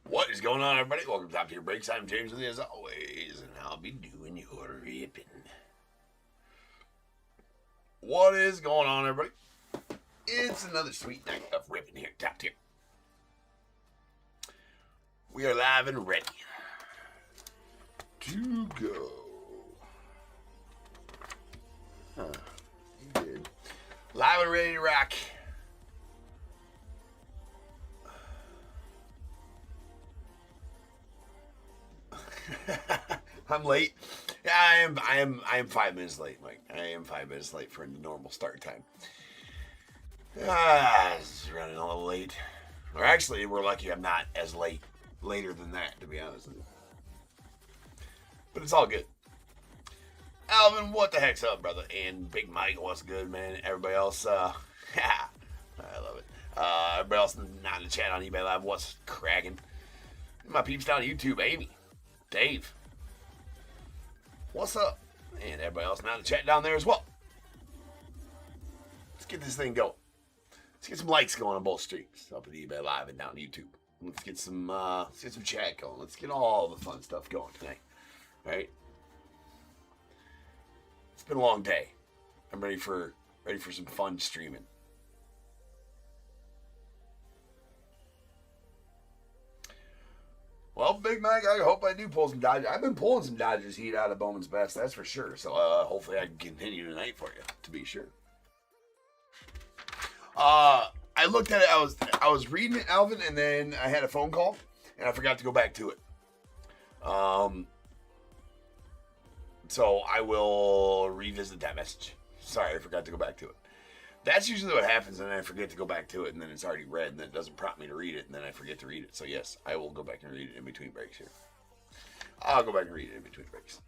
What is going on, everybody? Welcome to Top Tier Breaks. I'm James with you as always, and I'll be doing your ripping. What is going on, everybody? It's another sweet night of ripping here at Top Tier. We are live and ready to go. Huh, you did. Live and ready to rock. I'm late. Yeah, I am 5 minutes late, Mike. I am 5 minutes late for the normal start time. It's running a little late. Or actually, we're lucky I'm not as later than that, to be honest with you. But it's all good. Alvin, what the heck's up, brother? And Big Mike, what's good, man? Everybody else, I love it. Everybody else not in the chat on eBay Live, what's cracking? My peeps down on YouTube, Amy, Dave, what's up? And everybody else now in the chat down there as well. Let's get this thing going. Let's get some likes going on both streams, up at eBay Live and down YouTube. Let's get some chat going. Let's get all the fun stuff going tonight. All right? It's been a long day. I'm ready for some fun streaming. Well, Big Mac, I hope I do pull some Dodgers. I've been pulling some Dodgers heat out of Bowman's best, that's for sure. So hopefully I can continue tonight for you, to be sure. I looked at it. I was reading it, Alvin, and then I had a phone call, and I forgot to go back to it. So I will revisit that message. Sorry, I forgot to go back to it. That's usually what happens, and I forget to go back to it, and then it's already read, and then it doesn't prompt me to read it, and then I forget to read it. So yes, I will go back and read it in between breaks here. I'll go back and read it in between breaks.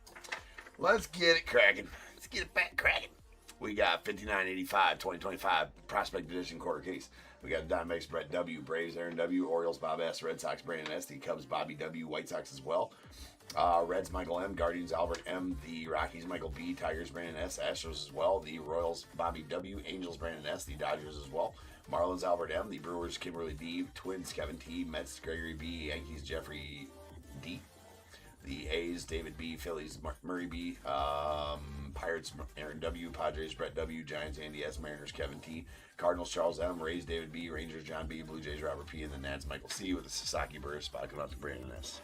Let's get it cracking. Let's get it back cracking. We got 5985 2025 Prospect Edition quarter case. We got Diamondbacks Brett W, Braves Aaron W, Orioles Bob S, Red Sox Brandon S, the Cubs Bobby W, White Sox as well. Reds Michael M, Guardians Albert M, the Rockies Michael B, Tigers Brandon S, Astros as well, the Royals Bobby W, Angels Brandon S, the Dodgers as well, Marlins Albert M, the Brewers Kimberly D, Twins Kevin T, Mets Gregory B, Yankees Jeffrey D, the A's David B, Phillies Murray B, Pirates Aaron W, Padres Brett W, Giants Andy S, Mariners Kevin T, Cardinals Charles M, Rays David B, Rangers John B, Blue Jays Robert P, and the Nats Michael C with the Sasaki Burris spot coming out to Brandon S.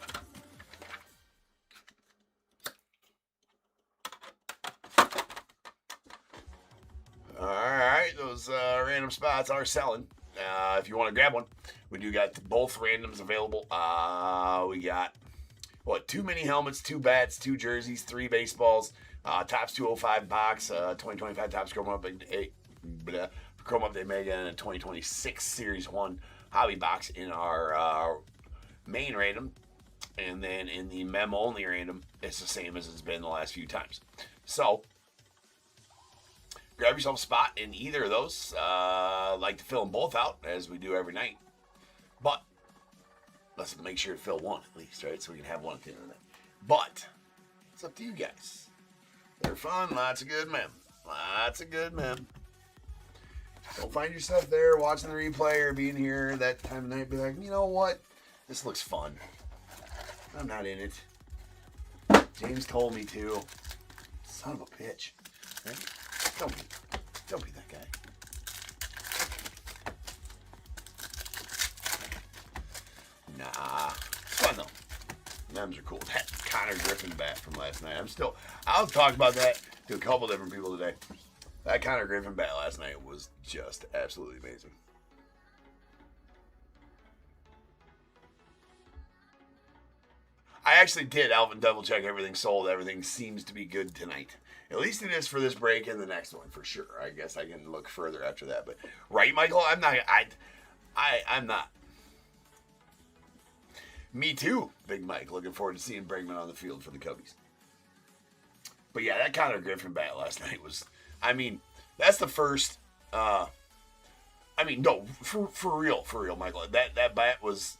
Alright, those random spots are selling. If you want to grab one, we do got both randoms available. We got, 2 mini helmets, 2 bats, 2 jerseys, 3 baseballs, Topps 205 box, 2025 Topps Chrome Update Mega, and a 2026 Series 1 Hobby box in our main random. And then in the mem only random, it's the same as it's been the last few times. So, grab yourself a spot in either of those. Like to fill them both out, as we do every night. But let's make sure to fill one at least, right? So we can have one at the end of the night. But it's up to you guys. They're fun. Lots of good mem. Lots of good mem. Don't find yourself there watching the replay or being here that time of night. Be like, you know what? This looks fun. I'm not in it. James told me to. Son of a bitch. Right? Don't be that guy. Nah. It's fun though. Mems are cool. That Connor Griffin bat from last night. I'll talk about that to a couple different people today. That Connor Griffin bat last night was just absolutely amazing. I actually did, Alvin, double check everything sold. Everything seems to be good tonight. At least it is for this break and the next one, for sure. I guess I can look further after that. But, right, Michael? I'm not. Me too, Big Mike. Looking forward to seeing Bregman on the field for the Cubbies. But, yeah, that Connor Griffin bat last night was, that's the first, no, for real, Michael. That bat was,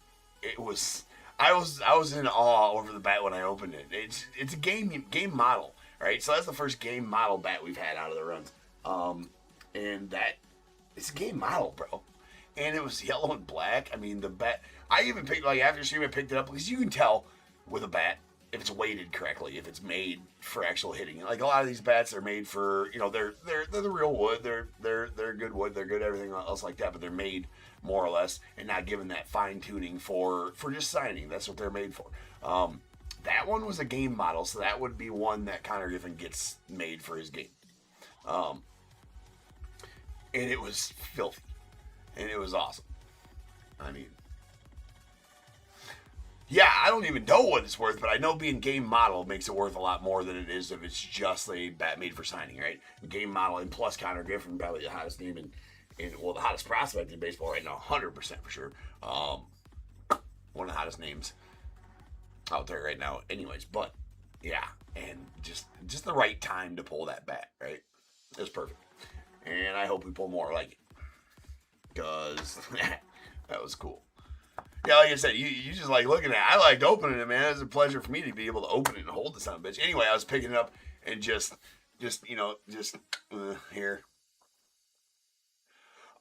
I was in awe over the bat when I opened it. It's a game model. Right, so that's the first game model bat we've had out of the runs. And that, it's a game model, bro. and it was yellow and black. I mean, the bat. I even picked, like, after stream, I picked it up because you can tell with a bat if it's weighted correctly, if it's made for actual hitting. Like, a lot of these bats are made for, you know, they're the real wood. They're good wood. They're good everything else like that. But they're made more or less and not given that fine tuning for just signing. That's what they're made for. That one was a game model, so that would be one that Connor Griffin gets made for his game. And it was filthy. And it was awesome. I mean, yeah, I don't even know what it's worth, but I know being game model makes it worth a lot more than it is if it's just a bat made for signing, right? Game model, and plus Connor Griffin, probably the hottest name well, the hottest prospect in baseball right now, 100% for sure. One of the hottest names out there right now, anyways. But yeah, and just the right time to pull that bat, right? It was perfect, and I hope we pull more like it, because that was cool. Yeah, like I said, you just like looking at it. I liked opening it, man. It was a pleasure for me to be able to open it and hold the son of a bitch. Anyway, I was picking it up and just here.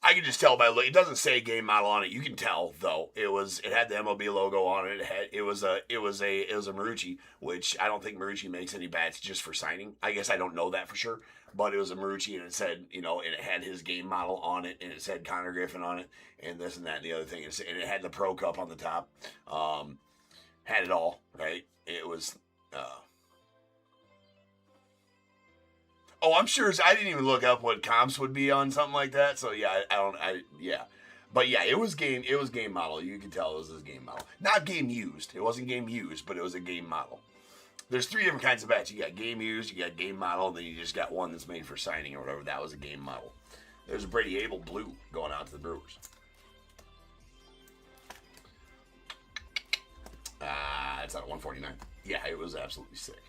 I can just tell by look. It doesn't say game model on it. You can tell though. It had the MLB logo on it. It was a Marucci, which I don't think Marucci makes any bats just for signing. I guess I don't know that for sure, but it was a Marucci, and it said, and it had his game model on it, and it said Connor Griffin on it, and this and that and the other thing, and it had the Pro Cup on the top. Had it all, right? It was. Oh, I'm sure. I didn't even look up what comps would be on something like that. So yeah, yeah. But yeah, it was game model. You could tell it was this game model. Not game used. It wasn't game used, but it was a game model. There's 3 different kinds of bats. You got game used, you got game model, then you just got one that's made for signing or whatever. That was a game model. There's a Brady Abel blue going out to the Brewers. It's out of 149. Yeah, it was absolutely sick.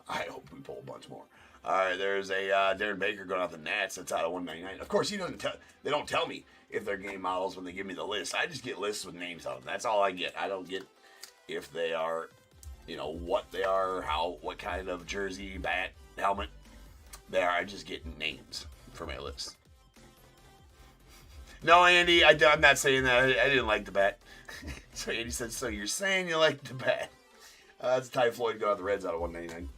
I hope we pull a bunch more. All right, there's a Darren Baker going out the Nats. That's out of 199. Of course, they don't tell me if they're game models when they give me the list. I just get lists with names on them. That's all I get. I don't get if they are, what they are, what kind of jersey, bat, helmet they are. I just get names for my list. No, Andy, I'm not saying that. I didn't like the bat. So Andy said, so you're saying you like the bat. That's Ty Floyd going out the Reds out of 199.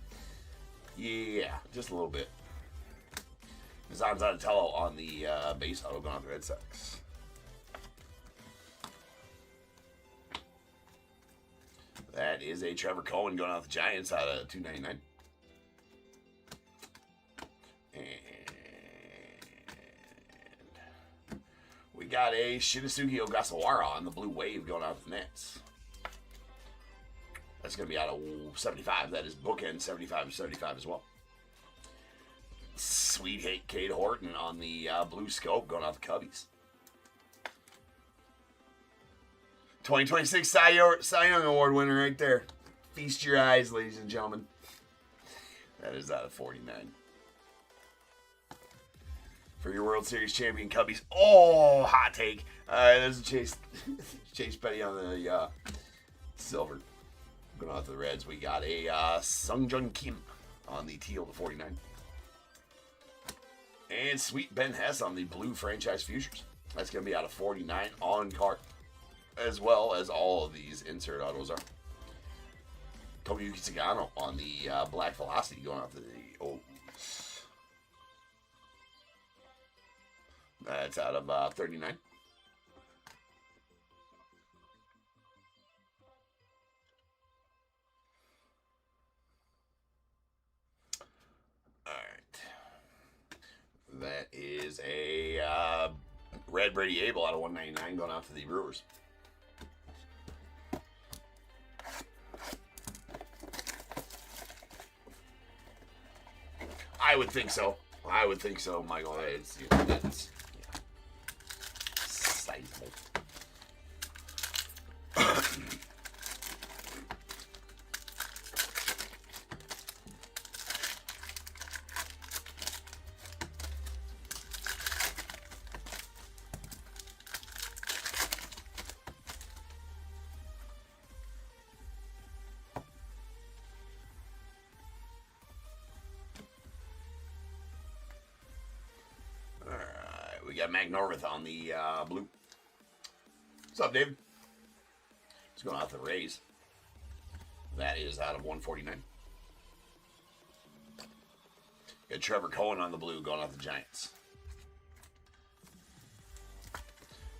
Yeah, just a little bit. Zan Zanatello on the base auto going out the Red Sox. That is a Trevor Cohen going out the Giants out of 299. And we got a Shinosuke Ogasawara on the Blue Wave going out the Nets. That's going to be out of 75. That is bookend 75 to 75 as well. Sweet hit Cade Horton on the Blue Scope going out the Cubbies. 2026 Cy Young Award winner right there. Feast your eyes, ladies and gentlemen. That is out of 49. For your World Series champion Cubbies. Oh, hot take. All right, there's a Chase Petty on the silver. Going out to the Reds, we got a Sungjun Kim on the teal to 49. And sweet Ben Hess on the blue franchise futures. That's going to be out of 49 on card. As well as all of these insert autos are. Tomoyuki Sagano on the black velocity going out to the O's. That's out of 39. That is a red Brady Abel out of 199 going out to the Brewers. I would think so. Michael. It's sizable. got Mac Norvith on the blue. What's up, David? It's going out the Rays. That is out of 149. Got Trevor Cohen on the blue going out the Giants.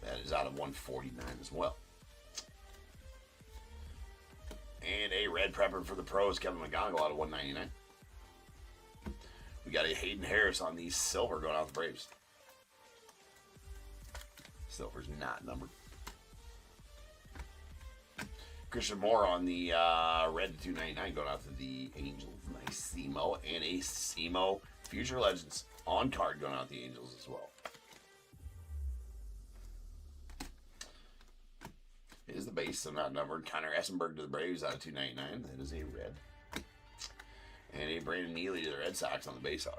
That is out of 149 as well. And a red prepper for the pros, Kevin McGonigal out of 199. We got a Hayden Harris on the silver going out the Braves. Silver's not numbered. Christian Moore on the red to 299 going out to the Angels. Nice SEMO. And a SEMO Future Legends on card going out the Angels as well. Is the base, so not numbered. Connor Essenberg to the Braves out of 299. That is a red. And a Brandon Neely to the Red Sox on the base auto.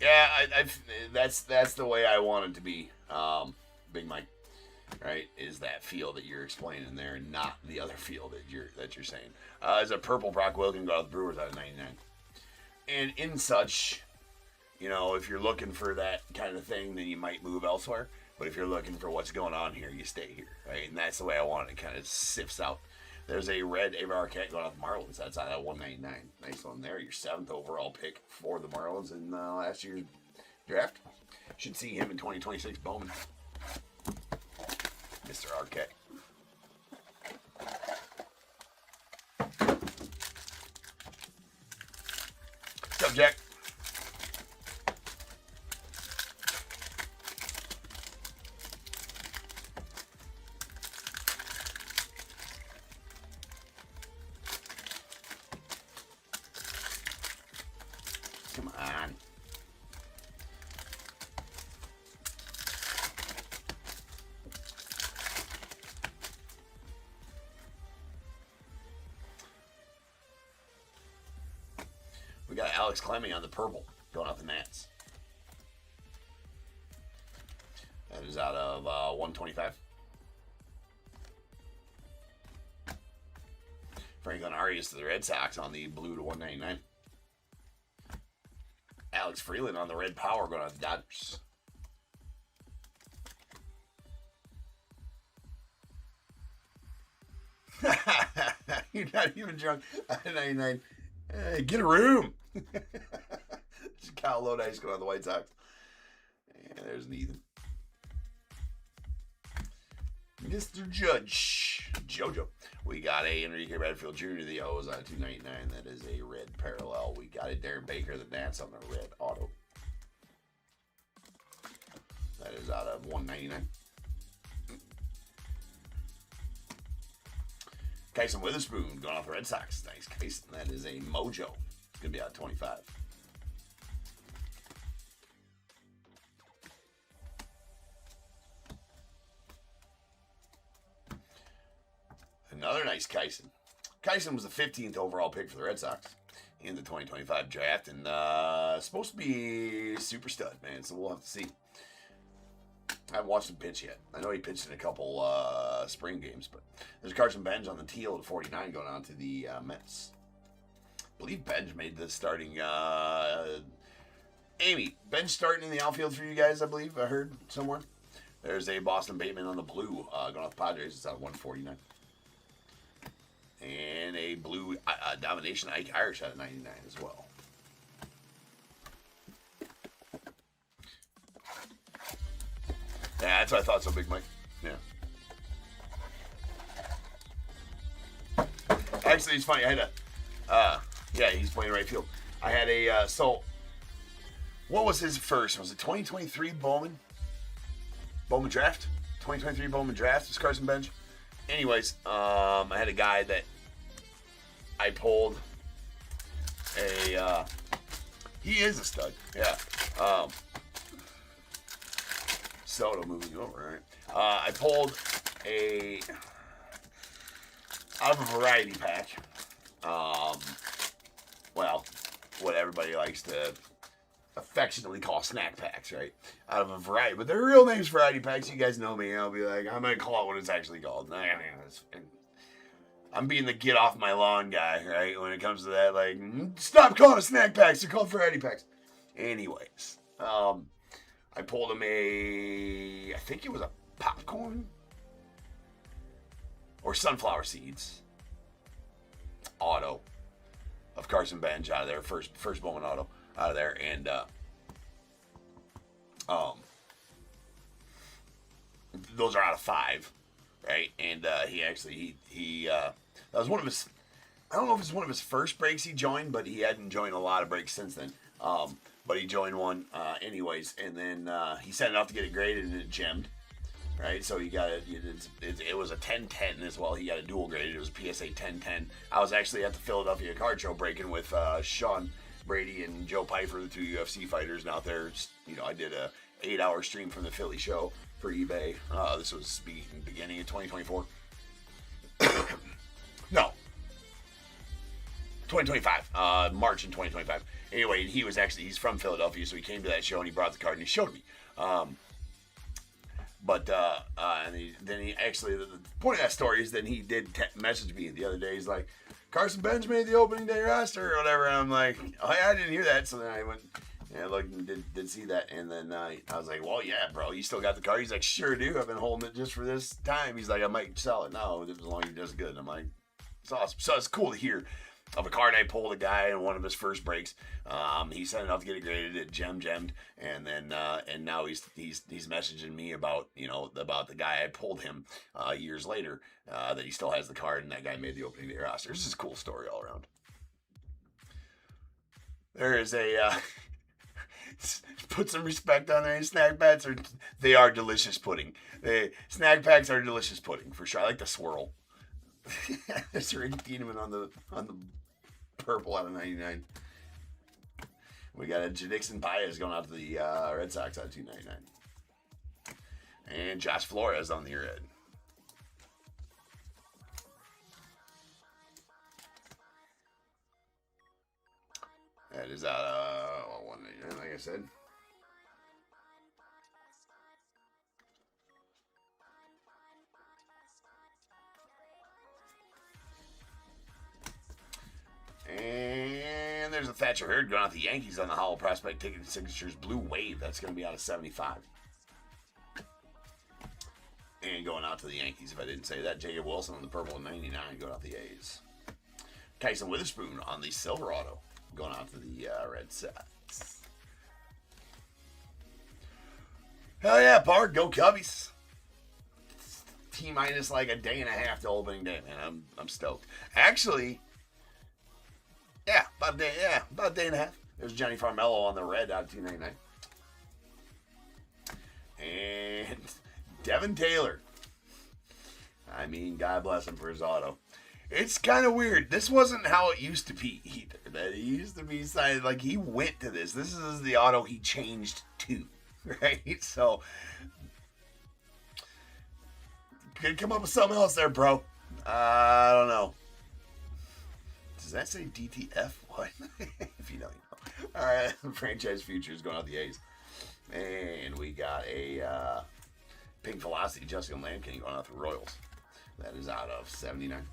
Yeah, that's the way I want it to be, Big Mike. Right, is that feel that you're explaining there, and not the other feel that you're saying. Is a purple Brock Wilken got the Brewers out of 99, and in such, you know, if you're looking for that kind of thing, then you might move elsewhere. But if you're looking for what's going on here, you stay here, right? And that's the way I want it. It kind of sifts out. There's a red Avar Arquette going off the Marlins. That's out of 199. Nice one there. Your 7th overall pick for the Marlins in last year's draft. Should see him in 2026 Bowman. Mr. Arquette. What's up, Jack? Come on. We got Alex Clemming on the purple going off the Nats. That is out of 125. Franklin Arias to the Red Sox on the blue to 199. Alex Freeland on the red power going off the Dodgers. You're not even drunk. 99. Get a room. Kyle Lodice going on the White Sox. And there's Nathan. Mr. Judge. JoJo. We got a Enrique Bradfield Jr. to the O's on 299. That is a red parallel. We got a Darren Baker, the Nats on the red auto. That is out of 199. Kyson Witherspoon going off the Red Sox. Nice, Kyson. That is a Mojo. It's going to be out of 25. Another nice Kyson. Kyson was the 15th overall pick for the Red Sox in the 2025 draft, and supposed to be super stud, man, so we'll have to see. I haven't watched him pitch yet. I know he pitched in a couple spring games, but there's Carson Benj on the teal at 49 going on to the Mets. I believe Benj made the starting. Amy, Benj starting in the outfield for you guys, I believe. I heard somewhere. There's a Boston Bateman on the blue going off the Padres. It's out of 149. And a blue Domination Ike Irish out of 99 as well. Yeah, that's what I thought so, Big Mike. Yeah. Actually, it's funny. I had a, yeah, he's playing right field. I had a, so, what was his first? Was it 2023 Bowman? Bowman draft? 2023 Bowman draft was Carson Benj. Anyways, I had a guy that I pulled a, he is a stud, yeah. Soto moving over, right? I pulled a out of a variety pack. Well, what everybody likes to affectionately call snack packs, right? Out of a variety, but their real name's variety packs. You guys know me. I'll be like, I'm gonna call it what it's actually called. I'm being the get off my lawn guy, right? When it comes to that, like, stop calling it snack packs. They're called variety packs. Anyways, I pulled him I think it was a popcorn or sunflower seeds auto of Carson Bench out of there, first Bowman auto out of there, and those are out of 5, right? And he that was one of his, I don't know if it's one of his first breaks he joined, but he hadn't joined a lot of breaks since then. But he joined one anyways, and then he sent it off to get it graded, and it gemmed, right? So he got it. It was a 10-10 as well. He got a dual graded. It was a PSA 10-10. I was actually at the Philadelphia card show breaking with Sean Brady and Joe Pfeiffer, the 2 UFC fighters. And out there, I did a 8-hour stream from the Philly show for eBay. This was beginning of 2024. No. 2025, March in 2025. Anyway, he's from Philadelphia, so he came to that show and he brought the card and he showed me. And then he actually, the point of that story is then he did message me the other day. He's like, Carson Bench made the opening day roster or whatever. And I'm like, oh yeah, I didn't hear that. So then I went, looked and did see that. And then I was like, well, yeah, bro, you still got the card? He's like, sure do. I've been holding it just for this time. He's like, I might sell it now as long as he does good. And I'm like, it's awesome. So it's cool to hear of a card I pulled a guy in one of his first breaks. He sent it off to get it graded. It gemmed, and then and now he's messaging me about about the guy I pulled him years later that he still has the card, and that guy made the opening day roster. This is a cool story all around. There is a put some respect on there. Snack packs they are delicious pudding. Snack packs are delicious pudding for sure. I like the swirl. There's Rick Tiedemann on the purple out of 99. We got a Jadixon Baez going out to the Red Sox out of 299. And Josh Flores on the red. That is out of 199, like I said. And there's a Thatcher Hurd going out the Yankees on the Howell Prospect Ticket and Signatures Blue Wave. That's going to be out of 75. And going out to the Yankees, if I didn't say that, Jacob Wilson on the purple 99 going out the A's. Tyson Witherspoon on the silver auto going out to the Red Sox. Hell yeah, Park, go Cubbies. T-minus like a day and a half to opening day, man. I'm stoked. Actually, yeah, about a day and a half. There's Johnny Farmello on the red out of 299. And Devin Taylor. I mean, God bless him for his auto. It's kind of weird. This wasn't how it used to be either. It used to be signed, like he went to this. This is the auto he changed to, right? So, could come up with something else there, bro. I don't know. Does that say DTF? What? If you know, you know. All right, franchise futures going out the A's. And we got a Pink Velocity Jessica Lampkin going out the Royals. That is out of 79.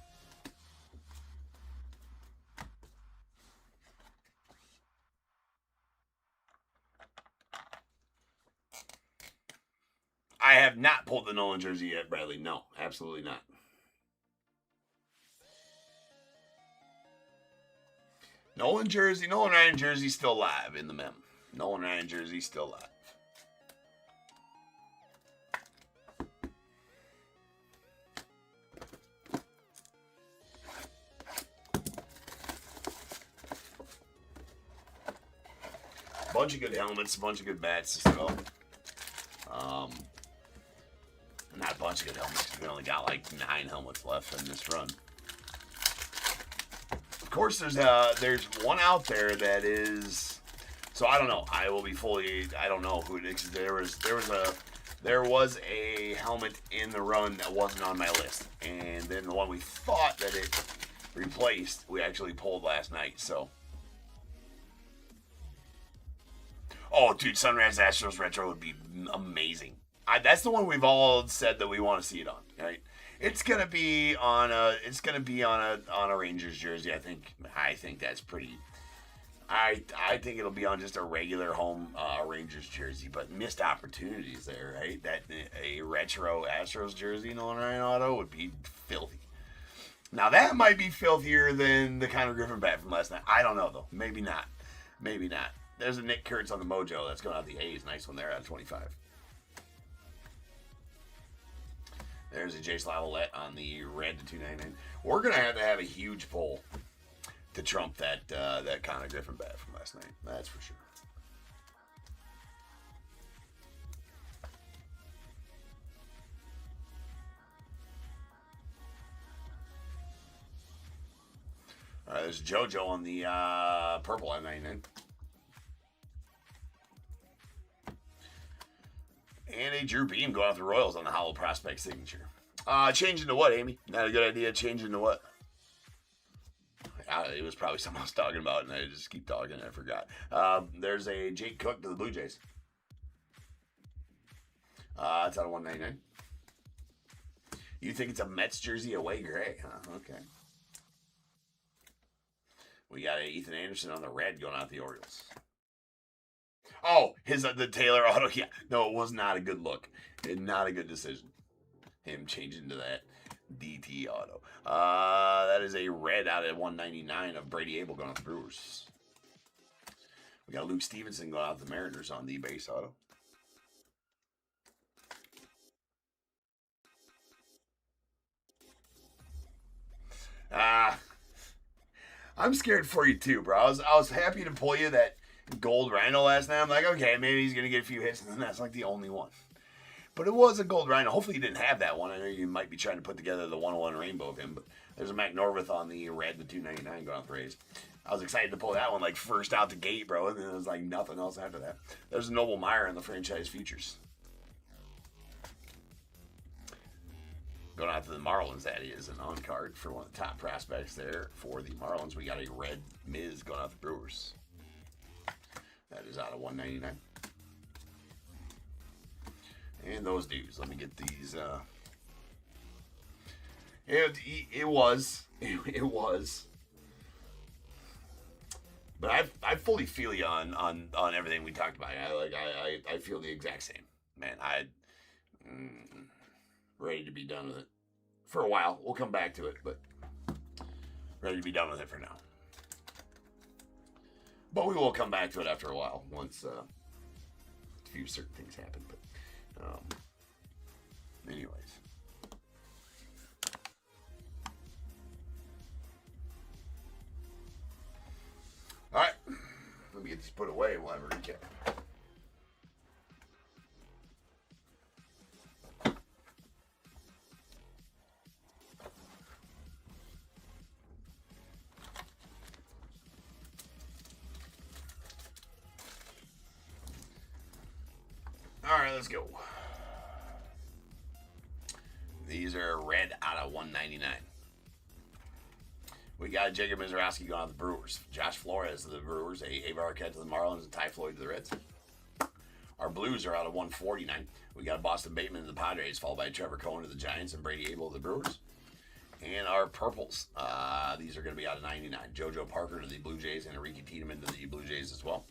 I have not pulled the Nolan jersey yet, Bradley. No, absolutely not. Nolan Ryan jersey still live in the mem. Nolan Ryan jersey still live. Bunch of good helmets, a bunch of good bats as well. Not a bunch of good helmets because we only got like 9 helmets left in this run. Of course, there's one out there that is. So I don't know. I will be fully. I don't know who it is. There was a helmet in the run that wasn't on my list, and then the one we thought that it replaced, we actually pulled last night. So Oh, dude, Sunrise Astros retro would be amazing. That's the one we've all said that we want to see it on, right? It's gonna be on a Rangers jersey. I think that's pretty. I think it'll be on just a regular home Rangers jersey, but missed opportunities there, right? That a retro Astros jersey in an Ryan auto would be filthy. Now that might be filthier than the Connor Griffin bat from last night. I don't know though. Maybe not. Maybe not. There's a Nick Kurtz on the Mojo that's going out the A's. Nice one there out of 25. There's a Jace Lavalette on the red to 299. We're gonna have to have a huge poll to trump that Connor Griffin bat from last night. That's for sure. All right, there's JoJo on the purple at 99. And a Drew Beam going off the Royals on the Hollow Prospect signature. Changing to what, Amy? Not a good idea. Changing to what? It was probably something I was talking about, and I just keep talking and I forgot. There's a Jake Cook to the Blue Jays. It's out of 199. You think it's a Mets jersey away gray? Huh? Okay. We got a Ethan Anderson on the red going out the Orioles. Oh, the Taylor auto. Yeah, no, it was not a good look. Not a good decision. Him changing to that DT auto. That is a red out at 199 of Brady Abel going out the Brewers. We got Luke Stevenson going out the Mariners on the base auto. I'm scared for you too, bro. I was happy to pull you that gold rhino last night. I'm like, okay, maybe he's gonna get a few hits, and then that's like the only one. But it was a gold rhino. Hopefully you didn't have that one. I know you might be trying to put together the 101 rainbow of him, but there's a Mac Norvith on the red, the 299 going off the Rays. I was excited to pull that one like first out the gate, bro, and then it was like nothing else after that. There's a Noble Meyer in the franchise features. Going out to the Marlins, that is an on card for one of the top prospects there for the Marlins. We got a red Miz going out the Brewers. That is out of 199. And those dudes. Let me get these. It was. But I fully feel you on everything we talked about. I feel the exact same. Man, ready to be done with it. For a while. We'll come back to it, but ready to be done with it for now. But we will come back to it after a while, once a few certain things happen. But anyways. All right. Let me get these put away and we'll have a recap. All right, let's go. These are red out of 199. We got Jacob Mizorowski going on the Brewers. Josh Flores to the Brewers. Ava Arquette to the Marlins. And Ty Floyd to the Reds. Our Blues are out of 149. We got Boston Bateman to the Padres, followed by Trevor Cohen to the Giants and Brady Abel to the Brewers. And our Purples, these are going to be out of 99. JoJo Parker to the Blue Jays and Enrique Tiedemann to the Blue Jays as well.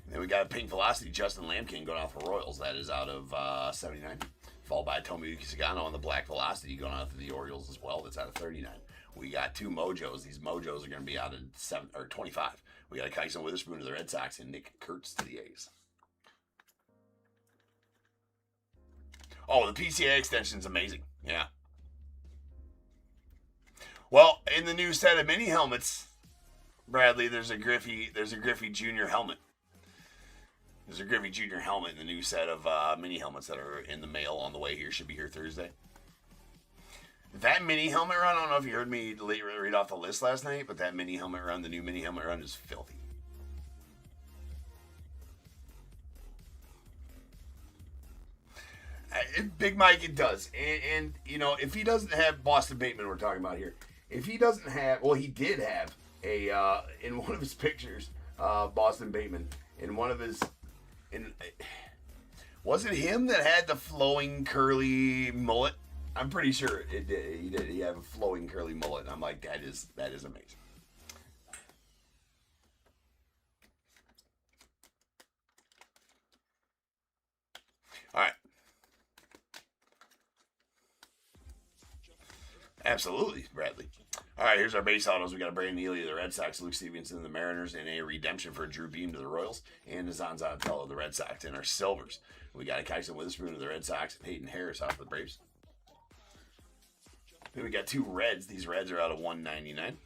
Then we got a Pink Velocity, Justin Lampkin going off the Royals. That is out of 79. Followed by Tomoyuki Sagano on the Black Velocity going out to the Orioles as well. That's out of 39. We got two Mojos. These Mojos are going to be out of 25. We got a Kyson Witherspoon to the Red Sox and Nick Kurtz to the A's. Oh, the PCA extension is amazing. Yeah. Well, in the new set of mini helmets, Bradley, there's a Griffey Jr. helmet. There's a Griffey Jr. helmet in the new set of mini helmets that are in the mail on the way here. Should be here Thursday. That mini helmet run, I don't know if you heard me read off the list last night, but that mini helmet run, the new mini helmet run is filthy. Big Mike, it does. And, you know, if he doesn't have Boston Bateman we're talking about here, if he doesn't have, well, he did have in one of his pictures, Boston Bateman, in one of his, was it him that had the flowing curly mullet? I'm pretty sure it did. He did. He had a flowing curly mullet. And I'm like, that is amazing. All right. Absolutely, Bradley. All right, here's our base autos. We got a Brandon Neely of the Red Sox, Luke Stevenson of the Mariners, and a redemption for Drew Beam to the Royals, and a Zanzatello of the Red Sox. In our silvers, we got a Kyson Witherspoon of the Red Sox, and Peyton Harris off the Braves. Then we got two reds. These reds are out of 199.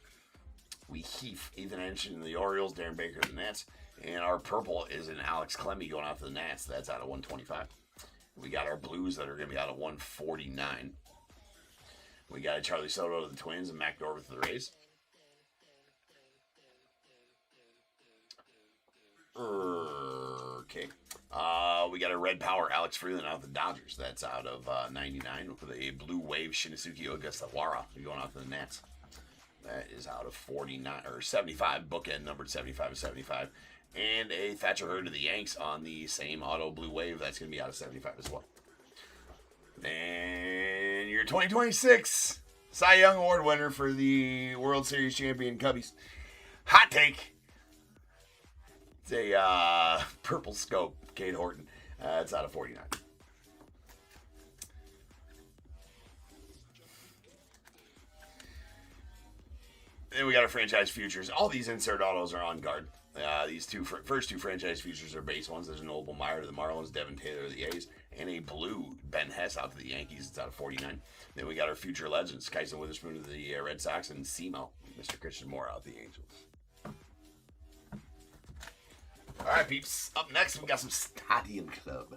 We Heath, Ethan Anderson of the Orioles, Darren Baker of the Nats, and our purple is an Alex Clemmy going off to the Nats. That's out of 125. We got our blues that are going to be out of 149. We got a Charlie Soto to the Twins and Mac Dorver to the Rays. Okay. We got a red power Alex Freeland out of the Dodgers. That's out of 99. With a blue wave Shinizuki Ogasawara going off to the Nats. That is out of 49 or 75. Bookend numbered 75 of 75. And a Thatcher Hurd to the Yanks on the same auto blue wave. That's going to be out of 75 as well. And your 2026 Cy Young Award winner for the World Series champion Cubbies. Hot take. It's a purple scope, Cade Horton. It's out of 49. Then we got our franchise futures. All these insert autos are on guard. These first two franchise futures are base ones. There's an Noble Meyer to the Marlins, Devin Taylor to the A's, and a blue Ben Hess out to the Yankees. It's out of 49. Then we got our future legends, Kyson Witherspoon to the Red Sox, and Semo, Mr. Christian Moore out to the Angels. All right, peeps. Up next, we got some Stadium Club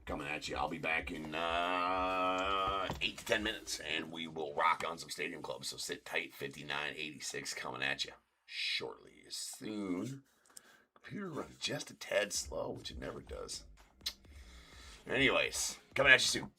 coming at you. I'll be back in 8 to 10 minutes, and we will rock on some Stadium Club. So sit tight. 5986 coming at you shortly. Soon. Computer runs just a tad slow, which it never does. Anyways, coming at you soon.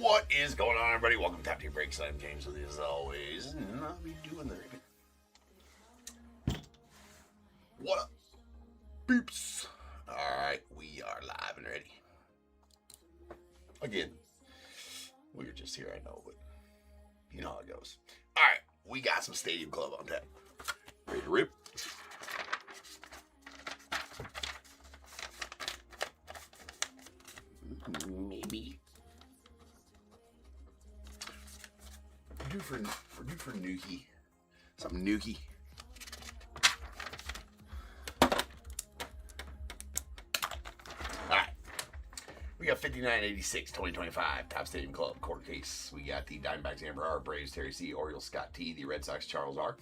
What is going on, everybody? Welcome to Top Tier Breaks. I'm James with you as always, and I'll be doing the ribbon. What up, peeps? Alright, we are live and ready. Again, we were just here, I know, but you know how it goes. Alright, we got some Stadium Club on tap. Ready to rip? Maybe. We're due for Nuki. Something Nuki. Alright. We got 5986 2025 Top Stadium Club quarter case. We got the Diamondbacks Amber R, Braves Terry C, Orioles Scott T, the Red Sox Charles R,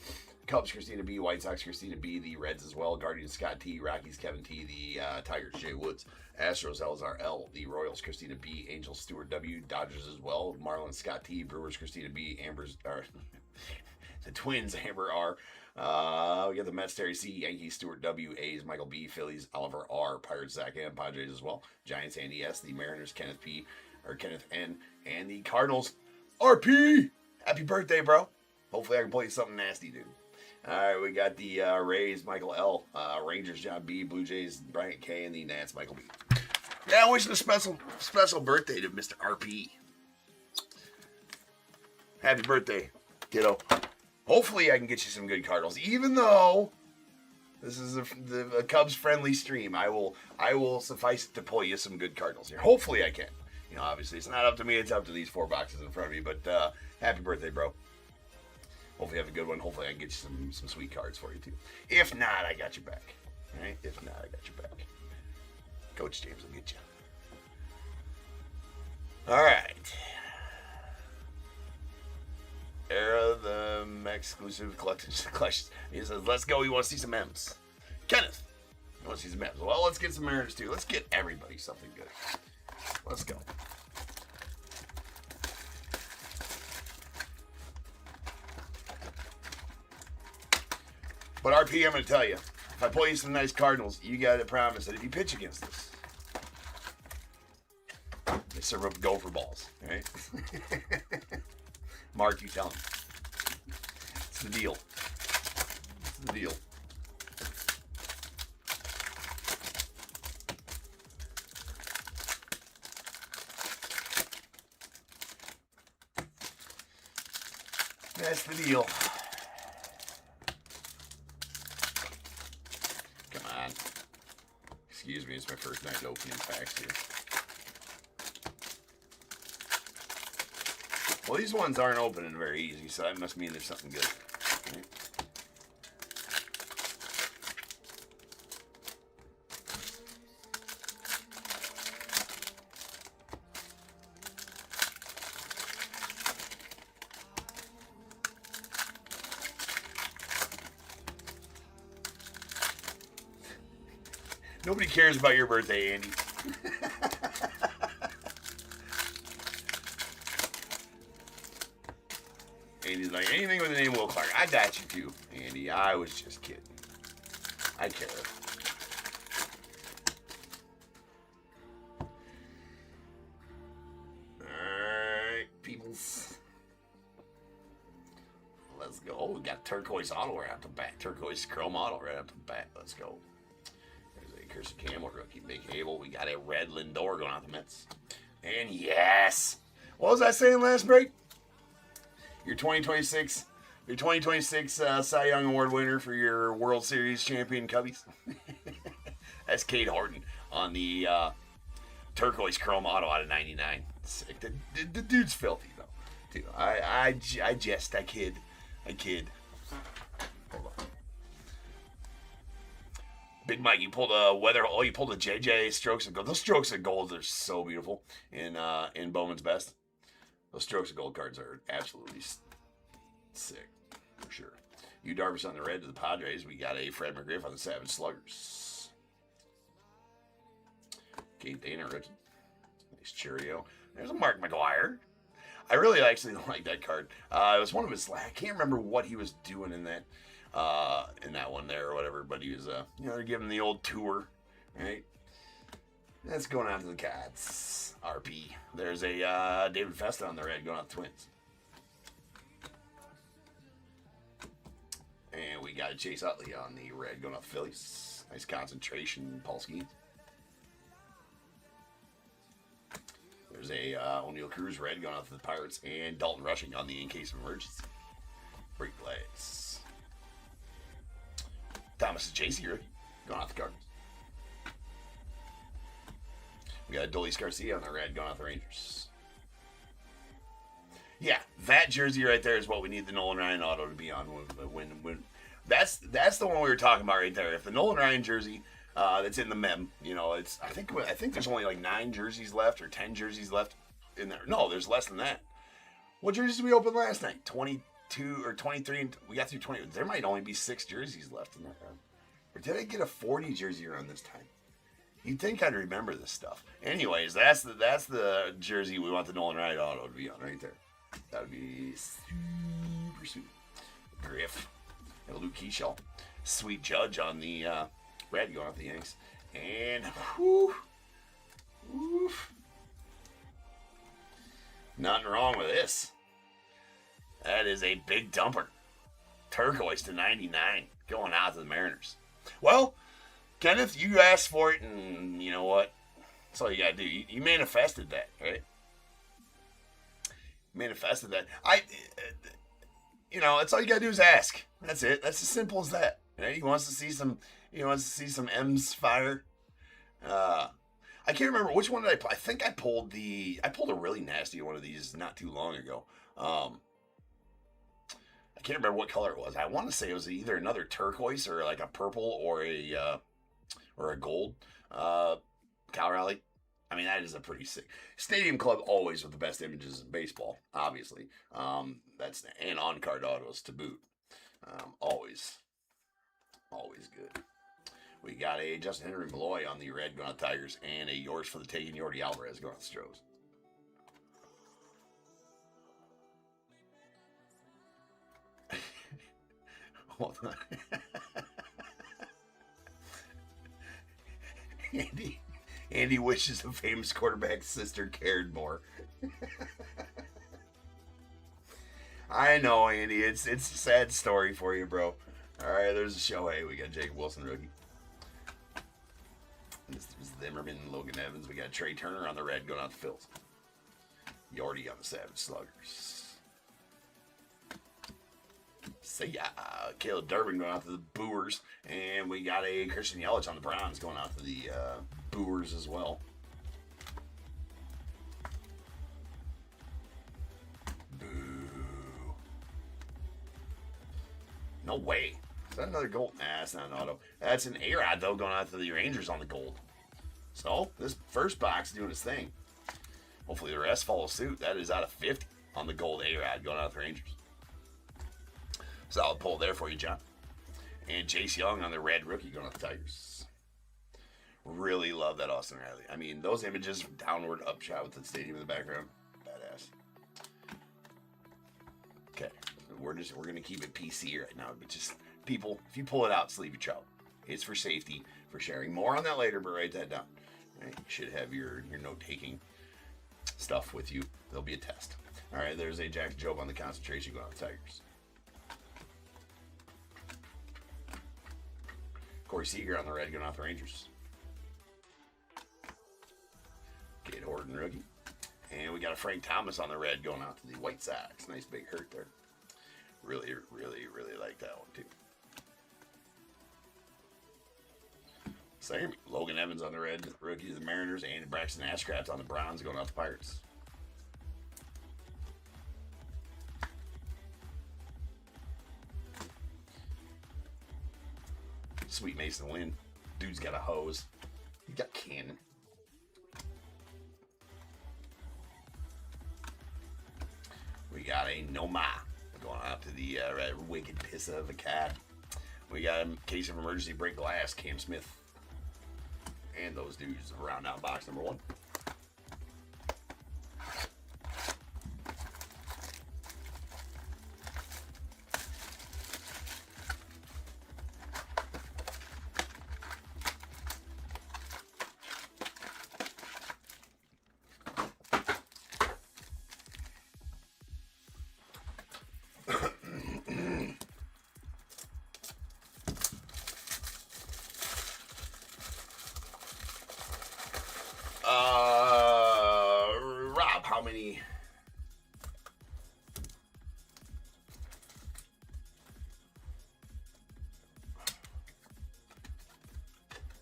Cubs Christina B, White Sox Christina B, the Reds as well, Guardians Scott T, Rockies Kevin T, the Tigers Jay Woods, Astros Elzar L, the Royals Christina B, Angels Stewart W, Dodgers as well, Marlins Scott T, Brewers Christina B, the Twins Amber R, we got the Mets Terry C, Yankees Stewart W, A's Michael B, Phillies Oliver R, Pirates Zach M, Padres as well, Giants Andy S, the Mariners Kenneth N, and the Cardinals RP. Happy birthday, bro. Hopefully I can play you something nasty, dude. Alright, we got the Rays, Michael L, Rangers, John B, Blue Jays, Bryant K, and the Nats, Michael B. Yeah, wishing a special birthday to Mr. RP. Happy birthday, kiddo. Hopefully I can get you some good Cardinals, even though this is a Cubs-friendly stream. I will suffice it to pull you some good Cardinals here. Hopefully I can. You know, obviously it's not up to me, it's up to these 4 boxes in front of me, but happy birthday, bro. Hopefully you have a good one. Hopefully I can get you some sweet cards for you, too. If not, I got your back. All right? If not, I got your back. Coach James will get you. All right. Era the exclusive collections. He says, let's go. We want to see some M's. Kenneth, you want to see some M's? Well, let's get some Mariners, too. Let's get everybody something good. Let's go. But RP, I'm going to tell you, if I pull you some nice Cardinals, you got to promise that if you pitch against us, they serve up gopher balls, right? Mark, you tell him. It's the deal. It's the deal. That's the deal. Excuse me, it's my first night opening packs here. Well, these ones aren't opening very easy, so that must mean there's something good. Right? Nobody cares about your birthday, Andy. Andy's like, anything with the name Will Clark. I got you too, Andy. I was just kidding. I care. Alright, peoples. Let's go. Oh, we got turquoise auto right off the bat. Turquoise chrome auto right off the bat. Let's go. Kirsten Campbell, rookie Big Abel. We got a red Lindor going out the Mets. And yes! What was I saying last break? Your 2026 Cy Young Award winner for your World Series champion Cubbies. That's Cade Horton on the turquoise chrome auto out of 99. Sick. The dude's filthy though. Dude, I kid. Hold on. Big Mike, you pulled a you pulled a JJ Strokes of Gold. Those Strokes of Gold are so beautiful in Bowman's Best. Those Strokes of Gold cards are absolutely sick, for sure. You Darvish on the red to the Padres. We got a Fred McGriff on the Savage Sluggers. Kate Dana Richard. Nice Cheerio. There's a Mark McGwire. I really actually like that card. It was one of his, I can't remember what he was doing in that one there or whatever, but he was, they're giving the old tour, right? That's going out to the Cats. RP. There's a David Festa on the red going out to the Twins. And we got a Chase Utley on the red going out to the Phillies. Nice concentration, Paul Skeens. There's a O'Neill Cruz red going out to the Pirates. And Dalton Rushing on the in case of emergency. Break glass. Thomas J.C. rookie going out the Cardinals. We got Adolis Garcia on the red going out the Rangers. Yeah, that jersey right there is what we need the Nolan Ryan auto to be on. When that's the one we were talking about right there. If the Nolan Ryan jersey that's in the mem, you know, it's I think there's only like 9 jerseys left or 10 jerseys left in there. No, there's less than that. What jerseys did we open last night? 22 or 23, and we got through 20. There might only be 6 jerseys left in there. Or did I get a 40 jersey run this time? You'd think I'd remember this stuff. Anyways, that's the jersey we want the Nolan Ryan auto to be on right there. That would be super sweet. Griff and Luke Keeschall. Sweet Judge on the red going off the Yanks. And nothing wrong with this. That is a big dumper. Turquoise to 99 going out to the Mariners. Well, Kenneth, you asked for it, and you know what? That's all you gotta do. You manifested that, right? Manifested that. That's all you gotta do is ask. That's it. That's as simple as that. Right? He wants to see some M's fire. I can't remember which one did I pull. I think I pulled a really nasty one of these not too long ago. I can't remember what color it was. I want to say it was either another turquoise or like a purple or a gold Cal Raleigh. I mean, that is a pretty sick. Stadium Club always with the best images in baseball, obviously. And on-card autos to boot. Always good. We got a Justin Henry Malloy on the red going on Tigers, and a yours for the taking Yordi Alvarez going on Stros. Hold on. Andy wishes a famous quarterback's sister cared more. I know, Andy. It's a sad story for you, bro. All right, there's a Shohei. We got Jacob Wilson rookie. This is Zimmerman and Logan Evans. We got Trey Turner on the red going out the Phils. Yordi on the Savage Sluggers. See ya. Caleb Durbin going out to the Brewers. And we got a Christian Yelich on the Browns going out to the Brewers as well. Boo. No way. Is that another gold? Nah, that's not an auto. That's an A-Rod, though, going out to the Rangers on the gold. So, this first box is doing its thing. Hopefully the rest follow suit. That is out of 50 on the gold A-Rod going out to the Rangers. Solid pull there for you, John. And Jace Young on the red rookie going out the Tigers. Really love that Austin Riley. I mean, those images from downward up shot with the stadium in the background. Badass. Okay. We're gonna keep it PC right now. But just people, if you pull it out, sleeve your trout. It's for safety, for sharing. More on that later, but write that down. Right? You should have your note-taking stuff with you. There'll be a test. All right, there's a Jack Job on the concentration going out the Tigers. Corey Seager on the red going off the Rangers. Cade Horton rookie. And we got a Frank Thomas on the red going out to the White Sox. Nice big hurt there. Really, really, really like that one too. Same. Logan Evans on the red rookie of the Mariners. And Braxton Ashcraft on the Browns going out the Pirates. Sweet Mason Lynn. Dude's got a hose. He got cannon. We got a Noma going out to the wicked piss of a cat. We got a case of emergency break glass, Cam Smith. And those dudes round out box number 1.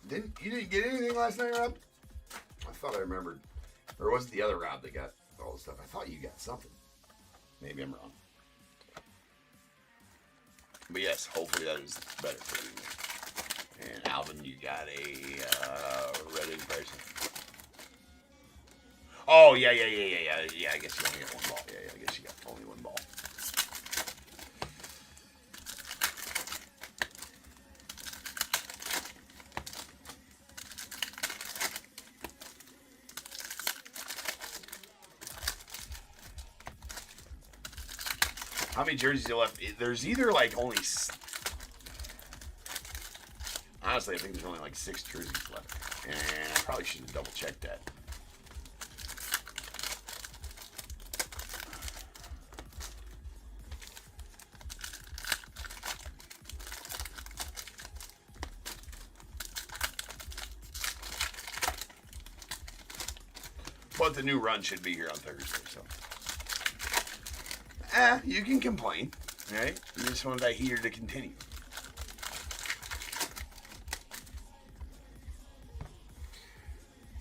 You didn't get anything last night, Rob? I thought I remembered. Or was it the other Rob that got all the stuff? I thought you got something. Maybe I'm wrong. But yes, hopefully that is better for you. And Alvin, you got a red impression. Oh, yeah. Yeah, I guess you only got one ball. Yeah, I guess you got only one ball. How many jerseys are left? There's either like only... Honestly, I think there's only like 6 jerseys left. And I probably should have double-checked that. But the new run should be here on Thursday, so... you can complain, right? You just want that heater to continue.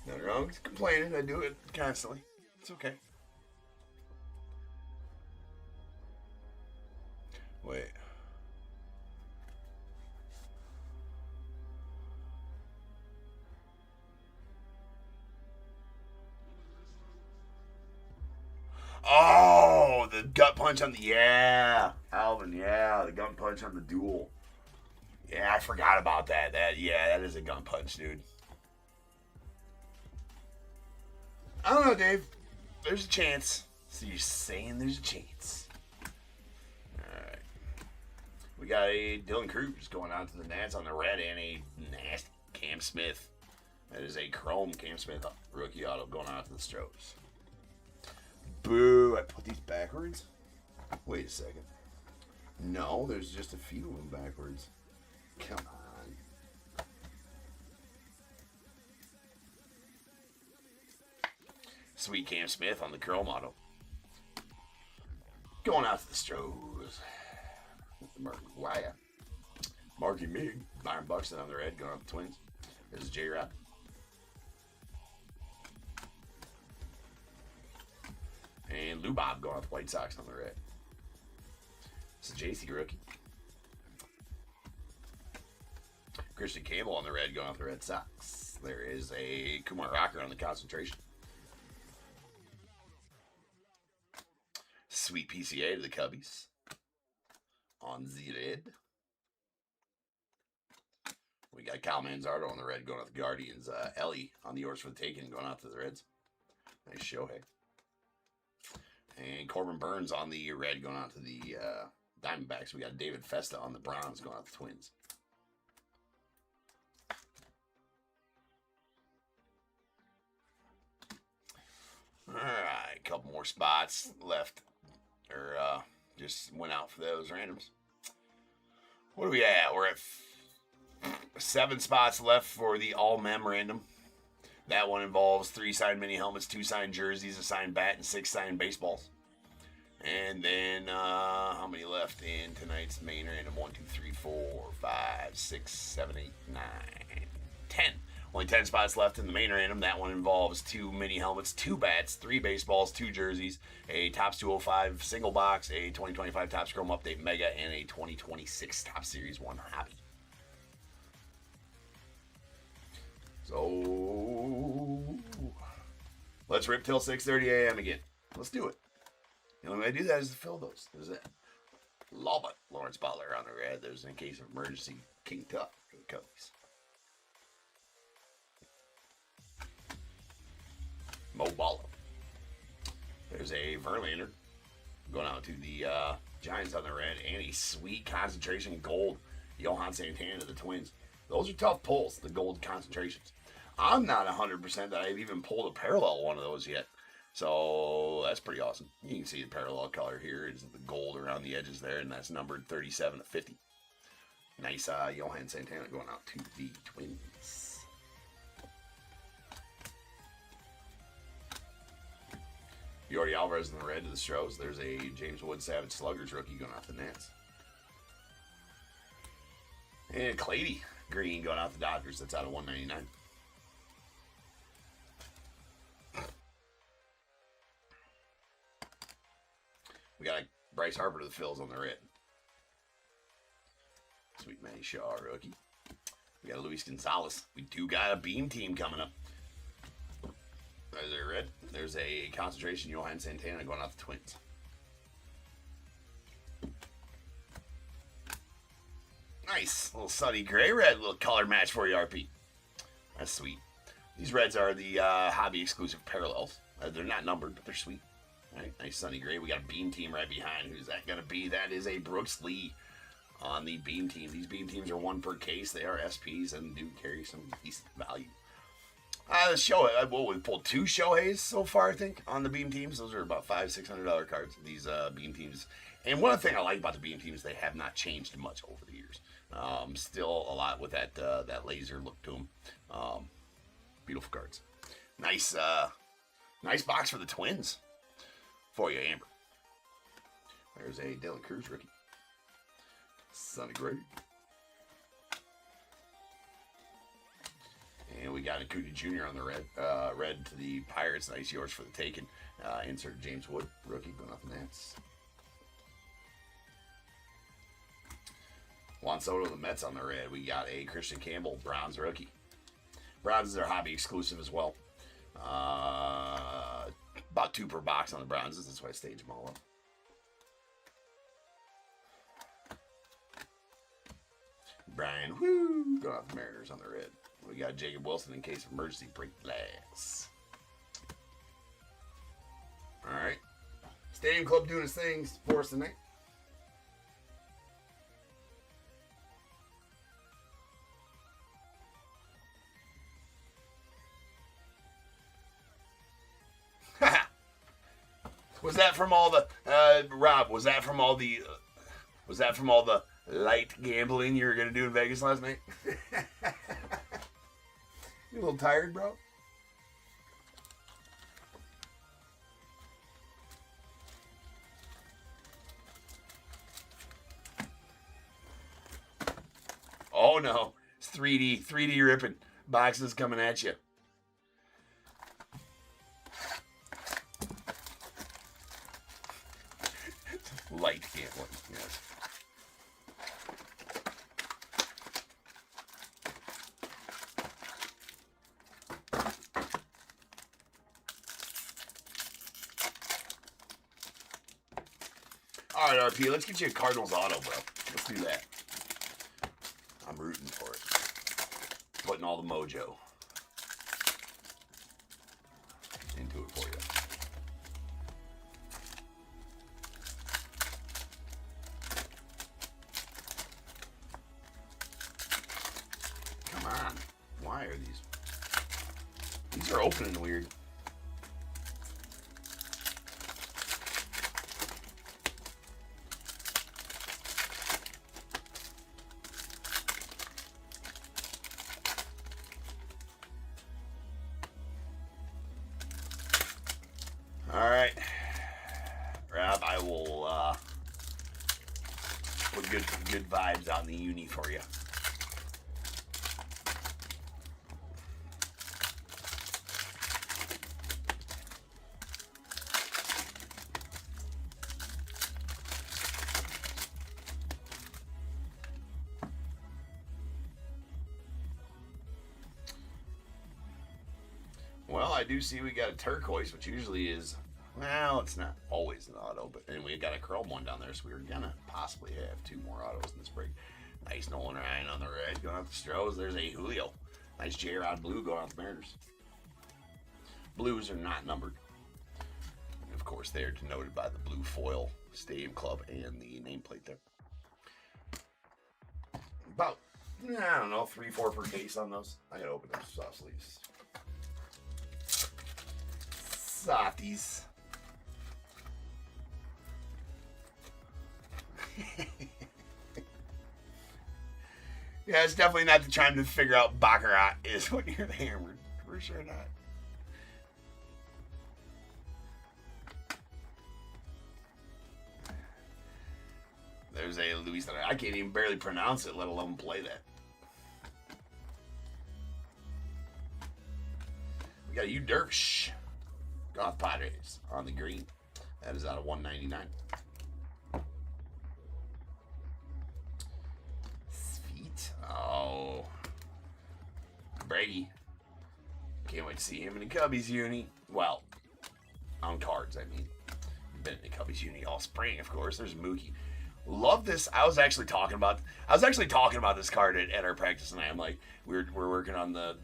Nothing wrong with complaining. I do it constantly. It's okay. Wait. Oh, the gut punch on the... Yeah. Alvin, yeah. The gut punch on the duel. Yeah, I forgot about that. That is a gun punch, dude. I don't know, Dave. There's a chance. So you're saying there's a chance. Alright. We got a Dylan Cruz going out to the Nats on the red and a nasty Cam Smith. That is a chrome Cam Smith rookie auto going out to the Stros. Boo, I put these backwards? Wait a second. No, there's just a few of them backwards. Come on. Sweet Cam Smith on the chrome auto. Going out to the Stros. Marky Mig. Byron Buxton on the red going out to the Twins. This is J-Rob. And Lou Bob going out to the White Sox on the red. This is JC rookie. Christian Campbell on the red going off the Red Sox. There is a Kumar Rocker on the concentration. Sweet PCA to the Cubbies. On the red. We got Kyle Manzardo on the red going out the Guardians. Ellie on the Yours for the Taking going out to the Reds. Nice Shohei. And Corbin Burns on the red going out to the Diamondbacks. We got David Festa on the Browns going out to the Twins. Alright, a couple more spots left. Or just went out for those randoms. What are we at? We're at 7 spots left for the all memorandum. That one involves 3 signed mini helmets, 2 signed jerseys, a signed bat, and 6 signed baseballs. And then, how many left in tonight's main random? 1, 2, 3, 4, 5, 6, 7, 8, 9, 10. Only 10 spots left in the main random. That one involves 2 mini helmets, 2 bats, 3 baseballs, 2 jerseys, a Topps 205 single box, a 2025 Topps Chrome Update Mega, and a 2026 Topps Series 1 Hobby. So, let's rip till 6:30 a.m. again. Let's do it. The only way I do that is to fill those. There's that. Love it. Lawrence Butler on the red. There's in case of emergency King Tut for the Cubbies. Mo Balla. There's a Verlander going out to the Giants on the red, and a sweet concentration gold Johan Santana to the Twins. Those are tough pulls, the gold concentrations. I'm not 100% that I've even pulled a parallel one of those yet. So that's pretty awesome. You can see the parallel color here is the gold around the edges there, and that's numbered 37 to 50. Nice Johan Santana going out to the Twins. Yordi Alvarez in the red to the Stros. There's a James Wood Savage Sluggers rookie going out to the Nats. And Clady green going out the Dodgers. That's out of 199. We got a Bryce Harper to the Phils on the red. Sweet Manny Shaw, rookie. We got a Luis Gonzalez. We do got a beam team coming up. There's a red. There's a concentration Johan Santana going out the Twins. Nice. Little sunny gray red. Little color match for you, RP. That's sweet. These reds are the hobby exclusive parallels. They're not numbered, but they're sweet. All right, nice sunny gray. We got a beam team right behind. Who's that going to be? That is a Brooks Lee on the beam team. These beam teams are 1 per case. They are SPs and do carry some decent value. We pulled 2 Shoheis so far, I think, on the beam teams. Those are about $500-$600 cards. These beam teams. And one thing I like about the beam teams, they have not changed much over the years. Still a lot with that laser look to them. Beautiful cards. Nice box for the Twins. For you, Amber. There's a Dylan Cruz rookie. Sonny Gray. And we got Acuna Jr. on the red. Red to the Pirates. Nice, yours for the taking. Insert James Wood, rookie, going off the Nats. Juan Soto, the Mets on the red. We got a Christian Campbell, Browns rookie. Browns is their hobby exclusive as well. About 2 per box on the Browns. That's why I stage them all up. Brian, woo, going off the Mariners on the red. We got Jacob Wilson in case of emergency break glass. All right. Stadium Club doing its things for us tonight. Was that from all the Rob? Was that from all the light gambling you were gonna do in Vegas last night? You a little tired, bro? Oh no, it's 3D ripping. Boxes coming at you. Light gambling, yes. All right, RP, let's get you a Cardinals auto, bro. Let's do that. I'm rooting for it. Putting all the mojo into it for you. Come on. Why are these? These are opening weird. All right, Rob, I will put good vibes out in the uni for you. Well, I do see we got a turquoise, which usually is, well, it's not always an auto, but and we got a chrome one down there, so we were gonna possibly have 2 more autos in this break. Nice Nolan Ryan on the red, going out the Stros. There's a Julio. Nice J-Rod blue going out the Mariners. Blues are not numbered. And of course, they are denoted by the blue foil Stadium Club and the nameplate there. About, I don't know, 3-4 per case on those. I gotta open those soft sleeves. Softies. Yeah, it's definitely not the time to figure out Baccarat is when you're hammered. For sure not. There's a Luis. I can't even barely pronounce it, let alone play that. got you Dervish. Goth Padres on the green. That is out of 199. Sweet. Oh. Brady. Can't wait to see him in the Cubbies uni. Well, on cards, I mean. Been in the Cubbies uni all spring, of course. There's Mookie. Love this. I was actually talking about this card at our practice tonight. I'm like, we're working on the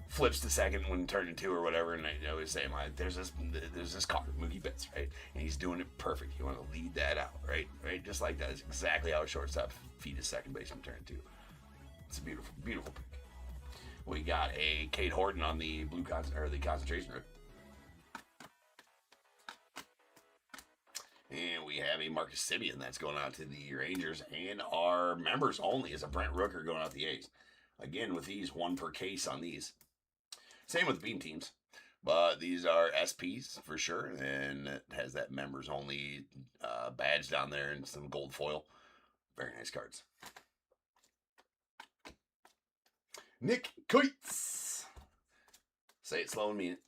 flips to second when turning two or whatever, and I was saying like, there's this card, Mookie Betts, right? And he's doing it perfect. You want to lead that out, right? Just like that is exactly how a shortstop feed his second baseman turn two. It's a beautiful, beautiful pick. We got a Kate Horton on the the concentration rip. And we have a Marcus Semien that's going out to the Rangers. And our members only is a Brent Rooker going out the A's. Again, with these, one per case on these. Same with the Beam teams. But these are SPs for sure. And it has that members only badge down there and some gold foil. Very nice cards. Nick Coates. Say it slow and mean it.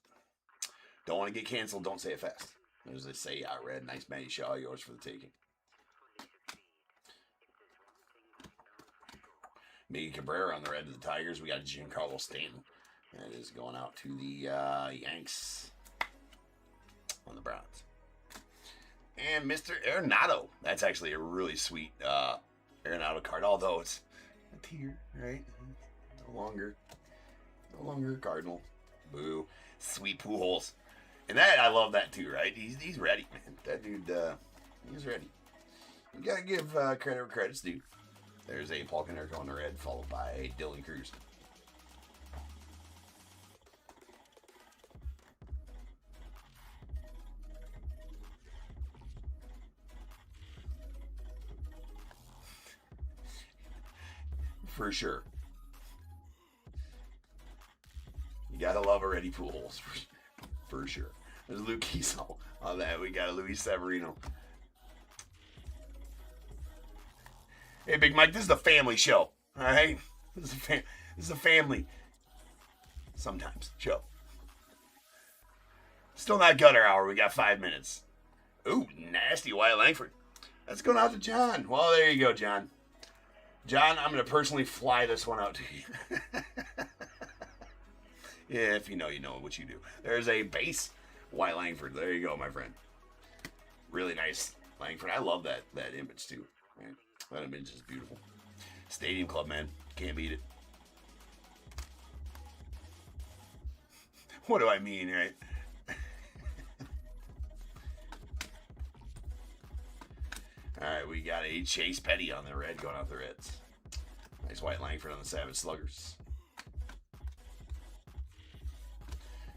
Don't want to get canceled. Don't say it fast. As they say, I read. Nice Matty Shaw, yours for the taking. Miggy Cabrera on the red of the Tigers. We got Giancarlo Stanton. That is going out to the Yanks on the Browns. And Mr. Arenado. That's actually a really sweet Arenado card, although it's a tier, right? No longer a Cardinal. Boo. Sweet Pujols. And that, I love that too, right? He's ready, man. That dude, he's ready. You gotta give credit where credit's due. There's a Paul Konerko on the red, followed by Dylan Cruz. For sure. You gotta love a ready Pujols. For sure. There's Luke Kiesel on that. We got Luis Severino. Hey, Big Mike, this is a family show. All right? This is a family. Sometimes. Show. Still not gutter hour. We got 5 minutes. Ooh, nasty Wyatt Langford. That's going out to John. Well, there you go, John. John, I'm going to personally fly this one out to you. Yeah, if you know what you do. There's a base Wyatt Langford. There you go, my friend. Really nice Langford. I love that image, too. Man, that image is beautiful. Stadium Club, man. Can't beat it. What do I mean, right? All right, we got a Chase Petty on the red going out the Reds. Nice Wyatt Langford on the Savage Sluggers.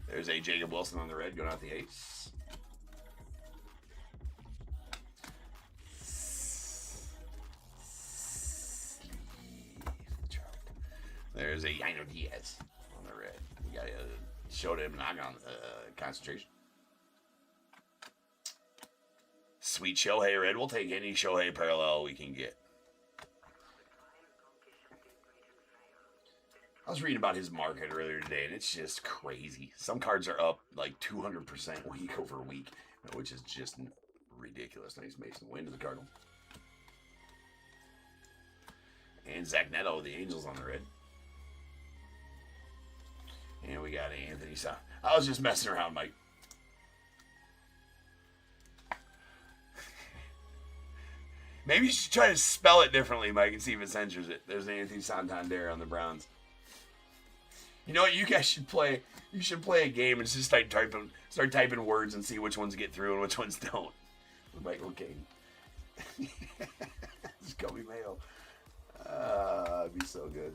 There's a Jacob Wilson on the red going out the Ace. There's a Yaino Diaz on the red. We got a Shota Imanaga on concentration. Sweet Shohei red. We'll take any Shohei parallel we can get. I was reading about his market earlier today, and it's just crazy. Some cards are up like 200% week over week, which is just ridiculous. Nice Mason Wynn to the Cardinal. And Zach Neto, the Angels on the red. And we got Anthony Sa. I was just messing around, Mike. Maybe you should try to spell it differently, Mike, and see if it censors it. There's Anthony Santander on the Browns. You know what? You guys should play. You should play a game and just start typing words and see which ones get through and which ones don't. Michael King. Just Kobe Mayo. It'd be so good.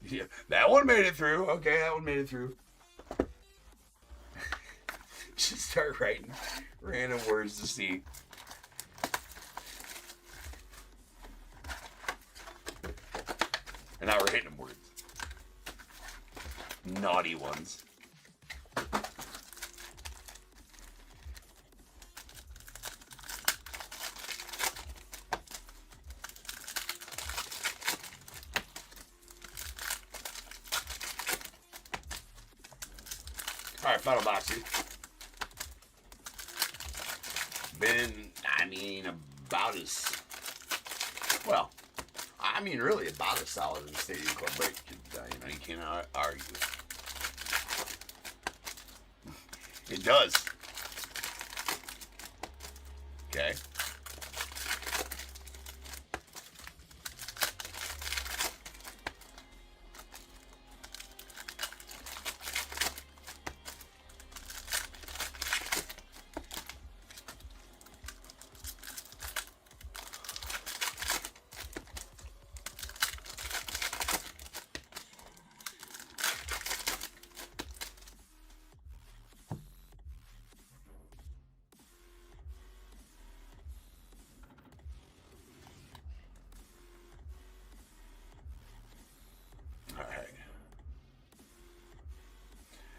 Yeah, that one made it through. Okay, that one made it through. Just start writing random words to see. And not random words. Naughty ones. All right, final box here. Been, I mean, about as, well, I mean, really about as solid as the Stadium Club break. You know, you cannot argue. It does. Okay.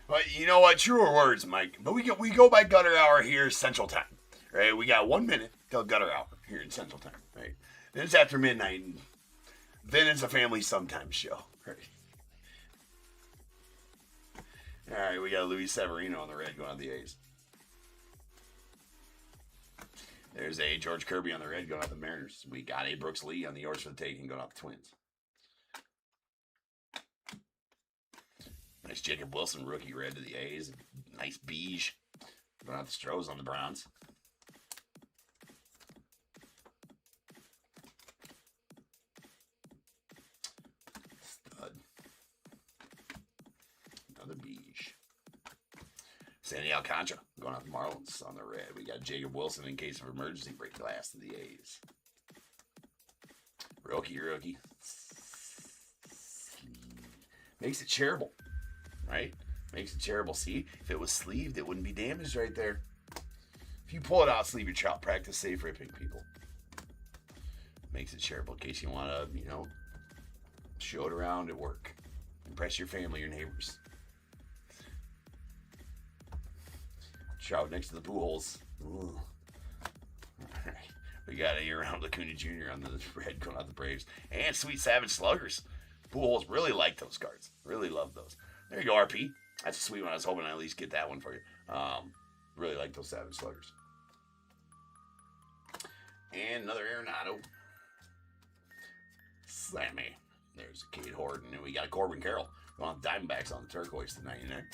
But you know what? Truer words, Mike. But we go by gutter hour here, Central Time. Right? We got 1 minute till gutter hour here in Central Time. Right? Then it's after midnight. And then it's a family sometimes show. Right? All right, we got Luis Severino on the red going out the A's. There's a George Kirby on the red going out the Mariners. We got a Brooks Lee on the Yours for the Taking going out the Twins. Nice Jacob Wilson rookie red to the A's. Nice beige going out the Stros on the Browns. Stud. Another beige. Sandy Alcantara going out the Marlins on the red. We got Jacob Wilson in case of emergency break glass to the A's. Rookie. Makes it shareable. Right? Makes it shareable. See, if it was sleeved, it wouldn't be damaged right there. If you pull it out, sleeve your chop, practice safe ripping, people. Makes it shareable in case you want to, you know, show it around at work. Impress your family, your neighbors. Trout next to the pool holes. Ooh. All right. We got a year-round Lacuna Jr. on the red going out the Braves. And Sweet Savage Sluggers. Pool holes really like those cards. Really love those. There you go, RP. That's a sweet one. I was hoping I'd at least get that one for you. Really like those Savage Sluggers. And another Arenado. Slammy. There's a Cade Horton. And we got a Corbin Carroll going on Diamondbacks on the turquoise to 99.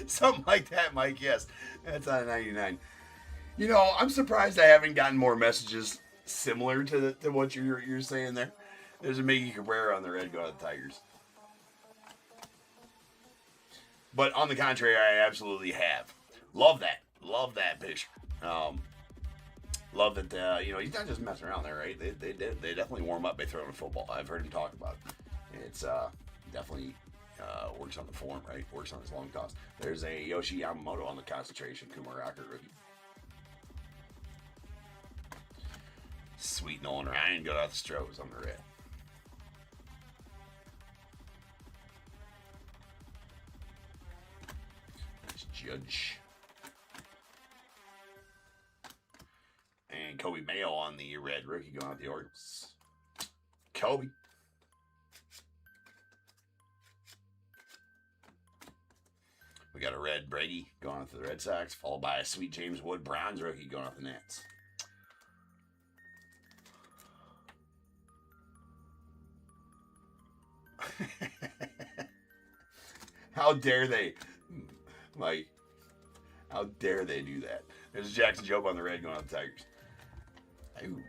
Something like that, Mike. Yes, that's on a 99. You know, I'm surprised I haven't gotten more messages similar to what you're saying there. There's a Miggy Cabrera on the red going to the Tigers. But on the contrary, I absolutely have. Love that pitch. Love that. You know, he's not just messing around there, right? They definitely warm up by throwing a football. I've heard him talk about it. It's definitely. Works on the form, right? Works on his long toss. There's a Yoshi Yamamoto on the concentration. Kumar Rocker rookie. Sweet Nolan Ryan got out the Stros on the red. That's Judge. And Kobe Mayo on the red rookie going out the Orioles. Kobe. We got a red Brady going off the Red Sox, followed by a sweet James Wood bronze rookie going off the Nets. How dare they, Mike? How dare they do that? There's a Jackson Jobe on the red going off the Tigers. Ooh,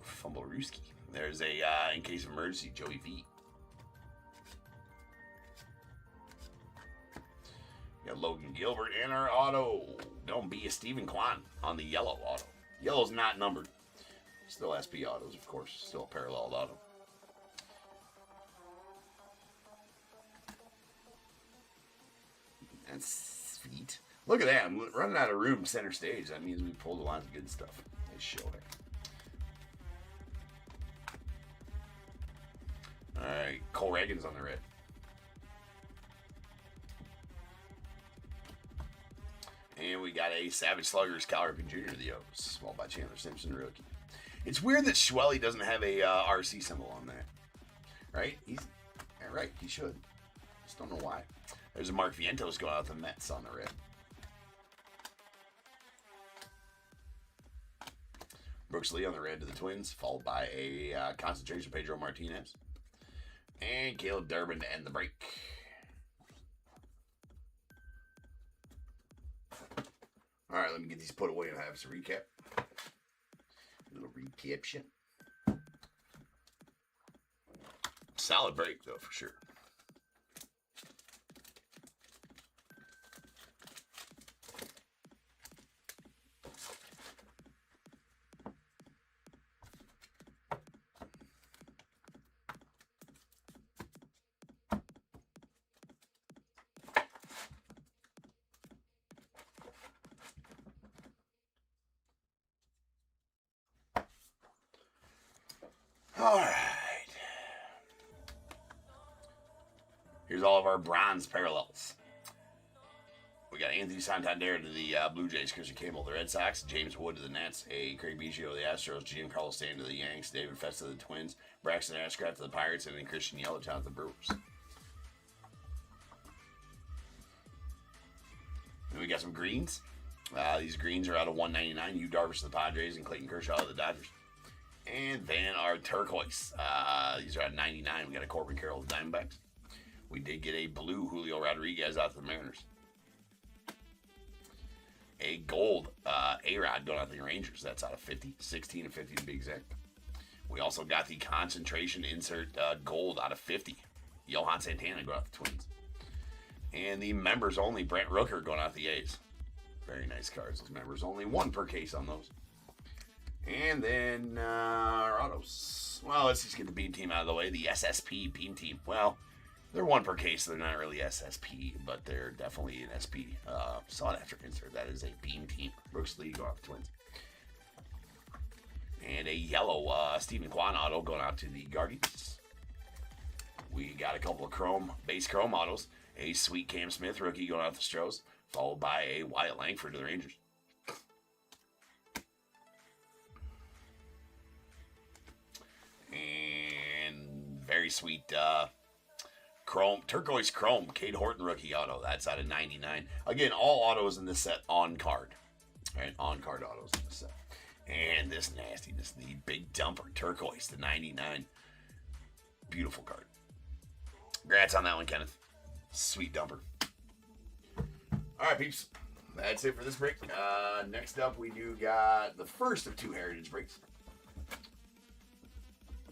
fumble Ruski. There's a, in case of emergency, Joey V. Got Logan Gilbert in our auto. Don't be a Stephen Kwan on the yellow auto. Yellow's not numbered. Still SP autos, of course. Still a paralleled auto. That's sweet. Look at that. I'm running out of room center stage. That means we pulled a lot of good stuff. Nice show there. Alright, Cole Reagan's on the red. And we got a Savage Sluggers, Cal Ripken Jr. The O's, small by Chandler Simpson, rookie. It's weird that Schwelly doesn't have a RC symbol on that. Right? Right, he should. Just don't know why. There's a Mark Vientos going out with the Mets on the red. Brooks Lee on the red to the Twins, followed by a concentration Pedro Martinez. And Caleb Durbin to end the break. All right, let me get these put away and have some recap. A little recaption. Solid break, though, for sure. All right. Here's all of our bronze parallels. We got Anthony Santander to the Blue Jays, Christian Cable to the Red Sox, James Wood to the Nets, Craig Biggio to the Astros, Giancarlo Stanton to the Yanks, David Festa to the Twins, Braxton Ashcraft to the Pirates, and then Christian Yellowtown to the Brewers. And we got some greens. These greens are out of 199. Yu Darvish to the Padres and Clayton Kershaw to the Dodgers. And then our turquoise. These are at 99. We got a Corbin Carroll to the Diamondbacks. We did get a blue Julio Rodriguez out to the Mariners. A gold A-Rod going out to the Rangers. That's out of 50. 16 and 50 to be exact. We also got the concentration insert gold out of 50. Johan Santana going out to the Twins. And the members only Brent Rooker going out to the A's. Very nice cards. Those members only, one per case on those. And then our autos. Well, let's just get the beam team out of the way. The SSP beam team. Well, they're one per case. So they're not really SSP, but they're definitely an SP. Sought after insert. That is a beam team. Brooks Lee going out to the Twins. And a yellow Stephen Kwan auto going out to the Guardians. We got a couple of base chrome autos. A sweet Cam Smith rookie going out to the Stros, followed by a Wyatt Langford to the Rangers. And very sweet turquoise chrome Cade Horton rookie auto. That's out of 99. Again, all autos in this set on card. Right, on card autos in this set. And this nastiness, the big dumper turquoise to 99. Beautiful card. Congrats on that one, Kenneth. Sweet dumper. All right, peeps. That's it for this break. Next up, we do got the first of two Heritage breaks.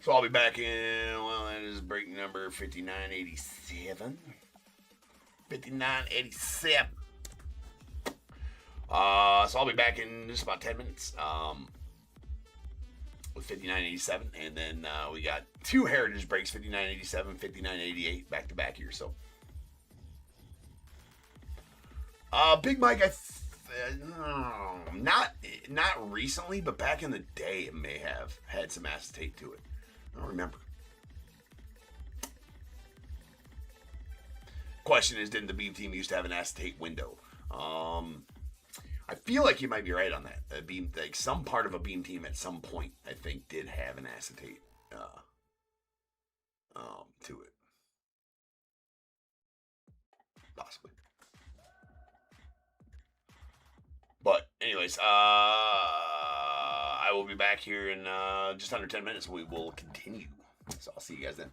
So I'll be back in, well, that is break number 5987. 5987. So I'll be back in just about 10 minutes with 5987. And then we got two Heritage breaks, 5987, 5988, back to back here. So, Big Mike, not recently, but back in the day, it may have had some acetate to it. I don't remember. Question is, didn't the beam team used to have an acetate window? I feel like you might be right on that. A beam, like some part of a beam team at some point, I think, did have an acetate to it. Possibly. But anyways, I will be back here in just under 10 minutes. We will continue. So I'll see you guys then.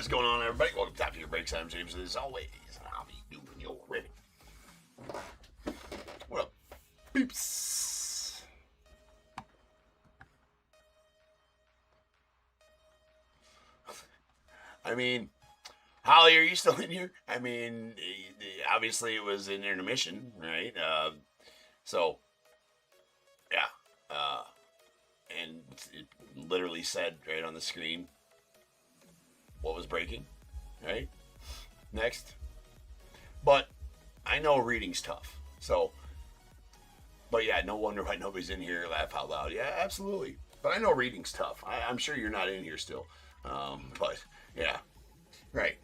What's going on, everybody? Welcome to Top of Your Breaks. I'm James, as always, and I'll be doing your ribbon. What up, peeps? I mean, Holly, are you still in here? I mean, obviously it was an intermission, right? So, yeah. And it literally said right on the screen what was breaking, right? Next. But I know reading's tough. So, but yeah, no wonder why nobody's in here. Laugh out loud. Yeah, absolutely. But I know reading's tough. I'm sure you're not in here still. But yeah, right.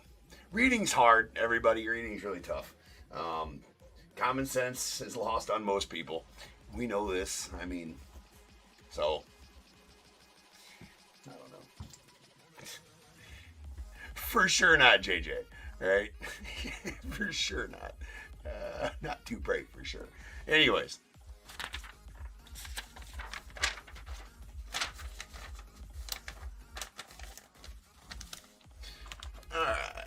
Reading's hard, everybody. Reading's really tough. Common sense is lost on most people. We know this. I mean, so I don't know. For sure not, JJ. Right? For sure not. Not too bright for sure. Anyways. Alright.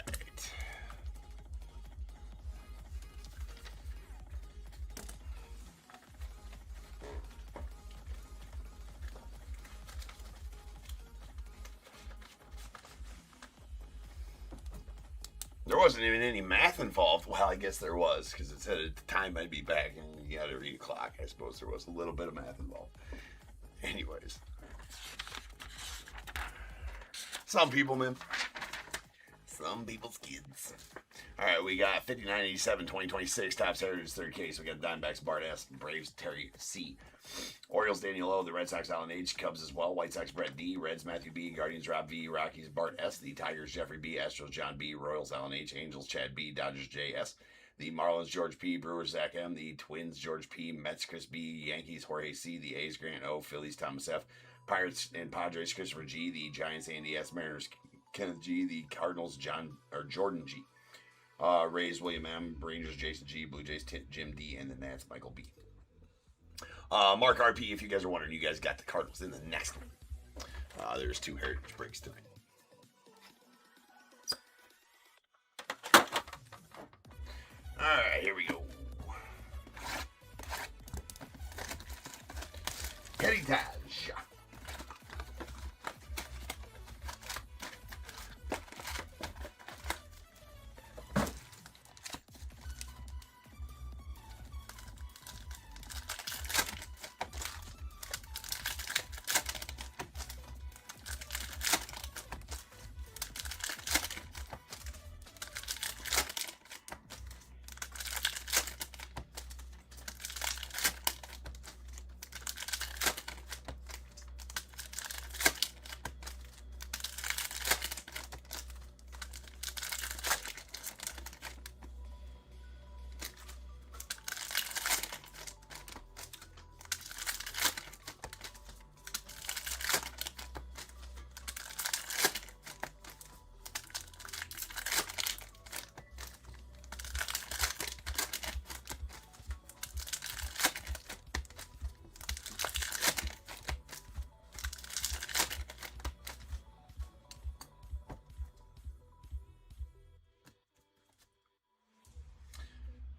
There wasn't even any math involved. Well, I guess there was, because it said at the time I'd be back, and you had to read a clock. I suppose there was a little bit of math involved. Anyways. Some people, man. Some people's kids. All right, we got 5987 2026 Topps Heritage third case. We got Diamondbacks Bart S, Braves Terry C, Orioles Daniel O, the Red Sox Alan H, Cubs as well, White Sox Brett D, Reds Matthew B, Guardians Rob V, Rockies Bart S, the Tigers Jeffrey B, Astros John B, Royals Alan H, Angels Chad B, Dodgers J S, the Marlins George P, Brewers Zach M, the Twins George P, Mets Chris B, Yankees Jorge C, the A's Grant O, Phillies Thomas F, Pirates and Padres Christopher G, the Giants Andy S, Mariners Kenneth G, the Cardinals Jordan G, Rays William M, Rangers Jason G, Blue Jays Jim D, and the Nats Michael B. Mark RP, if you guys are wondering, you guys got the Cardinals in the next one. There's 2 heritage breaks today. Alright, here we go. Heritage.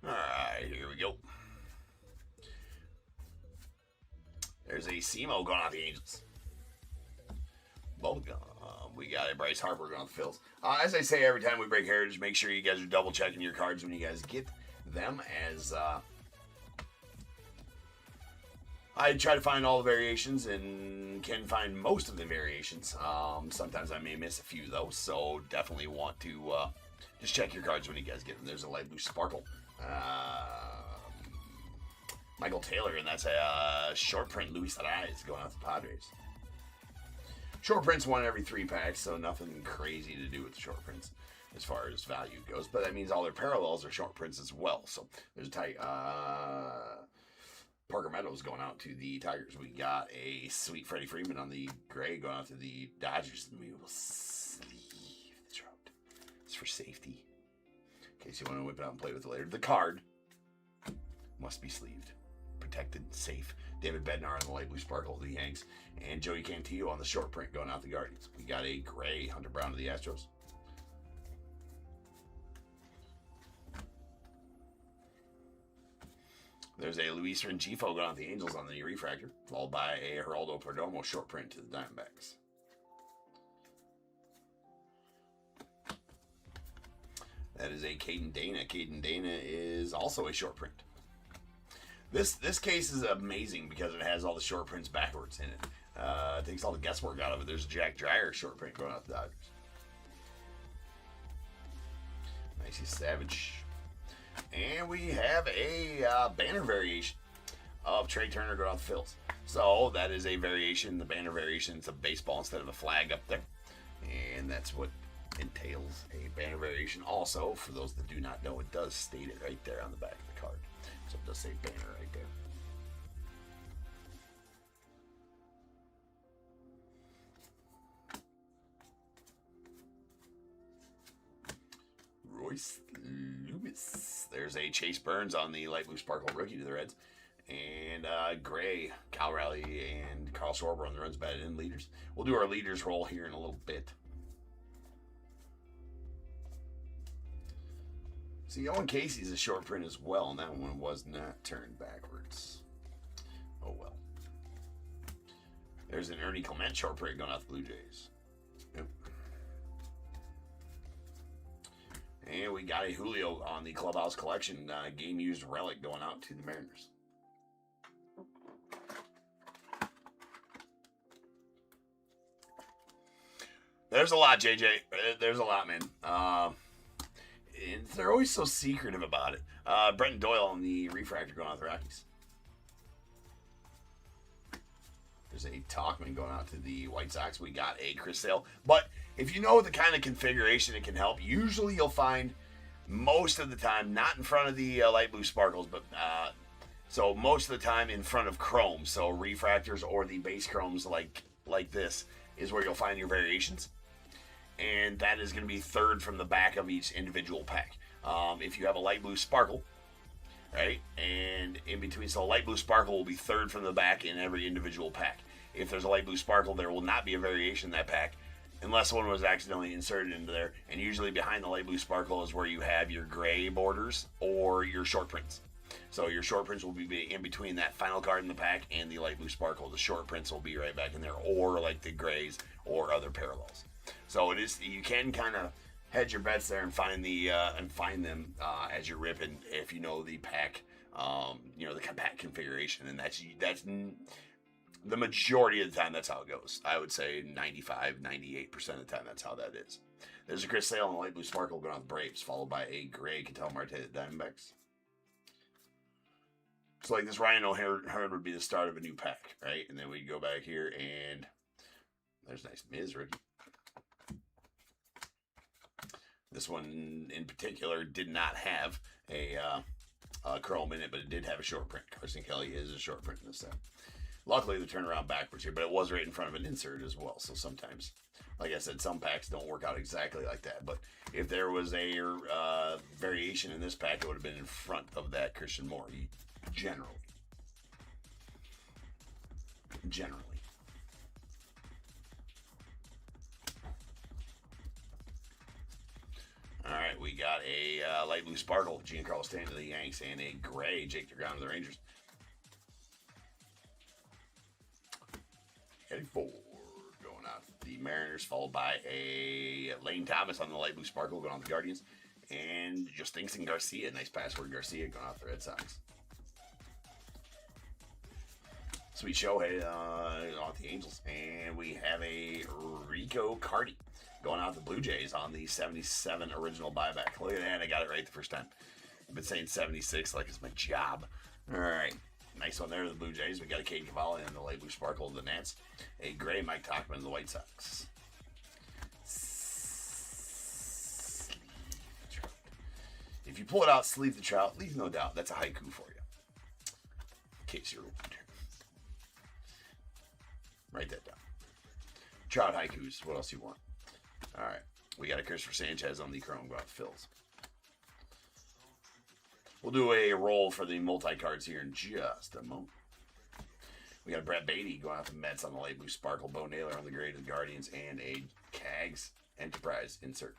Alright, here we go. There's a SEMO going out the Angels. We got a Bryce Harper going out the Phils. As I say every time we break heritage, make sure you guys are double checking your cards when you guys get them, as I try to find all the variations and can find most of the variations. Sometimes I may miss a few though, so definitely want to just check your cards when you guys get them. There's a light blue sparkle. Michael Taylor, and that's a short print Luis Ariz going out to the Padres. Short prints one every 3 packs, so nothing crazy to do with the short prints as far as value goes. But that means all their parallels are short prints as well. So there's a Parker Meadows going out to the Tigers. We got a sweet Freddie Freeman on the gray going out to the Dodgers, and we will sleeve the trout. It's for safety, in case you want to whip it out and play with it later. The card must be sleeved, protected, safe. David Bednar on the light blue sparkle, the Yanks, and Joey Cantillo on the short print going out the Guardians. We got a gray Hunter Brown to the Astros. There's a Luis Rengifo going on the Angels on the refractor, followed by a Geraldo Perdomo short print to the Diamondbacks. That is a Caden Dana. Caden Dana is also a short print. This case is amazing because it has all the short prints backwards in it. It takes all the guesswork out of it. There's a Jack Dreyer short print going out to the Dodgers. Nice, Savage. And we have a banner variation of Trey Turner going off the Phils. So that is a variation, the banner variation. It's a baseball instead of a flag up there. And that's what entails a banner variation. Also, for those that do not know, it does state it right there on the back of the card. So it does say banner right there. Royce Lewis. There's a Chase Burns on the light blue sparkle rookie to the Reds. And Gray, Cal Raleigh, and Carl Schwarber on the runs batted in leaders. We'll do our leaders roll here in a little bit. See, Owen Casey's a short print as well, and that one was not turned backwards. Oh well. There's an Ernie Clement short print going out the Blue Jays. Yep. And we got a Julio on the Clubhouse Collection game-used relic going out to the Mariners. There's a lot, JJ. There's a lot, man. They're always so secretive about it. Brenton Doyle on the refractor going out the Rockies. There's a Talkman going out to the White Sox. We got a Chris Sale. But if you know the kind of configuration it can help, usually you'll find most of the time, not in front of the light blue sparkles, but so most of the time in front of chrome. So refractors or the base chromes like this is where you'll find your variations. And that is going to be third from the back of each individual pack. If you have a light blue sparkle, right, and in between, so a light blue sparkle will be third from the back in every individual pack. If there's a light blue sparkle, there will not be a variation in that pack unless one was accidentally inserted into there. And usually behind the light blue sparkle is where you have your gray borders or your short prints. So your short prints will be in between that final card in the pack and the light blue sparkle. The short prints will be right back in there, or like the grays or other parallels. So it is, you can kind of hedge your bets there and find them as you're ripping if you know the pack, the pack configuration, and that's the majority of the time that's how it goes. I would say 95-98% of the time that's how that is. There's a Chris Sale and a light blue sparkle going on the Braves, followed by a gray Ketel Marte at the Diamondbacks. So like this Ryan O'Hearn would be the start of a new pack, right? And then we go back here and there's a nice Miz rookie. This one in particular did not have a chrome in it, but it did have a short print. Carson Kelly is a short print in this set. Luckily, the turnaround backwards here, but it was right in front of an insert as well. So sometimes, like I said, some packs don't work out exactly like that. But if there was a variation in this pack, it would have been in front of that Christian Moore, generally. All right, we got a light blue sparkle, Giancarlo Stanton to the Yanks, and a gray Jake DeGrom to the Rangers. Eddie Ford going out to the Mariners, followed by a Lane Thomas on the light blue sparkle going on the Guardians, and Justinson Garcia, nice password Garcia going out the Red Sox. Sweet Shohei on the Angels, and we have a Rico Carty going out the Blue Jays on the 77 original buyback. Look at that, I got it right the first time. I've been saying 76 like it's my job. All right, nice one there to the Blue Jays. We got a Cade Cavalli and the light blue sparkle of the Nats. A gray Mike Tauchman of the White Sox. If you pull it out, sleeve the trout, leave no doubt. That's a haiku for you. In case you're wondering. Write that down. Trout haikus. What else you want? All right. We got a Christopher Sanchez on the Chrome Golf Fills. We'll do a roll for the multi-cards here in just a moment. We got Brett Beatty going out the Mets on the light blue sparkle. Bo Naylor on the gray to the Guardians. And a Cags Enterprise insert.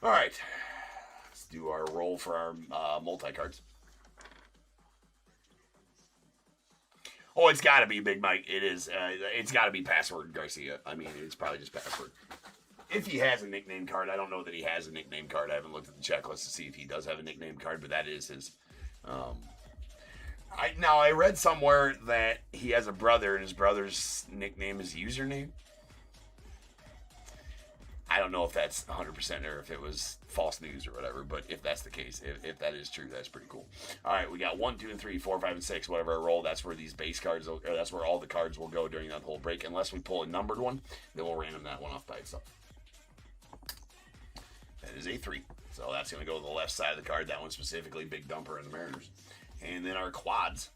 All right. Let's do our roll for our multi-cards. Oh, it's got to be Big Mike. It is. It's got to be Password Garcia. I mean, it's probably just Password. If he has a nickname card, I don't know that he has a nickname card. I haven't looked at the checklist to see if he does have a nickname card, but that is his. I read somewhere that he has a brother, and his brother's nickname is Username. I don't know if that's 100% or if it was false news or whatever, but if that's the case, if that is true, that's pretty cool. All right, we got 1, 2, and 3, 4, 5, and 6. Whatever I roll, that's where these base cards, or that's where all the cards will go during that whole break. Unless we pull a numbered one, then we'll random that one off by itself. That is a 3. So that's going to go to the left side of the card. That one specifically, Big Dumper and the Mariners. And then our quads.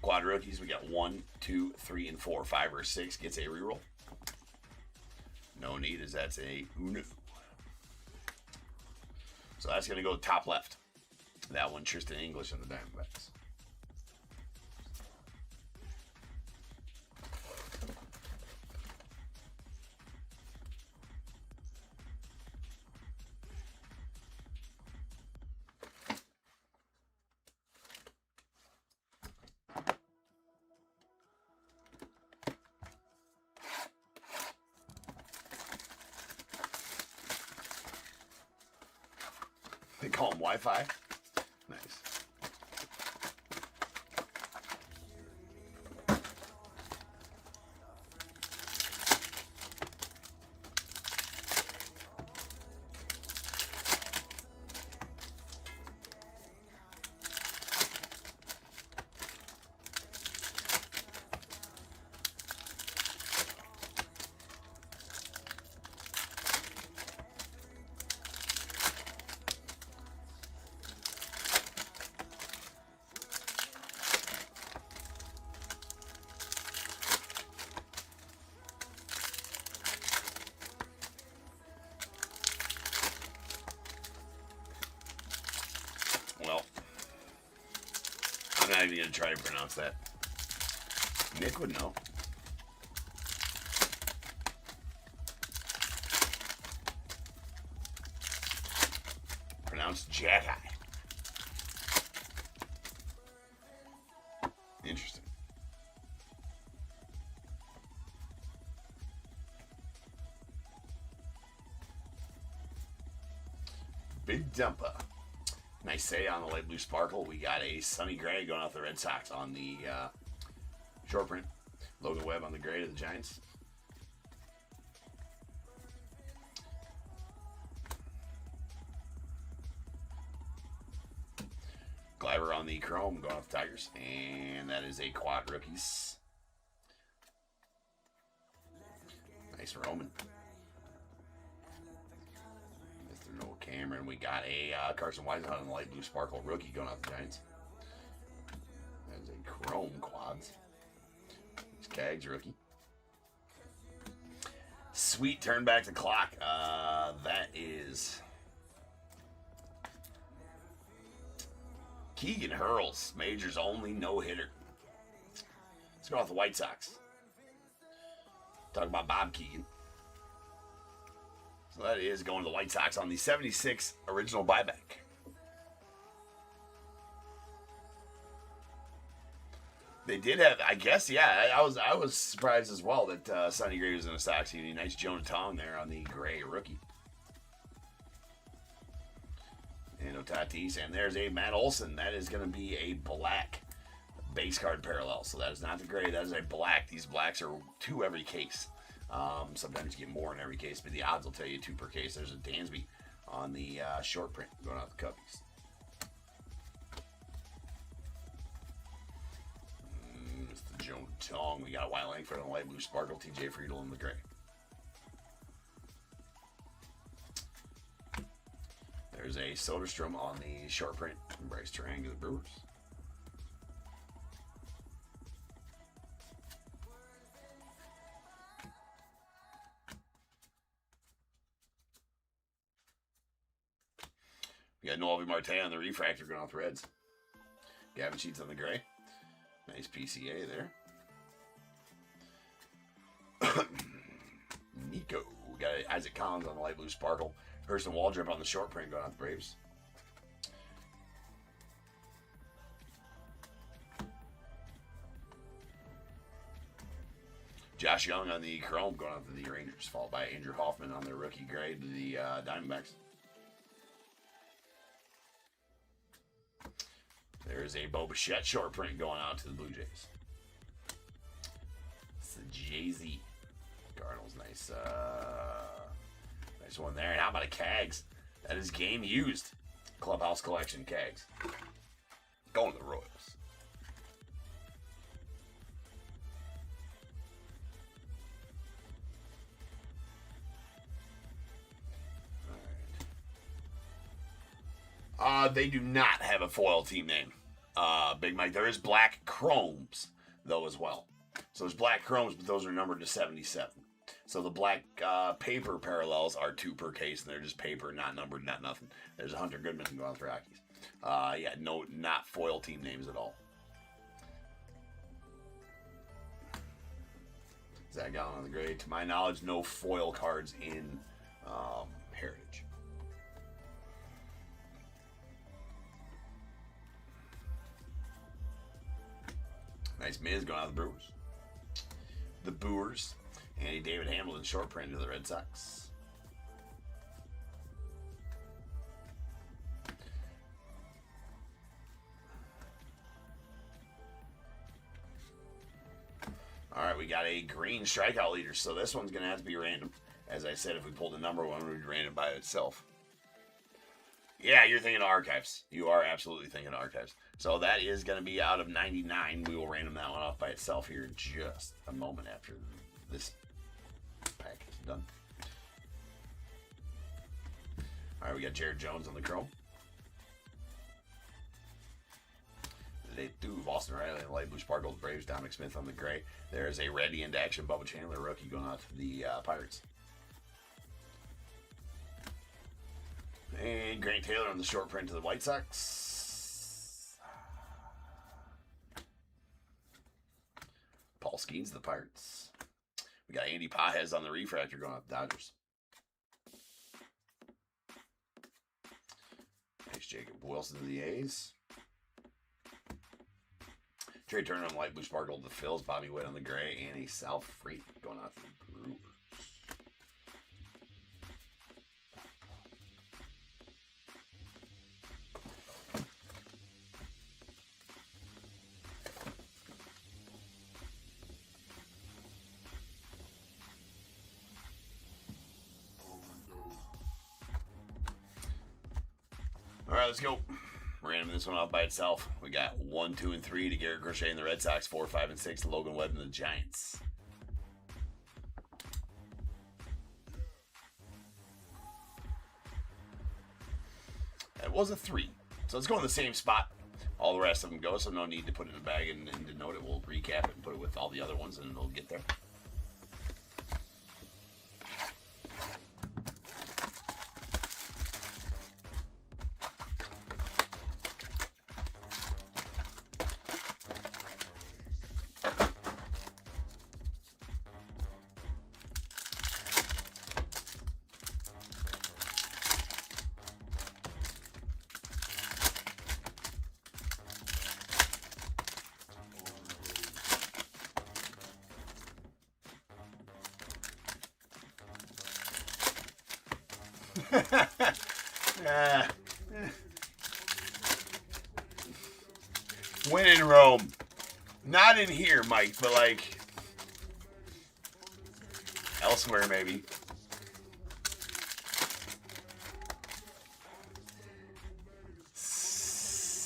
Quad rookies, we got 1, 2, 3, and 4. 5 or 6 gets a reroll. No need, as that's a uno. So that's going to go top left. That one, Tristan English on the Diamondbacks. They call him Wi-Fi. Nice. Well, I'm not even going to try to pronounce that. Nick would know. Pronounced Jedi. Interesting. Big Dumper. Nice say on the light blue sparkle. We got a Sonny Gray going off the Red Sox on the short print. Logan Webb on the gray to the Giants. Gleiber on the chrome going off the Tigers. And that is a quad rookies. Nice Roman. Noah Cameron. We got a Carson Weisenhunt on the light blue sparkle rookie going off the Giants. That is a chrome quads. It's Cags rookie. Sweet turn back the clock. That is Keegan Hurls, Majors only no-hitter. Let's go off the White Sox. Talk about Bob Keegan. So that is going to the White Sox on the 76 original buyback. They did have, I guess, yeah. I was surprised as well that Sonny Gray was in a Sox. He had a nice Jonah Tong there on the gray rookie. And Otatis, and there's a Matt Olson. That is going to be a black base card parallel. So that is not the gray. That is a black. These blacks are 2 every case. Sometimes you get more in every case, but the odds will tell you 2 per case. There's a Dansby on the short print going out the Cubbies. Mr. Jonah Tong. We got Wyatt Langford on the light blue sparkle. TJ Friedel in the gray. There's a Soderstrom on the short print. Bryce Terang of the Brewers. We got Noelvi Marte on the refractor going off the Reds. Gavin Sheets on the gray. Nice PCA there. Nico. We got Isaac Collins on the light blue sparkle. Hurston Waldrop on the short print going off the Braves. Josh Young on the Chrome going out to the Rangers, followed by Andrew Hoffman on their rookie grade to the Diamondbacks. There's a Bowmans short print going out to the Blue Jays. It's the Jay-Z. Cardinals, nice one there. And how about a Cags? That is game used. Clubhouse collection Cags. Going to the Royals. All right. They do not have a foil team name. Big Mike. There is black chromes, though, as well. So there's black chromes, but those are numbered to 77. So the black paper parallels are 2 per case, and they're just paper, not numbered, not nothing. There's a Hunter Goodman going for Rockies. Yeah, no, not foil team names at all. Zach Gallen on the grade. To my knowledge, no foil cards in Heritage. Nice Miz going out of the Brewers. The Brewers. Andy David Hamilton short print to the Red Sox. All right, we got a green strikeout leader, so this one's going to have to be random. As I said, if we pulled a number one, it would be random by itself. Yeah, you're thinking of archives. You are absolutely thinking of archives. So that is going to be out of 99. We will random that one off by itself here in just a moment after this pack is done. All right, we got Jared Jones on the Chrome. They do Boston Riley and light blue sparkle. Braves. Dominic Smith on the gray. There's a ready into action Bubba Chandler rookie going out to the Pirates. And Grant Taylor on the short print to the White Sox. Paul Skeens to the Pirates. We got Andy Pajes on the refractor going out to the Dodgers. Nice Jacob Wilson to the A's. Trey Turner on the light blue sparkle to the Phils. Bobby Witt on the gray. And a South Freak going out to the Brewers. All right, let's go. Random this one off by itself. We got 1, 2, and 3 to Garrett Crochet in the Red Sox. 4, 5, and 6 to Logan Webb in the Giants. That was a 3. So let's go in the same spot. All the rest of them go, so no need to put it in a bag and denote it. We'll recap it and put it with all the other ones, and it'll get there. When in Rome. Not in here, Mike, but like elsewhere maybe. Sleep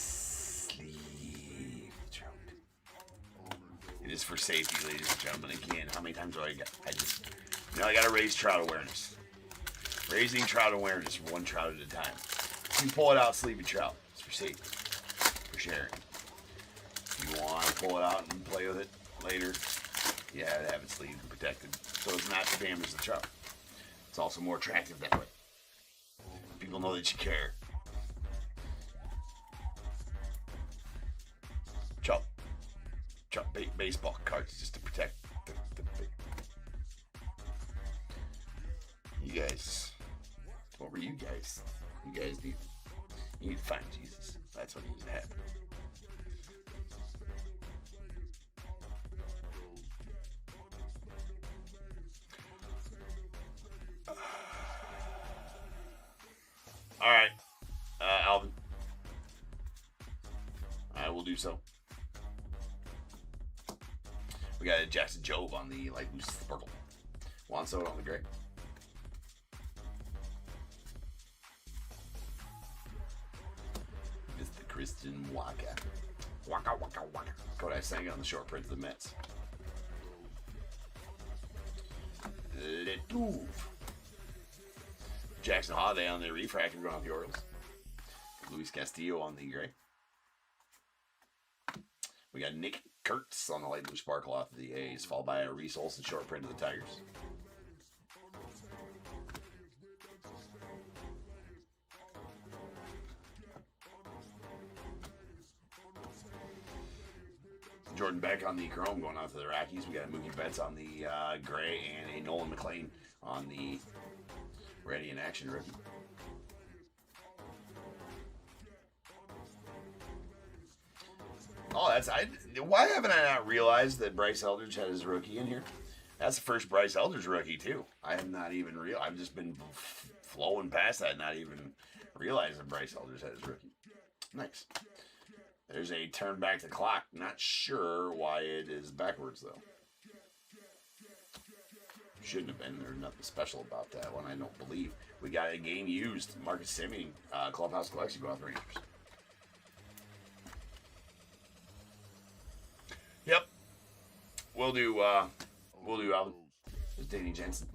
throat. It is for safety, ladies and gentlemen. Again, how many times do I got? I gotta raise trout awareness. Raising trout awareness, one trout at a time. You pull it out, sleepy trout. It's for safety, for sharing. If you want to pull it out and play with it later, you have to have it sleeved and protected so it's not to damage the trout. It's also more attractive that way. People know that you care. Trout baseball cards just to protect the you guys. What were you guys? You guys need to find Jesus. That's what needs to happen. do so. We got a Jackson Jobe on the light blue sparkle. Juan Soto on the gray. Mr. Christian Waka. Waka waka waka. Kodai Senga on the short print of the Mets. Letouve. Jackson Holiday on the refractor going off the Orioles. Luis Castillo on the gray. We got Nick Kurtz on the light blue sparkle off of the A's, followed by a Reese Olson short print of the Tigers. Jordan Beck on the chrome going out to the Rockies. We got Mookie Betts on the gray and a Nolan McLean on the ready in action rookie. Oh, why haven't I not realized that Bryce Eldridge had his rookie in here? That's the first Bryce Eldridge rookie too. I have not even I've just been flowing past that, not even realizing Bryce Eldridge had his rookie. Nice. There's a turn back the clock. Not sure why it is backwards though. Shouldn't have been. There's nothing special about that one, I don't believe. We got a game used. Marcus Semien, Clubhouse Collection, go out the Rangers. Yep. We'll do Alvin. There's Danny Jensen.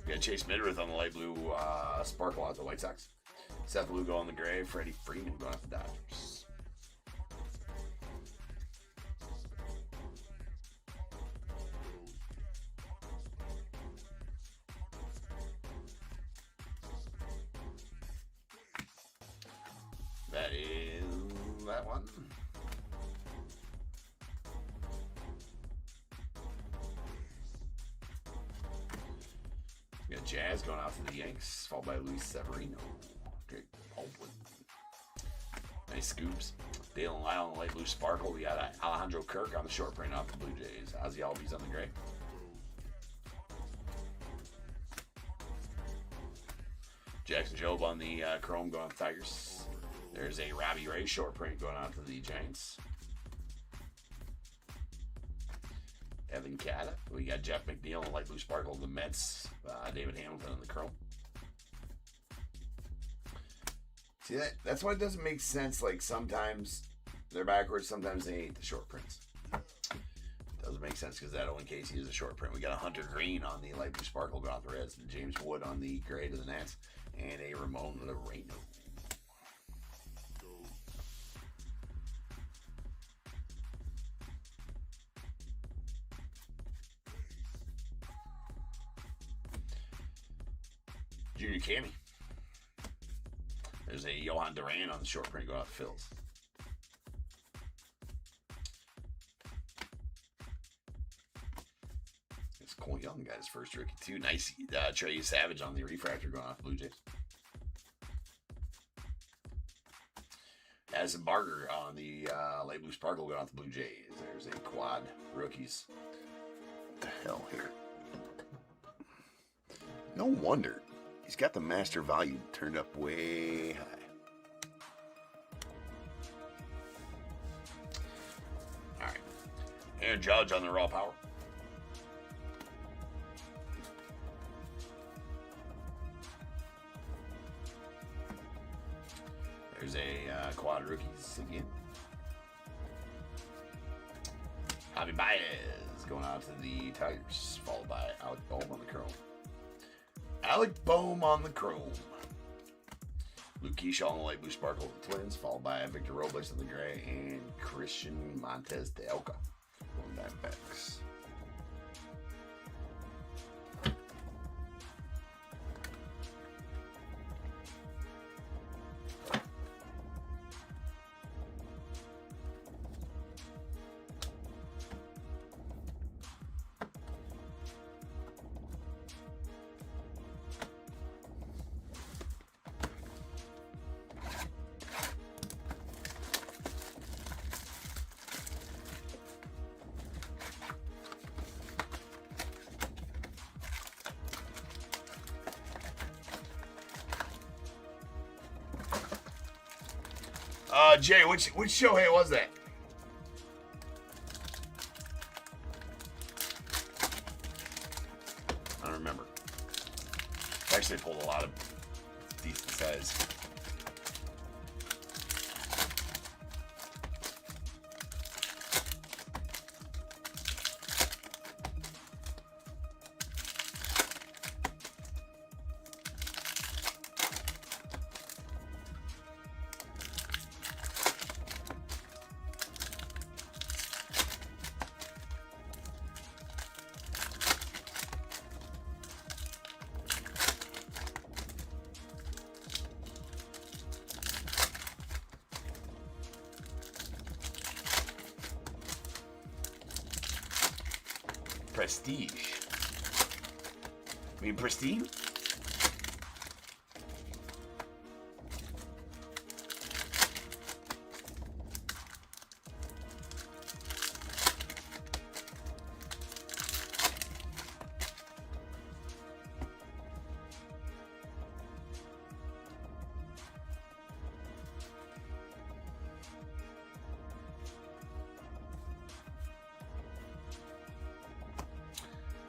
We got Chase Midworth on the light blue sparkle out the White Sox. Seth Lugo on the gray. Freddie Freeman going off the Dodgers. That is that one. We got Jazz going out to the Yanks, followed by Luis Severino. Great Baldwin. Nice scoops. Dale and Lyle on the light blue sparkle. We got Alejandro Kirk on the short print off the Blue Jays. Ozzy Albies on the gray. Jackson Jobe on the chrome going off the Tigers. There's a Robbie Ray short print going out to the Giants. Evan Cata. We got Jeff McNeil on the light blue sparkle. The Mets. David Hamilton on the chrome. See, that's why it doesn't make sense. Like, sometimes they're backwards, sometimes they ain't the short prints. Doesn't make sense because that Owen Casey is a short print. We got a Hunter Green on the light blue sparkle going off the Reds. And James Wood on the gray to the Nats. And a Ramon Loreno. Junior Cammy. There's a Johan Duran on the short print going off the Phils. It's Cole Young got his first rookie too. Nice Trey Savage on the refractor going off the Blue Jays. Addison Barger on the light blue sparkle going off the Blue Jays. There's a quad rookies. What the hell here? No wonder. He's got the master volume turned up way high. All right. Aaron Judge on the raw power. There's a quad rookies again. Javi Baez going out to the Tigers, followed by Alec Bohm on the chrome. Alec Bohm on the chrome. Luke Keyshaw on the light blue sparkle of the Twins, followed by Victor Robles on the gray, and Christian Montes de Oca going Diamondbacks. Jay, which Shohei was that? I don't remember. Actually, pulled a lot of decent size. Prestige. I mean, pristine?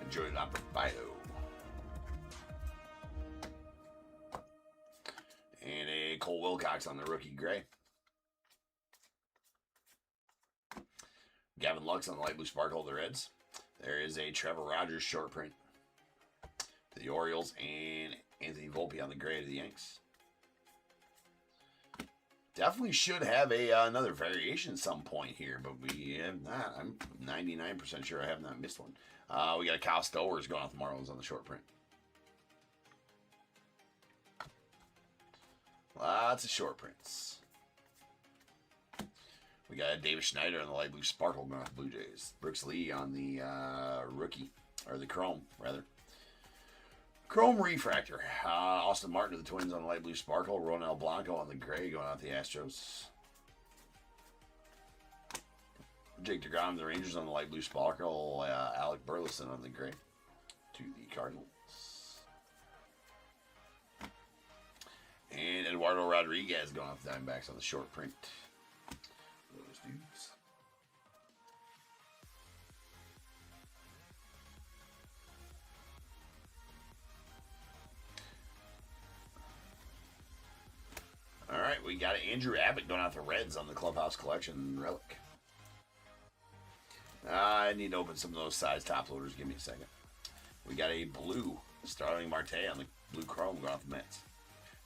Enjoy la bravado. And a Cole Wilcox on the rookie gray. Gavin Lux on the light blue sparkle of the Reds. There is a Trevor Rogers short print for the Orioles and Anthony Volpe on the gray of the Yanks. Definitely should have another variation at some point here, but we have not. I'm 99% sure I have not missed one. We got a Kyle Stowers going off the Marlins on the short print. Lots of short prints. We got a David Schneider on the light blue sparkle going off the Blue Jays. Brooks Lee on the rookie, or the chrome, rather. Chrome refractor. Austin Martin of the Twins on the light blue sparkle. Ronel Blanco on the gray going out the Astros. Jake DeGrom, the Rangers on the light blue sparkle. Alec Burleson on the gray to the Cardinals. And Eduardo Rodriguez going off the Diamondbacks on the short print. Those dudes. All right, we got Andrew Abbott going out the Reds on the Clubhouse Collection relic. I need to open some of those size top loaders. Give me a second. We got a blue Starling Marte on the blue chrome going off the Mets.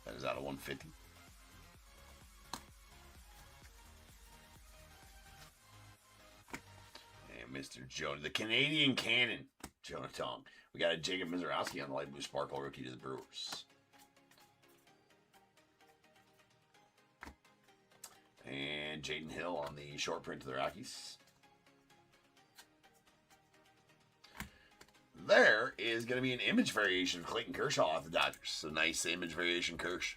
That is out of 150. And Mr. Jonah, the Canadian Cannon, Jonah Tong. We got a Jacob Mizorowski on the light blue sparkle rookie to the Brewers. And Jaden Hill on the short print to the Rockies. There is going to be an image variation of Clayton Kershaw off the Dodgers. So nice image variation, Kersh.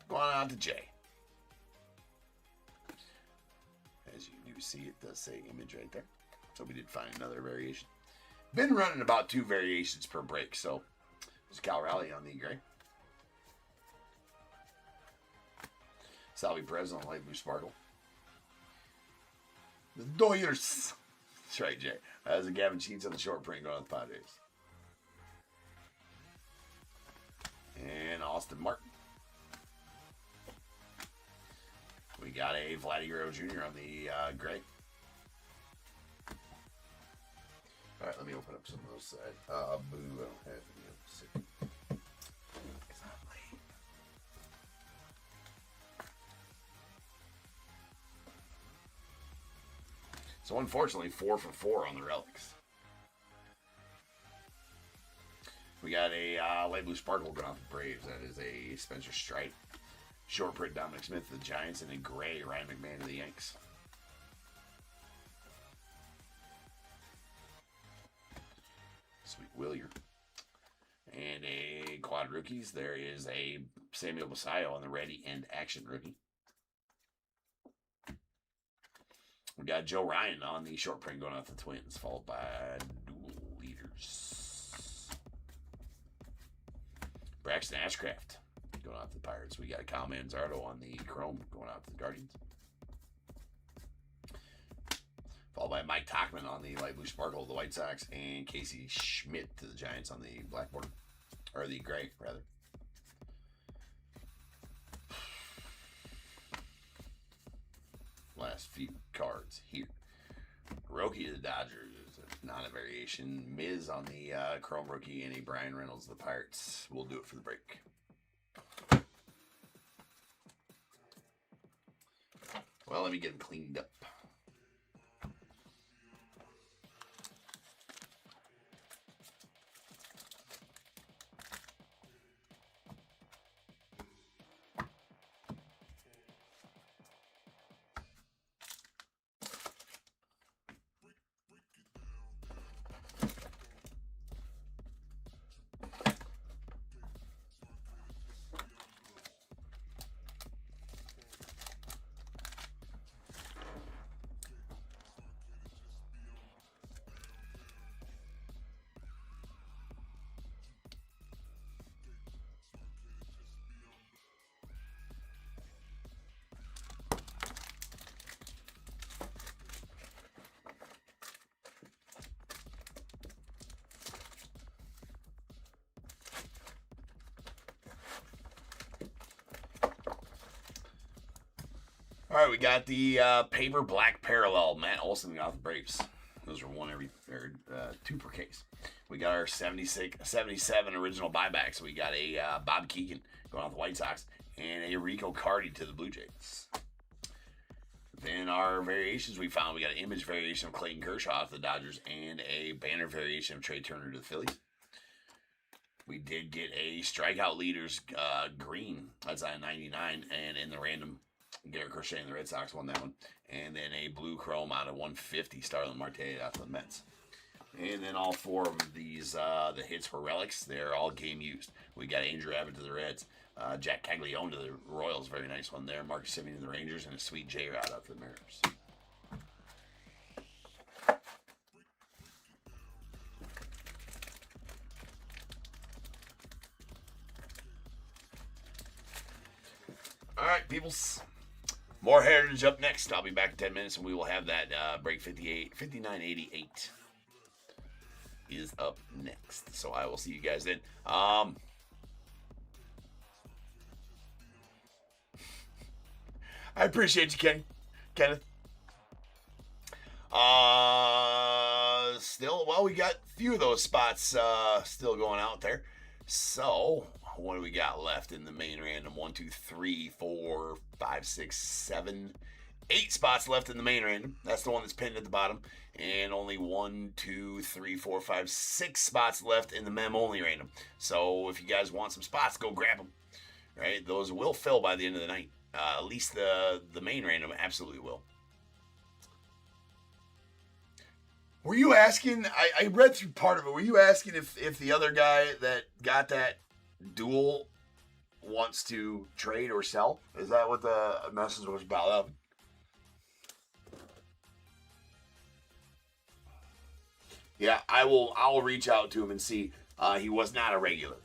Going on to Jay. As you do see, it does say image right there. So we did find another variation. Been running about 2 variations per break. So there's Cal Raleigh on the gray. Salvi Perez on the light blue sparkle. The Doyers. That's right, Jay. That's a Gavin Sheets on the short print going on the Padres. And Austin Martin. We got a Vladdy Guerrero Jr. on the gray. All right, let me open up some of those sides. Boo, I don't have any. It's not late. So unfortunately, 4 for 4 on the relics. We got a light blue sparkle going off the Braves. That is a Spencer Stripe. Short print Dominic Smith of the Giants, and a gray Ryan McMahon of the Yanks. Sweet Willier. And a quad rookies. There is a Samuel Basayo on the ready and action rookie. We got Joe Ryan on the short print going off the Twins, followed by dual leaders. Braxton Ashcraft going going out to the Pirates. We got Kyle Manzardo on the Chrome going out to the Guardians. Followed by Mike Tauchman on the light blue sparkle of the White Sox, and Casey Schmidt to the Giants on the black border, or the gray, rather. Last few cards here. Rookie to the Dodgers, not a variation. Miz on the Chrome rookie, and a Brian Reynolds of the Pirates. We'll do it for the break. Well, let me get them cleaned up. All right, we got the paper black parallel. Matt Olson got the Braves. Those are two per case. We got our 77 original buyback. So we got a Bob Keegan going off the White Sox and a Rico Cardi to the Blue Jays. Then our variations we found, we got an image variation of Clayton Kershaw to the Dodgers and a banner variation of Trey Turner to the Phillies. We did get a strikeout leaders green. That's on 99, and in the random, Garrett Crochet and the Red Sox won that one. And then a blue chrome out of 150, Starlin Marte out of the Mets. And then all four of these, the hits were relics. They're all game used. We got Andrew Abbott to the Reds, Jack Caglione to the Royals, very nice one there. Marcus Semien to the Rangers, and a sweet J-Rod out to the Mariners. All right, peoples. More Heritage up next. I'll be back in 10 minutes, and we will have that break 5988 is up next. So I will see you guys then. I appreciate you, Kenneth. Still, well, we got a few of those spots still going out there. So, what do we got left in the main random? 1, 2, 3, 4, 5, 6, 7, 8 spots left in the main random. That's the one that's pinned at the bottom. And only 1, 2, 3, 4, 5, 6 spots left in the mem only random. So, if you guys want some spots, go grab them. Right? Those will fill by the end of the night. At least the main random absolutely will. Were you asking, I read through part of it, were you asking if the other guy that got that duel wants to trade or sell? Is that what the message was about? Yeah, I'll reach out to him and see. He was not a regular.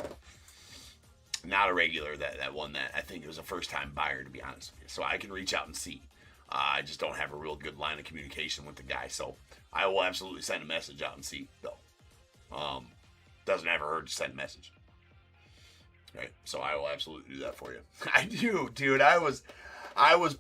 Not a regular that won that. I think it was a first-time buyer, to be honest with you. So I can reach out and see. I just don't have a real good line of communication with the guy. So I will absolutely send a message out and see, though. Doesn't ever hurt to send a message. Right? So I will absolutely do that for you. I do, dude. I was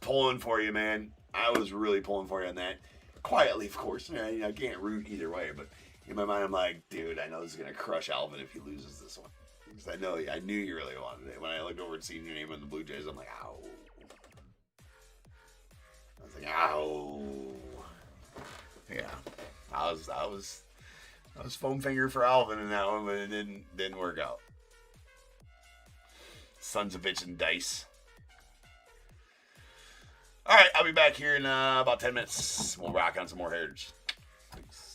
pulling for you, man. I was really pulling for you on that. Quietly, of course. I can't root either way, but in my mind, I'm like, dude, I know this is going to crush Alvin if he loses this one. Because I knew you really wanted it. When I looked over and seen your name on the Blue Jays, I'm like, ow. I was like, ow. Yeah. I was foam finger for Alvin in that one, but it didn't work out. Sons of bitch and dice. All right, I'll be back here in about 10 minutes. We'll rock on some more Heritage. Thanks.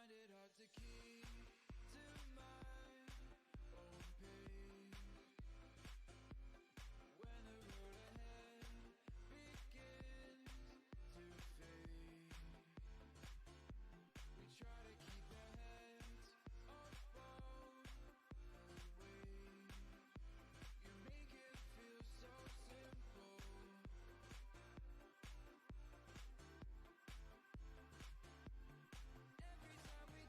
find it hard to keep to my own pace when the road ahead begins to fade. We try to keep our heads above the waves. You make it feel so simple. Every time we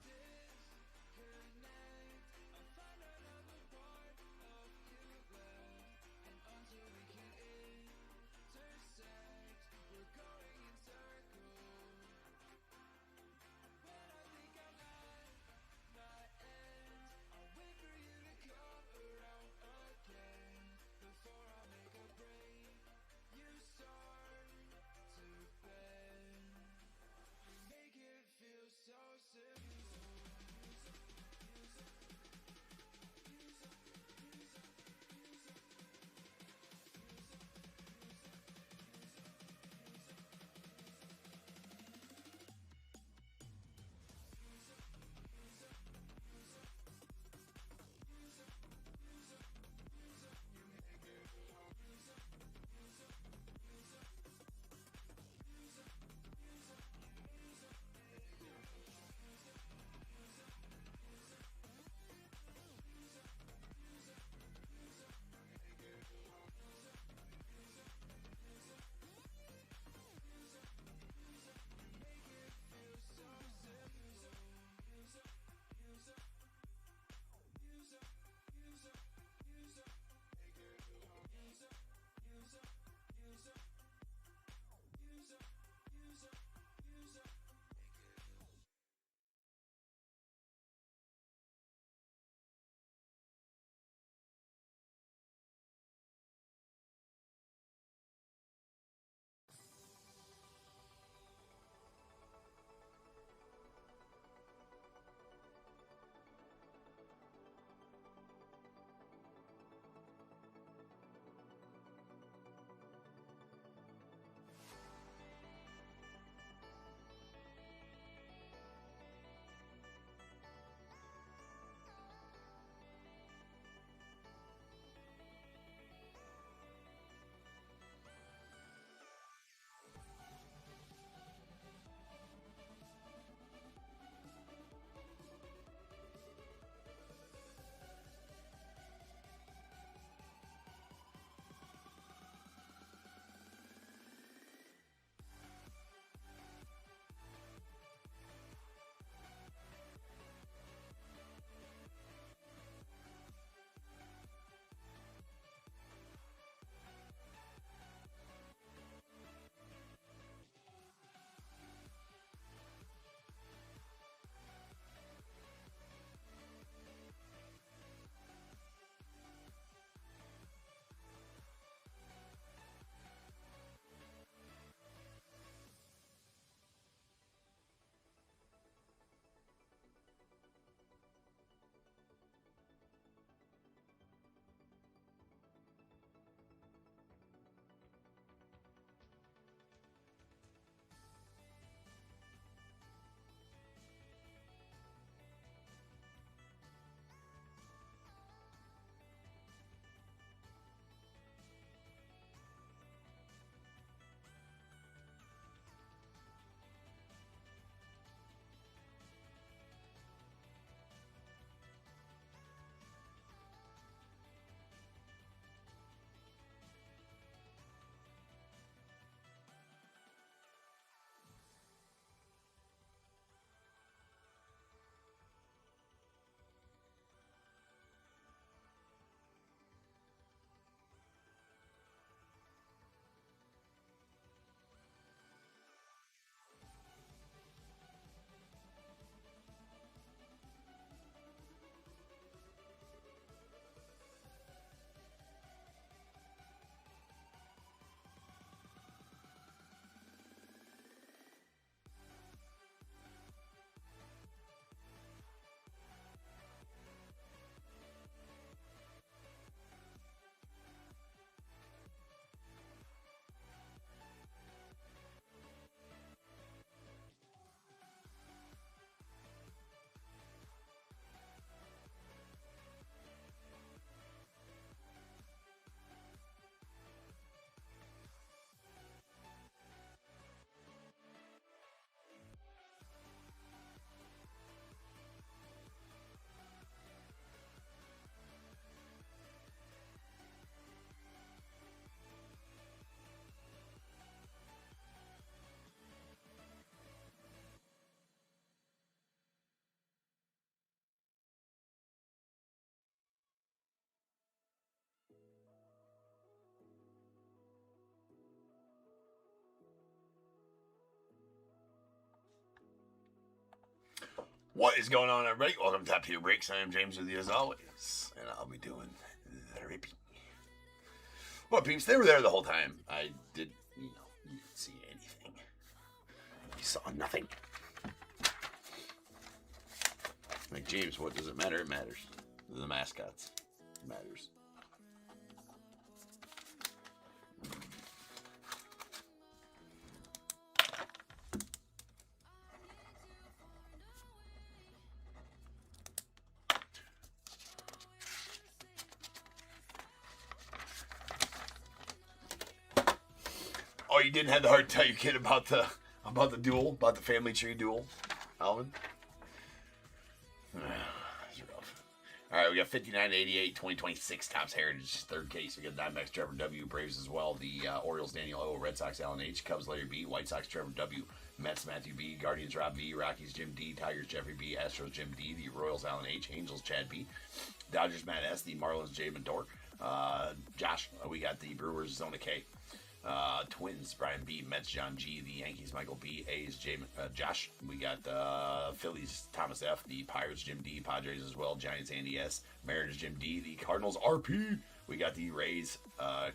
What is going on, everybody? Welcome to Top Tier Breaks. I am James with you as always, and I'll be doing therapy. Well, peeps, they were there the whole time. I did, you didn't see anything. You saw nothing. Like, James, what does it matter? It matters. The mascots. It matters. Oh, you didn't have the heart to tell your kid about the duel, about the family tree duel, Alvin? That's rough. All right, we got 59-88, 2026 Topps Heritage, third case. We got Diamondbacks Trevor W, Braves as well. The Orioles Daniel O, Red Sox Alan H, Cubs Larry B, White Sox Trevor W, Mets Matthew B, Guardians Rob B, Rockies Jim D, Tigers Jeffrey B, Astros Jim D, the Royals Alan H, Angels Chad B, Dodgers Matt S, the Marlins Jay Mador, Josh. We got the Brewers Zona K. Twins, Brian B, Mets, John G, the Yankees, Michael B, A's, Josh. We got Phillies, Thomas F, the Pirates, Jim D, Padres as well, Giants, Andy S, Mariners, Jim D, the Cardinals, RP. We got the Rays,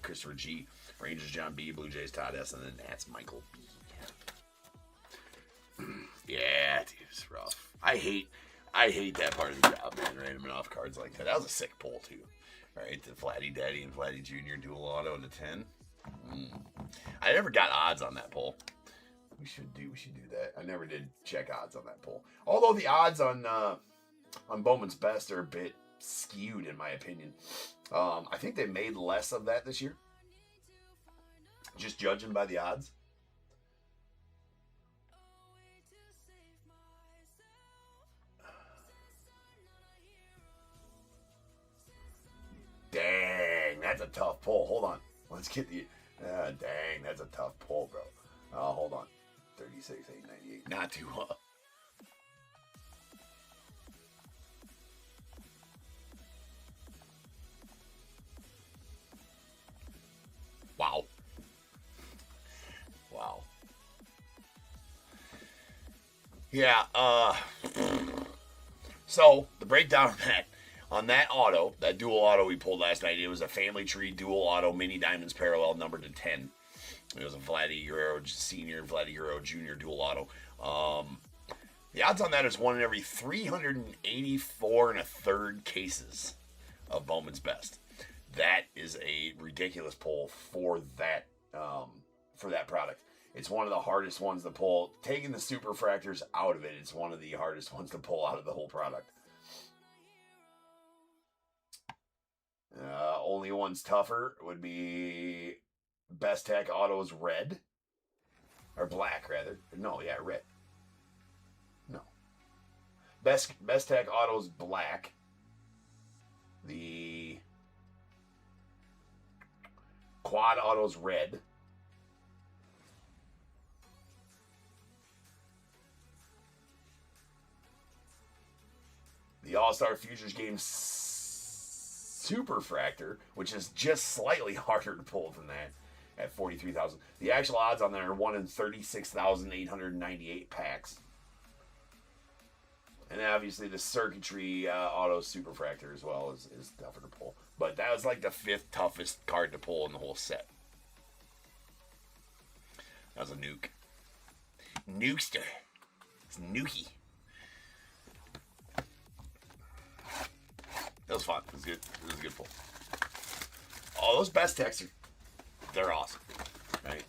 Christopher G, Rangers, John B, Blue Jays, Todd S, and then that's Michael B. Yeah, dude, it's rough. I hate that part of the job, man, random off cards like that. That was a sick pull, too. All right, the Flatty Daddy and Flatty Jr. dual auto into 10. I never got odds on that poll. We should do that. I never did check odds on that poll. Although the odds on Bowman's Best are a bit skewed in my opinion. I think they made less of that this year. Just judging by the odds. Dang, that's a tough poll. Hold on. Let's get the... dang, that's a tough pull, bro. Hold on. 36, 898. Not too... Wow. Wow. Yeah, so, the breakdown on that auto, that dual auto we pulled last night, it was a family tree dual auto mini diamonds parallel numbered to 10. It was a Vladdy Guerrero Senior and Vladdy Guerrero Junior dual auto. The odds on that is 1 in every 384 and a third cases of Bowman's Best. That is a ridiculous pull for that product. It's one of the hardest ones to pull. Taking the superfractors out of it, it's one of the hardest ones to pull out of the whole product. Only one's tougher would be Best Tech Autos Red. Or Black, rather. No, yeah, Red. No. Best Tech Autos Black. The Quad Autos Red. The All-Star Futures Game Superfractor, which is just slightly harder to pull than that at 43,000. The actual odds on that are 1 in 36,898 packs. And then obviously the Circuitry Auto Superfractor as well is tougher to pull. But that was like the 5th toughest card to pull in the whole set. That was a nuke. Nukester. It's nukey. That was fun. It was good. It was a good pull. Oh, those Best Techs they're awesome. Right?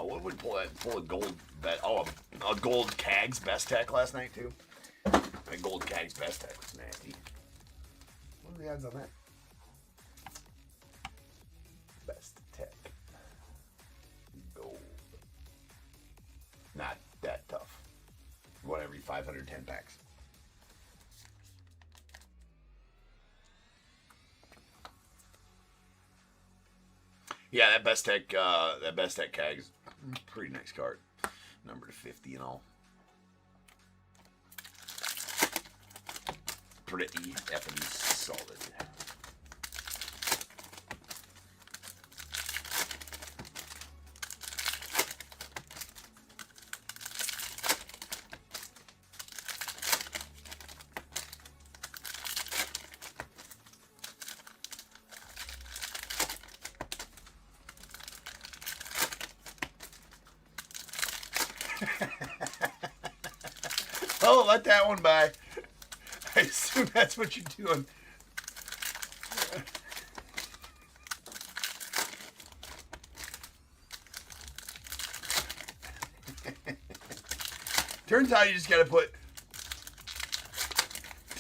What would we pull that? Pull a gold bet. Oh, a gold Cags Best Tech last night too. A gold Cags Best Tech was nasty. What are the odds on that? Best Tech. Gold. Not that tough. 1 every 510 packs. Yeah, that Best Tech Cag is a pretty nice card. Number to 50 and all. Pretty effing solid. Oh, let that one by. I assume that's what you're doing. Turns out you just gotta put.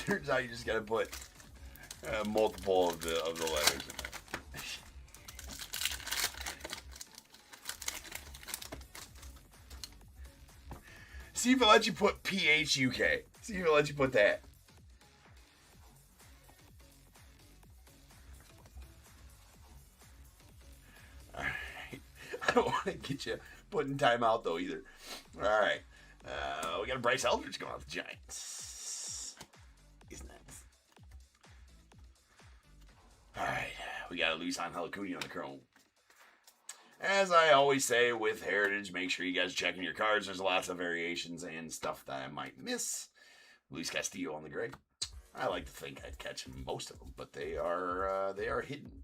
Turns out you just gotta put multiple of the letters in there. See if it lets you put PHUK. See if it lets you put that. Alright. I don't want to get you putting time out though either. Alright. We got a Bryce Eldridge going off the Giants. He's nice. Alright. We got a Luis Angel Acuna on the Chrome. As I always say with Heritage, make sure you guys checking your cards. There's lots of variations and stuff that I might miss. Luis Castillo on the gray. I like to think I'd catch most of them, but they are hidden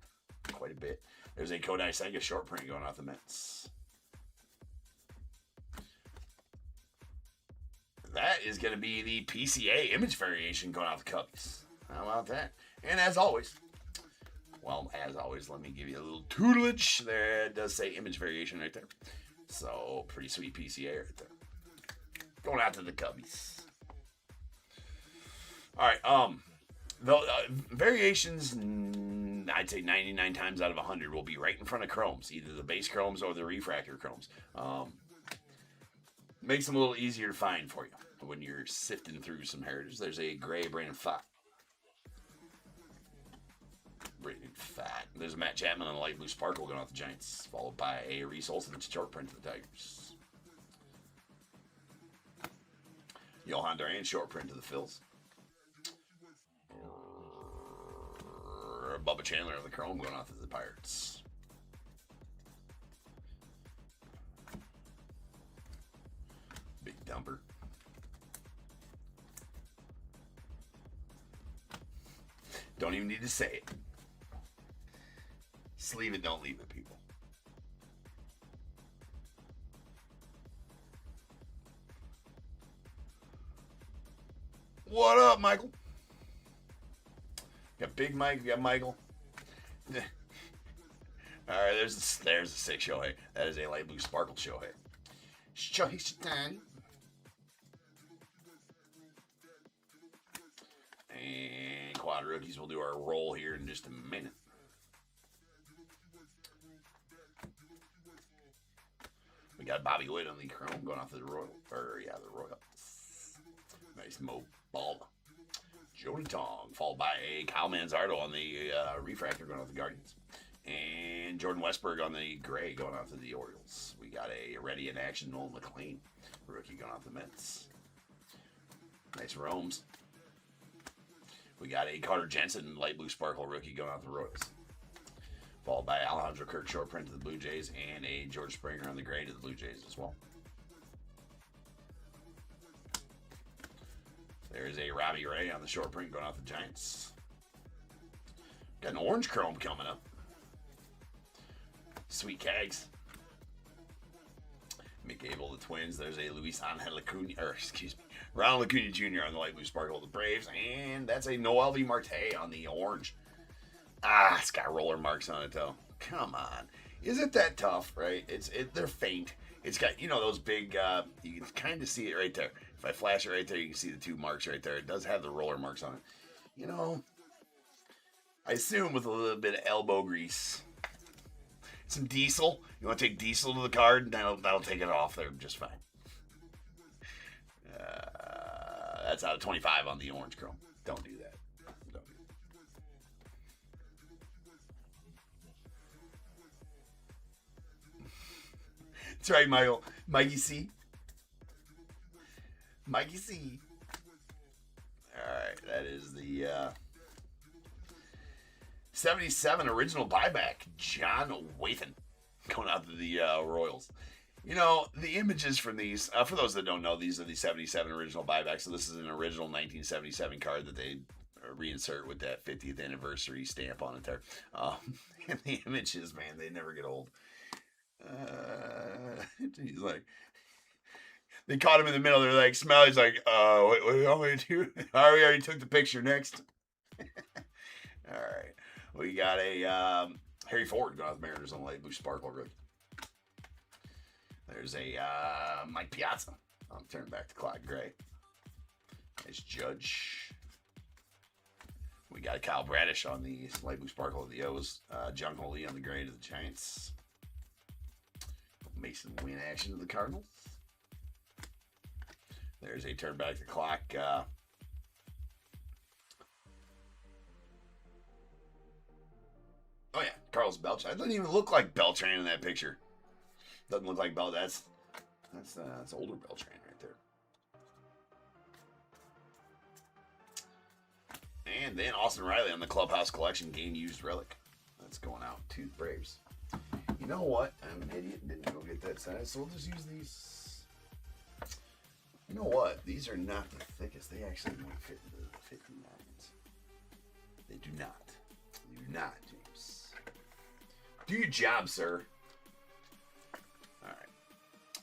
quite a bit. There's a Kodai Senga short print going off the Mets. That is going to be the PCA image variation going off the Cubs. How about that? And as always, let me give you a little tutelage. There it does say image variation right there. So, pretty sweet PCA right there. Going out to the Cubbies. Alright, the variations, I'd say 99 times out of 100 will be right in front of chromes. Either the base chromes or the refractor chromes. Makes them a little easier to find for you when you're sifting through some Heritage. There's a gray Brandon Pfaadt. There's a Matt Chapman and a light blue sparkle going off the Giants, followed by a Reese Olson short print to the Tigers. Johan Duran short print to the Phils. Bubba Chandler on the Chrome going off to the Pirates. Big dumper. Don't even need to say it. Sleeve it, don't leave it, people. What up, Michael? Got Big Mike, we got Michael. Alright, there's a 6 Shohei. That is a light blue sparkle Shohei. Shohei Shitani. And quad rookies, we'll do our roll here in just a minute. We got Bobby Witt on the Chrome going off to the Royals. The Royals. Nice Mo Ball. Jody Tong, followed by a Kyle Manzardo on the refractor going off the Guardians. And Jordan Westberg on the gray going off to the Orioles. We got a ready in action Nolan McLean, rookie going off the Mets. Nice Romes. We got a Carter Jensen light blue sparkle rookie going off the Royals. Followed by Alejandro Kirk short print to the Blue Jays and a George Springer on the gray to the Blue Jays as well. There's a Robbie Ray on the short print going off the Giants. Got an orange chrome coming up. Sweet Cags. McAble, the Twins. There's a Luis Angel Acuna, Ronald Acuna Jr. on the light blue sparkle of the Braves. And that's a Noel V. Marte on the orange. It's got roller marks on it though. Come on. Isn't that tough, right? They're faint. It's got, those big, you can kind of see it right there. If I flash it right there, you can see the 2 marks right there. It does have the roller marks on it. I assume with a little bit of elbow grease. Some diesel. You want to take diesel to the card, and that'll take it off there just fine. That's out of 25 on the orange chrome. Don't do that. That's right, Michael. Mikey C. Mikey C. Alright, that is the 77 original buyback. John Wathan going out to the Royals. The images from these, for those that don't know, these are the 77 original buybacks. So this is an original 1977 card that they reinsert with that 50th anniversary stamp on it there. And the images, man, they never get old. He's like, They caught him in the middle. They're like, Smiley's like, what do you want me to do? Oh, we already took the picture. Next. All right. We got a Harry Ford going out with the Mariners on the light blue sparkle rookie. There's a Mike Piazza. I'm turning back to Clyde Gray. There's Judge. We got a Kyle Bradish on the light blue sparkle of the O's. John Holy on the gray to the Giants. Mason Wynn action to the Cardinals. There's a turn back the clock. Oh yeah, Carlos Beltran. It doesn't even look like Beltran in that picture. Doesn't look like Beltran. That's older Beltran right there. And then Austin Riley on the Clubhouse Collection game used relic. That's going out to the Braves. You know what? I'm an idiot and didn't go get that size, so we'll just use these. You know what? These are not the thickest. They actually might fit into the 59s. They do not. They do not, James. Do your job, sir. All right.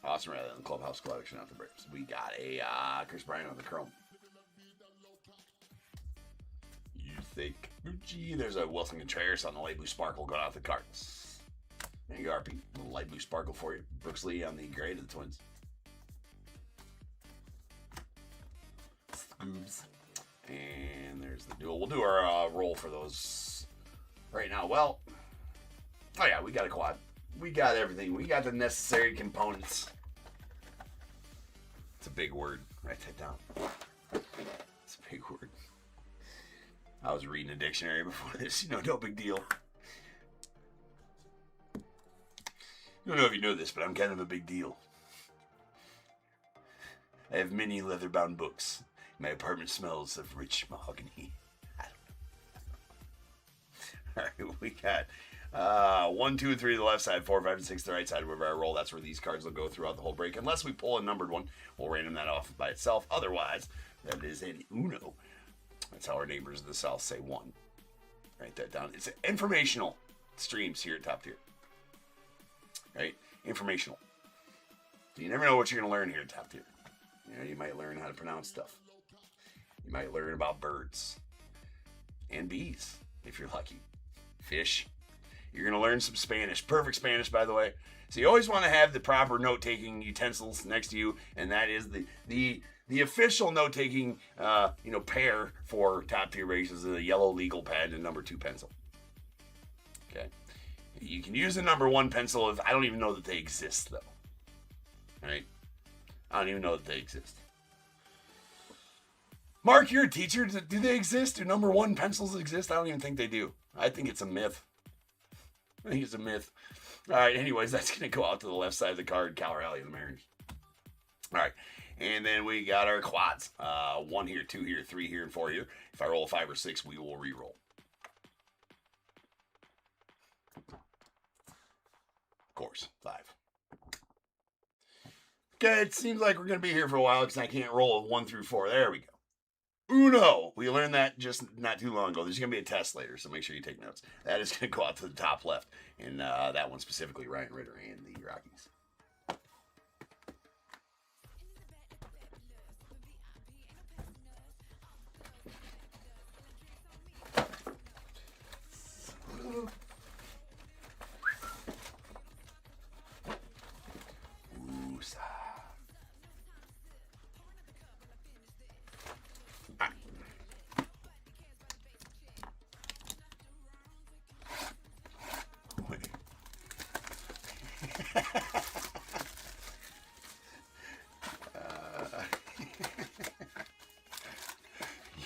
Austin Riley on the Clubhouse Collection out the Braves. We got a Chris Bryant on the Chrome. You think? Gee, there's a Wilson Contreras on the light blue sparkle going out the Cardinals. There you go, RP. A little light blue sparkle for you. Brooks Lee on the gray to the Twins. And there's the duel. We'll do our roll for those right now. Well, oh yeah, we got a quad. We got everything. We got the necessary components. It's a big word. Write that down. It's a big word. I was reading a dictionary before this. No big deal. I don't know if you know this, but I'm kind of a big deal. I have many leather-bound books. My apartment smells of rich mahogany. I don't know. All right, we got 1, 2, and 3 to the left side, 4, 5, and 6 to the right side. Wherever I roll, that's where these cards will go throughout the whole break. Unless we pull a numbered one, we'll random that off by itself. Otherwise, that is an Uno. That's how our neighbors of the South say one. Write that down. It's informational streams here at Top Tier. Right? Informational. So you never know what you're going to learn here at Top Tier. You might learn how to pronounce stuff. You might learn about birds and bees, if you're lucky. Fish. You're going to learn some Spanish. Perfect Spanish, by the way. So you always want to have the proper note-taking utensils next to you, and that is the official note-taking pair for Top Tier races is a yellow legal pad and a number 2 pencil. Okay. You can use the number 1 pencil if I don't even know that they exist, though. Right? I don't even know that they exist. Mark, you're a teacher. Do they exist? Do number 1 pencils exist? I don't even think they do. I think it's a myth. I think it's a myth. All right, anyways, that's going to go out to the left side of the card, Cal Raleigh of the Mariners. All right, and then we got our quads. 1 here, 2 here, 3 here, and 4 here. If I roll a 5 or 6, we will re-roll. Of course, 5. Okay, it seems like we're going to be here for a while because I can't roll a 1 through 4. There we go. Uno. We learned that just not too long ago. There's going to be a test later, so make sure you take notes. That is going to go out to the top left. And that one specifically, Ryan Ritter and the Rockies.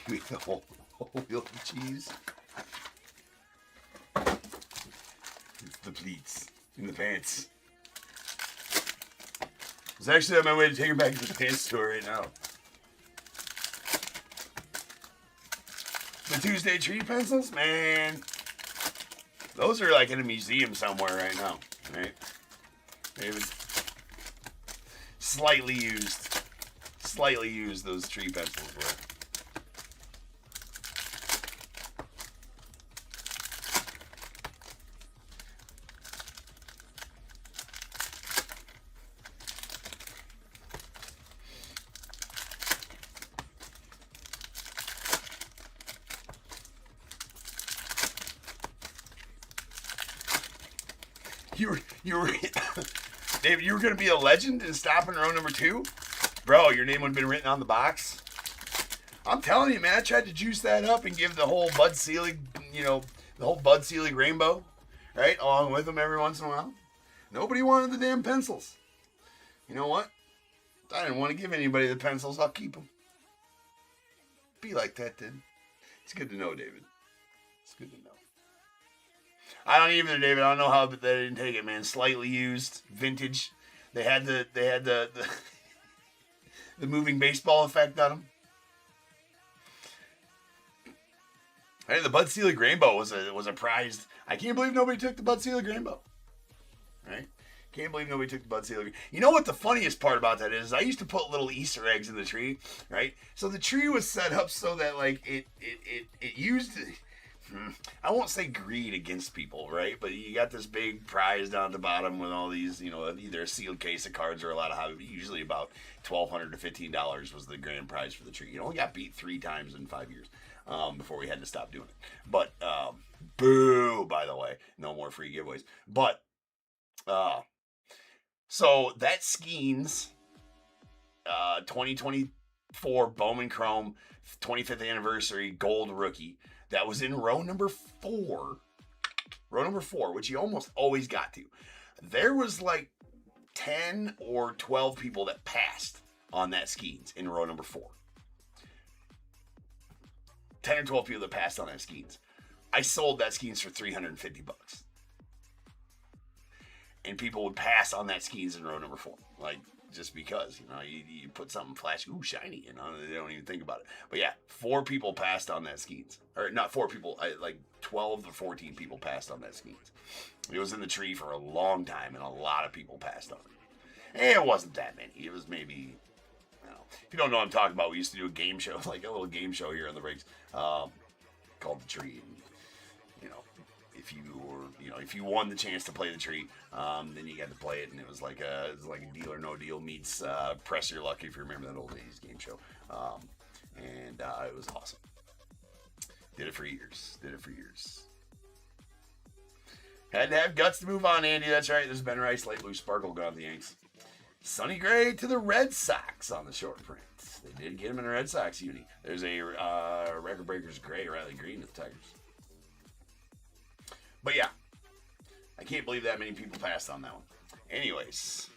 You eat the whole wheel of cheese. It's the pleats in the pants. I was actually on my way to take her back to the pants store right now. The Tuesday treat pencils, man. Those are like in a museum somewhere right now, right? Maybe slightly used those tree pencils were. you were David, you were gonna be a legend and stop in row number 2? Bro, your name would have been written on the box. I'm telling you, man, I tried to juice that up and give the whole Bud Selig, the whole Bud Selig rainbow, right, along with them every once in a while. Nobody wanted the damn pencils. You know what? I didn't want to give anybody the pencils. I'll keep them. Be like that, then. It's good to know, David. It's good to know. I don't either, David. I don't know how they didn't take it, man. Slightly used, vintage. They had the the moving baseball effect on them. Hey, the Bud Selig Rainbow was a prized. I can't believe nobody took the Bud Selig Rainbow. Right? Can't believe nobody took the Bud Selig. You know what the funniest part about that is? I used to put little Easter eggs in the tree, right? So the tree was set up so that like it used. I won't say greed against people, right? But you got this big prize down at the bottom with all these, either a sealed case of cards or a lot of hobby. Usually about $1,200 to $15 was the grand prize for the tree. You only got beat 3 times in 5 years before we had to stop doing it. But boo, by the way, no more free giveaways. But so that Skeens 2024 Bowman Chrome 25th anniversary gold rookie. That was in row number 4, which you almost always got to. There was like 10 or 12 people that passed on that Skeens in row number 4. 10 or 12 people that passed on that Skeens. I sold that Skeens for $350. And people would pass on that Skeens in row number 4. Like, just because, you put something flashy, ooh, shiny, they don't even think about it. But yeah, 4 people passed on that Skeens. Or not 4 people, like 12 to 14 people passed on that Skeens. It was in the tree for a long time, and a lot of people passed on it. And it wasn't that many. It was maybe, if you don't know what I'm talking about, we used to do a game show, like a little game show here on the rigs, called The Tree. And, if you won the chance to play the tree, then you got to play it, and it was like a Deal or No Deal meets Press Your Luck, if you remember that old days game show. And it was awesome. Did it for years. Had to have guts to move on, Andy. That's right. There's Ben Rice, light blue sparkle, got the Yanks. Sonny Gray to the Red Sox on the short print. They did get him in a Red Sox uni. There's a Record Breakers Gray, Riley Green to the Tigers. But yeah, I can't believe that many people passed on that one. Anyways.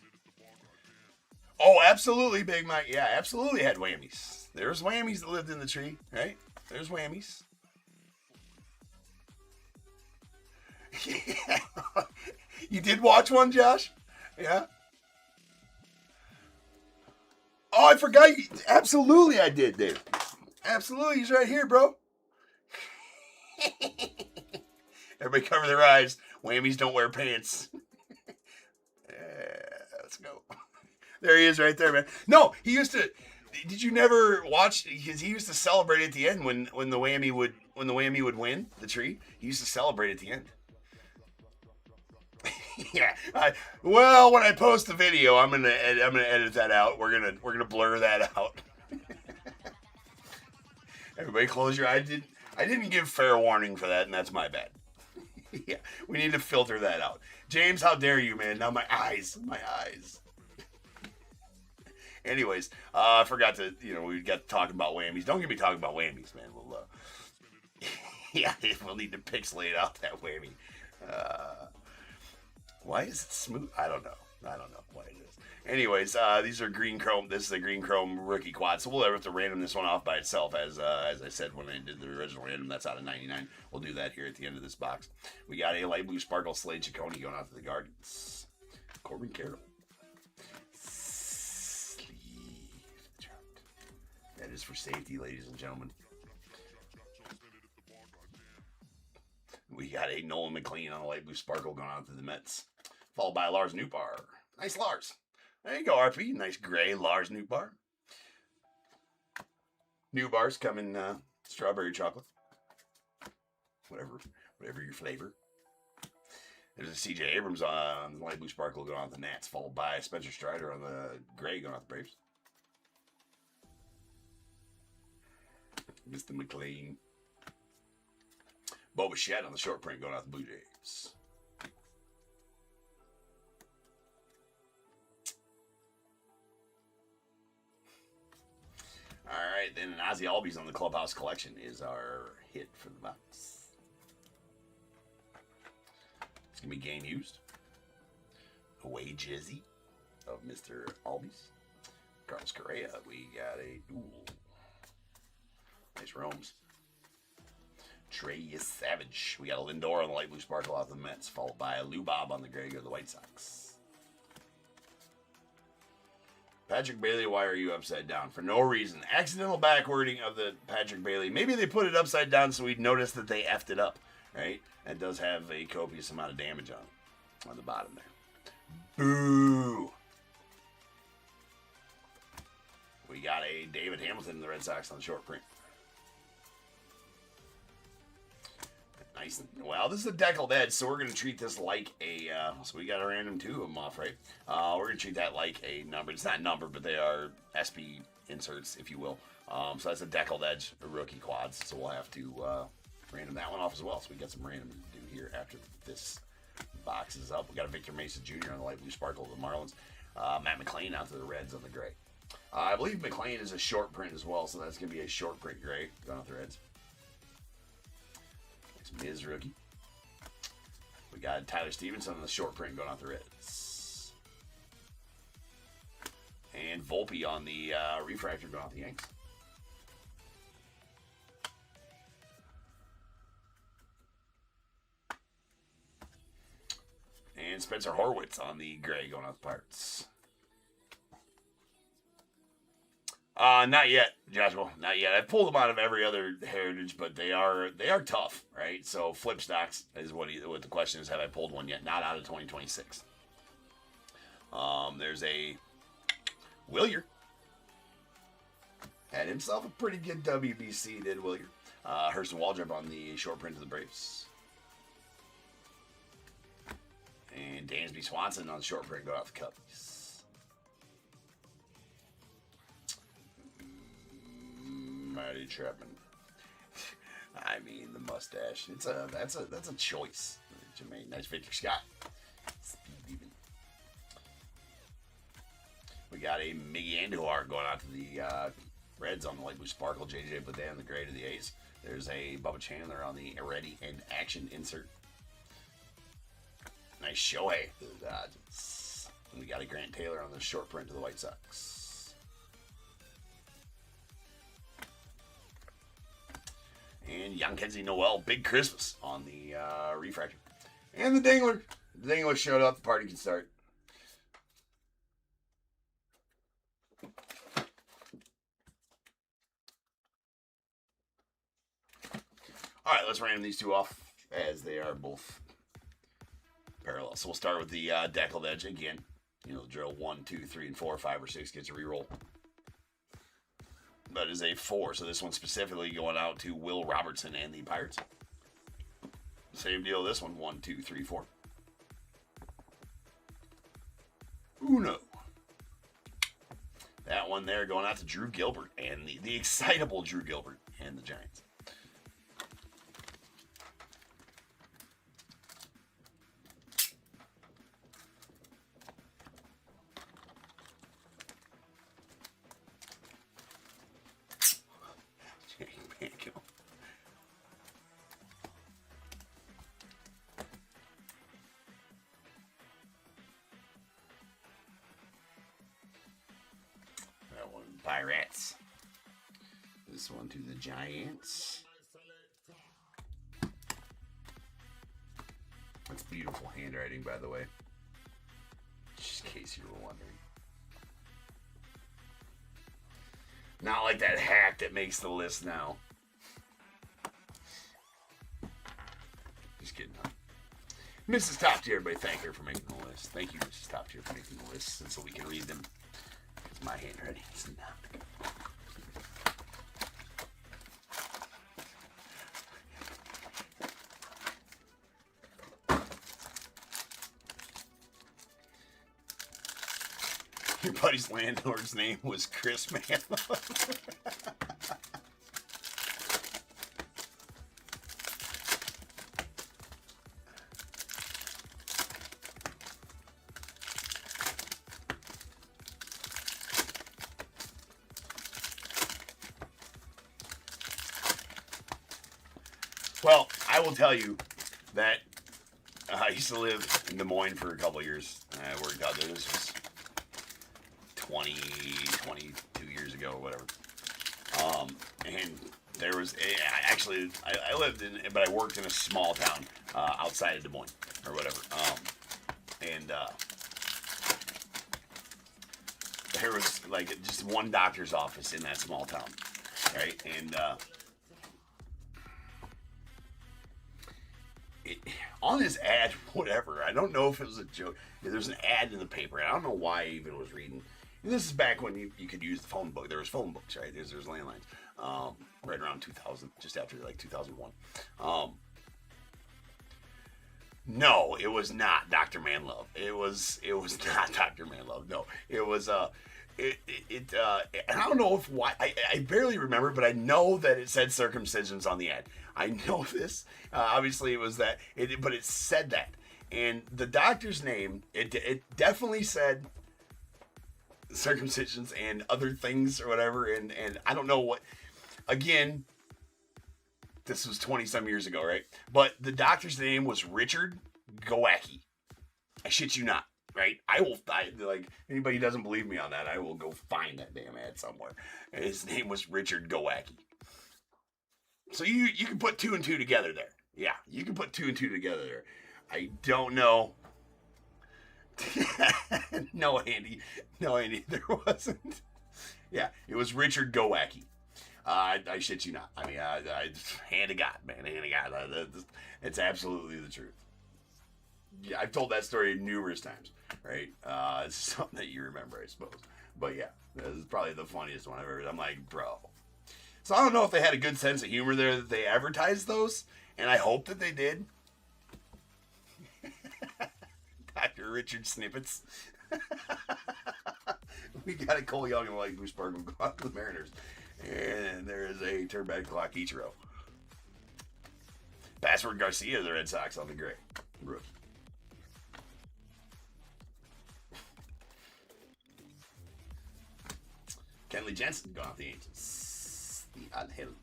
Oh, absolutely, Big Mike. Yeah, absolutely had whammies. There's whammies that lived in the tree, right? There's whammies. Yeah. You did watch one, Josh? Yeah? Oh, I forgot. Absolutely, I did, Dave. Absolutely, he's right here, bro. Everybody cover their eyes. Whammies don't wear pants. Let's go. There he is right there, man. No, he used to. Did you never watch? Because he used to celebrate at the end when the whammy would win the tree. He used to celebrate at the end. Yeah. Well, when I post the video, I'm gonna edit that out. We're gonna blur that out. Everybody, close your eyes. I didn't give fair warning for that, and that's my bad. Yeah, we need to filter that out. James, how dare you, man? Now my eyes. Anyways, I forgot to, we got talking about whammies. Don't get me talking about whammies, man. We'll, yeah, we'll need to pixelate out that whammy. Why is it smooth? I don't know why it is. Anyways, these are green chrome. This is a green chrome rookie quad. So we'll have to random this one off by itself, as I said when I did the original random. That's out of 99. We'll do that here at the end of this box. We got a light blue sparkle Slade Ciccone going out to the Guardians. Corbin Carroll. Sleeve chart. That is for safety, ladies and gentlemen. We got a Nolan McLean on a light blue sparkle going out to the Mets. Followed by Lars Nootbaar. Nice Lars. There you go, RP. Nice gray Lars Nootbaar. Nootbaars come in strawberry chocolate. Whatever your flavor. There's a CJ Abrams on the light blue sparkle going on the Nats, followed by Spencer Strider on the gray going on the Braves. Mr. McLean. Bo Bichette on the short print going out the Blue Jays. right, then an Ozzy Albies on the Clubhouse Collection is our hit for the box. It's going to be game used. Away jersey of Mr. Albies. Carlos Correa, we got a nice Rome's. Trey Savage. We got a Lindor on the light blue sparkle off the Mets, followed by a Lou Bob on the gray of the White Sox. Patrick Bailey, why are you upside down? For no reason. Accidental backwording of the Patrick Bailey. Maybe they put it upside down so we'd notice that they effed it up, right? It does have a copious amount of damage on the bottom there. Boo! We got a David Hamilton in the Red Sox on the short print. Nice. Well, this is a deckled edge, so we're going to treat this like a, so we got a random 2 of them off, right? We're going to treat that like a number. It's not numbered, but they are SP inserts, if you will. So that's a deckled edge, rookie quads, so we'll have to random that one off as well. So we got some random to do here after this box is up. We got a Victor Mesa Jr. on the light blue sparkle of the Marlins. Matt McLean out to the Reds on the gray. I believe McLean is a short print as well, so that's going to be a short print gray going off the Reds. Miz rookie. We got Tyler Stevenson on the short print going off the Reds. And Volpe on the refractor going off the Yanks. And Spencer Horwitz on the gray going off the Pirates. Not yet, Joshua. Not yet. I pulled them out of every other heritage, but they are tough, right? So flip stocks is what the question is. Have I pulled one yet? Not out of 2026. There's a Willier. Had himself a pretty good WBC, did Willier. Hurston Waldrop on the short print of the Braves. And Dansby Swanson on the short print going off the Cubbies. Marty Chapman. I mean, the mustache. That's a choice. Jermaine, nice Victor Scott. We got a Miggy Andujar going out to the Reds on the light blue sparkle. JJ Bleday on the gray to the A's. There's a Bubba Chandler on the ready and action insert. Nice Shohei to the Dodgers. And we got a Grant Taylor on the short print to the White Sox. And Yankenzie Noel, Big Christmas on the refractor. And the Dingler. The Dingler showed up. The party can start. All right, let's random these 2 off as they are both parallel. So we'll start with the deckled edge again. You know, drill 1, 2, 3, and 4, 5, or 6 gets a reroll. That is a 4, so this one specifically going out to Will Robertson and the Pirates. Same deal, this one, 1, 2, 3, 4. Uno. That one there going out to Drew Gilbert and the excitable Drew Gilbert and the Giants. That one, Pirates. This one to the Giants. That's beautiful handwriting, by the way. Just in case you were wondering. Not like that hack that makes the list now. Just kidding, huh? Mrs. Top Tier, everybody, thank her for making the list. Thank you, Mrs. Top Tier, for making the list, and so we can read them. Because my handwriting is not good. Your buddy's landlord's name was Chris Man. Well, I will tell you that I used to live in Des Moines for a couple of years. I worked out there. This was 22 years ago or whatever. And there was I lived in, but I worked in a small town outside of Des Moines or whatever. And there was like just one doctor's office in that small town, right? And on his ad, whatever, I don't know if it was a joke. There's an ad in the paper. I don't know why I even was reading. And this is back when you could use the phone book. There was phone books, right? There's landlines. Right around 2000, just after like 2001. No, it was not Dr. Manlove. It was not Dr. Manlove. No, it was and I don't know why. I barely remember, but I know that it said circumcisions on the ad. I know this. Obviously, it was that. But it said that, and the doctor's name. It definitely said circumcisions and other things or whatever. And I don't know what. Again, this was 20-some years ago, right? But the doctor's name was Richard Gowacki. I shit you not, right? Like, anybody who doesn't believe me on that, I will go find that damn ad somewhere. And his name was Richard Gowacki. So you can put 2 and 2 together there. Yeah, you can put 2 and 2 together there. I don't know. No, Andy, there wasn't. Yeah, it was Richard Gowacki. I shit you not. I mean, hand to God, man, hand to God. It's absolutely the truth. Yeah, I've told that story numerous times, right? It's something that you remember, I suppose. But yeah, this is probably the funniest one I've ever. I'm like, bro. So I don't know if they had a good sense of humor there that they advertised those, and I hope that they did. Dr. Richard Snippets. We got a Cole Young and Light Blue Sparkle go out to the Mariners. And there is a turn back clock Ichiro. Password Garcia, the Red Sox on the gray. Rookie. Kenley Jensen going off the Angels. The Angels.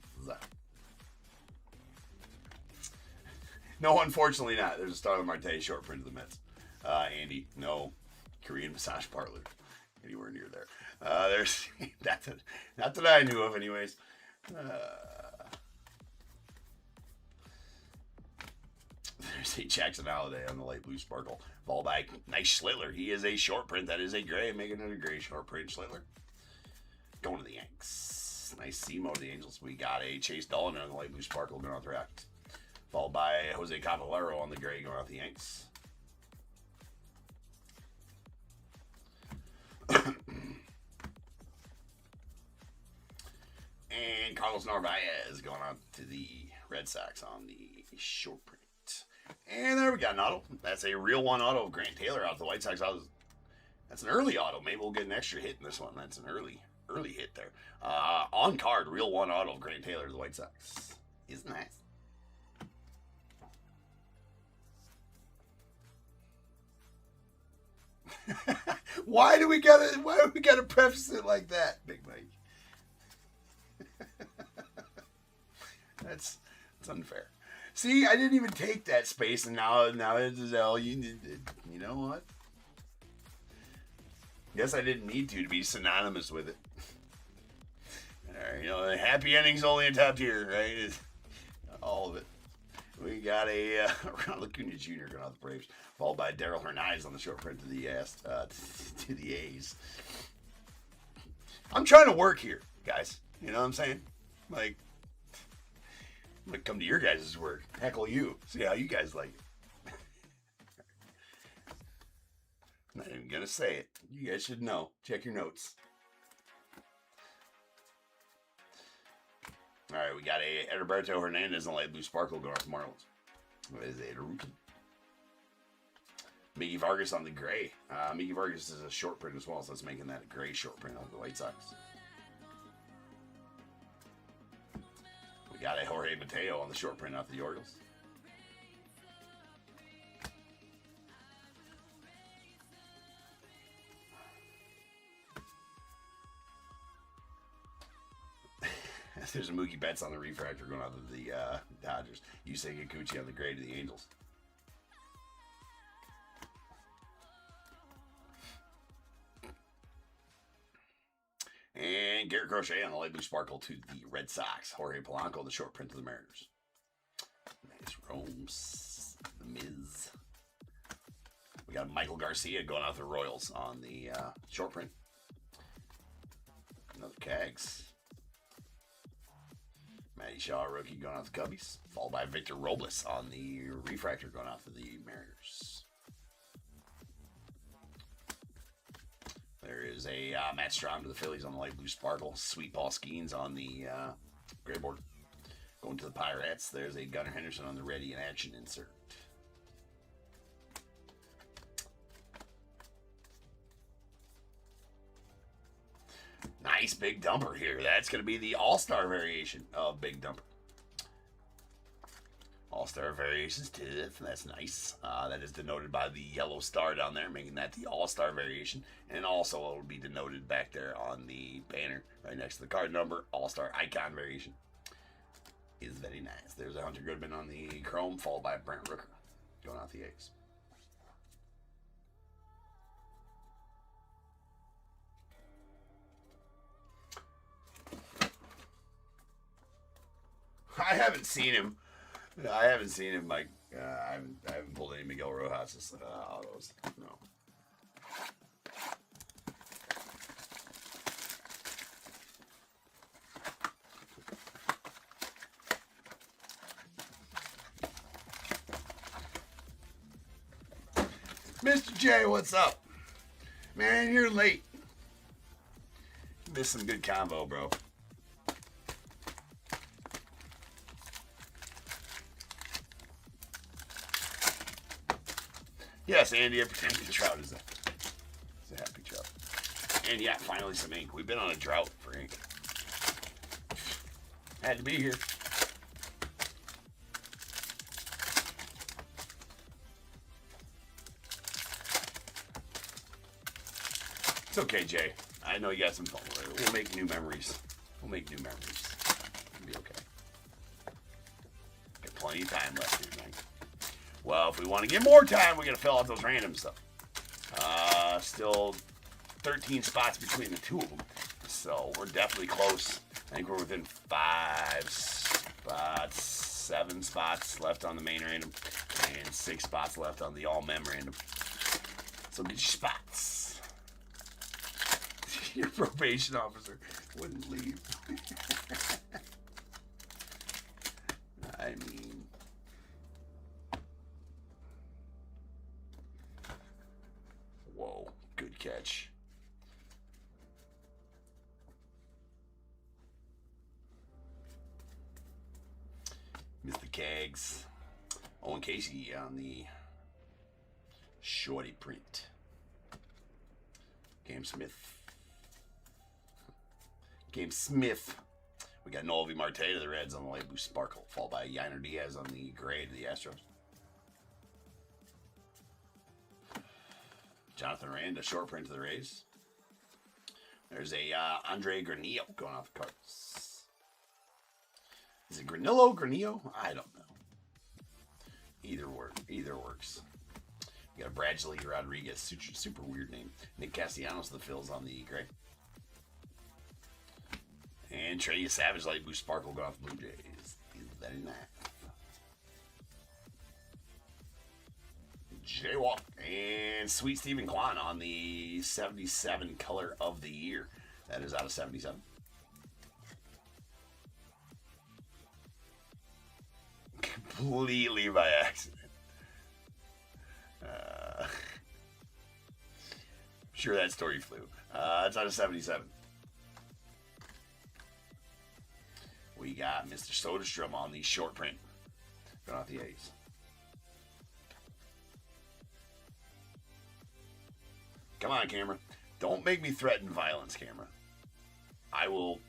No, unfortunately not. There's a Starlin Marte short print of the Mets. Andy, no Korean massage parlor anywhere near there. There's not that I knew of, anyways. There's a Jackson Holiday on the light blue sparkle. Ball by nice Schlittler. He is a short print. That is a gray. Making it a gray short print. Schlittler. Going to the Yanks. Nice Simo to the Angels. We got a Chase Dolan on the light blue sparkle going out the Rockies. Followed by Jose Caballero on the gray going out the Yanks. And Carlos Narvaez going out to the Red Sox on the short print. And there we got an auto. That's a real one auto of Grant Taylor out the White Sox. That's an early auto. Maybe we'll get an extra hit in this one. That's an early hit there. On card, real one auto of Grant Taylor to the White Sox. Is nice. Why do we gotta preface it like that, Big Mike? That's unfair. See, I didn't even take that space, and now it's all you know what? Guess I didn't need to be synonymous with it. The happy ending's only in top tier, right? All of it. We got a Ronald Acuna Jr. going out the Braves, followed by Daryl Hernandez on the short print to the A's. I'm trying to work here, guys. You know what I'm saying? Like, I'm going to come to your guys' work, heckle you, see how you guys like it. I'm not even going to say it. You guys should know. Check your notes. All right, we got a Edilberto Hernandez on light blue sparkle going off the Marlins. What is it? A rookie. Mickey Vargas on the gray. Mickey Vargas is a short print as well, so it's making that a gray short print of the White Sox. We got a Jorge Mateo on the short print off the Orioles. There's a Mookie Betts on the refractor going out to the Dodgers. Yusei Kikuchi on the grade of the Angels. And Garrett Crochet on the light blue sparkle to the Red Sox. Jorge Polanco, the short print to the Mariners. Nice Rome's the Miz. We got Michael Garcia going out to the Royals on the short print. Another Cags. Matty Shaw, rookie, going out to the Cubbies. Followed by Victor Robles on the refractor going out to the Mariners. There is a Matt Strahm to the Phillies on the light blue sparkle. Sweet Paul Skeens on the gray board. Going to the Pirates. There's a Gunnar Henderson on the ready in action insert. Nice big dumper here. That's going to be the All-Star variation of Big Dumper. All-Star variations too. That's nice. That is denoted by the yellow star down there, making that the All-Star variation. And also it will be denoted back there on the banner right next to the card number. All-Star icon variation is very nice. There's a Hunter Goodman on the chrome, followed by Brent Rooker going out the A's. I haven't seen him. Mike. I haven't pulled any Miguel Rojas autos. No. Mr. J, what's up? Man, you're late. Missed some good combo, bro. Yes, Andy, a happy trout is that. It's a happy trout. And yeah, finally some ink. We've been on a drought for ink. Had to be here. It's okay, Jay. I know you got some fun with it. We'll make new memories. It'll be okay. Got plenty of time left here tonight. Well, if we want to get more time, we got to fill out those random stuff. Still 13 spots between the two of them. So we're definitely close. I think we're within 5 spots, 7 spots left on the main random, and 6 spots left on the all-mem random. So get your spots. Your probation officer wouldn't leave. I mean... Whoa, good catch. Mr. Cags. Owen Casey on the shorty print. Game Smith. We got Noelvi Marte to the Reds on the light blue sparkle, followed by Yainer Diaz on the gray to the Astros. Jonathan Rand, a short print to the Rays. There's a Andre Granillo going off the Cardinals. Is it Granillo? I don't know. Either works. You got a Bradley Rodriguez, super weird name. Nick Castellanos, the Phils on the gray. And Trey Savage, light blue sparkle going off the Blue Jays. Is very nice. Jaywalk and Sweet Stephen Kwan on the 77 color of the year. That is out of 77. Completely by accident. I'm sure that story flew. It's out of 77. We got Mr. Soderstrom on the short print. Going off the A's. Come on, camera. Don't make me threaten violence, camera. I will.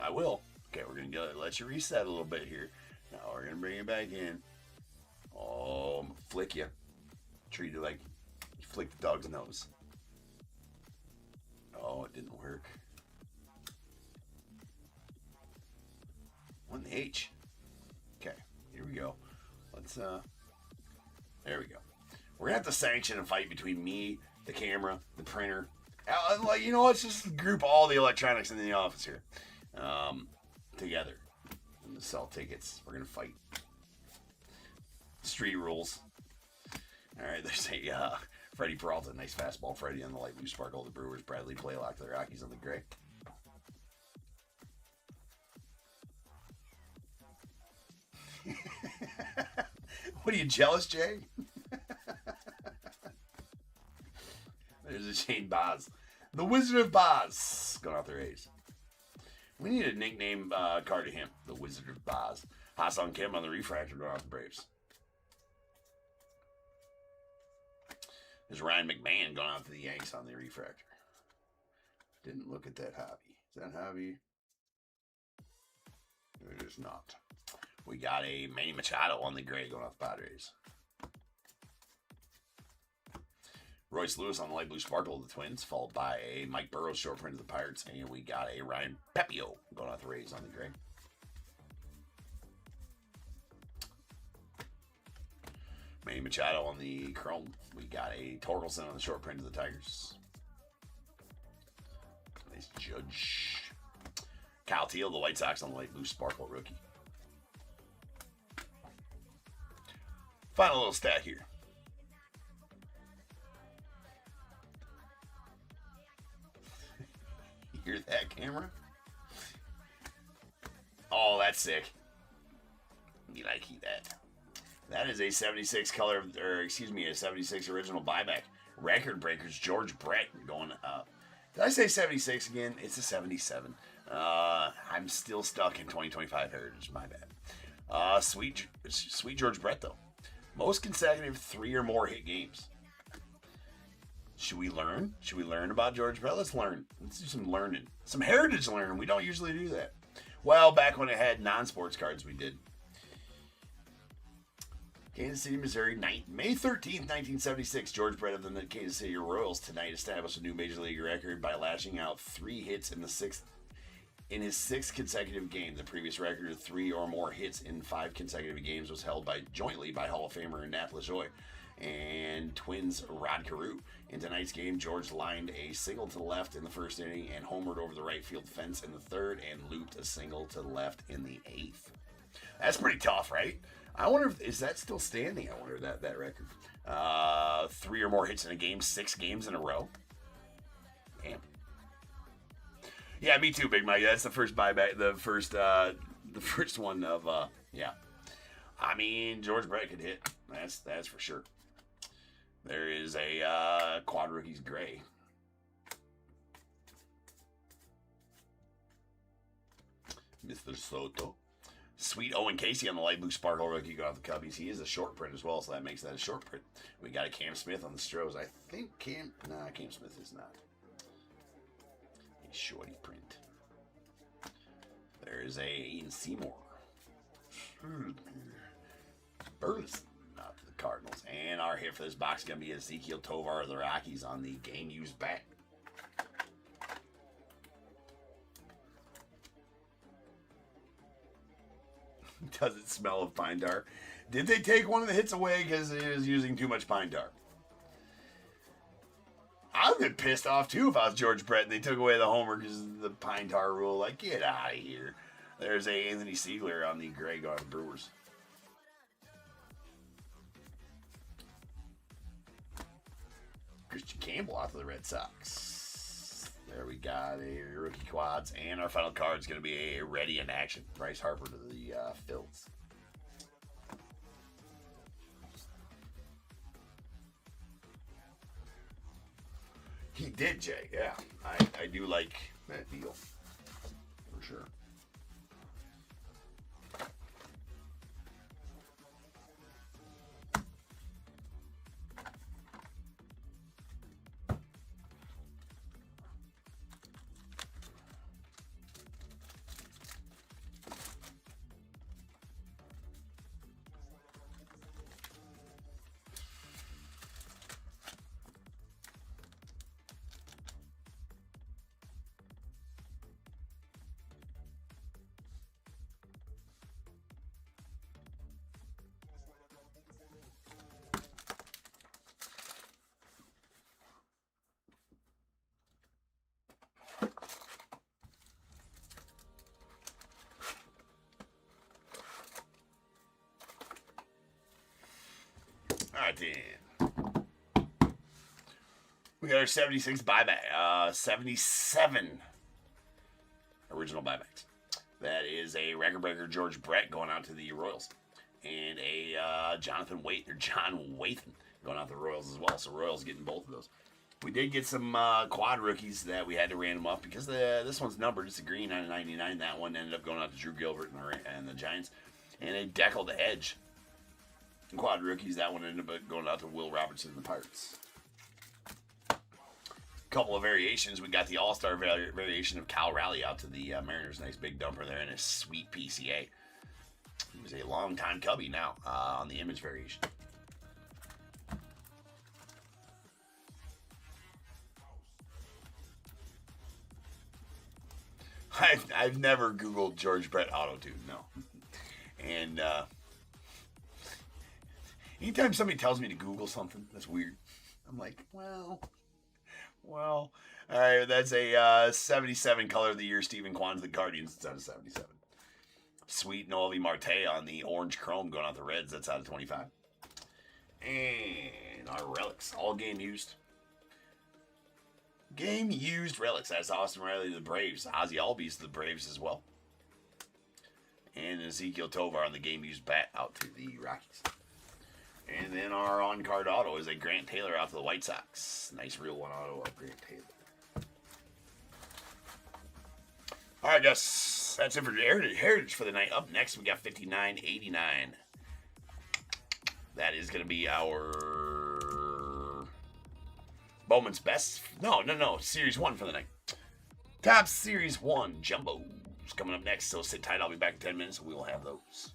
Okay, we're going to let you reset a little bit here. Now we're going to bring it back in. Oh, I'm gonna flick you. Treat it like you flick the dog's nose. Oh, it didn't work. H. Okay, here we go. Let's, there we go. We're going to have to sanction a fight between me, the camera, the printer. Like, you know, let's just group all the electronics in the office here together. And sell tickets. We're going to fight. Street rules. All right, there's a Freddie Peralta, nice fastball. Freddie on the light blue sparkle. The Brewers. Bradley Playlock. The Rockies on the gray. What are you, jealous, Jay? There's a Shane Baz. The Wizard of Baz. Going out their A's. We need a nickname card to him. The Wizard of Baz. Hassan Kim on the refractor going out the Braves. There's Ryan McMahon going out to the Yanks on the refractor. Didn't look at that hobby. Is that hobby? It is not. We got a Manny Machado on the gray going off the Padres. Royce Lewis on the light blue sparkle of the Twins, followed by a Mike Burrows short print of the Pirates, and we got a Ryan Pepio going off the Rays on the gray. Manny Machado on the chrome. We got a Torkelson on the short print of the Tigers. Nice Judge. Kyle Teal, the White Sox on the light blue sparkle rookie. Final little stat here. You hear that, camera? Oh, that's sick. You like that. That is a 76 color, or excuse me, a 76 original buyback. Record breakers, George Brett going up. Did I say 76 again? It's a 77. I'm still stuck in 2025 Heritage, my bad. Sweet George Brett, though. Most consecutive 3 or more hit games. Should we learn? Should we learn about George Brett? Let's learn. Let's do some learning. Some heritage learning. We don't usually do that. Well, back when it had non-sports cards, we did. Kansas City, Missouri, May 13th, 1976. George Brett of the Kansas City Royals tonight established a new Major League record by lashing out 3 hits in his 6th consecutive game. The previous record of 3 or more hits in 5 consecutive games was held jointly by Hall of Famer Nat LaJoie and Twins Rod Carew. In tonight's game, George lined a single to the left in the first inning and homered over the right field fence in the 3rd and looped a single to the left in the 8th. That's pretty tough, right? I wonder if is that still standing. I wonder that record. 3 or more hits in a game, 6 games in a row. Damn. Yeah, me too, Big Mike. That's the first buyback. The first one of yeah. I mean, George Brett could hit. That's for sure. There is a quad rookies gray. Mr. Soto. Sweet Owen Casey on the light blue sparkle rookie got off the Cubbies. He is a short print as well, so that makes that a short print. We got a Cam Smith on the Stros. I think Cam Smith is not. A shorty print. There is a Ian Seymour. Burleson out to the Cardinals. And our hit for this box is going to be Ezekiel Tovar of the Rockies on the game used bat. Does it smell of pine tar? Did they take one of the hits away because it was using too much pine tar? I would have been pissed off too if I was George Brett and they took away the homer because of the pine tar rule. Like, get out of here. There's a Anthony Siegler on the gray guard Brewers. Christian Campbell out to the Red Sox. There we got a rookie quads. And our final card is going to be a ready in action. Bryce Harper to the Phils. He did, Jay. Yeah, I do like that deal. For sure. 10. We got our 76 buyback. 77 original buybacks. That is a record breaker George Brett going out to the Royals. And a John Wathan going out to the Royals as well. So Royals getting both of those. We did get some quad rookies that we had to random up because this one's numbered. It's a green out of 99. That one ended up going out to Drew Gilbert and the Giants. And a Deckel to Edge. Quad rookies. That one ended up going out to Will Robertson and the Pirates. Couple of variations. We got the All-Star variation of Cal Raleigh out to the Mariners. Nice big dumper there and a sweet PCA. He was a long-time Cubby now on the image variation. I've never Googled George Brett Auto-Tune, no. And anytime somebody tells me to Google something, that's weird. I'm like, well, all right, that's a 77 color of the year, Stephen Kwan's The Guardians. It's out of 77. Sweet Noelvi Marte on the orange chrome going out the Reds. That's out of 25. And our relics, all game used. Game used relics. That's Austin Riley, the Braves. Ozzie Albies, the Braves as well. And Ezekiel Tovar on the game used bat out to the Rockies. And then our on-card auto is a Grant Taylor out to the White Sox. Nice real one auto of Grant Taylor. All right, guys. That's it for Heritage for the night. Up next, we got 59.89. That is going to be our Bowman's best. No. Series 1 for the night. Top Series 1 Jumbos coming up next. So sit tight. I'll be back in 10 minutes and we will have those.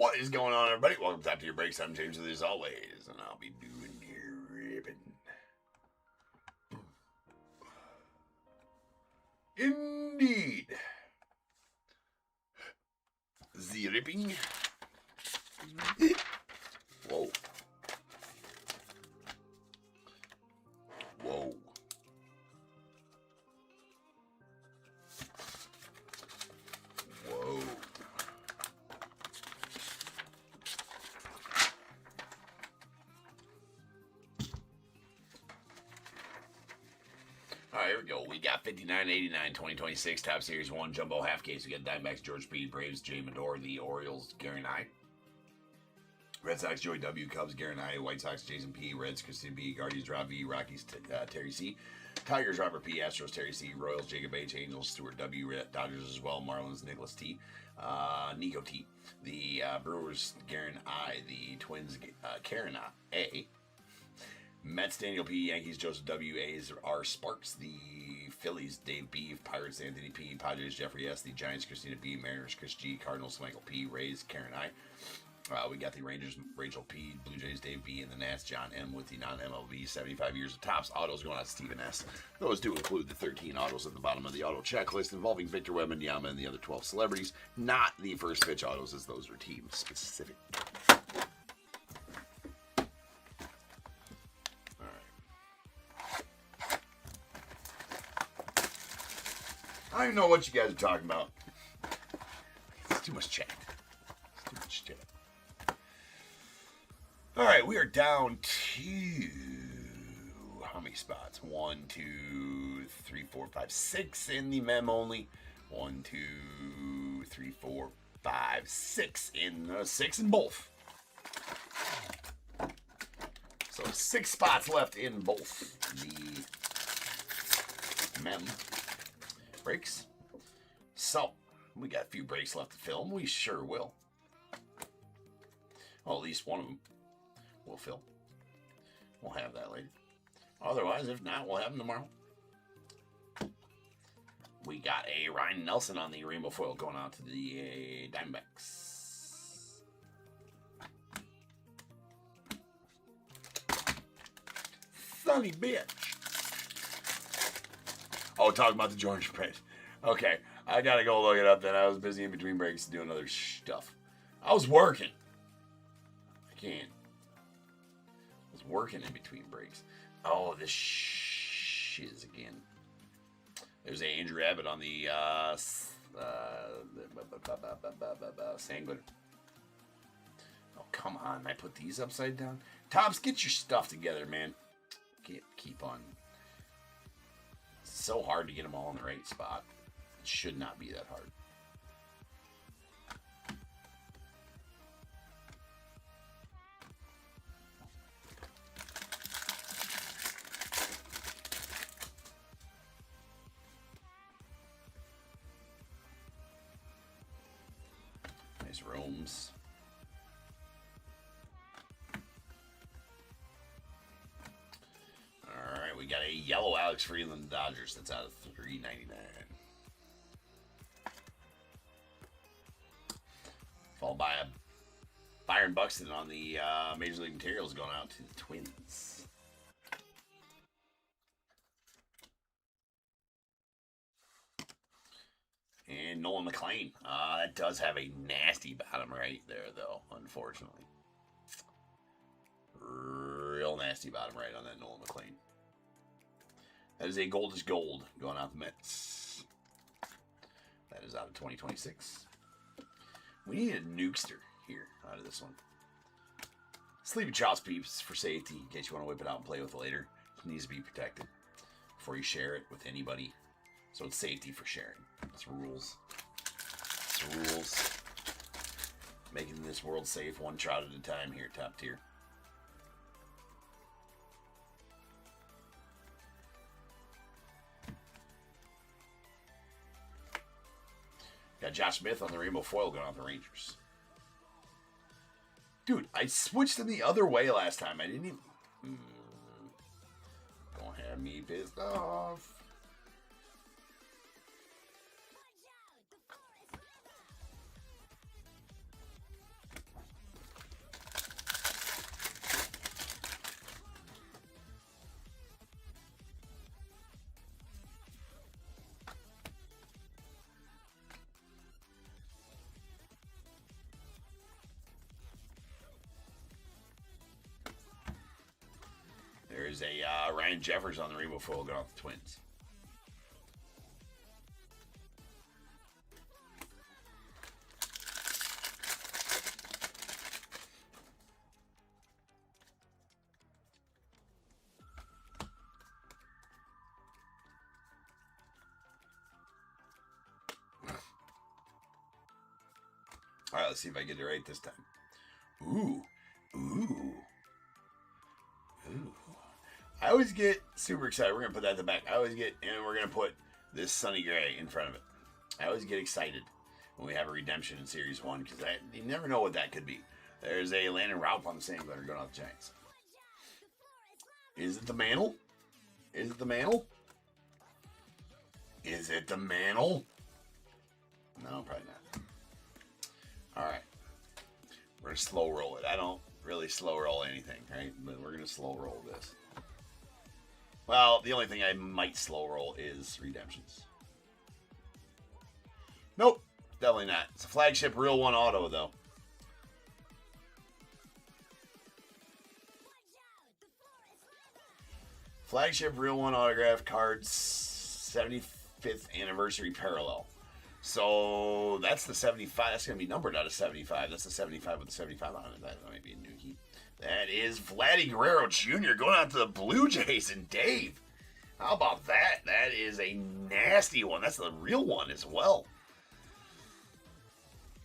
What is going on, everybody? Welcome to Top Tier Breaks. I'm James, as always, and I'll be doing your ribbon. Indeed. The ripping. Whoa. Whoa. Whoa. All right, here we go. We got 59.89 2026 Top Series 1 Jumbo Half Case. We got Diamondbacks, George P. Braves, Jay Medor. The Orioles, Gary Nye. Red Sox, Joey W. Cubs, Gary Nye. White Sox, Jason P. Reds, Christine B. Guardians, Rob V. Rockies, Terry C. Tigers, Robert P. Astros, Terry C. Royals, Jacob H. Angels, Stuart W. Dodgers as well. Marlins, Nicholas T. Nico T. The Brewers, Garen I. The Twins, Karen A. Mets, Daniel P. Yankees, Joseph W. A's R. Sparks. The Phillies, Dave B. Pirates, Anthony P. Padres, Jeffrey S. The Giants, Christina B. Mariners, Chris G. Cardinals, Michael P. Rays, Karen I. We got the Rangers, Rachel P. Blue Jays, Dave B. And the Nats, John M. With the non-MLB 75 years of tops. Autos going out to Stephen S. Those do include the 13 autos at the bottom of the auto checklist involving Victor Wembanyama and the other 12 celebrities. Not the first pitch autos, as those are team specific. I don't know what you guys are talking about. It's too much chat. It's too much chat. All right, we are down to how many spots? 1, 2, 3, 4, 5, 6 in the mem only. 1, 2, 3, 4, 5, 6 in 6 in both. So 6 spots left in both the mem breaks. So we got a few breaks left to film. We sure will. Well, at least one of them we'll film. We'll have that later. Otherwise, if not, we'll have them tomorrow. We got a Ryan Nelson on the rainbow foil going out to the Diamondbacks. Sonny bitch. Oh, talking about the Georgia print. Okay, I gotta go look it up then. I was busy in between breaks doing other stuff. I was working. I can't. I was working in between breaks. Oh, this shiz again. There's a Andrew Abbott on the Sanguine. Oh, come on. I put these upside down. Tops, get your stuff together, man. Keep on. It's so hard to get them all in the right spot. It should not be that hard. Nice roams. Alright, we got a yellow Alex Freeland Dodgers that's out of $3.99. Followed by a Byron Buxton on the Major League Materials going out to the Twins. And Nolan McLean. That does have a nasty bottom right there, though, unfortunately. Real nasty bottom right on that Nolan McLean. That is a goldish gold going out the Mets. That is out of 2026. We need a nukester here out of this one. Sleepy Child's Peeps for safety, in case you want to whip it out and play with it later. It needs to be protected before you share it with anybody. So it's safety for sharing. It's rules. It's rules. Making this world safe one shot at a time here, Top Tier. Got Josh Smith on the rainbow foil going on the Rangers. Dude, I switched them the other way last time. I didn't even... Don't have me pissed off. there's a Ryan Jeffers on the rainbow foil going off the Twins. All right, let's see if I get it right this time. Ooh. I always get super excited. We're going to put that in the back. I always get, and we're going to put this Sunny Gray in front of it. I always get excited when we have a redemption in Series 1 because you never know what that could be. There's a Landon Raup on the same glitter going off the Giants. Is it the Mantle? Is it the Mantle? Is it the Mantle? No, probably not. All right. We're going to slow roll it. I don't really slow roll anything, right? But we're going to slow roll this. Well, the only thing I might slow roll is redemptions. Nope. Definitely not. It's a flagship Real One auto, though. Flagship Real One autograph cards 75th anniversary parallel. So that's the 75. That's going to be numbered out of 75. That's the 75 with the 75 on it. That might be a new heat. That is Vladdy Guerrero Jr. going out to the Blue Jays and Dave. How about that? That is a nasty one. That's the real one as well.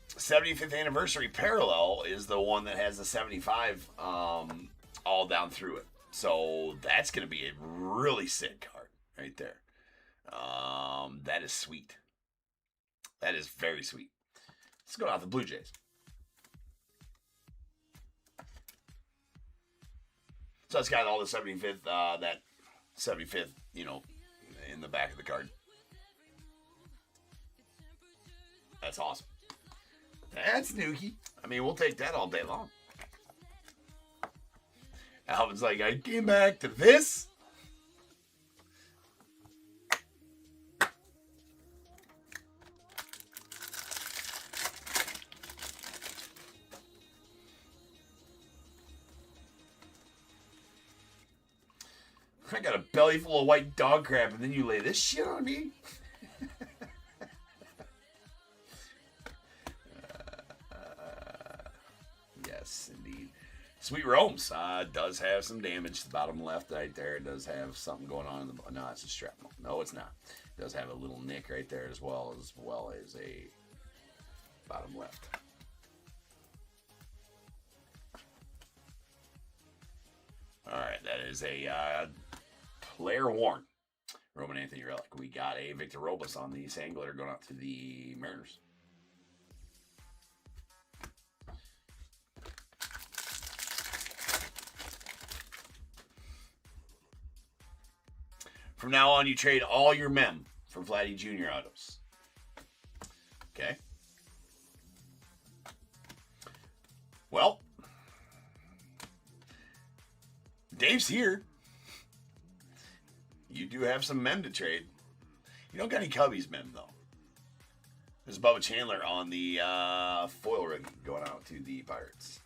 75th anniversary parallel is the one that has the 75 all down through it. So that's going to be a really sick card right there. That is sweet. That is very sweet. Let's go out the Blue Jays. So it's got all the 75th, that 75th, in the back of the card. That's awesome. That's Nuki. I mean, we'll take that all day long. Alvin's like, I came back to this. I got a belly full of white dog crap, and then you lay this shit on me? Yes, indeed. Sweet Rome's does have some damage. The bottom left right there, it does have something going on. No, it's a shrapnel. No, it's not. It does have a little nick right there as well as a bottom left. All right, that is a player worn Roman Anthony relic. We got a Victor Robles on the sand glitter going out to the Mariners. From now on, you trade all your mem for Vladdy Jr. autos. Okay. Well, Dave's here. You do have some mem to trade. You don't got any Cubbies mem, though. There's Bubba Chandler on the foil rookie going out to the Pirates.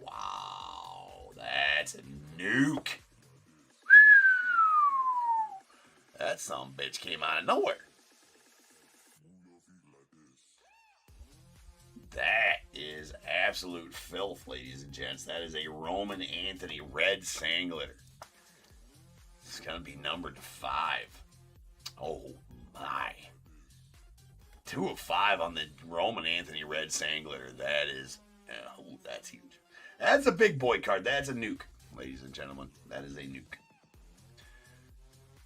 Wow, that's a nuke. That sumbitch came out of nowhere. That is absolute filth, ladies and gents. That is a Roman Anthony red sand glitter. It's going to be numbered to 5. Oh, my. 2 of 5 on the Roman Anthony red sand glitter. That is, that's huge. That's a big boy card. That's a nuke, ladies and gentlemen. That is a nuke.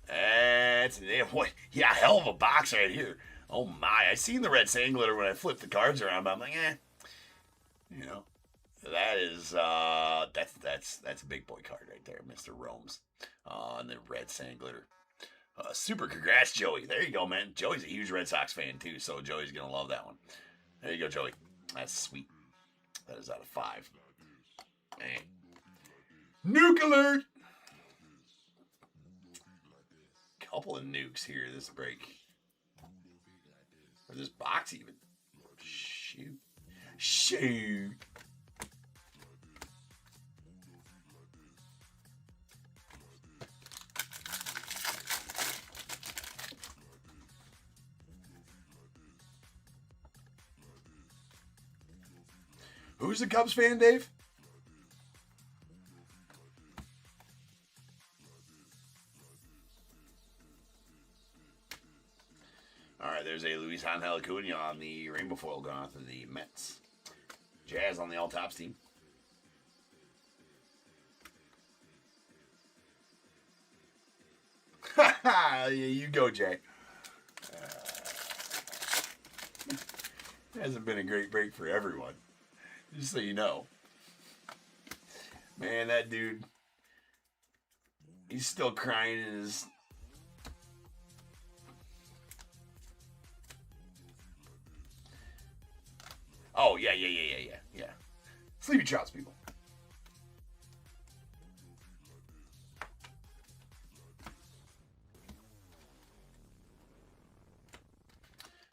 That's, yeah, hell of a box right here. Oh, my. I seen the red sand glitter when I flipped the cards around, but I'm like, that is, that's a big boy card right there, Mr. Rome's. And the red sand glitter. Super congrats, Joey. There you go, man. Joey's a huge Red Sox fan, too, so Joey's going to love that one. There you go, Joey. That's sweet. That is out of 5. Man. Nuke alert! Couple of nukes here this break. Or this box, even. Shoot. Shoot. Who's the Cubs fan, Dave? All right, there's a Luis Angel Acuna on the rainbow foil going out to the Mets. Jazz on the all tops team. Yeah, you go, Jay. It hasn't been a great break for everyone. Just so you know. Man, that dude, he's still crying in his... Oh, yeah. Sleepy Trouts, people.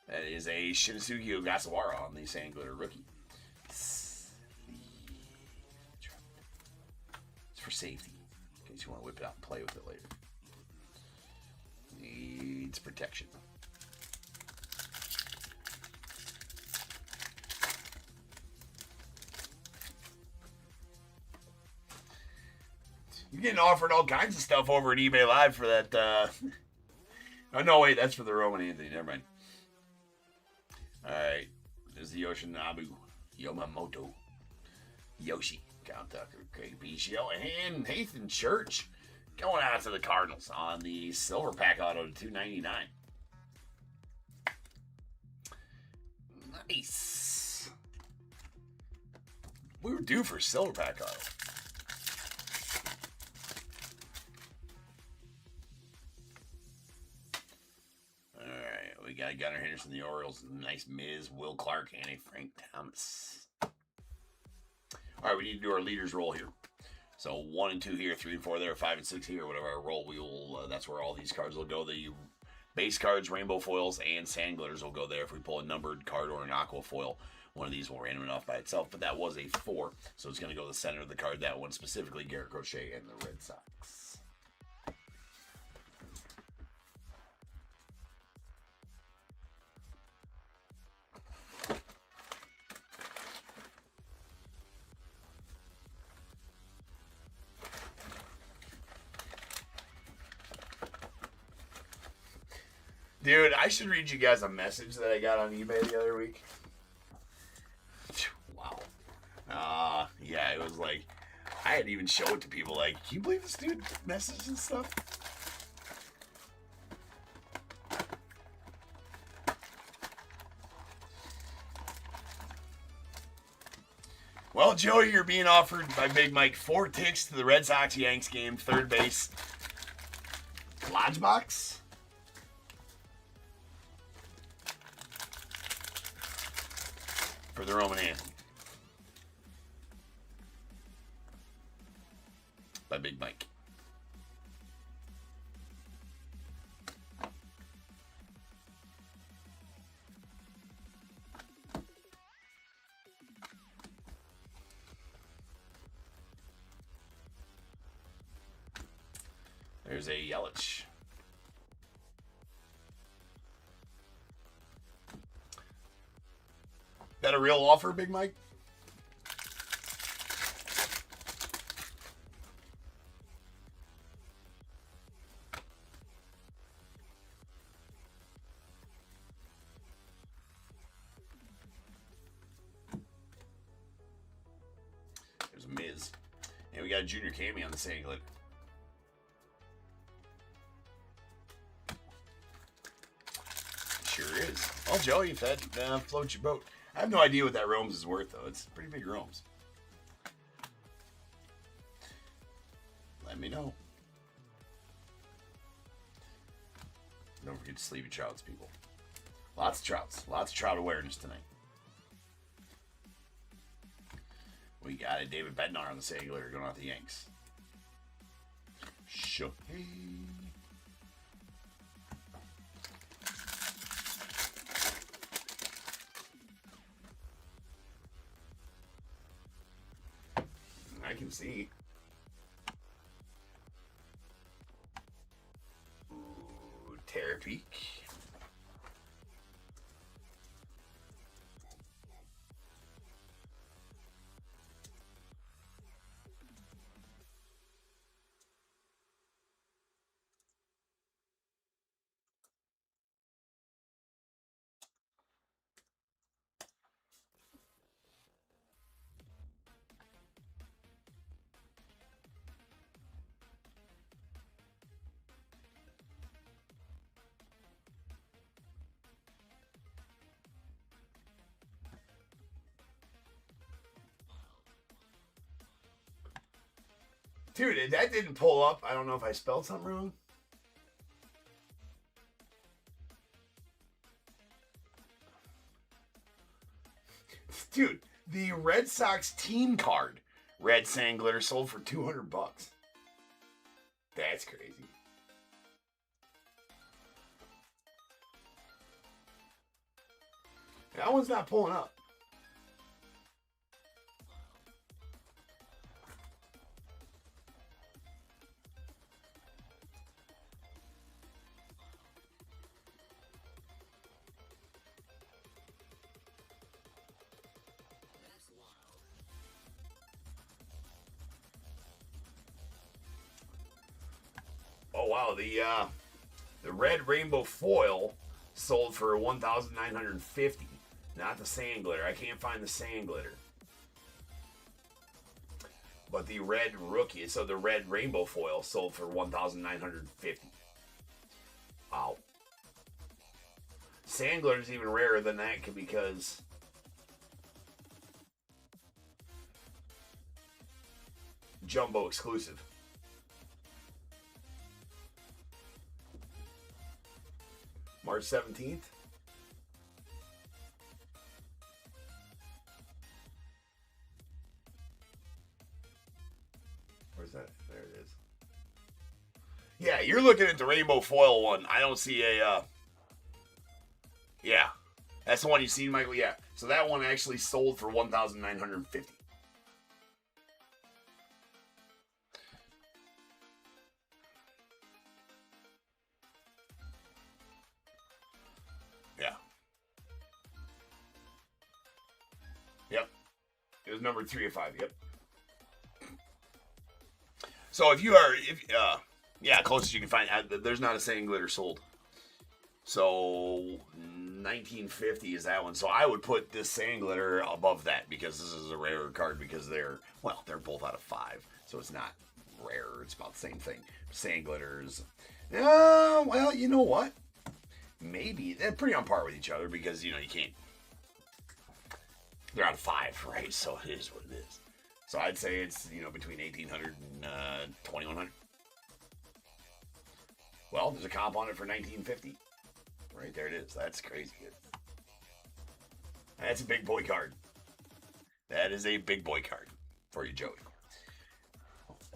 That is a Shinosuke Ogasawara on the Sand Glitter rookie. It's for safety, in case you want to whip it out and play with it later. Needs protection. You're getting offered all kinds of stuff over at eBay Live for that. Oh, no, wait, that's for the Roman Anthony. Never mind. Alright, there's the Yoshinobu Yamamoto, Yoshi, Count Tucker, Craig Biggio, and Nathan Church going out to the Cardinals on the silver pack auto to $2.99. Nice. We were due for silver pack auto. We got Gunnar Henderson, the Orioles, nice Miz, Will Clark, and a Frank Thomas. All right, we need to do our leaders roll here. So 1 and 2 here, 3 and 4 there, 5 and 6 here, whatever our roll, we will. That's where all these cards will go. The base cards, rainbow foils, and sand glitters will go there. If we pull a numbered card or an aqua foil, one of these will random it off by itself. But that was a 4, so it's going to go to the center of the card. That one specifically, Garrett Crochet and the Red Sox. Dude, I should read you guys a message that I got on eBay the other week. Wow. Yeah, it was like, I had to even show it to people. Like, can you believe this dude messaged and stuff? Well, Joey, you're being offered by Big Mike 4 ticks to the Red Sox Yanks game, third base. Lodge box? For the Roman Anthony. By Big Mike. There's a Yelich. That a real offer, Big Mike? There's a Miz. And we got a Junior Cammy on the singlet. Sure is. Well, Joey, if that floats your boat. I have no idea what that Rome's is worth, though. It's pretty big Rome's. Let me know. Don't forget to sleepy trouts, people. Lots of trouts. Lots of trout awareness tonight. We got a David Bednar on the singular going out the Yanks. Shohei. I can see. Ooh, Terrapeak. Dude, that didn't pull up. I don't know if I spelled something wrong. Dude, the Red Sox team card, red sand glitter, sold for $200. That's crazy. That one's not pulling up. Oh wow, the red rainbow foil sold for $1,950. Not the sand glitter. I can't find the sand glitter. But the red rookie, so the red rainbow foil sold for $1,950. Wow. Sand glitter is even rarer than that because jumbo exclusive. March 17th. Where's that? There it is. Yeah, you're looking at the rainbow foil one. I don't see a, yeah. That's the one you seen, Michael? Yeah. So that one actually sold for $1,950. Yeah. Yep. It was number 3 of 5. Yep. So if you are, yeah, closest you can find, there's not a sand glitter sold. So 1950 is that one. So I would put this sand glitter above that because this is a rarer card because they're both out of 5. So it's not rare. It's about the same thing. Sand glitters. Well, you know what? Maybe they're pretty on par with each other because, you can't. They're out of 5, right? So it is what it is. So I'd say it's, between 1,800 and 2,100. Well, there's a comp on it for 1950. Right there it is. That's crazy good. That's a big boy card. That is a big boy card for you, Joey.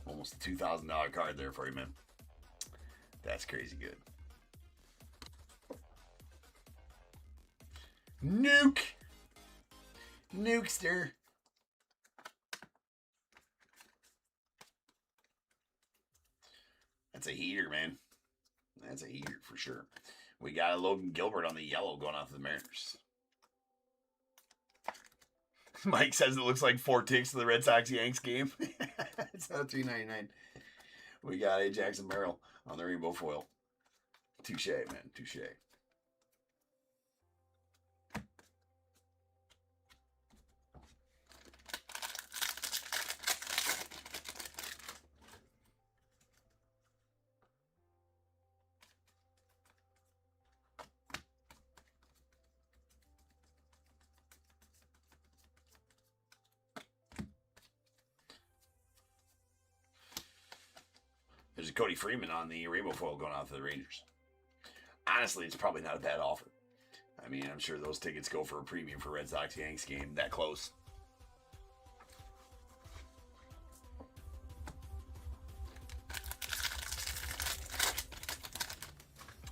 Almost a $2,000 card there for you, man. That's crazy good. Nuke. Nukester. That's a heater, man. That's a heater for sure. We got a Logan Gilbert on the yellow going off the Mariners. Mike says it looks like 4 ticks to the Red Sox Yanks game. It's not a $3.99. We got a Jackson Merrill on the rainbow foil. Touche, man. Touche. There's a Cody Freeman on the rainbow foil going out to the Rangers. Honestly, it's probably not a bad offer. I mean, I'm sure those tickets go for a premium for Red Sox Yanks game that close.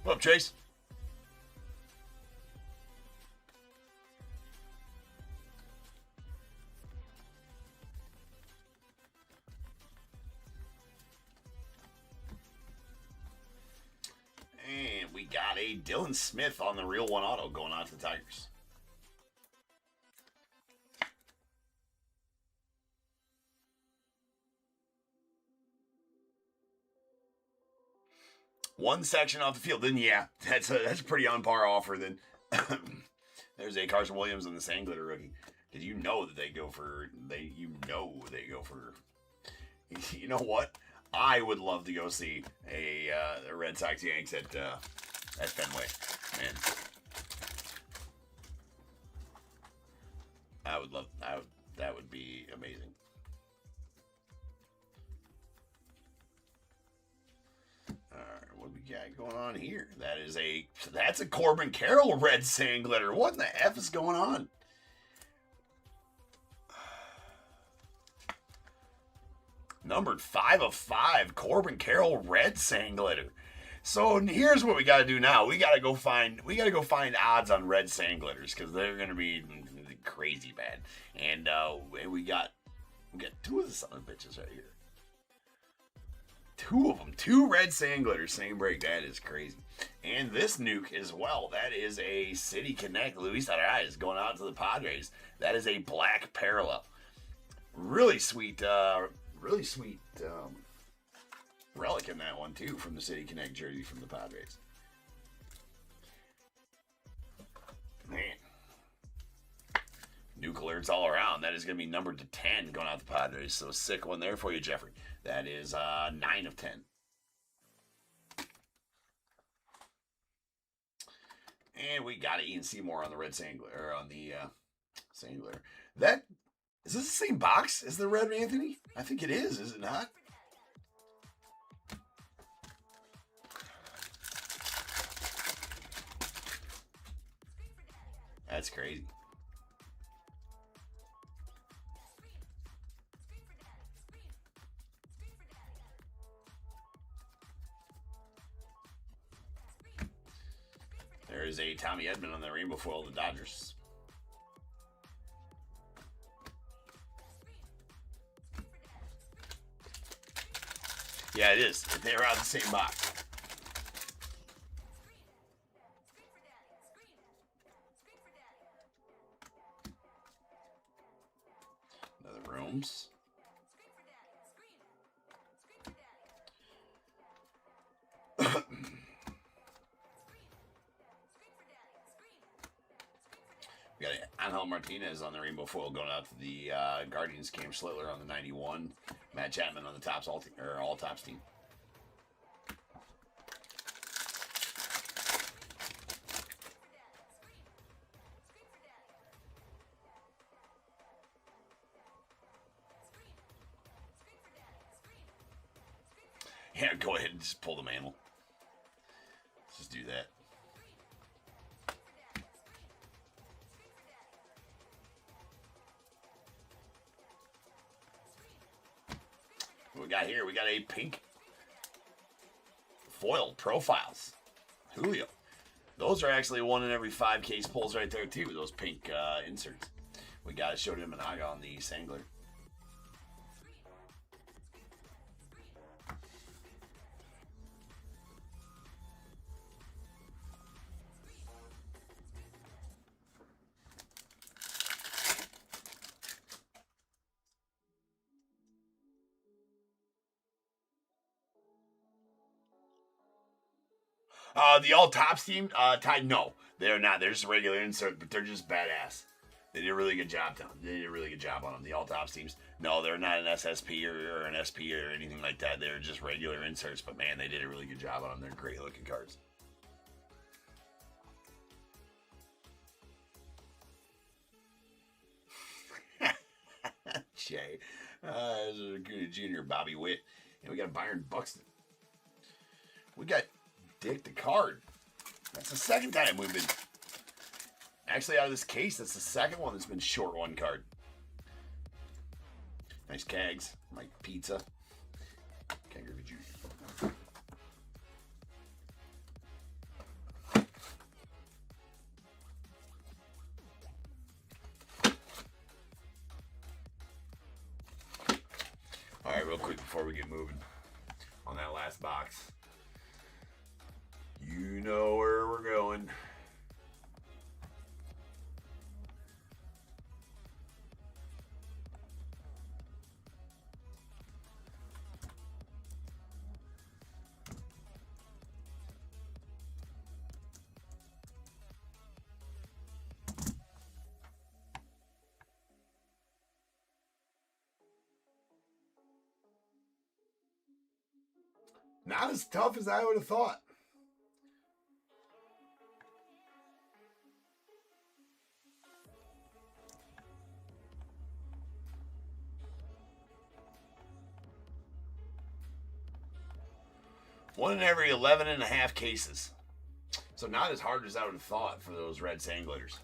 What up, Chase? And we got a Dylan Smith on the Real One Auto going out to the Tigers. One section off the field. Then yeah, that's a pretty on par offer. Then there's a Carson Williams and the Sand Glitter rookie. Did you know that they go for You know what? I would love to go see a Red Sox Yanks at Fenway. Man, that would be amazing. got going on here? That's a Corbin Carroll red sand glitter. What in the F is going on? Numbered 5 of 5, Corbin Carroll red sand glitter. So here's what we got to do now. We got to go find odds on red sand glitters because they're gonna be crazy bad. And we got 2 of the son of bitches right here. 2 of them, 2 red sand glitters, same break. That is crazy. And this nuke as well. That is a City Connect. Luis Arias going out to the Padres. That is a black parallel. Really sweet. Relic in that one too from the City Connect jersey from the Padres. Man. Nuke alerts all around. That is going to be numbered to 10 going out the Padres. So sick one there for you, Jeffrey. That is 9 of 10. And we got Ian Seymour on the red Sangler, or on the Sangler. Is this the same box as the red Anthony? I think it is it not? That's crazy. There is a Tommy Edman on the rainbow foil of the Dodgers. Yeah, it is. They're out of the same box. Another Rooms. We got Angel Martinez on the rainbow foil going out to the Guardians. Cam Schlittler on the 91. Matt Chapman on the Topps all Topps team. Yeah, go ahead and just pull the mantle. Let's just do that. What we got here? We got a pink foil profiles. Julio. Those are actually 1 in every 5 case pulls right there too. Those pink inserts. We got a Shota Imanaga on the Sangler. The all Topps team, no, they're not. They're just a regular insert, but they're just badass. They did a really good job on them. The all Topps teams, no, they're not an SSP or an SP or anything like that. They're just regular inserts, but man, they did a really good job on them. They're great looking cards. Jay, Junior, Bobby Witt, and we got Byron Buxton. We got Dick the card. That's the second time we've been actually out of this case. That's the second one that's been short one card. Nice Cags, Mike Pizza, Ken Griffey Jr. All right, real quick before we get moving on that last box. You know where we're going. Not as tough as I would have thought. 1 in every 11.5 cases. So not as hard as I would have thought for those red sand glitters.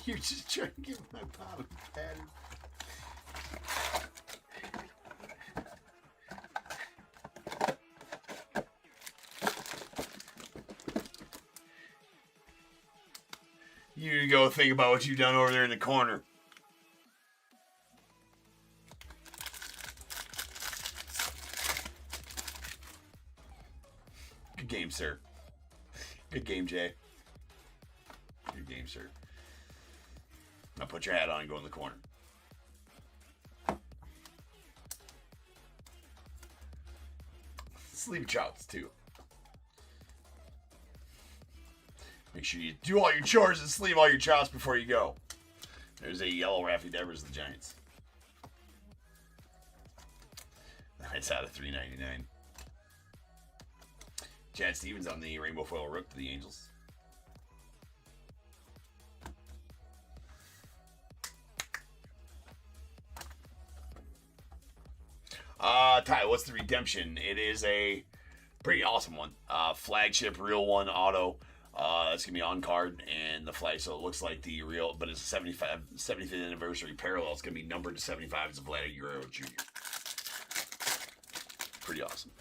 You're just trying to get my bottom pattern. You go think about what you've done over there in the corner. Good game, sir. Good game, Jay. Good game, sir. Now put your hat on and go in the corner. Sleeve trouts, too. Make sure you do all your chores and sleeve all your trouts before you go. There's a yellow Raffy Devers of the Giants. It's out of $3.99. Chad Stevens on the Rainbow Foil Rook to the Angels. Ty, what's the redemption? It is a pretty awesome one. Flagship real one auto. It's going to be on card and the flag, so it looks like the real, but it's a 75th anniversary parallel. It's going to be numbered to 75 as a Vladimir Guerrero Jr. Pretty awesome.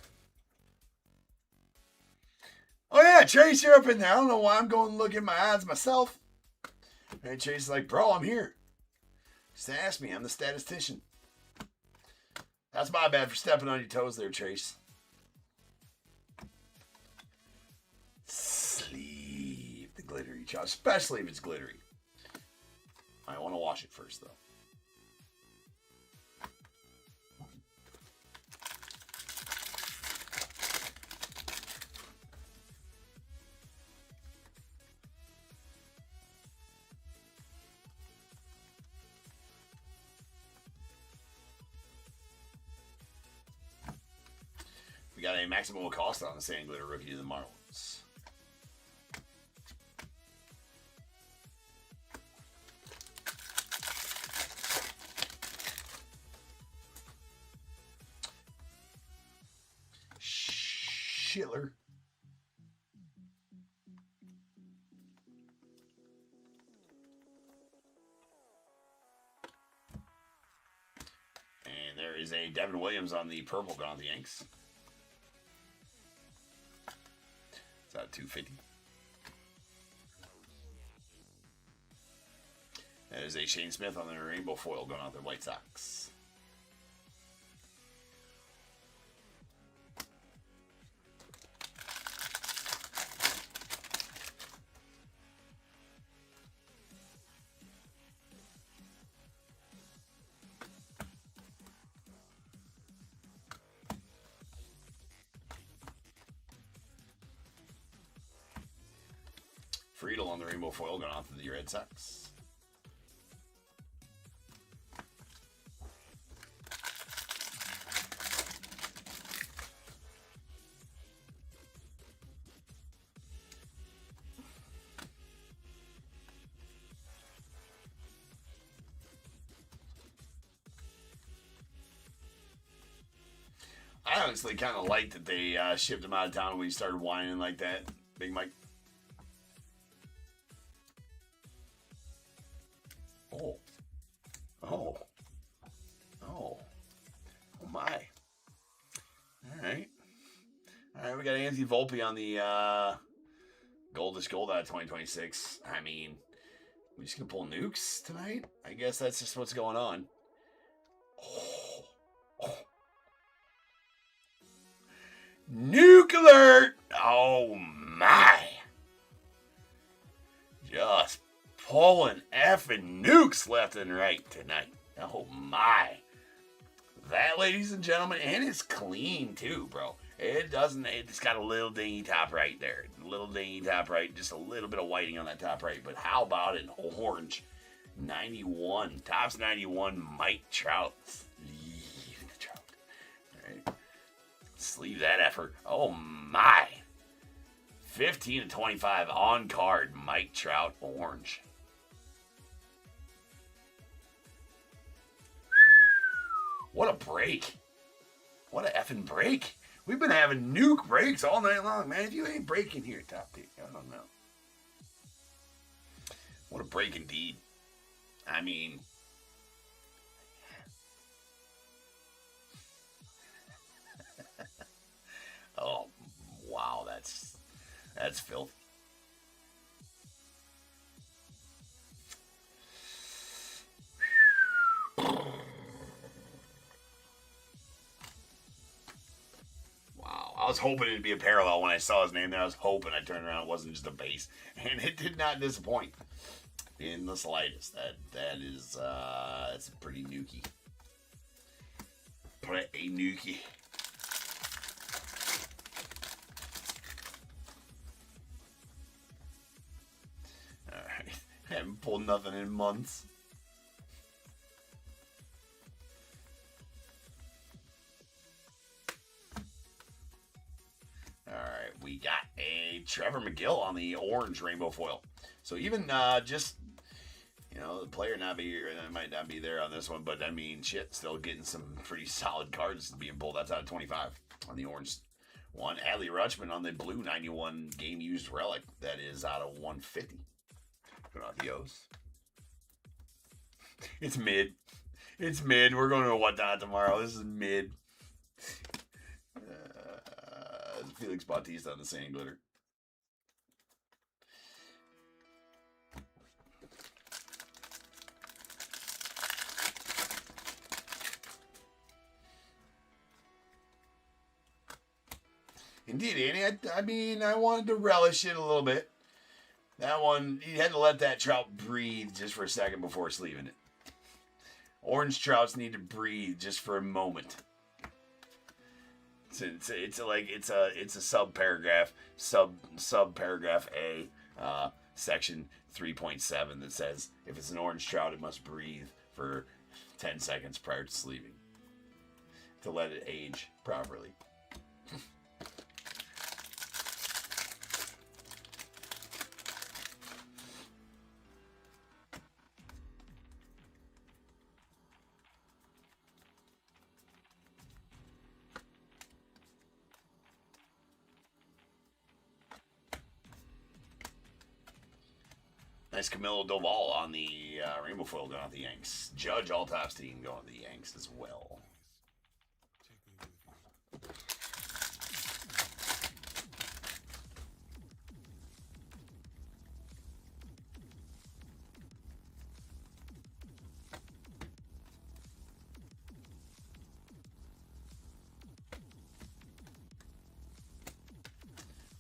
Oh yeah, Chase, you're up in there. I don't know why I'm going to look at my odds myself. And Chase is like, bro, I'm here. Just ask me. I'm the statistician. That's my bad for stepping on your toes there, Chase. Sleeve the glittery chop, especially if it's glittery. I want to wash it first, though. We got a Maximo Acosta on the Sand Glitter rookie of the Marlins. Schiller. And there is a Devin Williams on the purple going on the Yanks. It's out of 250. That is a Shane Smith on the rainbow foil going out the White Sox. Friedel on the rainbow foil going off to the Red Sox. I honestly kind of liked that they shipped him out of town when he started whining like that, Big Mike. Oh my. Alright, we got Anthony Volpe on the Goldish Gold out of 2026. I mean, we just gonna pull nukes tonight? I guess that's just what's going on. Nuke alert! Oh my. Just pulling effing nukes left and right tonight. Oh my. That, ladies and gentlemen, and it's clean too, bro. It's got a little dingy top right there. A little dingy top right, just a little bit of whiting on that top right. But how about an orange 91, Topps 91 Mike Trout. Sleeve the Trout. All right. Sleeve that effort. Oh my. 15 to 25 on card. Mike Trout, orange. What a break. What a effing break. We've been having nuke breaks all night long, man. If you ain't breaking here, Top Tick, I don't know. What a break indeed. I mean, oh, wow, that's filthy. Wow, I was hoping it'd be a parallel when I saw his name there. I was hoping I turned around, it wasn't just a base, and it did not disappoint in the slightest. That is it's pretty nukey. Pretty nukey. Alright. Haven't pulled nothing in months. Alright, we got a Trevor McGill on the orange rainbow foil. So even just, you know, the player might not be there on this one, but I mean, shit, still getting some pretty solid cards being pulled. That's out of 25 on the orange one. Adley Rutschman on the blue 91 game used relic. That is out of 150. Going off the O's. It's mid. It's mid. We're going to a whatnot tomorrow. This is mid. Felix Bautista on the sand glitter. Indeed, Annie. I mean, I wanted to relish it a little bit. That one, you had to let that trout breathe just for a second before sleeving it. Orange trouts need to breathe just for a moment. It's a sub paragraph A, section 3.7 that says if it's an orange trout, it must breathe for 10 seconds prior to sleeving to let it age properly. Nice Camilo Doval on the rainbow foil going with the Yanks. Judge Altofstein going with the Yanks as well.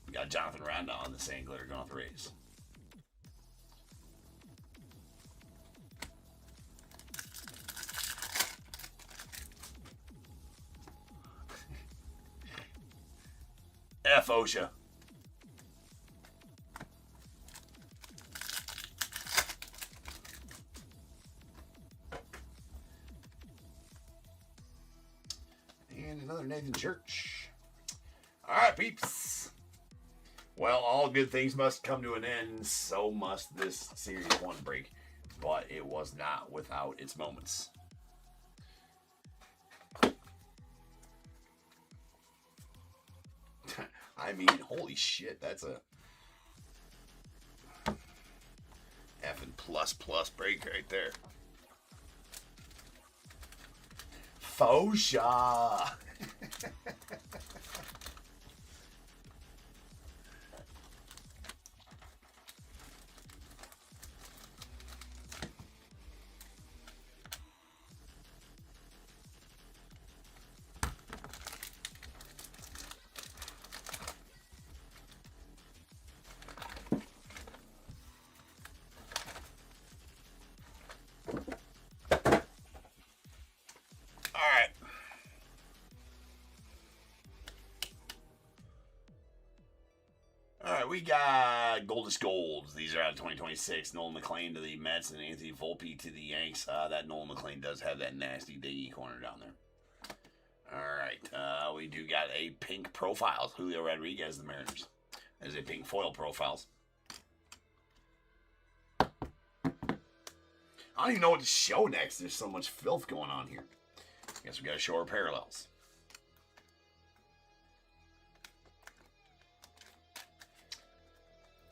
We got Jonathan Randa on the sand glitter going with the Rays. F. OSHA. And another Nathan Church. All right, peeps. Well, all good things must come to an end. So must this Series 1 break. But it was not without its moments. I mean, holy shit, that's a effing plus break right there. Fosha. We got Goldest Golds. These are out of 2026. Nolan McLean to the Mets and Anthony Volpe to the Yanks. That Nolan McLean does have that nasty diggy corner down there. All right. We do got a pink profiles. Julio Rodriguez, the Mariners. as a pink foil profiles. I don't even know what to show next. There's so much filth going on here. Guess we got to show our parallels.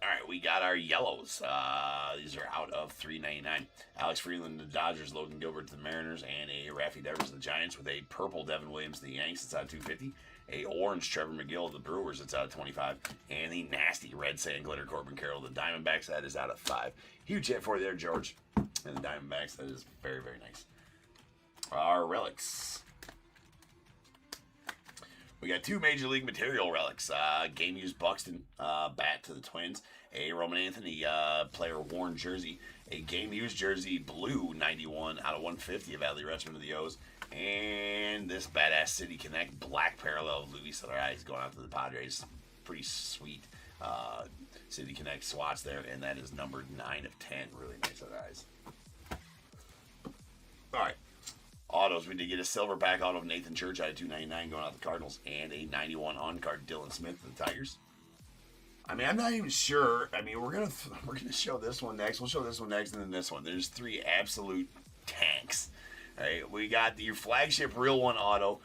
All right, we got our yellows. These are out of $3.99. Alex Freeland, the Dodgers. Logan Gilbert, to the Mariners. And a Raffy Devers, to the Giants. With a purple Devin Williams, to the Yanks. It's out of $2.50. A orange Trevor McGill, to the Brewers. It's out of $25. And the nasty red sand glitter Corbin Carroll, the Diamondbacks. That is out of $5. Huge hit for you there, George. And the Diamondbacks. That is very, very nice. Our relics. We got 2 Major League Material relics. Game used Buxton bat to the Twins. A Roman Anthony player worn jersey. A game used jersey blue 91 out of 150 of Adley Rutschman to the O's. And this badass City Connect black parallel of Luis Arias going out to the Padres. Pretty sweet City Connect swatch there. And that is numbered 9 of 10. Really nice Arias. All right. Autos, we did get a silver pack auto of Nathan Church out of $2.99 going out to the Cardinals, and a 91 on card Dylan Smith to the Tigers. I mean, I'm not even sure. I mean, we're gonna show this one next. We'll show this one next, and then this one. There's 3 absolute tanks. All right, we got your flagship Real One auto,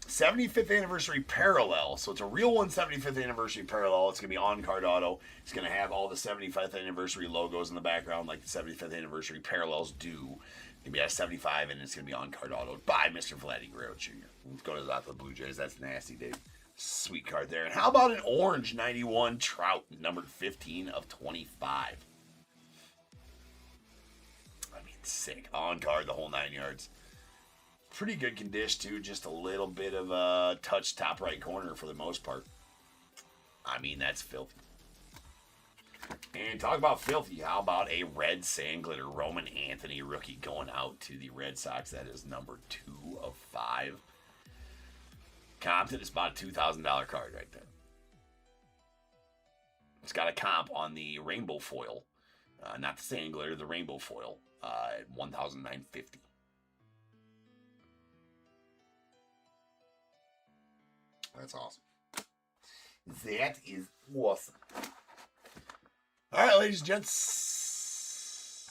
75th anniversary parallel. So it's a Real One 75th anniversary parallel. It's gonna be on card auto. It's gonna have all the 75th anniversary logos in the background, like the 75th anniversary parallels do. It's going to be at 75, and it's going to be on card auto by Mr. Vladdy Guerrero Jr. Let's go to the Blue Jays. That's nasty, Dave. Sweet card there. And how about an orange 91 Trout, numbered 15 of 25? I mean, sick. On card, the whole 9 yards. Pretty good condition, too. Just a little bit of a touch top right corner for the most part. I mean, that's filthy. And talk about filthy. How about a red sand glitter Roman Anthony rookie going out to the Red Sox? That is number 2 of 5. Compton is about a $2,000 card right there. It's got a comp on the rainbow foil, not the sand glitter, the rainbow foil at $1,950. That's awesome. That is awesome. All right, ladies and gents.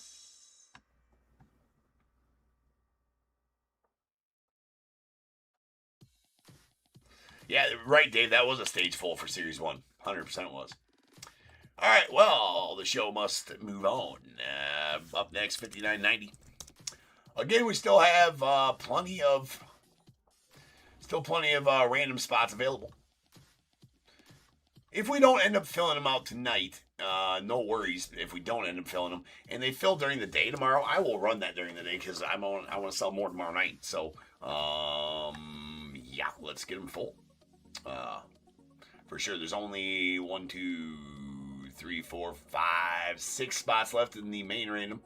Yeah, right, Dave. That was a stage full for Series 1. 100% was. All right, well, the show must move on. Up next, $59.90. Again, we still have plenty of random spots available. If we don't end up filling them out tonight, no worries if we don't end up filling them. And they fill during the day tomorrow, I will run that during the day because I want to sell more tomorrow night. So, yeah, let's get them full. For sure, there's only 1, 2, 3, 4, 5, 6 spots left in the main random.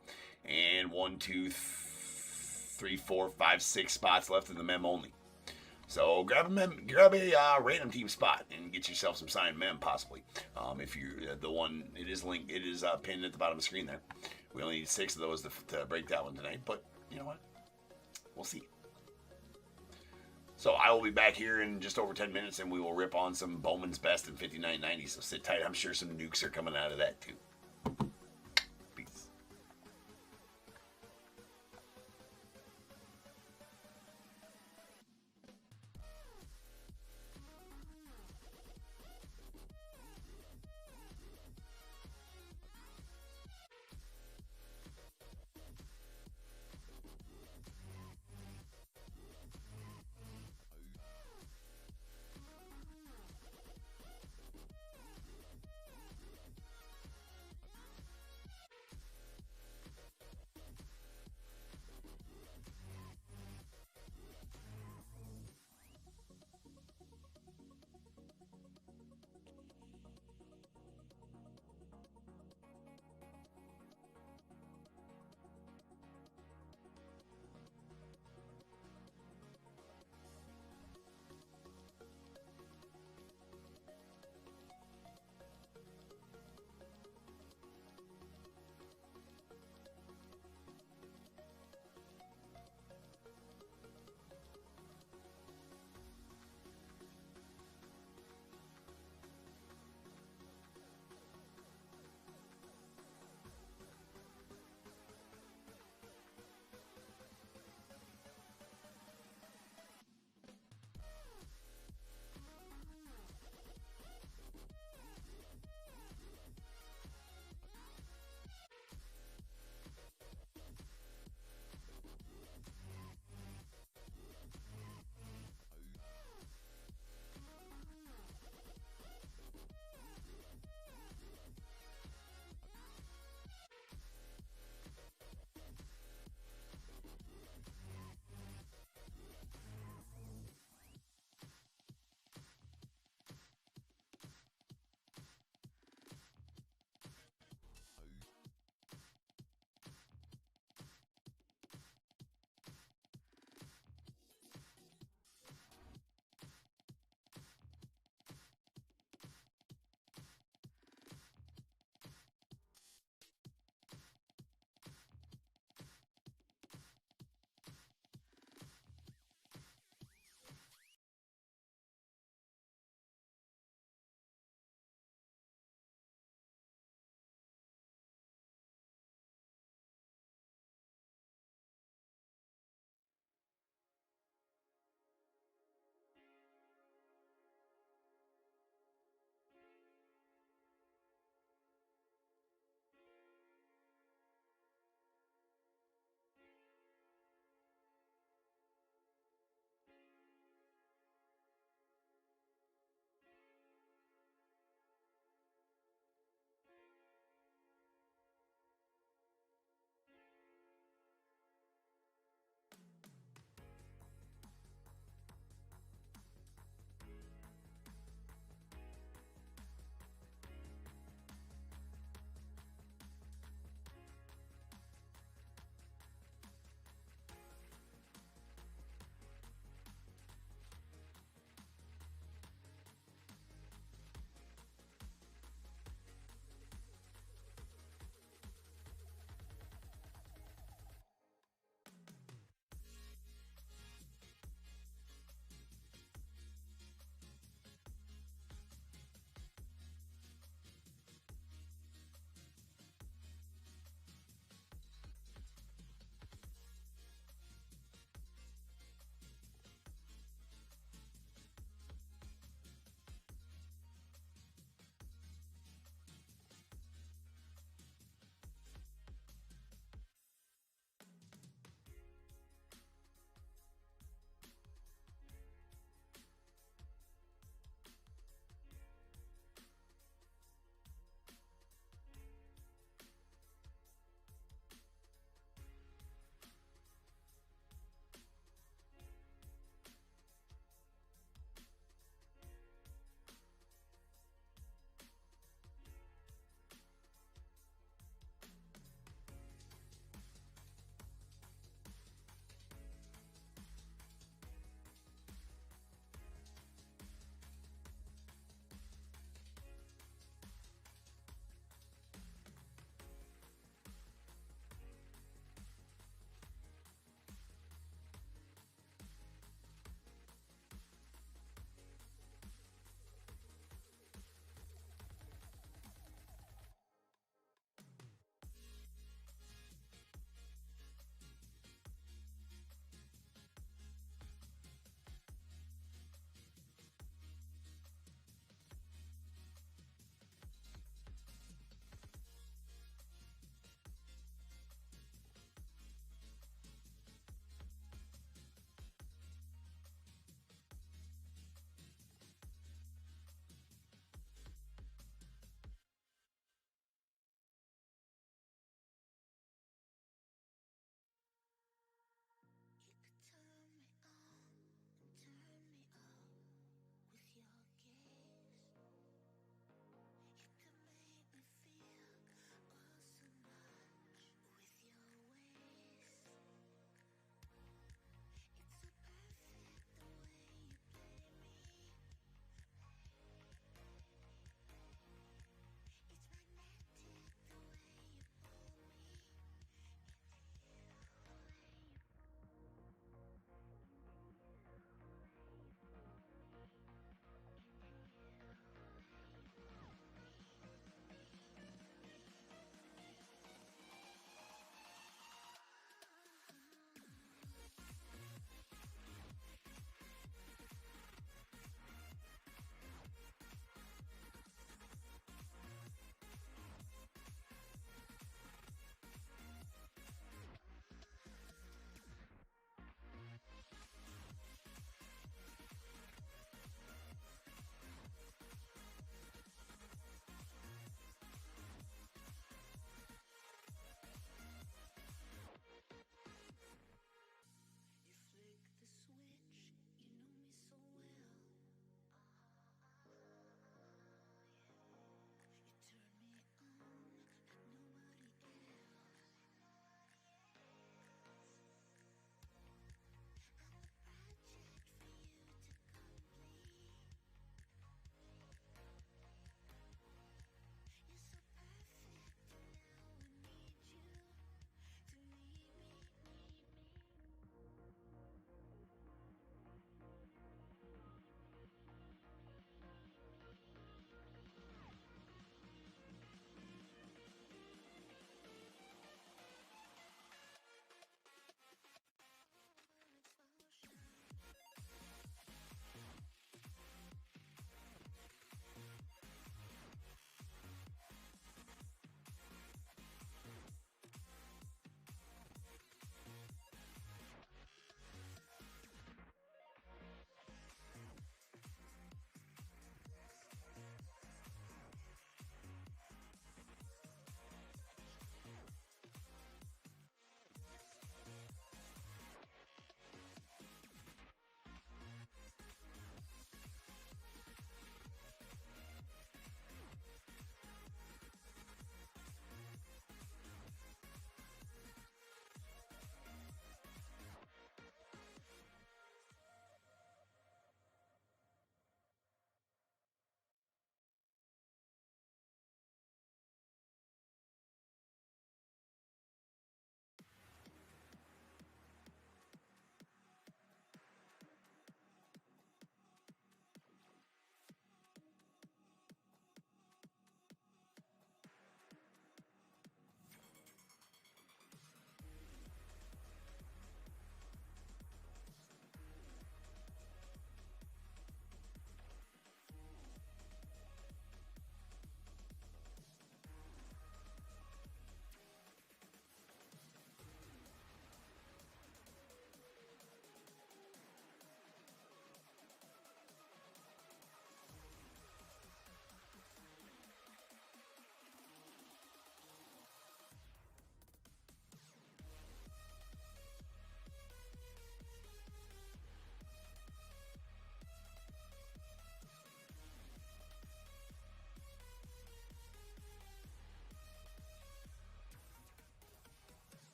And 1, 2, 3, 4, 5, 6 spots left in the mem only. So grab a random team spot and get yourself some signed mem, possibly. If you're the one, it is linked. It is pinned at the bottom of the screen there. We only need 6 of those to break that one tonight. But you know what? We'll see. So I will be back here in just over 10 minutes, and we will rip on some Bowman's Best in $59.90. So sit tight. I'm sure some nukes are coming out of that too. Peace.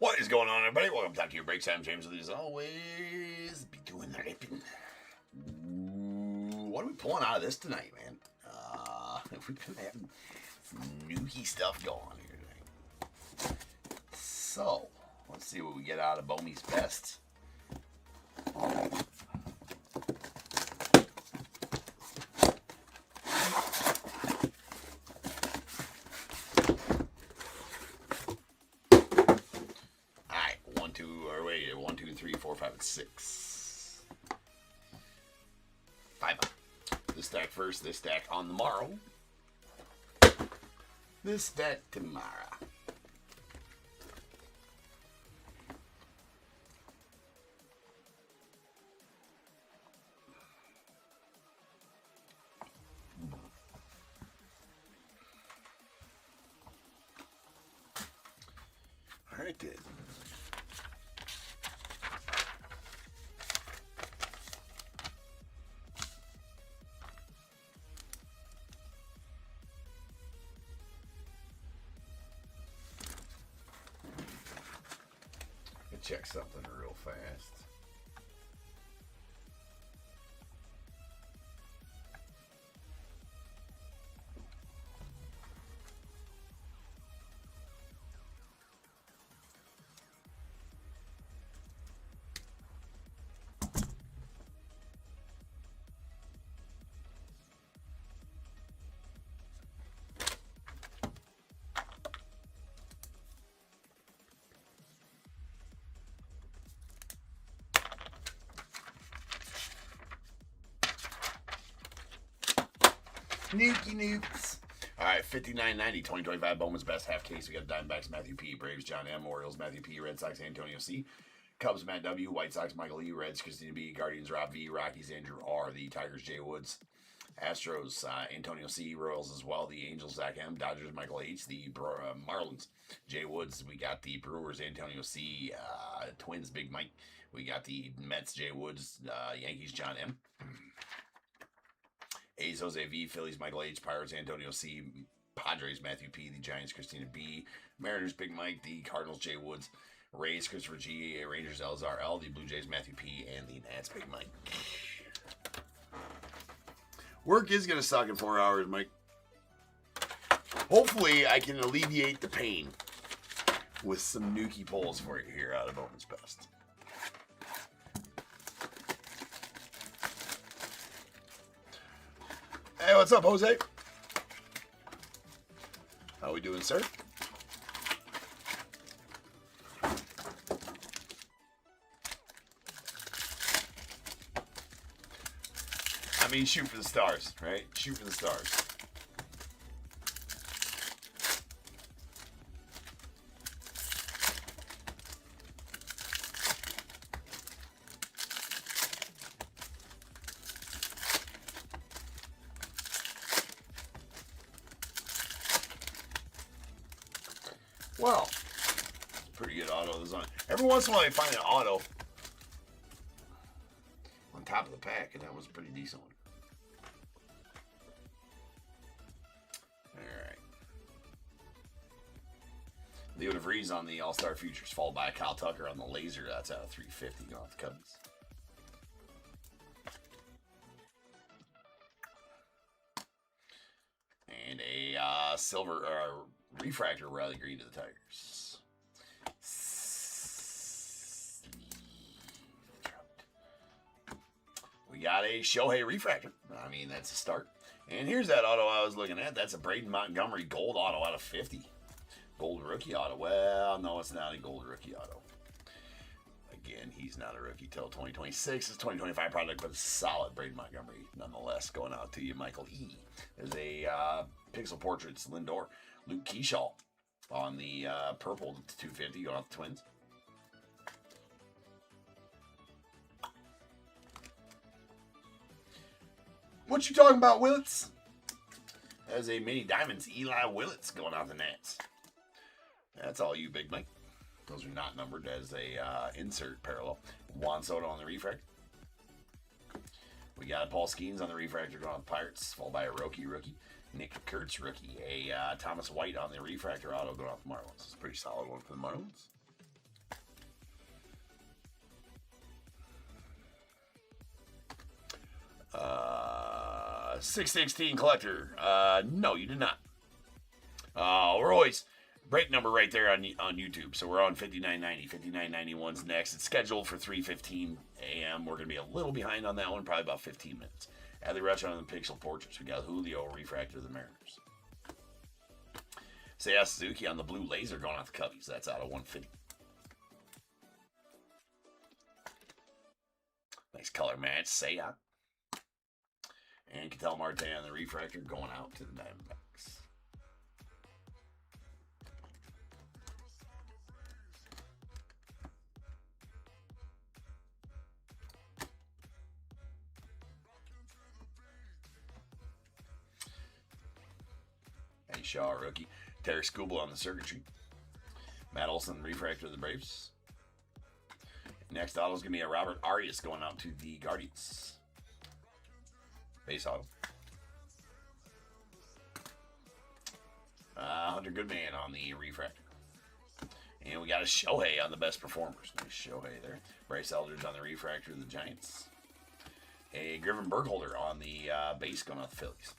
What is going on, everybody? Welcome back to your breaks. I'm James with you as always. Be doing the ripping. What are we pulling out of this tonight, man? We've been having some nookie stuff going on here tonight. So, let's see what we get out of Bowmans Best. One, two, three, four, five, and six. 5 up. This stack first, this stack on the morrow. This stack tomorrow. All right, then. Check something real fast. Nookie noops. All right, 59.90, 2025 Bowmans Best half case. We got Diamondbacks, Matthew P. Braves, John M. Orioles, Matthew P. Red Sox, Antonio C. Cubs, Matt W. White Sox, Michael E. Reds, Christina B. Guardians, Rob V. Rockies, Andrew R. The Tigers, Jay Woods. Astros, Antonio C. Royals as well. The Angels, Zach M. Dodgers, Michael H. The Marlins, Jay Woods. We got the Brewers, Antonio C. Twins, Big Mike. We got the Mets, Jay Woods. Yankees, John M. A's, Jose V. Phillies, Michael H. Pirates, Antonio C. Padres, Matthew P. The Giants, Christina B. Mariners, Big Mike. The Cardinals, Jay Woods. Rays, Christopher G. Rangers, Elzar L. The Blue Jays, Matthew P. And the Nats, Big Mike. Work is going to suck in 4 hours, Mike. Hopefully, I can alleviate the pain with some nookie pulls for you here out of Bowmans Best. Hey, what's up, Jose? How we doing, sir? I mean, shoot for the stars, right? Shoot for the stars. Well, pretty good auto design. Every once in a while, you find an auto on top of the pack, and that was a pretty decent one. All right. Leo DeVries on the All-Star Futures, followed by Kyle Tucker on the Laser. That's out of 350 going off the Cubs. And a silver refractor Riley Green to the Tigers. We got a Shohei refractor. I mean, that's a start. And here's that auto I was looking at. That's a Braden Montgomery gold auto out of 50. Gold rookie auto. Well, no, it's not a gold rookie auto. Again, he's not a rookie till 2026. It's 2025 product, but it's solid Braden Montgomery nonetheless. Going out to you, Michael E. There's a Pixel Portraits Lindor. Luke Keyshaw on the purple 250 going off the Twins. What you talking about, Willits? As a mini diamonds, Eli Willits going off the Nats. That's all you, Big Mike. Those are not numbered as a insert parallel. Juan Soto on the refractor. We got Paul Skeens on the refractor going on the Pirates, followed by a rookie. Nick Kurtz rookie. A Thomas White on the refractor auto going off the Marlins. It's a pretty solid one for the Marlins. 616 collector. No, you did not. We're always break number right there on YouTube. So we're on 5990. 5991's next. It's scheduled for 3:15 a.m. We're gonna be a little behind on that one, probably about 15 minutes. Adley Rush on the Pixel Portraits. We got Julio Refractor of the Mariners. Seiya Suzuki on the Blue Laser going off the Cubbies. That's out of 150. Nice color match, Seiya. And Ketel Marte on the Refractor going out to the Diamondbacks. Hey, Shaw, rookie. Terry Skubal on the Circuitry. Matt Olson, Refractor of the Braves. Next auto is going to be a Robert Arias going out to the Guardians. Base auto. Hunter Goodman on the Refractor. And we got a Shohei on the Best Performers. Nice Shohei there. Bryce Eldridge on the Refractor of the Giants. A Griffin Burkholder on the base going out the Phillies.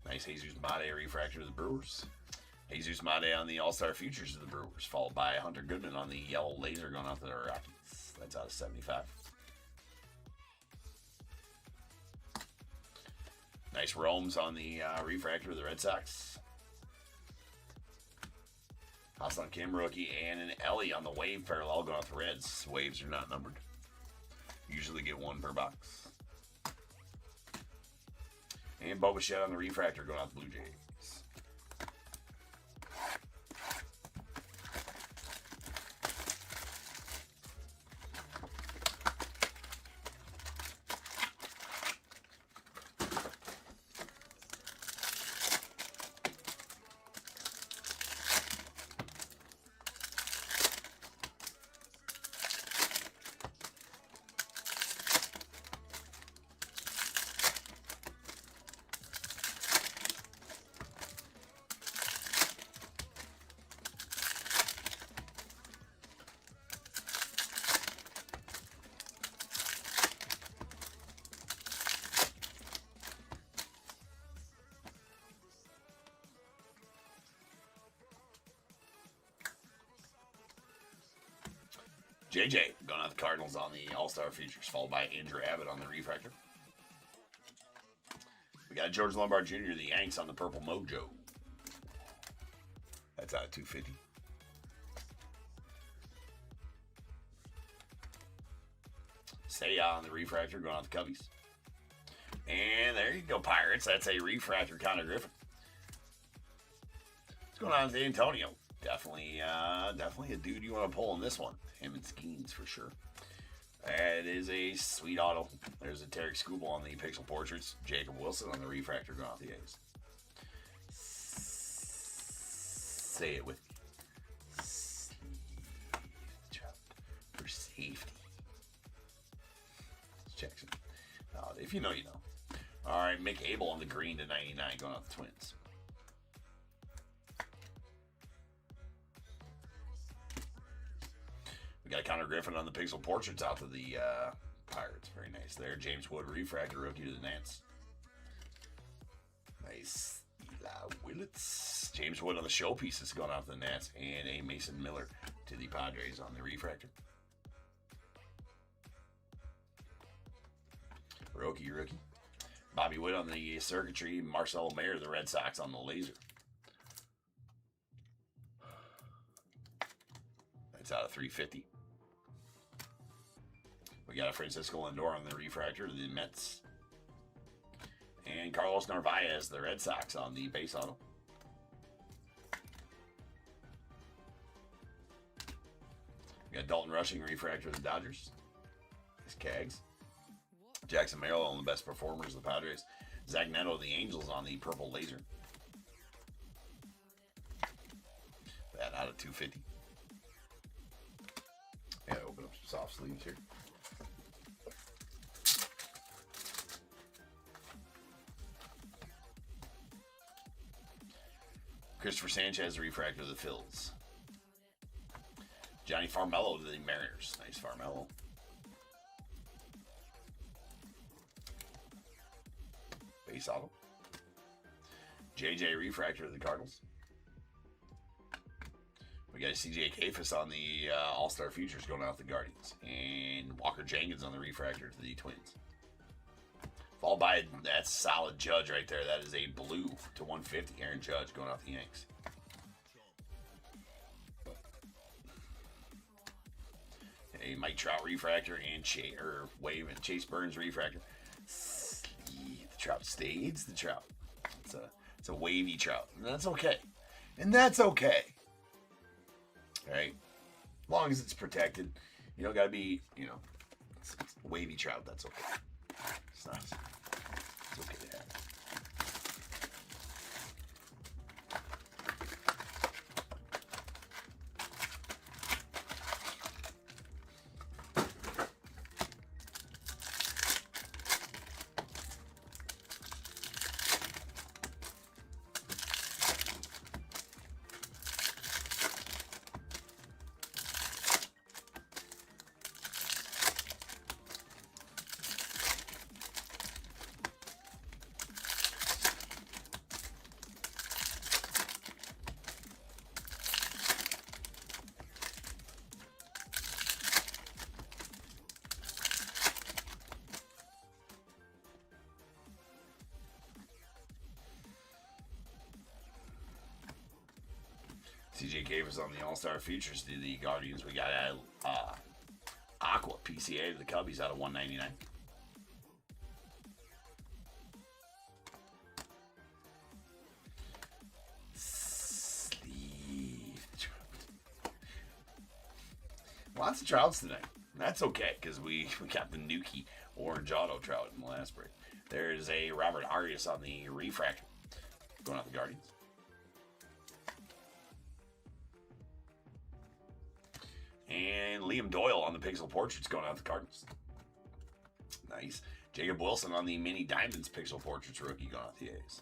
Nice Jesus Mate Refractor of the Brewers. Jesus Mate on the All-Star Futures of the Brewers, followed by Hunter Goodman on the Yellow Laser going off to the Rockies. That's out of 75. Nice Romes on the Refractor of the Red Sox. Hassan Kim rookie and an Ellie on the Wave parallel going off the Reds. Waves are not numbered. Usually get one per box. And Bo Bichette on the Refractor going out the Blue Jays. JJ going out the Cardinals on the All-Star Futures, followed by Andrew Abbott on the Refractor. We got George Lombard Jr., the Yanks on the Purple Mojo. That's out of 250. Seiya on the Refractor going out the Cubbies. And there you go, Pirates. That's a Refractor Connor Griffin. What's going on with Antonio? Definitely a dude you want to pull in this one. Him and Skeens for sure. That is a sweet auto. There's a Tarek Skubal on the Pixel Portraits. Jacob Wilson on the Refractor going off the A's. Say it with me. For safety. Jackson. If you know, you know. All right, Mick Abel on the green to 99 going off the Twins. We got Connor Griffin on the Pixel Portraits out to the Pirates. Very nice there. James Wood, Refractor, rookie to the Nats. Nice. Eli Willits. James Wood on the showpieces going out to the Nats. And a Mason Miller to the Padres on the Refractor. Rookie. Bobby Witt on the Circuitry. Marcelo Mayer, the Red Sox on the Laser. That's out of 350. We got a Francisco Lindor on the Refractor, the Mets. And Carlos Narvaez, the Red Sox on the base auto. We got Dalton Rushing, Refractor, the Dodgers. Nice Cags. Jackson Merrill on the Best Performers, the Padres. Zach Neto, the Angels on the Purple Laser. That out of 250. Yeah, open up some soft sleeves here. Christopher Sanchez, Refractor of the Phils. Johnny Farmello to the Mariners. Nice Farmello. Base auto. JJ refractor of the Cardinals. We got a CJ Kafis on the All-Star Futures going out to the Guardians. And Walker Jenkins on the refractor to the Twins. Followed by that solid Judge right there. That is a blue to 150. Aaron Judge going out the Yanks. A Mike Trout refractor and Chase Burns refractor. The Trout stays the Trout. It's a wavy Trout. And that's okay. And that's okay. Right? As long as it's protected. You don't got to be, it's wavy Trout. That's okay. It's nice. It's okay to have. CJ Kafis on the All-Star Futures to the Guardians. We got Aqua PCA to the Cubbies out of 199. Lots of Trouts tonight. That's okay, because we got the Nuki Orange Auto Trout in the last break. There's a Robert Arias on the refractor going out the Guardians. And Liam Doyle on the Pixel Portraits going out the Cardinals. Nice. Jacob Wilson on the Mini Diamonds Pixel Portraits rookie going out the A's.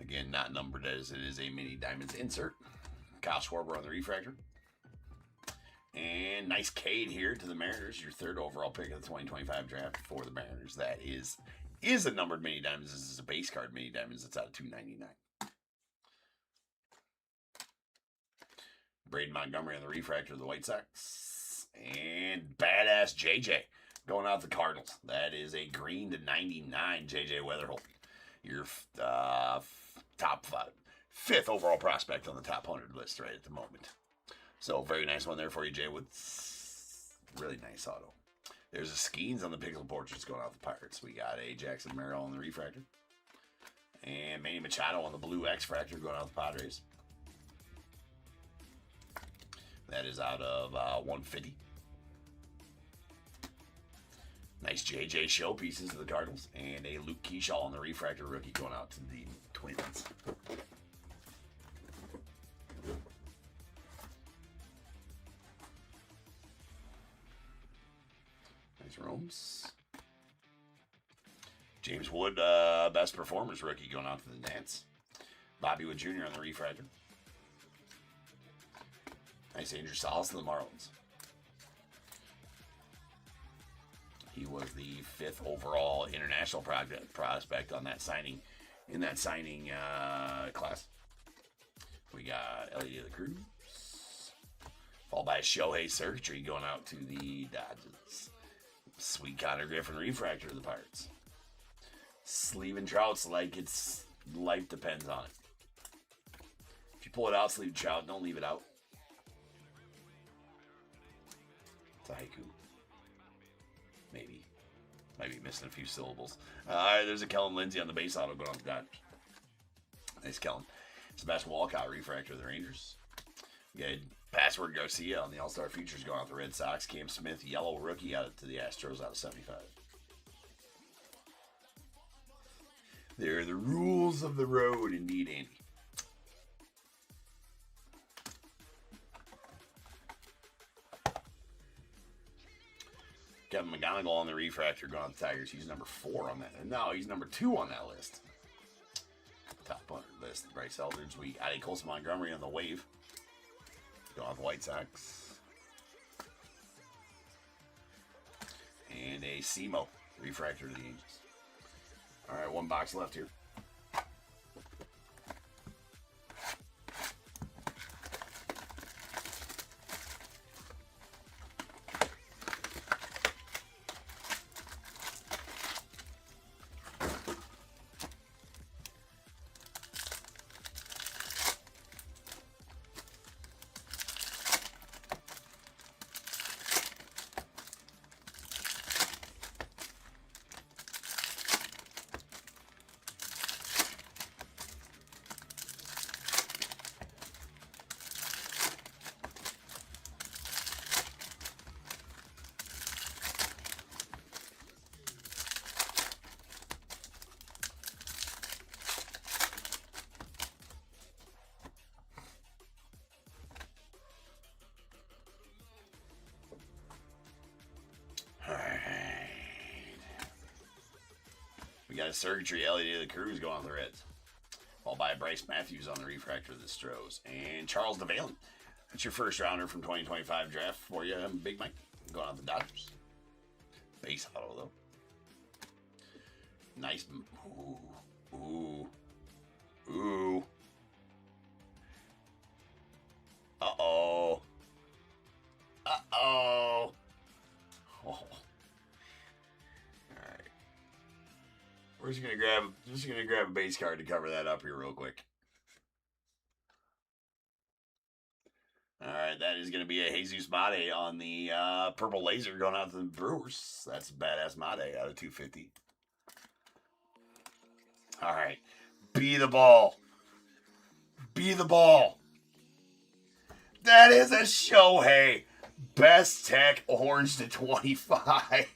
Again, not numbered as it is a Mini Diamonds insert. Kyle Schwarber on the refractor. And nice Cade here to the Mariners. Your third overall pick of the 2025 draft for the Mariners. That is a numbered Mini Diamonds. This is a base card Mini Diamonds. It's out of 299. Braden Montgomery on the refractor of the White Sox. And badass JJ going out the Cardinals. That is a green to 99 JJ Weatherholt. Your top fifth overall prospect on the top 100 list right at the moment. So very nice one there for you, Jay, with really nice auto. There's a Skeens on the Pixel Portraits going out the Pirates. We got a Jackson Merrill on the refractor. And Manny Machado on the blue X-Fractor going out the Padres. That is out of 150. Nice JJ showpieces to the Cardinals. And a Luke Keyshaw on the refractor rookie going out to the Twins. Nice Romes. James Wood, best performers rookie going out to the Nats. Bobby Wood Jr. on the refractor. Nice Andrew Salas to the Marlins. He was the 5th overall international prospect on that signing, in that signing class. We got Elliot de la Cruz. Followed by Shohei Circuitry going out to the Dodgers. Sweet Connor Griffin refractor to the Pirates. Sleeve and Trout's like it's life depends on it. If you pull it out, sleeve Trout, don't leave it out. It's a haiku. Maybe. Might be missing a few syllables. There's a Kellen Lindsay on the base auto going on the Dodgers. Nice Kellen. Sebastian Walcott refractor of the Rangers. We got Password Garcia on the All-Star Futures going out the Red Sox. Cam Smith, yellow rookie out to the Astros out of 75. They're the rules of the road, indeed, Andy. Kevin McGonigal on the refractor going on the Tigers. He's number 4 on that. No, he's number 2 on that list. Top 100 list. Bryce Eldridge. We got a Colson Montgomery on the wave. Going on the White Sox. And a Simo Refractor of the Angels. All right, one box left here. Got a circuitry LED of the Cruz going on the Reds. Followed by Bryce Matthews on the refractor of the Stros. And Charles DeValen. That's your first rounder from 2025 draft for you, Big Mike. Going on the Dodgers. Base auto, though. Nice. Ooh. Ooh. Ooh. Uh-oh. Uh-oh. Oh. We're just gonna grab a base card to cover that up here real quick. All right, that is gonna be a Jesus Mate on the purple laser going out to the Brewers. That's a badass Mate out of 250. All right, be the ball. Be the ball. That is a Shohei. Best Tech orange to 25.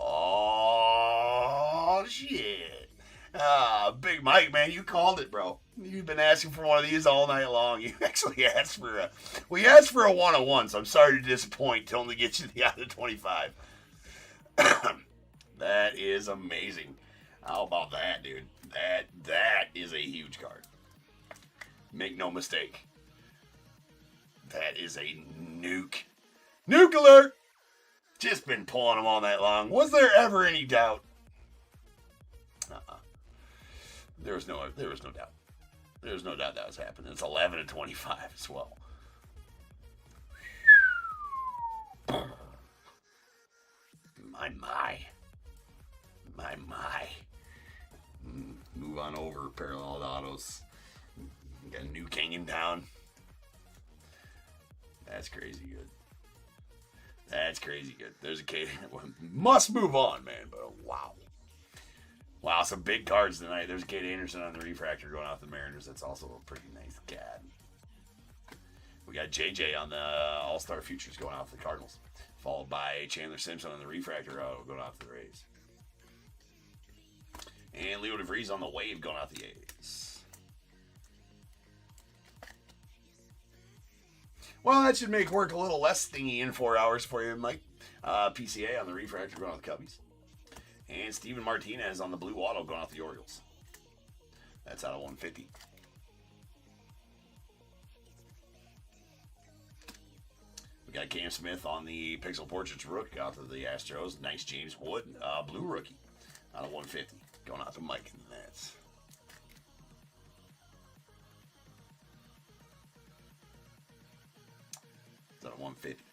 Oh, shit. Big Mike, man, you called it, bro. You've been asking for one of these all night long. You actually asked for a... We asked for a 101, so I'm sorry to disappoint to only get you the out of 25. That is amazing. How about that, dude? That is a huge card. Make no mistake. That is a nuke. Nuke alert! Just been pulling them all night long. Was there ever any doubt? There was no doubt. There was no doubt that was happening. It's 11 to 25 as well. My. Move on over. Parallel autos. Got a nuke hanging down. That's crazy good. That's crazy good. There's a K. Must move on, man. But wow. Wow, some big cards tonight. There's Kate Anderson on the refractor going off the Mariners. That's also a pretty nice card. We got JJ on the All-Star Futures going off the Cardinals. Followed by Chandler Simpson on the refractor going off the Rays. And Leo DeVries on the Wave going off the A's. Well, that should make work a little less thingy in 4 hours for you, Mike. PCA on the refractor going off the Cubbies. And Steven Martinez on the blue auto going off the Orioles. That's out of 150. We got Cam Smith on the Pixel Portraits rookie out of the Astros. Nice James Wood, blue rookie out of 150. Going out to Mike and the Nets. It's out of 150.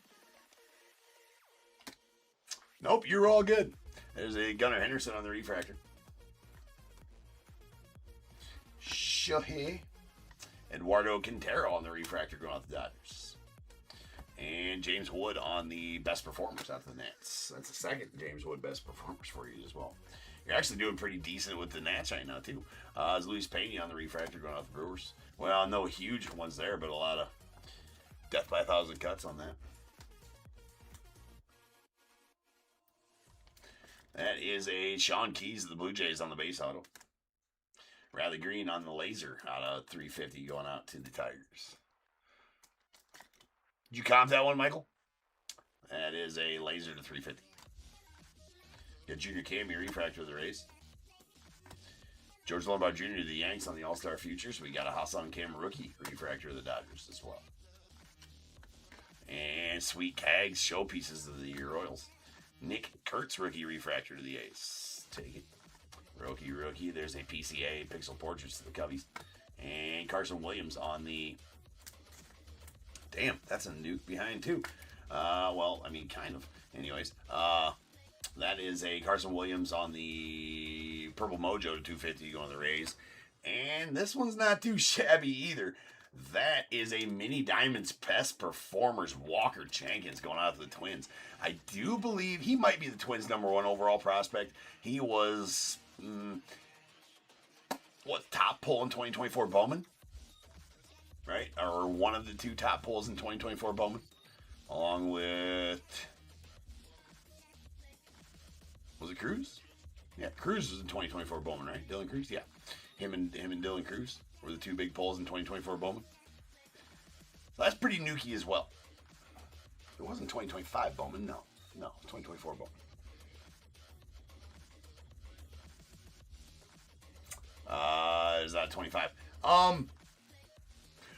Nope, you're all good. There's a Gunnar Henderson on the refractor. Shohei. Eduardo Quintero on the refractor going off the Dodgers. And James Wood on the best performers out of the Nats. That's the second James Wood best performers for you as well. You're actually doing pretty decent with the Nats right now, too. It's Luis Pena on the refractor going off the Brewers. Well, no huge ones there, but a lot of death by 1,000 cuts on that. That is a Sean Keys of the Blue Jays on the base auto. Riley Green on the laser out of 350 going out to the Tigers. Did you comp that one, Michael? That is a laser to 350. Got Junior Cammy refractor of the Rays. George Lombard Jr. to the Yanks on the All-Star Futures. We got a Hassan Cam rookie refractor of the Dodgers as well. And Sweet Cags showpieces of the Royals. Nick Kurtz rookie refractor to the A's. Take it. Rookie. There's a PCA pixel portraits to the Cubbies. And Carson Williams on the... Damn, that's a nuke behind too. Well, I mean, kind of. Anyways, that is a Carson Williams on the Purple Mojo to 250 going to the Rays. And this one's not too shabby either. That is a Mini Diamonds Best Performers Walker Jenkins going out to the Twins. I do believe he might be the Twins' #1 overall prospect. He was, top pull in 2024 Bowman? Right? Or one of the 2 top pulls in 2024 Bowman. Along with... Was it Cruz? Yeah, Cruz was in 2024 Bowman, right? Dylan Cruz? Yeah. Him and Dylan Cruz were the 2 big pulls in 2024 Bowman. So that's pretty nukey as well. It wasn't 2025 Bowman, no. No, 2024 Bowman. Is that 25?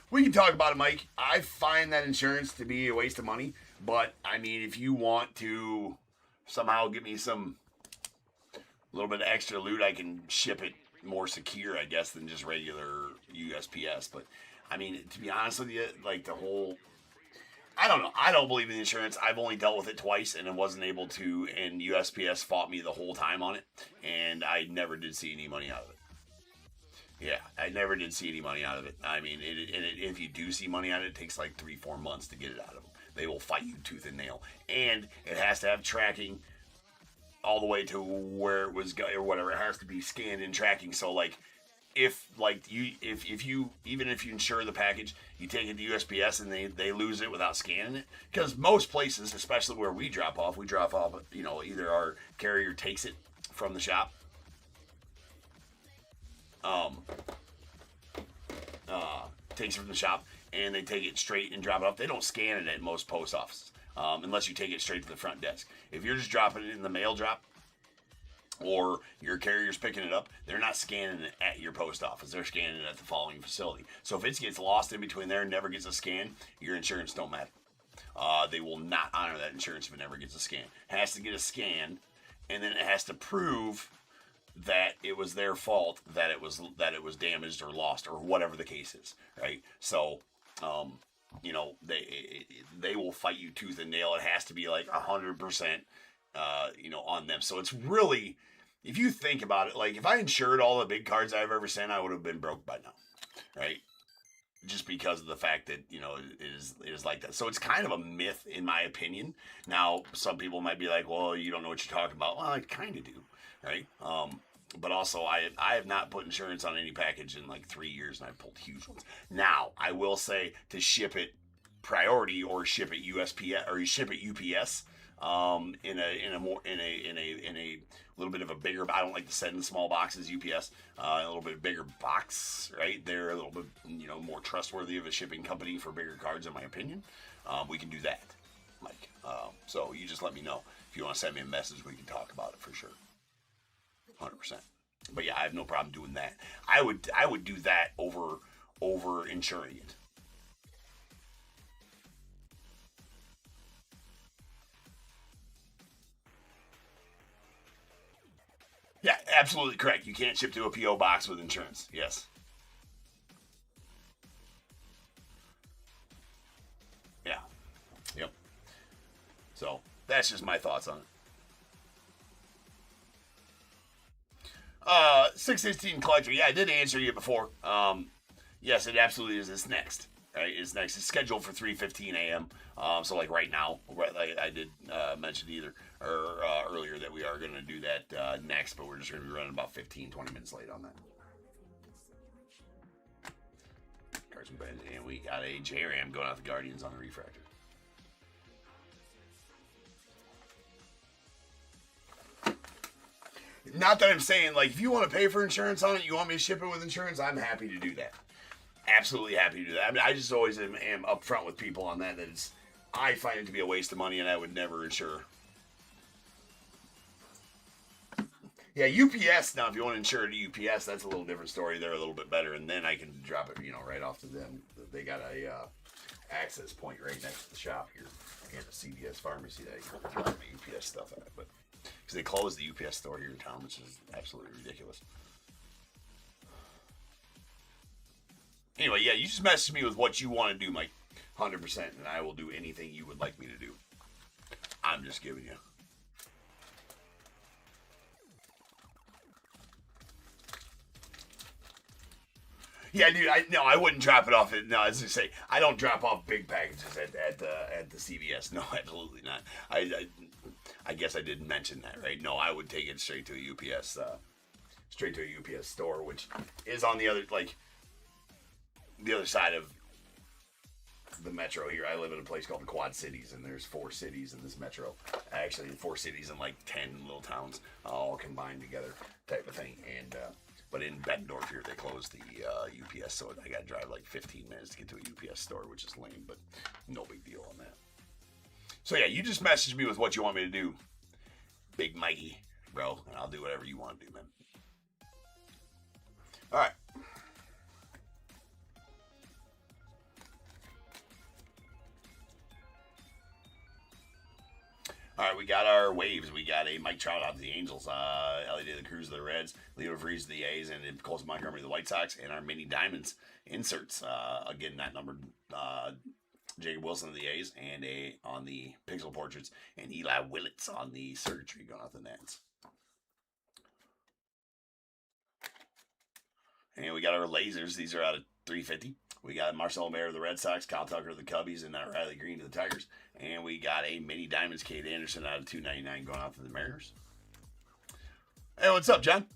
We can talk about it, Mike. I find that insurance to be a waste of money, but I mean, if you want to somehow give me some little bit of extra loot, I can ship it more secure, I guess, than just regular USPS. But I mean, to be honest with you, like the whole, I don't know. I don't believe in insurance. I've only dealt with it twice, and I wasn't able to. And USPS fought me the whole time on it, and I never did see any money out of it. Yeah, I never did see any money out of it. I mean, if you do see money out of it, it takes like 3-4 months to get it out of them. They will fight you tooth and nail, and it has to have tracking all the way to where it was or whatever. It has to be scanned and tracking. So like, if you insure the package, you take it to USPS and they lose it without scanning it, because most places, especially where we drop off, either our carrier takes it from the shop, takes it from the shop, and they take it straight and drop it off. They don't scan it at most post offices, unless you take it straight to the front desk. If you're just dropping it in the mail drop, or your carrier's picking it up, they're not scanning it at your post office. They're scanning it at the following facility. So if it gets lost in between there and never gets a scan, your insurance don't matter. They will not honor that insurance if it never gets a scan. It has to get a scan, and then it has to prove that it was their fault, that it was damaged or lost or whatever the case is, right? So, they will fight you tooth and nail. It has to be like 100%, on them. So it's really, if you think about it, like if I insured all the big cards I've ever sent, I would have been broke by now, right? Just because of the fact that, it is like that. So it's kind of a myth in my opinion. Now, some people might be like, well, you don't know what you're talking about. Well, I kind of do, right? But also I have not put insurance on any package in like 3 years, and I've pulled huge ones. Now, I will say to ship it priority or ship it USPS or you ship it UPS, in a little bit of a bigger, I don't like to send in small boxes, UPS, a little bit bigger box, right? They're a little bit, more trustworthy of a shipping company for bigger cards, in my opinion. We can do that, Mike. So you just let me know if you want to send me a message. We can talk about it for sure. 100%. But yeah, I have no problem doing that. I would do that over insuring it. Yeah, absolutely correct. You can't ship to a P.O. box with insurance. Yes. Yeah. Yep. So that's just my thoughts on it. 616 collector. Yeah, I did answer you before. Yes, it absolutely is. It's next. Right? It's next. It's scheduled for 3:15 a.m. So like right now, like I did mention earlier that we are going to do that next, but we're just going to be running about 15-20 minutes late on that. Carson Benz, and we got a J-Ram going out the Guardians on the refractor. Not that I'm saying, like, if you want to pay for insurance on it, you want me to ship it with insurance, I'm happy to do that. Absolutely happy to do that. I mean, I just always am upfront with people on that I find it to be a waste of money, and I would never insure. Yeah, UPS, now, if you want to insure it to UPS, that's a little different story. They're a little bit better, and then I can drop it, right off to them. They got a access point right next to the shop here and the CVS pharmacy that I can drop my UPS stuff at. But because they closed the UPS store here in town, which is absolutely ridiculous. Anyway, yeah, you just message me with what you want to do, Mike. 100%, and I will do anything you would like me to do. I'm just giving you. Yeah, dude. I wouldn't drop it off. No, as I say, I don't drop off big packages at the CVS. No, absolutely not. I guess I didn't mention that, right? No, I would take it straight to a UPS store, which is on the other side of the metro here. I live in a place called the Quad Cities, and there's 4 cities in this metro. Actually, 4 cities and like 10 little towns all combined together, type of thing. And but in Bettendorf here, they closed the UPS, so I got to drive like 15 minutes to get to a UPS store, which is lame, but no big deal on that. So yeah, you just message me with what you want me to do, Big Mikey, bro, and I'll do whatever you want to do, man. All right. All right, we got our waves. We got a Mike Trout out to the Angels, Ellie De La Cruz to the Reds, Leo Freese to the A's, and Colson Montgomery to the White Sox, and our mini diamonds inserts. Again, not numbered. Jacob Wilson to the A's, and on the pixel portraits, and Eli Willits on the circuitry going off the Nats. And we got our lasers. These are out of 350. We got Marcelo Mayer of the Red Sox, Kyle Tucker of the Cubbies, and Riley Green to the Tigers. And we got a mini diamonds, Kate Anderson out of 299 going off to the Mariners. Hey, what's up, John?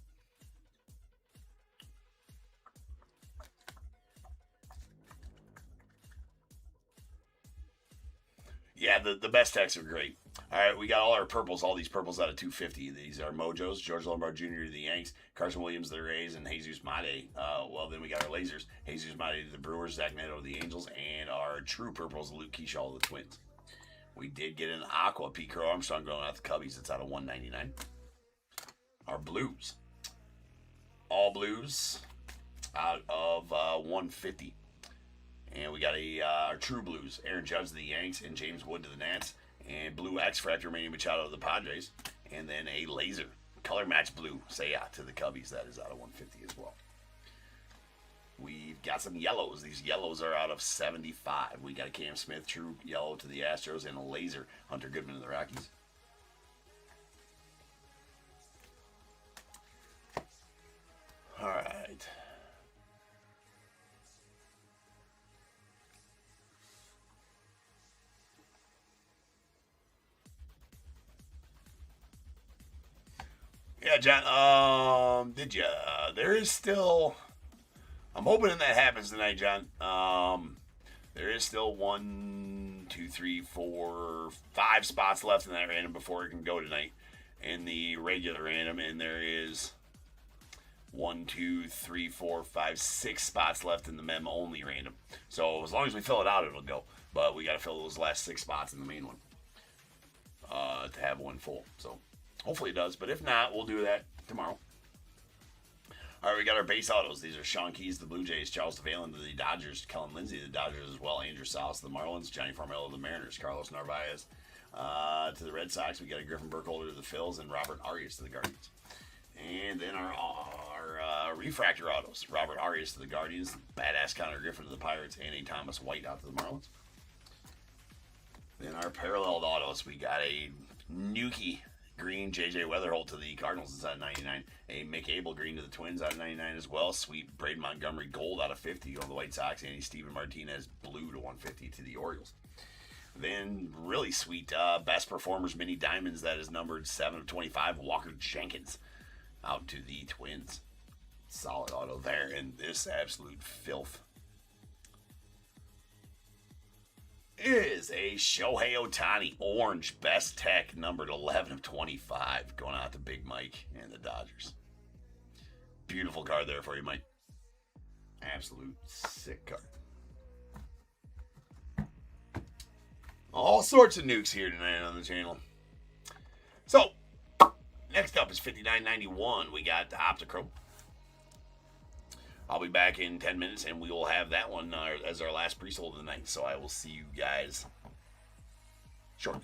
Yeah, the best techs are great. All right, we got all our purples, all these purples out of 250. These are Mojos, George Lombard Jr. to the Yanks, Carson Williams to the Rays, and Jesus Mate. Well, then we got our lasers, Jesus Mate to the Brewers, Zach Neto to the Angels, and our true purples, Luke Keyshaw to the Twins. We did get an aqua, Pete Crow Armstrong going out to the Cubbies. It's out of 199. Our blues, all blues, out of 150. And we got our true blues, Aaron Judge to the Yanks and James Wood to the Nats. And blue X-Fractor, Manny Machado to the Padres. And then a laser, color match blue, Seiya to the Cubbies. That is out of 150 as well. We've got some yellows. These yellows are out of 75. We got a Cam Smith, true yellow to the Astros, and a laser, Hunter Goodman to the Rockies. All right. Yeah, John, did you? There is still, I'm hoping that happens tonight, John. There is still 1, 2, 3, 4, 5 spots left in that random before it can go tonight in the regular random, and there is 1, 2, 3, 4, 5, 6 spots left in the mem only random. So as long as we fill it out, it'll go. But we got to fill those last 6 spots in the main one to have one full. So hopefully it does, but if not, we'll do that tomorrow. All right, we got our base autos. These are Sean Keys, the Blue Jays, Charles DeValen to the Dodgers, Kellen Lindsay to the Dodgers as well, Andrew Salas to the Marlins, Johnny Farmelo to the Mariners, Carlos Narvaez to the Red Sox. We got a Griffin Burkholder to the Phils, and Robert Arias to the Guardians. And then our refractor autos, Robert Arias to the Guardians, badass Connor Griffin to the Pirates, and a Thomas White out to the Marlins. Then our paralleled autos, we got a Nuki Green, J.J. Weatherholt to the Cardinals is out of 99. A Mick Abel Green to the Twins out of 99 as well. Sweet Braden Montgomery Gold out of 50 on the White Sox. And Steven Martinez Blue to 150 to the Orioles. Then really sweet Best Performers Mini Diamonds that is numbered 7 of 25. Walker Jenkins out to the Twins. Solid auto there. And this absolute filth is a Shohei Ohtani orange best tech numbered 11 of 25 going out to Big Mike and the Dodgers. Beautiful card there for you, Mike. Absolute sick card. All sorts of nukes here tonight on the channel. So, next up is 59.91. We got the OPTICHROME. I'll be back in 10 minutes, and we will have that one as our last pre-sold of the night. So I will see you guys shortly.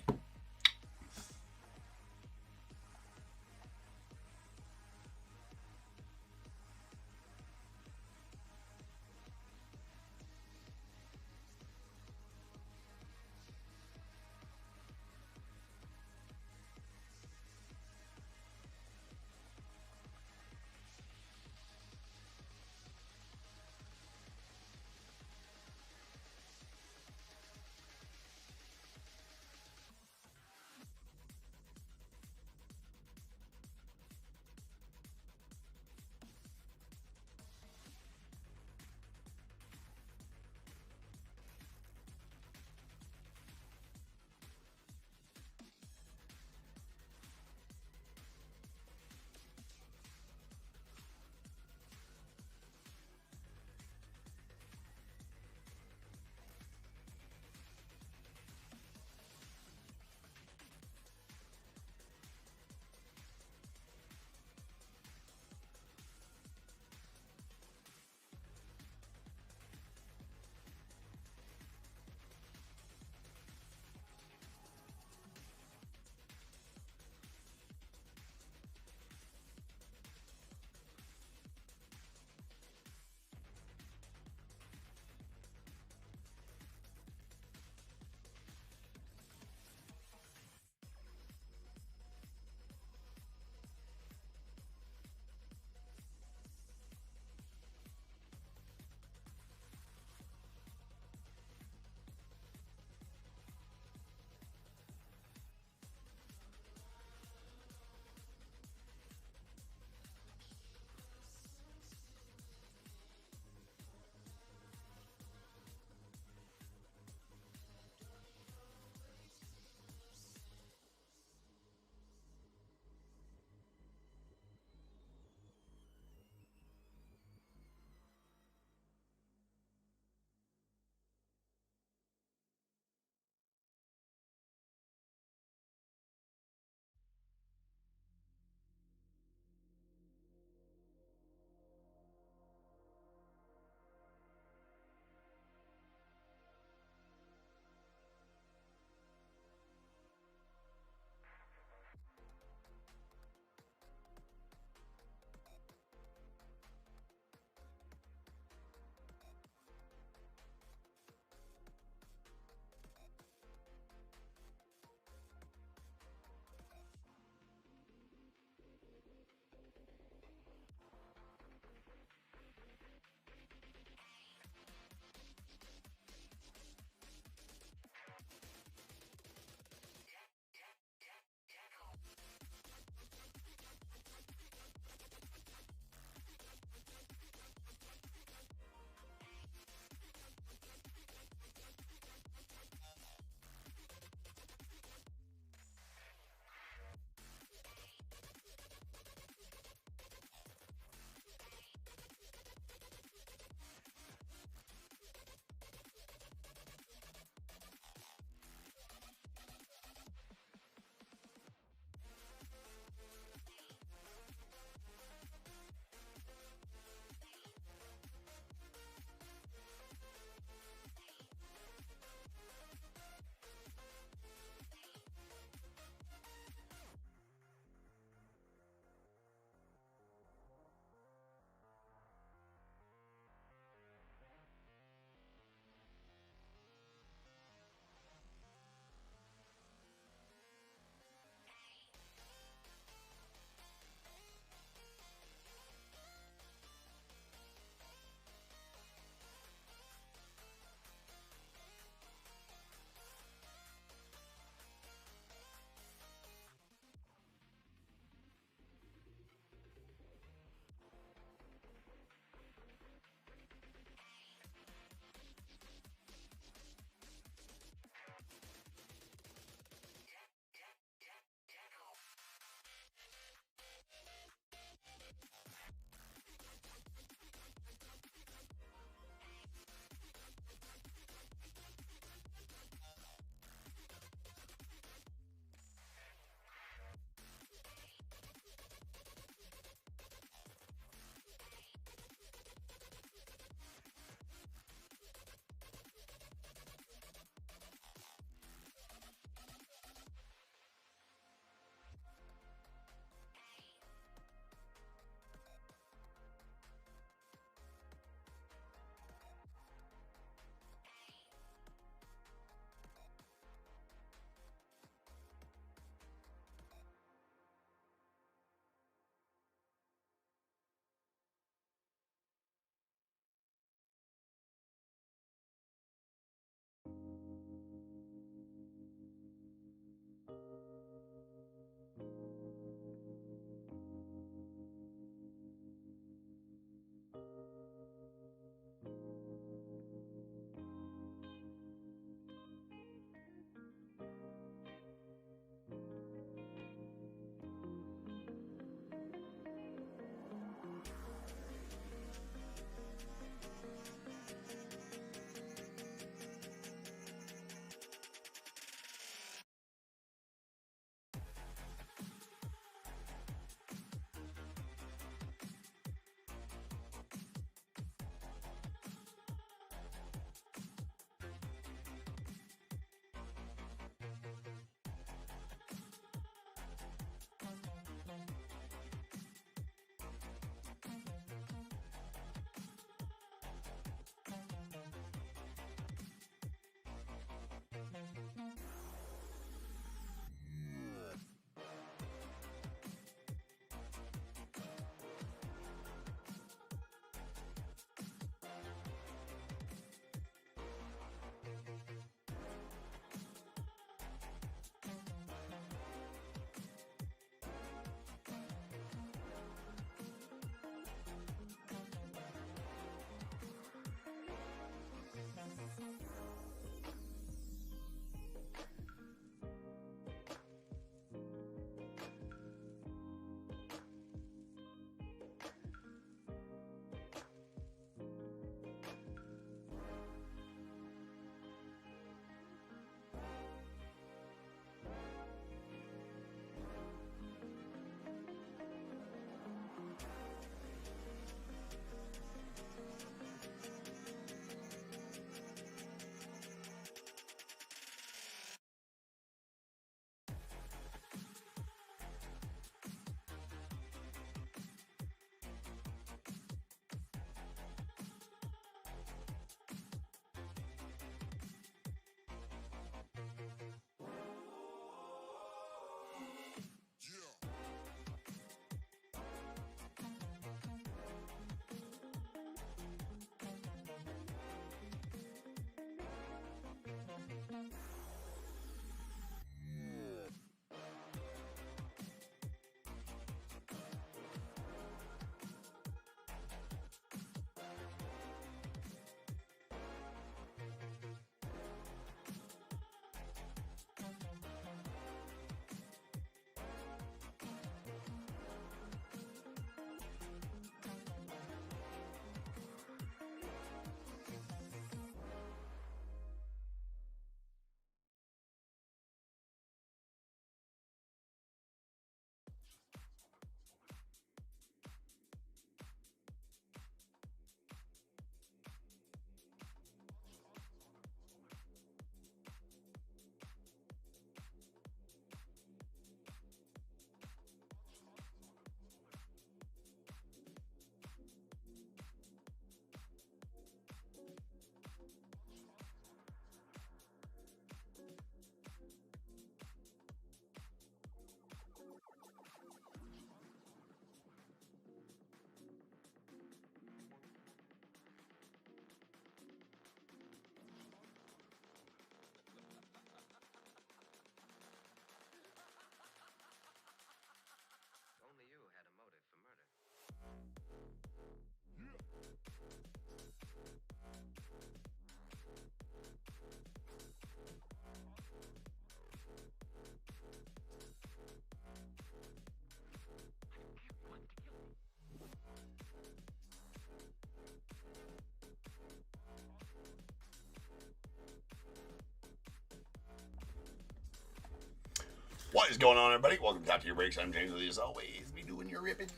What is going on, everybody? Welcome to Top Tier Breaks. I'm James with you as always. Be doing your ripping.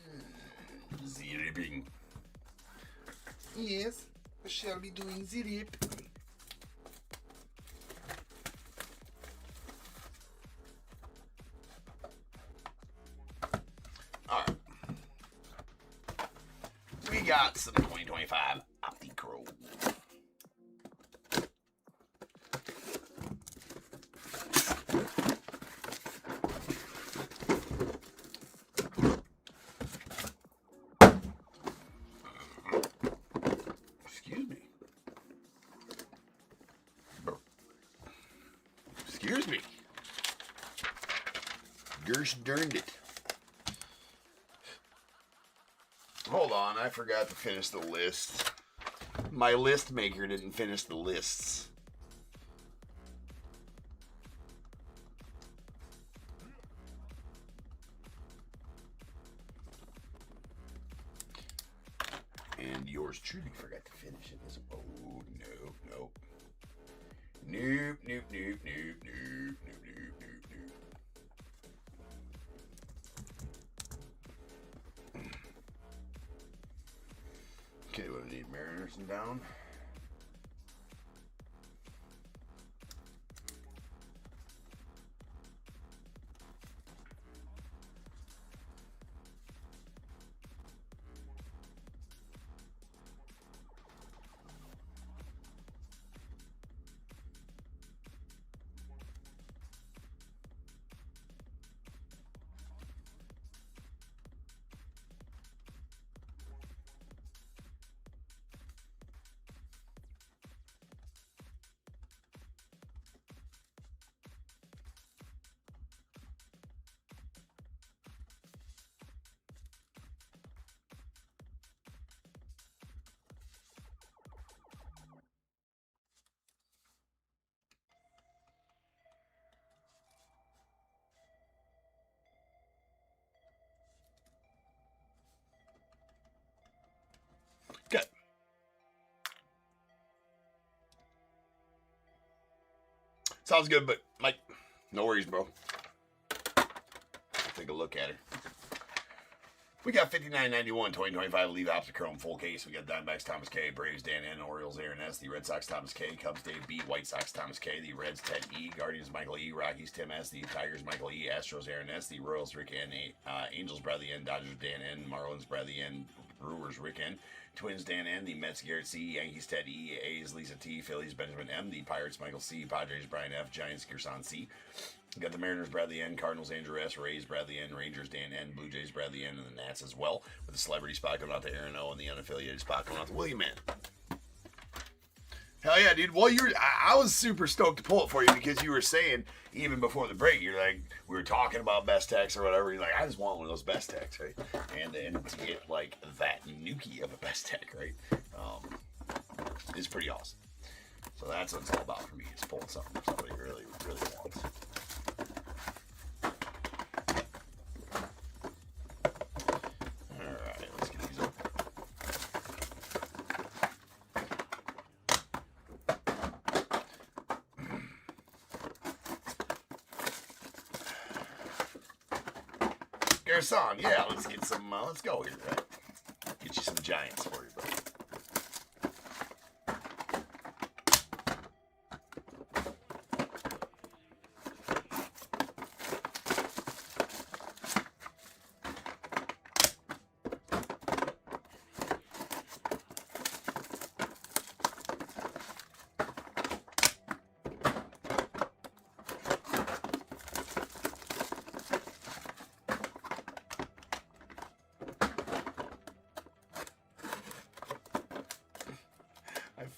Z-ripping. Yes, I shall be doing Z-rip. Alright. We got some 2025 OPTICHROME. Excuse me. Gersh durned it. Hold on, I forgot to finish the list. My list maker didn't finish the lists. And yours truly forgot to finish it. Oh, no, no. Nope, nope, nope, nope, nope, nope, nope, nope, nope. Okay, what do I need? Mariners and down. Good. Sounds good, but Mike, no worries, bro. Take a look at her. We got 59.91 2025 Leave OPTICHROME full case. We got Diamondbacks Thomas K, Braves Dan N, Orioles Aaron S, the Red Sox Thomas K, Cubs Dave B, White Sox Thomas K, the Reds Ted E, Guardians Michael E, Rockies Tim S, the Tigers Michael E, Astros Aaron S, the Royals Rick N, Angels Bradley N, Dodgers Dan N, Marlins Bradley N, Brewers Rick N, Twins Dan N, the Mets Garrett C, Yankees Ted E, A's Lisa T, Phillies Benjamin M, the Pirates Michael C, Padres Brian F, Giants Gerson C. We got the Mariners Bradley N, Cardinals Andrew S, Rays Bradley N, Rangers Dan N, Blue Jays Bradley N, and the Nats as well. With the celebrity spot coming out to Aaron O and the unaffiliated spot coming out to William N. Hell yeah, dude. Well, I was super stoked to pull it for you because you were saying, even before the break, you're like, we were talking about best techs or whatever. You're like, I just want one of those best techs, right? And then to get like that nuki of a best tech, right? Is pretty awesome. So that's what it's all about for me, is pulling something somebody really, really wants. Alright, let's get these open. Gerson, yeah, let's get some, let's go here, right? Get you some Giants for you, buddy.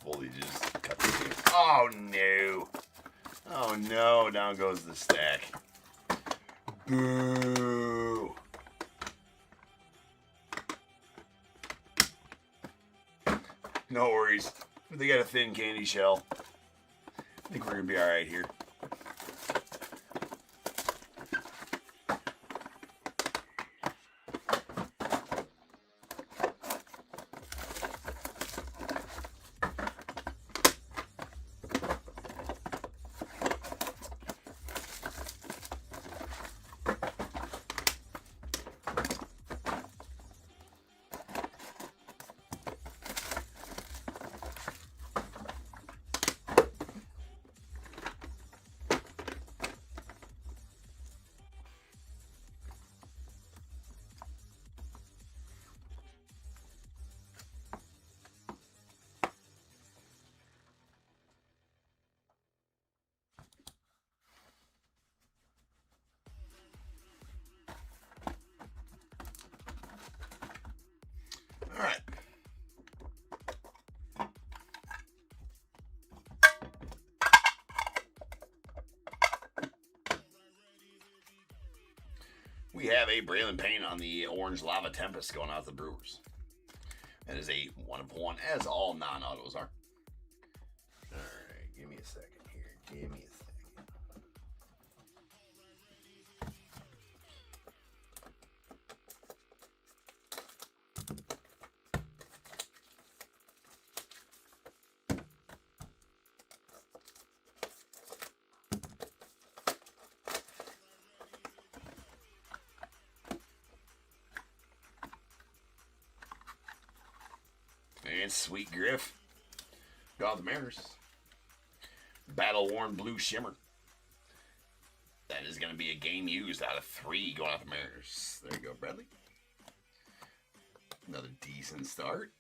Fully just cut the thing. Oh no. Oh no, down goes the stack. Boo. No worries. They got a thin candy shell. I think we're gonna be alright here. We have a Braylon Payne on the Orange Lava Tempest going out to the Brewers. That is a 1 of 1, as all non-autos are. Alright, give me a second here. Give me a second. And Sweet Griff. Got the Mariners. Battle Worn Blue Shimmer. That is going to be a game used out of 3 going out the Mariners. There you go, Bradley. Another decent start.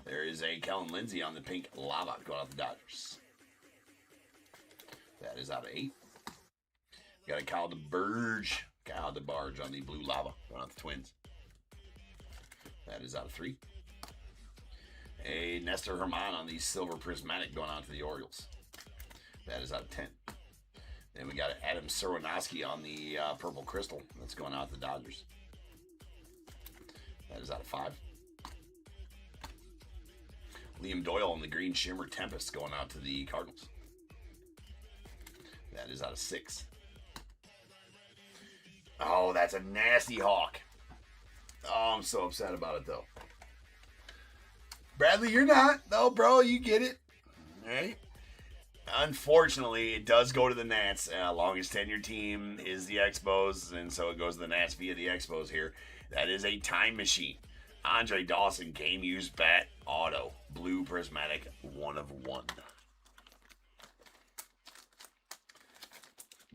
There is a Kellen Lindsay on the pink lava going out the Dodgers. That is out of 8. Got a Kyle DeBarge on the blue lava going out the Twins. That is out of 3. A Nestor Herman on the silver prismatic going on to the Orioles. That is out of 10. Then we got Adam Serwinowski on the purple crystal. That's going out to the Dodgers. That is out of 5. Liam Doyle on the green shimmer Tempest going out to the Cardinals. That is out of 6. Oh, that's a nasty hawk. Oh, I'm so upset about it, though. Bradley, you're not. No, bro, you get it. All right. Unfortunately, it does go to the Nats. Longest tenured team is the Expos, and so it goes to the Nats via the Expos here. That is a time machine. Andre Dawson, game used bat, auto. Blue prismatic, 1 of 1.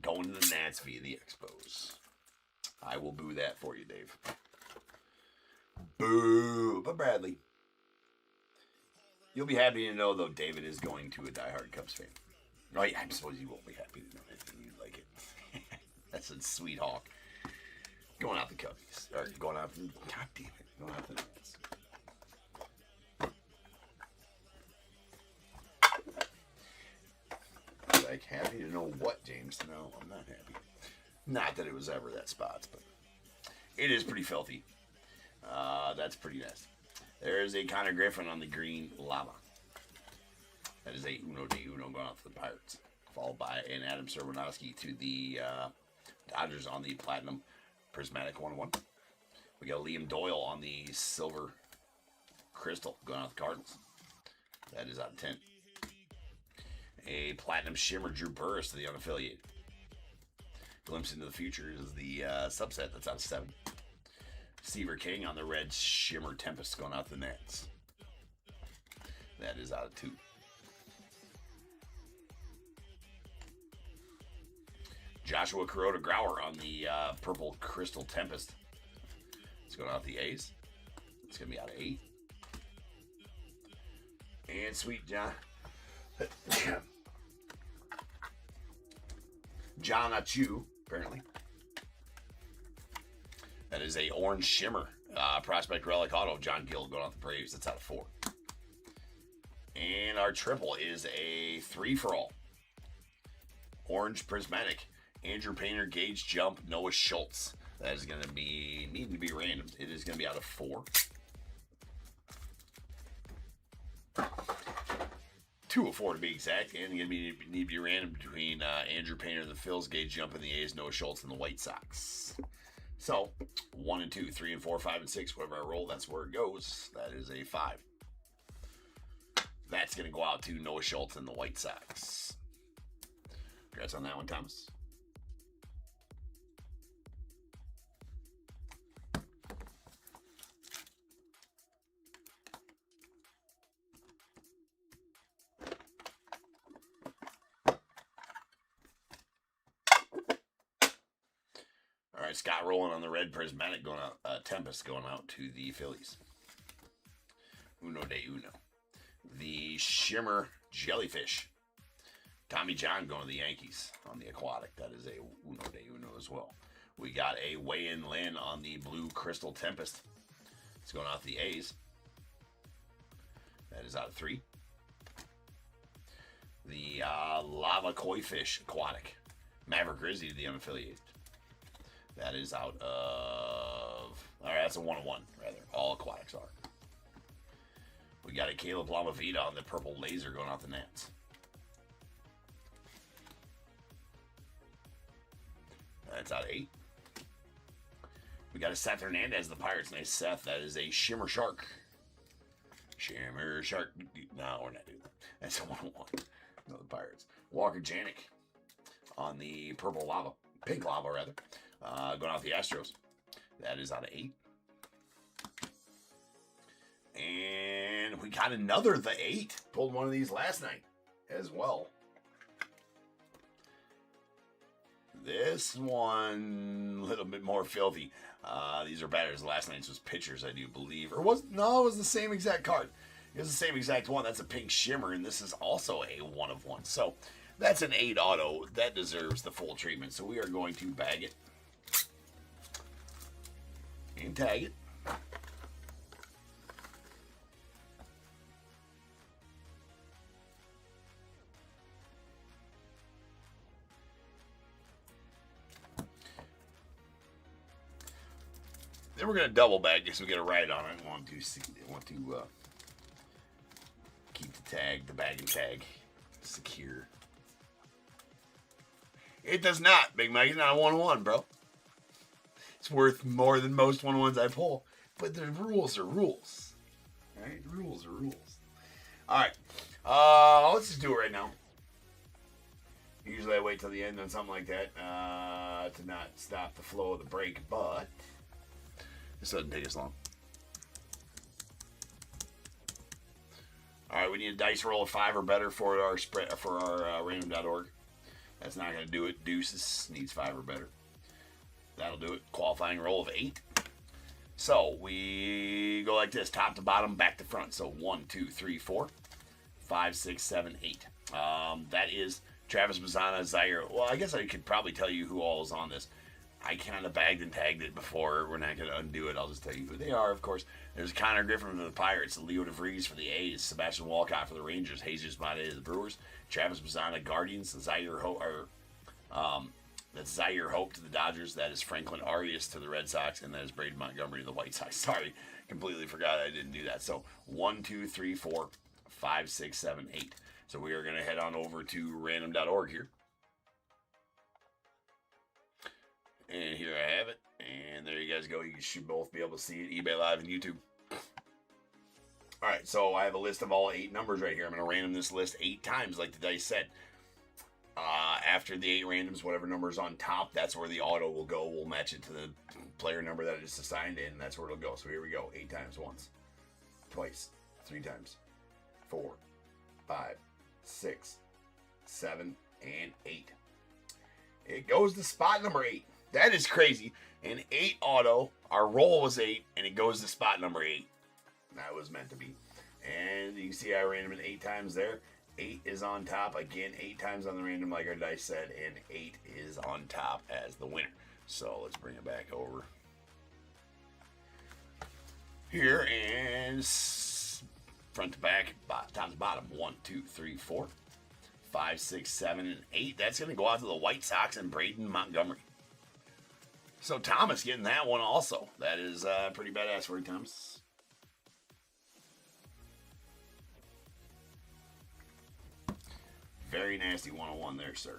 Going to the Nats via the Expos. I will boo that for you, Dave. Boo. But Bradley, you'll be happy to know, though, David is going to a diehard Cubs fan. Oh, yeah, I suppose you won't be happy to know anything. You like it. That's a sweet hawk. Going out the Cubbies. Or going out the... God damn it. Going out the Nats. Like, happy to know what, James? No, I'm not happy. Not that it was ever that spots, but it is pretty filthy. That's pretty nasty. There is a Connor Griffin on the green lava. That is a Uno de Uno going out to the Pirates. Followed by an Adam Serwinowski to the Dodgers on the platinum prismatic 1-1. We got Liam Doyle on the silver crystal going out to the Cardinals. That is out of 10. A platinum shimmer Drew Burris to the unaffiliated. Glimpse into the future is the subset. That's out of 7. Seaver King on the red shimmer Tempest going out to the Nats. That is out of 2. Joshua Kuroda Grauer on the purple crystal Tempest. It's going out to the A's. It's going to be out of 8. And Sweet John. John Achu, apparently. That is a orange shimmer prospect relic auto of John Gill going off the Braves. That's out of 4. And our triple is a 3-for-all. Orange prismatic. Andrew Painter, Gage Jump, Noah Schultz. That is going to be needing to be random. It is going to be out of 4. 2 of 4 to be exact, and going to need to be random between Andrew Painter and the Phils, Gage Jump and the A's, Noah Schultz and the White Sox. So 1 and 2, 3 and 4, 5 and 6, whatever I roll, that's where it goes. That is a 5. That's going to go out to Noah Schultz and the White Sox. Congrats on that one, Thomas. All right, Scott Rowland on the red prismatic going out, Tempest going out to the Phillies. Uno de Uno. The shimmer jellyfish. Tommy John going to the Yankees on the aquatic. That is a Uno de Uno as well. We got a Wei-In Lin on the blue crystal Tempest. It's going out to the A's. That is out of 3. The lava koi fish aquatic. Maverick Grizzly to the unaffiliated. That is out of... All right, that's a 101, rather. All aquatics are. We got a Caleb Lamavita on the purple laser going out the nets. That's out of 8. We got a Seth Hernandez, the Pirates. Nice, Seth. That is a Shimmer Shark. Shimmer Shark. No, we're not doing that. That's a 101. No, the Pirates. Walker Janik on the purple lava. Pink lava, rather. Going out the Astros. That is out of 8. And we got another the 8. Pulled one of these last night as well. This one, a little bit more filthy. These are batters. Last night's was pitchers, I do believe. Or was, no, it was the same exact card. It was the same exact one. That's a pink shimmer, and this is also a 1 of 1. So that's an 8 auto. That deserves the full treatment. So we are going to bag it and tag it. Then we're going to double bag this. We get a ride on it. I want to keep the tag, the bag and tag secure. It does not, Big Mike. It's not a 1-1, bro. It's worth more than most 1-1s I pull. But the rules are rules. All right? The rules are rules. All right. Let's just do it right now. Usually I wait till the end on something like that to not stop the flow of the break, but this doesn't take us long. All right, we need a dice roll of 5 or better for our spread for our random.org. That's not going to do it. Deuces needs 5 or better. That'll do it. Qualifying roll of 8. So we go like this: top to bottom, back to front. So 1, 2, 3, 4, 5, 6, 7, 8. That is Travis Mazzana, Zaire. Well, I guess I could probably tell you who all is on this. I kind of bagged and tagged it before. We're not going to undo it. I'll just tell you who they are, of course. There's Connor Griffin for the Pirates, Leo DeVries for the A's, Sebastian Walcott for the Rangers, Jesus Mate the Brewers, Travis Mazzana, Guardians, Zaire Hope, that's Zaire Hope to the Dodgers. That is Franklin Arias to the Red Sox, and that is Braden Montgomery to the White Sox. Sorry, completely forgot I didn't do that. So 1, 2, 3, 4, 5, 6, 7, 8. So we are going to head on over to random.org here. And here I have it. And there you guys go. You should both be able to see it. eBay Live and YouTube. Alright, so I have a list of all 8 numbers right here. I'm going to random this list 8 times like the dice said. After the 8 randoms, whatever number is on top, that's where the auto will go. We'll match it to the player number that it's assigned in. That's where it'll go. So here we go. 8 times. Once. Twice. 3 times. 4. 5. 6. 7. And 8. It goes to spot number 8. That is crazy. An 8 auto. Our roll was 8, and it goes to spot number 8. That was meant to be. And you can see I ran them 8 times there. 8 is on top. Again, 8 times on the random like our dice said, and 8 is on top as the winner. So let's bring it back over here, and front to back, top to bottom. 1, 2, 3, 4, 5, 6, 7, and 8. That's going to go out to the White Sox and Braden Montgomery. So Thomas getting that one also. That is pretty badass for you, Thomas. Very nasty 101 there, sir.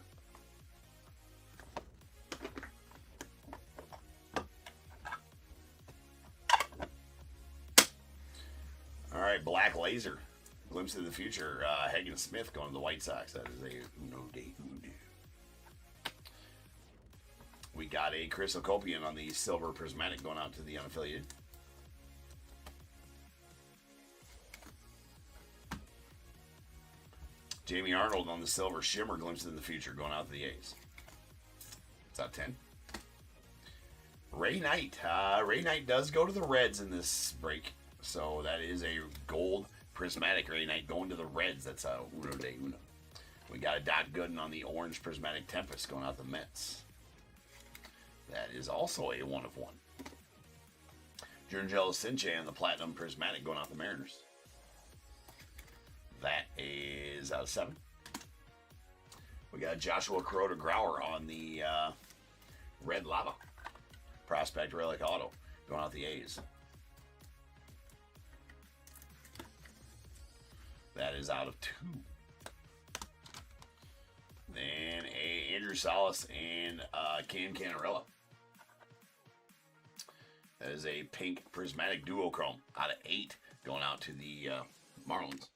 All right, Black Laser. Glimpse of the future. Hagen Smith going to the White Sox. That is a uno de uno. We got a Chris Okopian on the Silver Prismatic going out to the unaffiliated. Jamie Arnold on the Silver Shimmer, Glimpse in the Future, going out to the A's. It's out 10. Ray Knight. Ray Knight does go to the Reds in this break. So that is a gold Prismatic Ray Knight going to the Reds. That's a uno de uno. We got a Dot Gooden on the Orange Prismatic Tempest going out to the Mets. That is also a 1 of 1. Jurngelo Sinche on the Platinum Prismatic going out the Mariners. That is out of 7. We got Joshua Kuroda Grauer on the Red Lava. Prospect Relic Auto. Going out the A's. That is out of 2. Then a Andrew Salas and Cam Canarella. That is a pink prismatic duochrome out of 8 going out to the Marlins.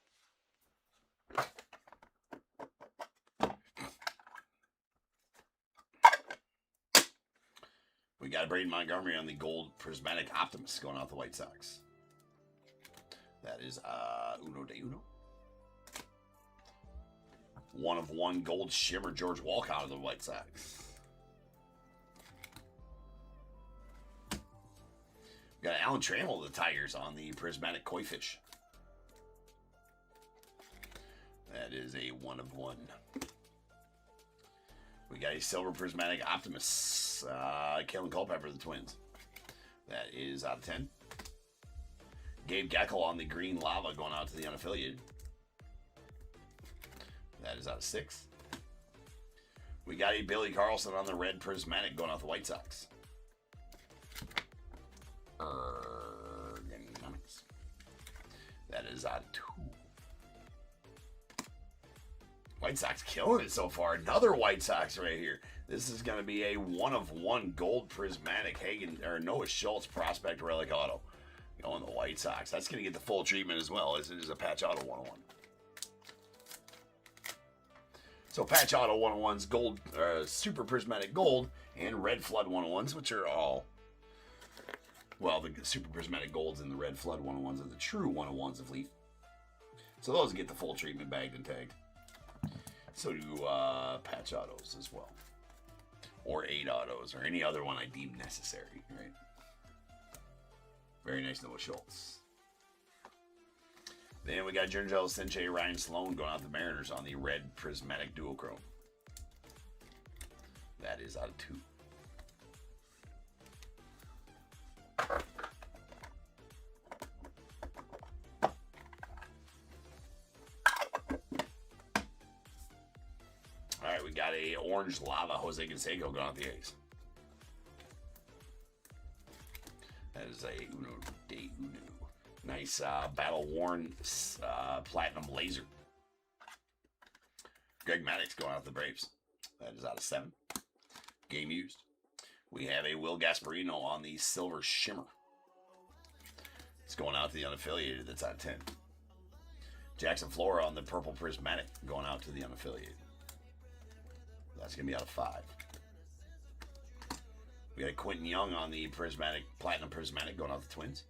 We got Braden Montgomery on the gold prismatic Optimus going out the White Sox. That is uno de uno. 1 of 1 gold shimmer George Walcott of the White Sox. We got Alan Trammell of the Tigers on the prismatic koi fish. That is a 1 of 1. We got a silver prismatic Optimus, Kellen Culpepper of the Twins. That is out of 10. Gabe Geckel on the green lava going out to the unaffiliated. That is out of 6. We got a Billy Carlson on the red prismatic going out the White Sox. Ergonomics. That is out of 2. White Sox killing it so far. Another White Sox right here. This is going to be a 1 of 1 gold prismatic Noah Schultz prospect relic auto. Going the White Sox. That's going to get the full treatment as well as it is a patch auto 101. So patch auto 101s, gold, super prismatic gold, and red flood 101s, which are all, well, the super prismatic golds and the red flood 101s are the true 101s of Leaf. So those get the full treatment bagged and tagged. So do patch autos as well. Or 8 autos, or any other one I deem necessary, right? Very nice Noah Schultz. Then we got Jerngel Sensei Ryan Sloan going out the Mariners on the red prismatic duochrome. That is out of 2. Alright, we got a orange lava Jose Canseco going out the A's. That is a uno de uno. Nice battle-worn platinum laser. Greg Maddux going out the Braves. That is out of 7. Game used. We have a Will Gasparino on the silver shimmer. It's going out to the unaffiliated. That's out of 10. Jackson Flora on the purple prismatic going out to the unaffiliated. That's going to be out of 5. We got Quentin Young on the prismatic, platinum prismatic going out the Twins.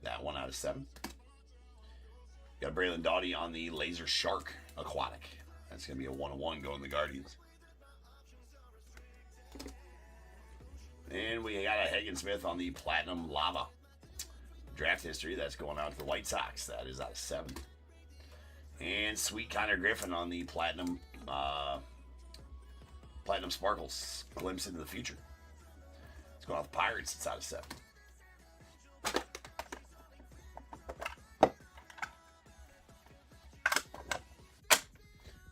That 1 out of 7. Got Braylon Doughty on the laser shark aquatic. That's going to be a 1-1 going the Guardians. And we got a Hagen Smith on the platinum lava. Draft history, that's going out to the White Sox. That is out of 7. And Sweet Connor Griffin on the platinum platinum sparkles. Glimpse into the future. It's going out the Pirates. It's out of 7.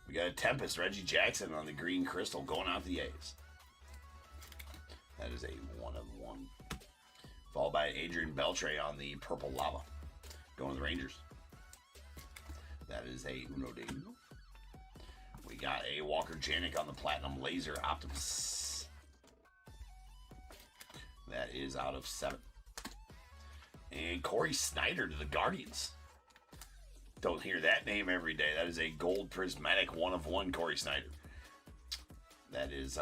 We got a Tempest Reggie Jackson on the green crystal going out to the A's. That is a 1 of 1. Followed by Adrian Beltre on the purple lava going to the Rangers. That is a uno de uno. We got a Walker Janik on the platinum laser Optimus. That is out of 7. And Corey Snyder to the Guardians. Don't hear that name every day. That is a gold prismatic 1 of 1 Corey Snyder. That is,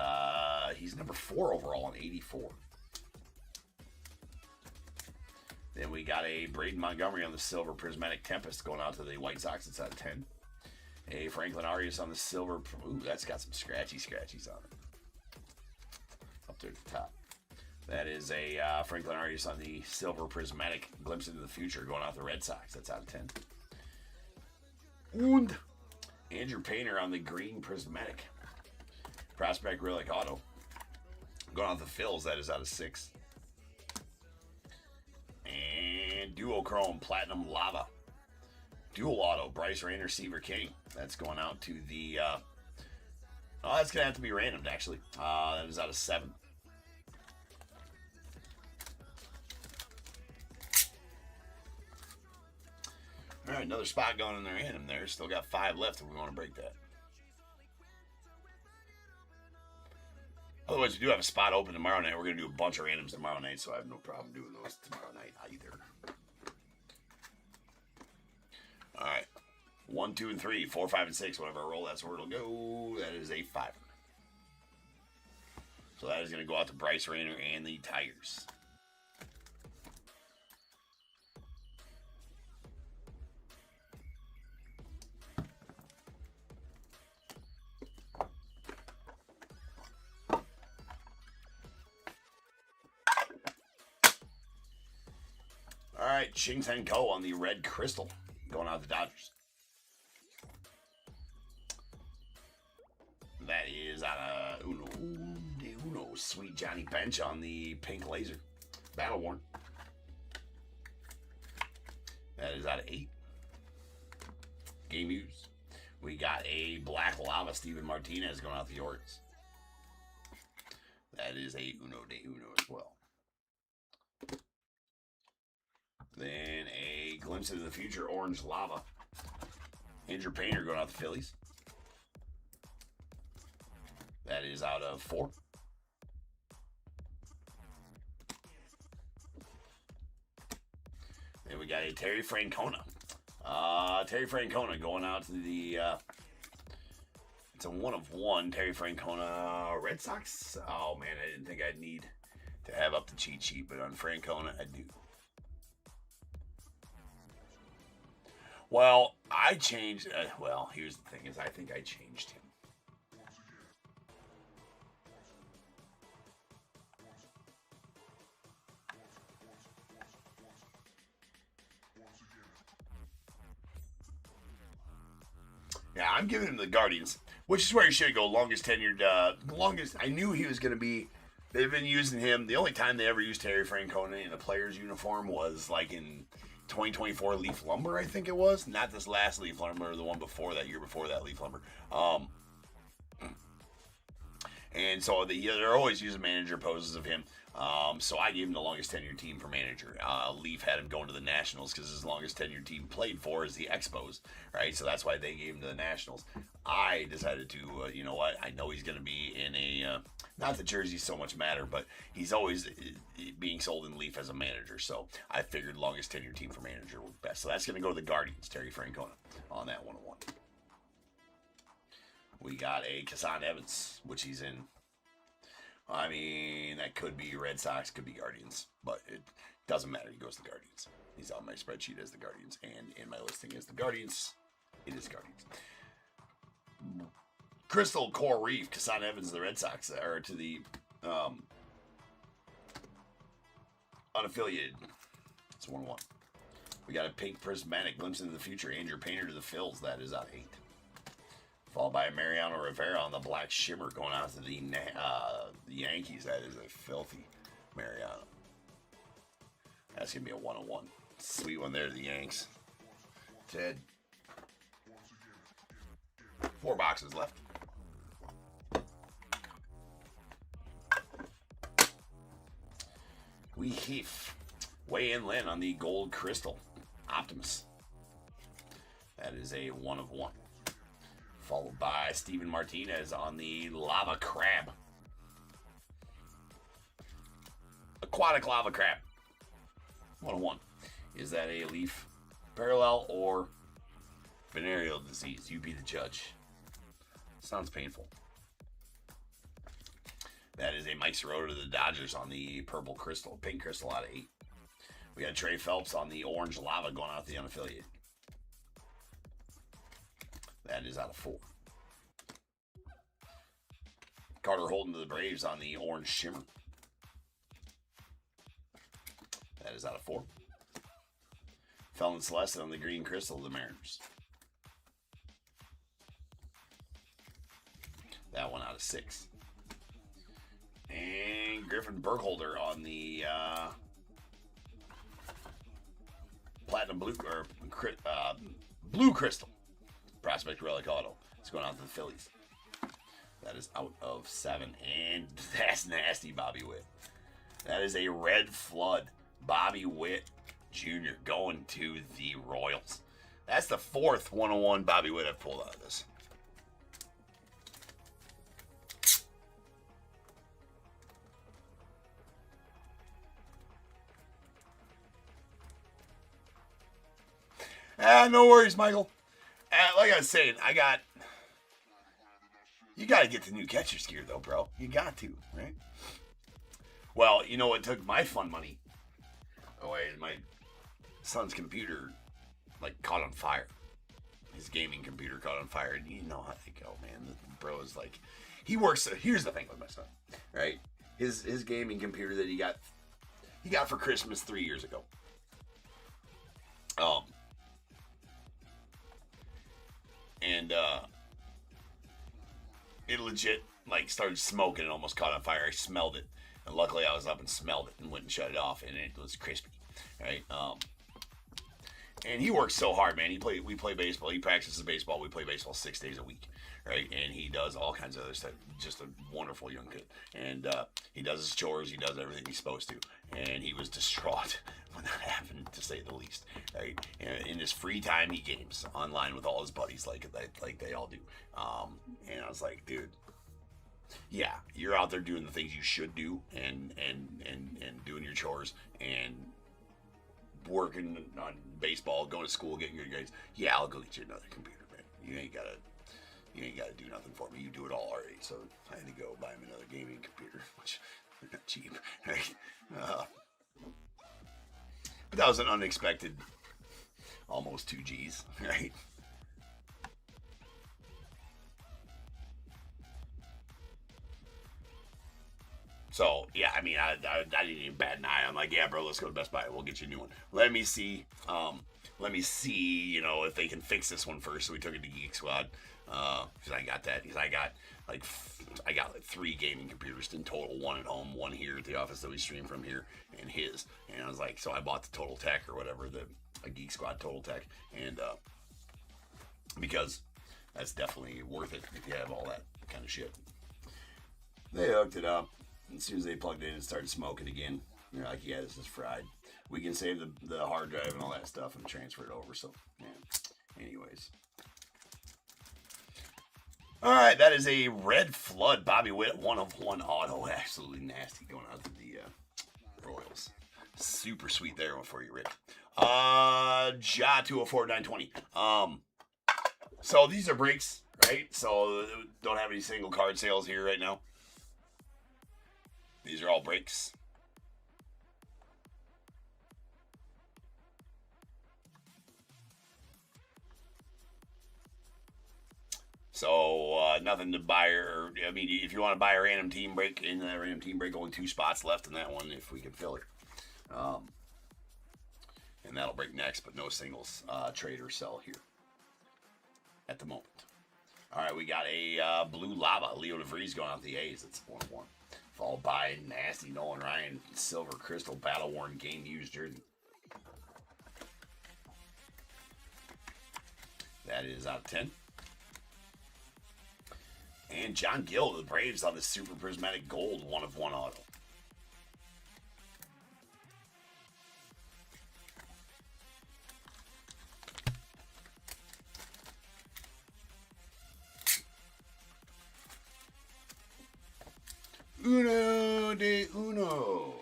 he's number 4 overall on 84. Then we got a Braden Montgomery on the silver prismatic Tempest going out to the White Sox. It's out of 10. A Franklin Arias on the silver. Ooh, that's got some scratchies on it. Up there at the top. That is a Franklin Arias on the silver prismatic glimpse into the future going out the Red Sox. That's out of 10. And Andrew Painter on the green prismatic prospect relic auto going out the Phils. That is out of 6. And duochrome platinum lava dual auto Bryce Rainer Seaver King. That's going out to the oh, that's gonna have to be randomed actually. That is out of 7. right, another spot going in there in him there. Still got 5 left if we want to break that. Otherwise, we do have a spot open tomorrow night. We're going to do a bunch of randoms tomorrow night, so I have no problem doing those tomorrow night either. All right. 1, 2, and 3, 4, 5, and 6. Whatever I roll, that's where it'll go. That is a 5. So that is going to go out to Bryce Rayner and the Tigers. All right, Ching Ten Ko on the red crystal, going out to the Dodgers. That is out of Uno, Sweet Johnny Bench on the pink laser, Battle Worn. That is out of 8. Game used. We got a black lava Steven Martinez going out the Orioles. That is a Uno de Uno as well. Then a glimpse into the future, orange lava. Andrew Painter going out the Phillies. That is out of 4. Then we got a Terry Francona. Terry Francona going out to the, it's a 1 of 1. Terry Francona, Red Sox. Oh man, I didn't think I'd need to have up the cheat sheet, but on Francona, I do. Well, I changed, well, here's the thing is I think I changed him. Yeah, I'm giving him the Guardians, which is where he should go. Longest tenured, longest. I knew he was going to be. They've been using him. The only time they ever used Terry Francona in a player's uniform was like in 2024 Leaf Lumber, I think it was. Not this last Leaf Lumber, the one before that, year before that Leaf Lumber. And so they're always using manager poses of him. So I gave him the longest tenured team for manager. Leaf had him going to the Nationals because his longest tenured team played for is the Expos, right? So that's why they gave him to the Nationals. I decided to, you know what? I know he's going to be in a, not that jerseys so much matter, but he's always being sold in Leaf as a manager. So I figured longest tenured team for manager would be best. So that's going to go to the Guardians, Terry Francona, on that 101. We got a Kassan Evans, which he's in. I mean, that could be Red Sox, could be Guardians, but it doesn't matter. He goes to the Guardians. He's on my spreadsheet as the Guardians, and in my listing as the Guardians, it is Guardians. Crystal Coral Reef, Kassan Evans, the Red Sox, or to the unaffiliated. It's 1-1. We got a pink prismatic glimpse into the future. Andrew Painter to the Phils. That is out 8. Followed by Mariano Rivera on the black shimmer going out to the Yankees. That is a filthy Mariano. That's going to be a 1-1. Sweet one there to the Yanks. Ted. 4 boxes left. We Heath. Wei In Lin on the gold crystal. Optimus. That is a 1 of 1. Followed by Steven Martinez on the Lava Crab. Aquatic Lava Crab. 1 of 1. Is that a leaf parallel or venereal disease? You be the judge. Sounds painful. That is a Mike Sirota to the Dodgers on the purple crystal, pink crystal out of 8. We got Trey Phelps on the orange lava going out to the unaffiliated. That is out of 4. Carter Holden to the Braves on the orange shimmer. That is out of 4. Felon Celeste on the green crystal to the Mariners. That one out of 6. And Griffin Burkholder on the platinum blue or blue crystal prospect relic auto. It's going out to the Phillies. That is out of 7, and that's nasty, Bobby Witt. That is a red flood, Bobby Witt Jr. going to the Royals. That's the fourth 101 Bobby Witt I've pulled out of this. No worries, Michael. Like I was saying, you got to get the new catcher's gear, though, bro. You got to, right? Well, you know what took my fun money away? My son's computer, like, caught on fire. His gaming computer caught on fire. And you know how they go, man. The bro is like, he works. Here's the thing with my son, right? His gaming computer that he got for Christmas 3 years ago. And it legit like started smoking and almost caught on fire. I smelled it, and luckily I was up and smelled it and went and shut it off, and it was crispy, right? And he works so hard, man. We play baseball. He practices baseball. We play baseball 6 days a week, right? And he does all kinds of other stuff. Just a wonderful young kid. And he does his chores. He does everything he's supposed to. And he was distraught when that happened, to say the least, right? And in his free time, he games online with all his buddies, like they all do. And I was like, dude, yeah, you're out there doing the things you should do, and doing your chores, and working on baseball, going to school, getting good grades. Yeah, I'll go get you another computer, man. You ain't gotta do nothing for me. You do it all already. So I had to go buy him another gaming computer, which they're not cheap, right? But that was an unexpected, almost 2 G's, right? So, yeah, I mean, I didn't even bat an eye. I'm like, yeah, bro, let's go to Best Buy. We'll get you a new one. Let me see, you know, if they can fix this one first. So we took it to Geek Squad, because I got that. Because I got like 3 gaming computers in total. One at home, one here at the office that we stream from here, and his. And I was like, so I bought the Total Tech or whatever, a Geek Squad Total Tech. And because that's definitely worth it if you have all that kind of shit. They hooked it up. As soon as they plugged it in and started smoking again, they're like, yeah, this is fried. We can save the hard drive and all that stuff and transfer it over. So, yeah. Anyways. All right, that is a Red Flood Bobby Witt 1/1 auto. Absolutely nasty, going out to the Royals. Super sweet there for you, Rick. Ja 204-920. So these are breaks, right? So don't have any single card sales here right now. These are all breaks. So nothing to buy, or I mean, if you want to buy a random team break, in that random team break, only 2 spots left in that one if we can fill it. And that'll break next, but no singles trade or sell here at the moment. All right, we got a Blue Lava, Leo DeVries going out the A's. That's 1/1. Followed by nasty Nolan Ryan, Silver Crystal, Battle Worn, Game Used jersey. That is out of 10. And John Gill of the Braves on the Super Prismatic Gold 1/1 auto. Uno de uno.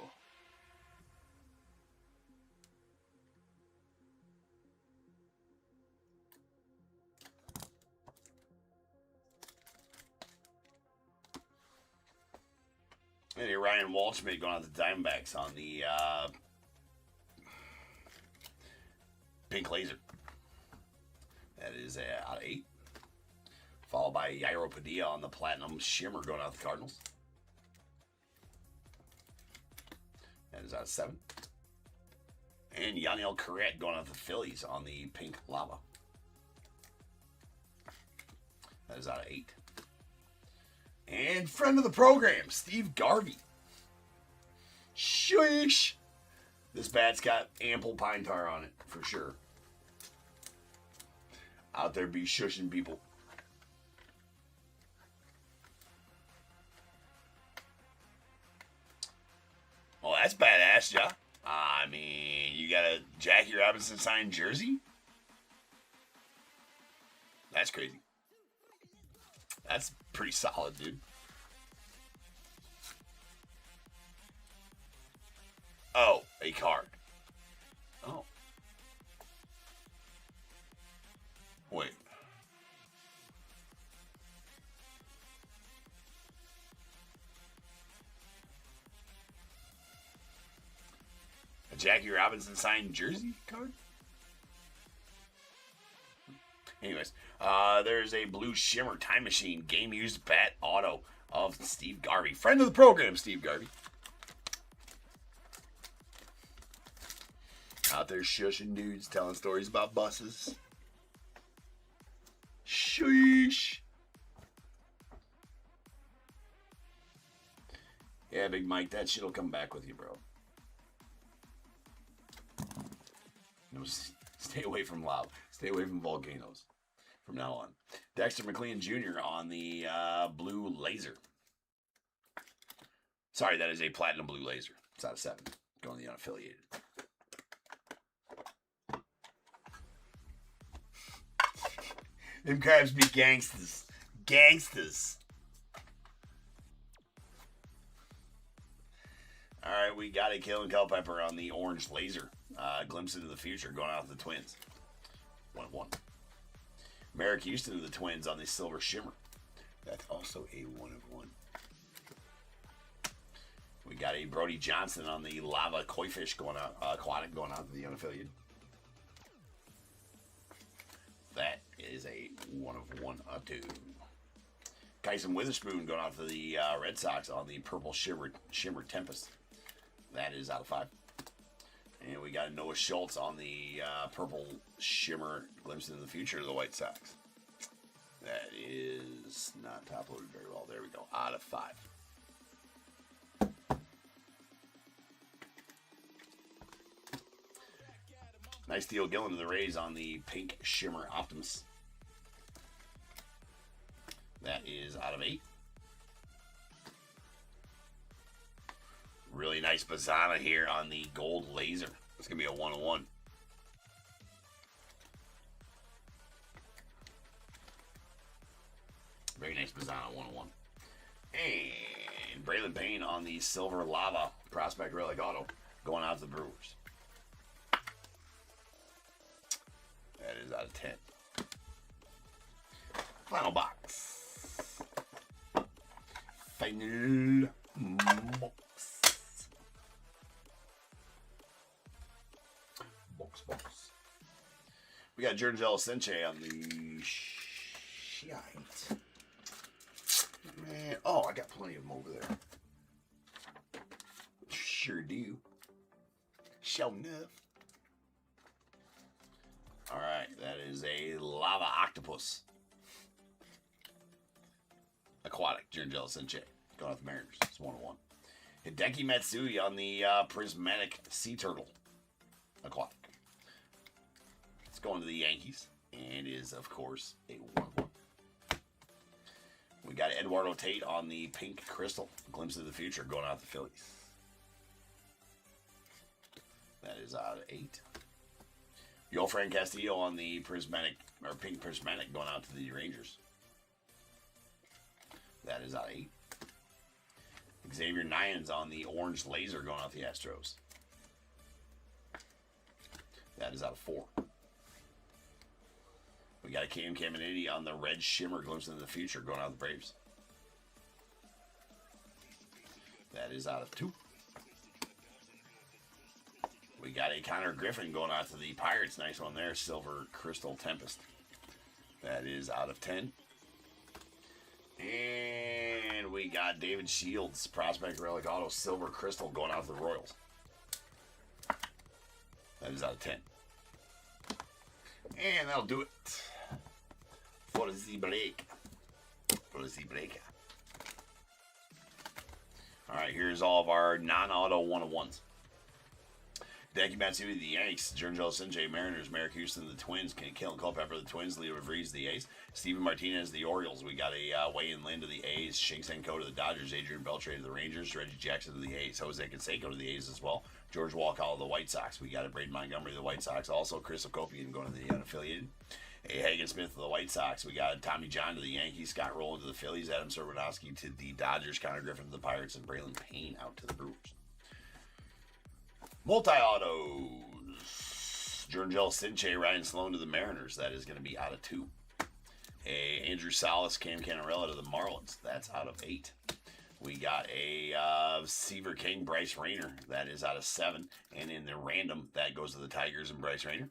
And a Ryan Walshmate going on the Diamondbacks on the pink laser. That is out of 8. Followed by Yairo Padilla on the Platinum Shimmer going out the Cardinals. That is out of 7. And Yaniel Corrette going out the Phillies on the pink lava. That is out of 8. And friend of the program, Steve Garvey. Sheesh. This bat's got ample pine tar on it, for sure. Out there be shushing people. Well, that's badass, yeah. I mean, you got a Jackie Robinson signed jersey? That's crazy. That's pretty solid, dude. Oh, a card. Oh. Wait. A Jackie Robinson signed jersey card? Anyways, there's a blue shimmer time machine game used bat auto of Steve Garvey. Friend of the program, Steve Garvey. Out there shushing dudes, telling stories about buses. Sheesh. Yeah, Big Mike, that shit'll come back with you, bro. No, stay away from lava. Stay away from volcanoes from now on. Dexter McLean Jr. on the blue laser. Sorry, that is a platinum blue laser. It's out of 7. Going to the unaffiliated. Them crabs be gangsters. Gangsters. Alright, we got a Killing Culpepper on the orange laser. Glimpse into the future going out with the Twins. 1-1. Merrick Houston of the Twins on the silver shimmer. That's also a 1-of-1. We got a Brody Johnson on the lava koi fish going out, aquatic going out to the unaffiliated. That is a 1-of-1 2. Kyson Witherspoon going out to the Red Sox on the purple shimmer Tempest. That is out of 5. And we got Noah Schultz on the purple shimmer glimpse into the future of the White Sox. That is not top loaded very well. There we go. Out of 5. Nice deal, Gillen to the Rays on the pink shimmer Optimus. That is out of 8. Really nice Bazana here on the gold laser. It's going to be a 1-of-1. Very nice Bazana, 1-of-1. And Braylon Payne on the silver lava prospect relic auto going out to the Brewers. That is out of 10. Final box. Final box. Box. We got Jordan Jelicenche on the shite. Man, oh, I got plenty of them over there. Sure do. Sure enough. Alright, that is a lava octopus. Aquatic, Jordan Jelicenche. Going off the Mariners. It's 1-of-1. Hideki Matsui on the prismatic sea turtle. Aquatic. It's going to the Yankees. And is, of course, a 1-of-1. We got Eduardo Tate on the pink crystal. Glimpse of the future going out the Phillies. That is out of 8. Yolfran Castillo on the prismatic, or pink prismatic going out to the Rangers. That is out of 8. Xavier Nyans on the orange laser going out the Astros. That is out of 4. We got a Cam Caminiti on the red shimmer glimpse into the future going out the Braves. That is out of 2. We got a Connor Griffin going out to the Pirates. Nice one there. Silver Crystal Tempest. That is out of 10. And we got David Shields, Prospect Relic Auto, Silver Crystal going out to the Royals. That is out of 10. And that'll do it for the break. All right, here's all of our non-auto 1-of-1s. Hideki Matsui, the Yanks. Jordan Jelicenche, Mariners. Merrick Houston, the Twins. Killing Culpepper, the Twins. Leo Vries, the A's. Steven Martinez, the Orioles. We got a Wei-In Lin to the A's. Shing Senko to the Dodgers. Adrian Beltre to the Rangers. Reggie Jackson to the A's. Jose Canseco to the A's as well. George Walcott to the White Sox. We got a Braden Montgomery to the White Sox. Also, Chris Okopian going to the unaffiliated. A Hagen Smith to the White Sox. We got Tommy John to the Yankees, Scott Rowland to the Phillies, Adam Serwinowski to the Dodgers, Connor Griffin to the Pirates, and Braylon Payne out to the Brewers. Multi-autos. Jorngel Sinche, Ryan Sloan to the Mariners. That is going to be out of 2. A Andrew Salas, Cam Canarella to the Marlins. That's out of 8. We got a Seaver King, Bryce Rayner. That is out of 7. And in the random, that goes to the Tigers and Bryce Rayner.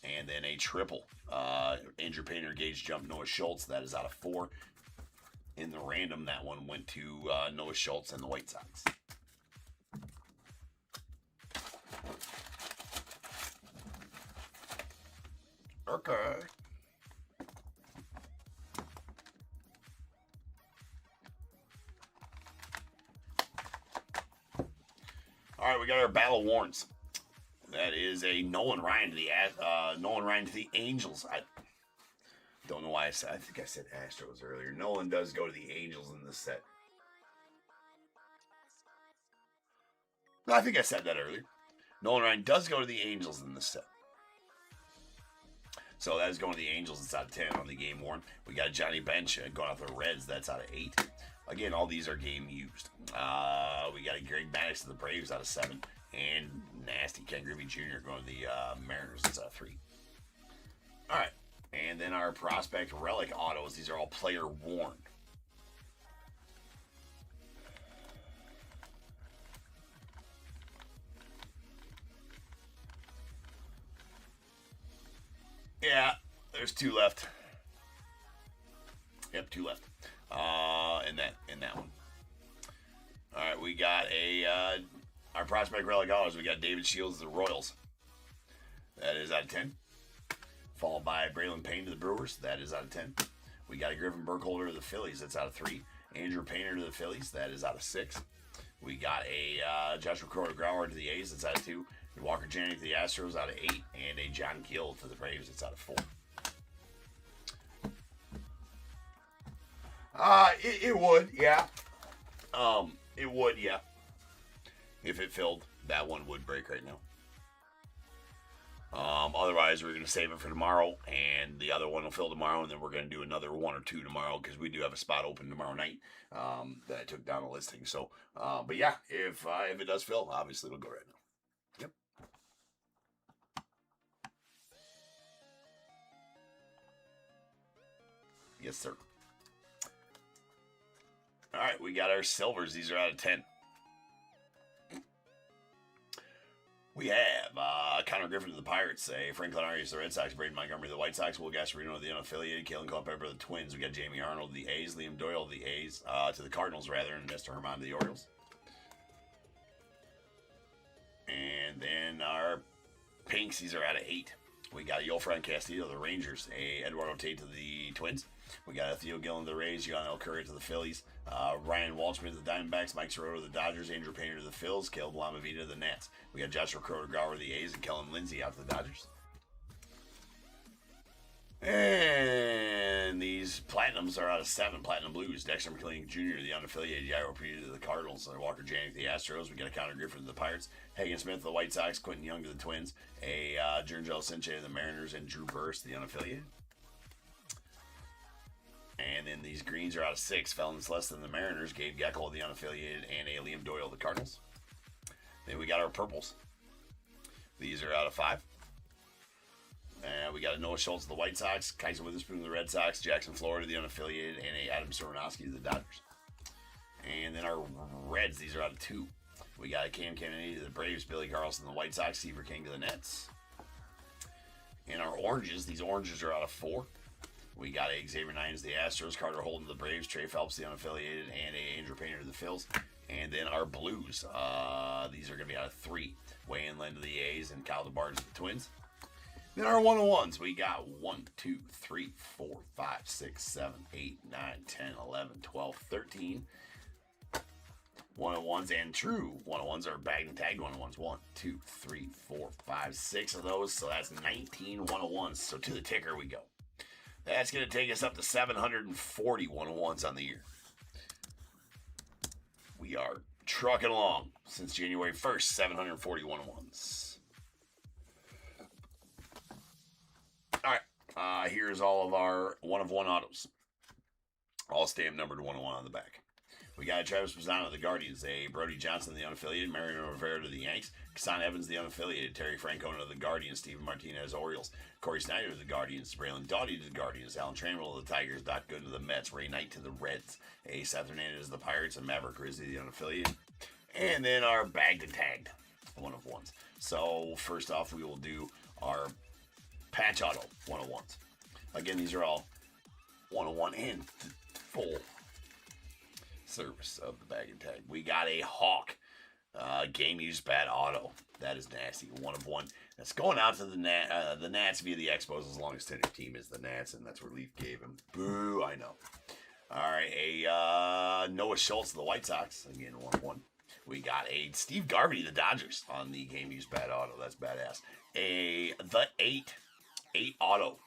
And then a triple. Andrew Painter, Gage Jump, Noah Schultz. That is out of 4. In the random, that one went to Noah Schultz and the White Sox. Okay. All right, we got our Battle Warrants. That is a Nolan Ryan to the Angels. I don't know why I think I said Astros earlier. Nolan does go to the Angels in this set. No, I think I said that earlier. Nolan Ryan does go to the Angels in this set. So that is going to the Angels. It's out of 10 on the game worn. We got Johnny Bench going off the Reds. That's out of 8. Again, all these are game used. We got a Greg Maddux to the Braves out of 7. And nasty Ken Griffey Jr. going to the Mariners. That's out of 3. All right. And then our prospect relic autos. These are all player worn. Yeah, there's 2 left. Yep, 2 left. In that one. All right, we got our prospect relic autos. We got David Shields of the Royals. That is out of 10. Followed by Braylon Payne to the Brewers. That is out of 10. We got a Griffin Burkholder to the Phillies. That's out of 3. Andrew Painter to the Phillies. That is out of 6. We got a Joshua Crowder-Grauer to the A's. That's out of 2. Walker Janik to the Astros out of 8. And a John Gill to the Braves. That's out of 4. It would, yeah. It would, yeah. If it filled, that one would break right now. Otherwise, we're going to save it for tomorrow, and the other one will fill tomorrow, and then we're going to do another 1 or 2 tomorrow, because we do have a spot open tomorrow night that I took down a listing. So, but yeah, if it does fill, obviously it'll go right now. Yep. Yes, sir. All right, we got our silvers. These are out of 10. We have Connor Griffin to the Pirates, Franklin Arias to the Red Sox, Braden Montgomery to the White Sox, Will Gasparino to the unaffiliated, Kalen Culpepper to the Twins. We got Jamie Arnold to the A's, Liam Doyle to the A's, to the Cardinals rather, and Nestor Herman to the Orioles. And then our pinks, these are out of 8. We got a Yolfran Castillo to the Rangers, a Eduardo Tate to the Twins. We got a Theo Gillen to the Rays, John L. Curry to the Phillies, Ryan Waldschmidt to the Diamondbacks, Mike Soroka to the Dodgers, Andrew Painter to the Phils, Caleb Lamavita to the Nats. We got Joshua Crowder-Grauer to the A's, and Kellen Lindsey out to the Dodgers. And these platinums are out of 7. Platinum Blues, Dexter McClellan Jr. to the unaffiliated, Yairo Peter to the Cardinals, Walker Janik to the Astros. We got a Connor Griffin to the Pirates, Hagen Smith to the White Sox, Quentin Young to the Twins, a Jorngel Sinche to the Mariners, and Drew Burst to the unaffiliated. And then these greens are out of 6. Felons less than the Mariners. Gabe Geckel, the unaffiliated, and a Liam Doyle, the Cardinals. Then we got our purples. These are out of 5. And we got a Noah Schultz, the White Sox, Kaiser Witherspoon, the Red Sox, Jackson, Florida, the unaffiliated, and a Adam Serwinowski to the Dodgers. And then our reds, these are out of 2. We got a Cam Kennedy to the Braves, Billy Carlson, the White Sox, Seaver King to the Nets. And our oranges, these oranges are out of 4. We got a Xavier Nines, the Astros, Carter Holden, the Braves, Trey Phelps, the unaffiliated, and a Andrew Painter to the Phils. And then our blues, these are going to be out of 3. Wayne Lynn to the A's and Kyle DeBarge to the Twins. Then our 101s, we got 1, 2, 3, 4, 5, 6, 7, 8, 9, 10, 11, 12, 13. 101s and true 101s are bagged and tagged 101s. 1, 2, 3, 4, 5, 6 of those. So that's 19 101s. So to the ticker we go. That's going to take us up to 740 101s on the year. We are trucking along since January 1st, 740 101s. All right, Here's all of our 1/1 autos. All stamp numbered 1/1 on the back. We got Travis Mazzano of the Guardians, a Brody Johnson, the unaffiliated, Mariano Rivera to the Yanks, Kassan Evans, the unaffiliated, Terry Francona of the Guardians, Steven Martinez, Orioles, Corey Snyder of the Guardians, Braylon Doughty to the Guardians, Alan Trammell of the Tigers, Doc Good to the Mets, Ray Knight to the Reds, A. Seth Hernandez of the Pirates, and Maverick Grizzly, the unaffiliated. And then our bagged and tagged 1/1s. So first off, we will do our patch auto 1/1s. Again, these are all 1/1 and full service of the bag and tag. We got a Hawk game used bat auto. That is nasty. 1/1. That's going out to the Nats via the Expos, as long as their team is the Nats, and that's where Leaf gave him. Boo, I know. All right, a Noah Schultz of the White Sox. Again, 1/1. We got a Steve Garvey, the Dodgers, on the game used bat auto. That's badass. The 8 auto.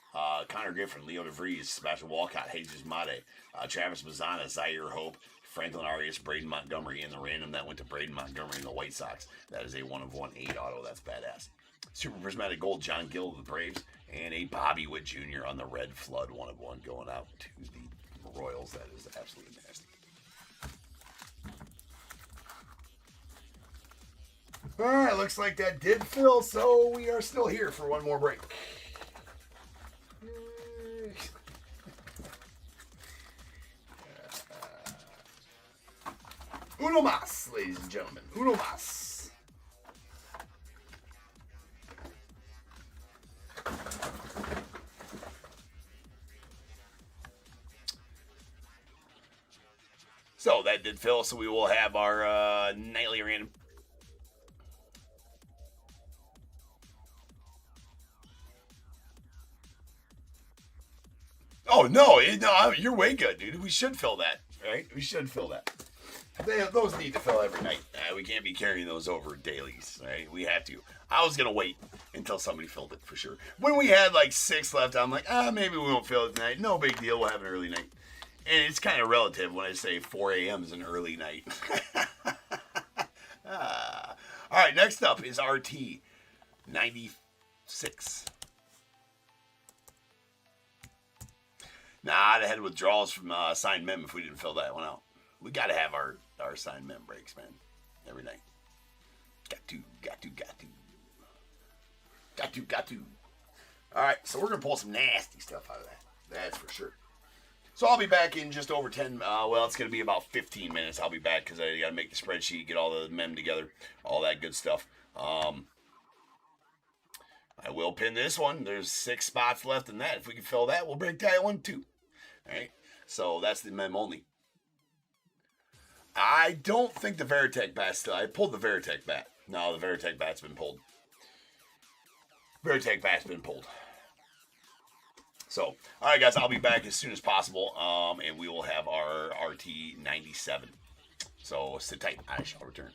Connor Griffin, Leo DeVries, Sebastian Walcott, Jesus Mate, Travis Mazzana, Zaire Hope, Franklin Arias, Braden Montgomery, and the random that went to Braden Montgomery and the White Sox. That is a 1/1 8 auto. That's badass. Super Prismatic Gold, John Gill of the Braves, and a Bobby Witt Jr. on the Red Flood 1/1 going out to the Royals. That is absolutely nasty. All right, looks like that did fill, so we are still here for one more break. Uno mas, ladies and gentlemen. Uno mas. So that did fill, so we will have our nightly random. Oh, no, you're way good, dude. We should fill that, right? We should fill that. Those need to fill every night. We can't be carrying those over dailies, right? We have to. I was going to wait until somebody filled it for sure. When we had like 6 left, I'm like, maybe we won't fill it tonight. No big deal. We'll have an early night. And it's kind of relative when I say 4 a.m. is an early night. All right, next up is RT 96. Nah, I'd have had withdrawals from signed mem if we didn't fill that one out. We got to have our signed mem breaks, man. Every night. Got to. All right, so we're going to pull some nasty stuff out of that. That's for sure. So I'll be back in just over 10, well, it's going to be about 15 minutes. I'll be back because I got to make the spreadsheet, get all the mem together, all that good stuff. I will pin this one. There's 6 spots left in that. If we can fill that, we'll break that one too. All right, so that's the mem only. I don't think the Veritech bat's still. I pulled the Veritech bat. No, the Veritech bat's been pulled. Veritech bat's been pulled. So, all right, guys, I'll be back as soon as possible, and we will have our RT97. So, sit tight. I shall return.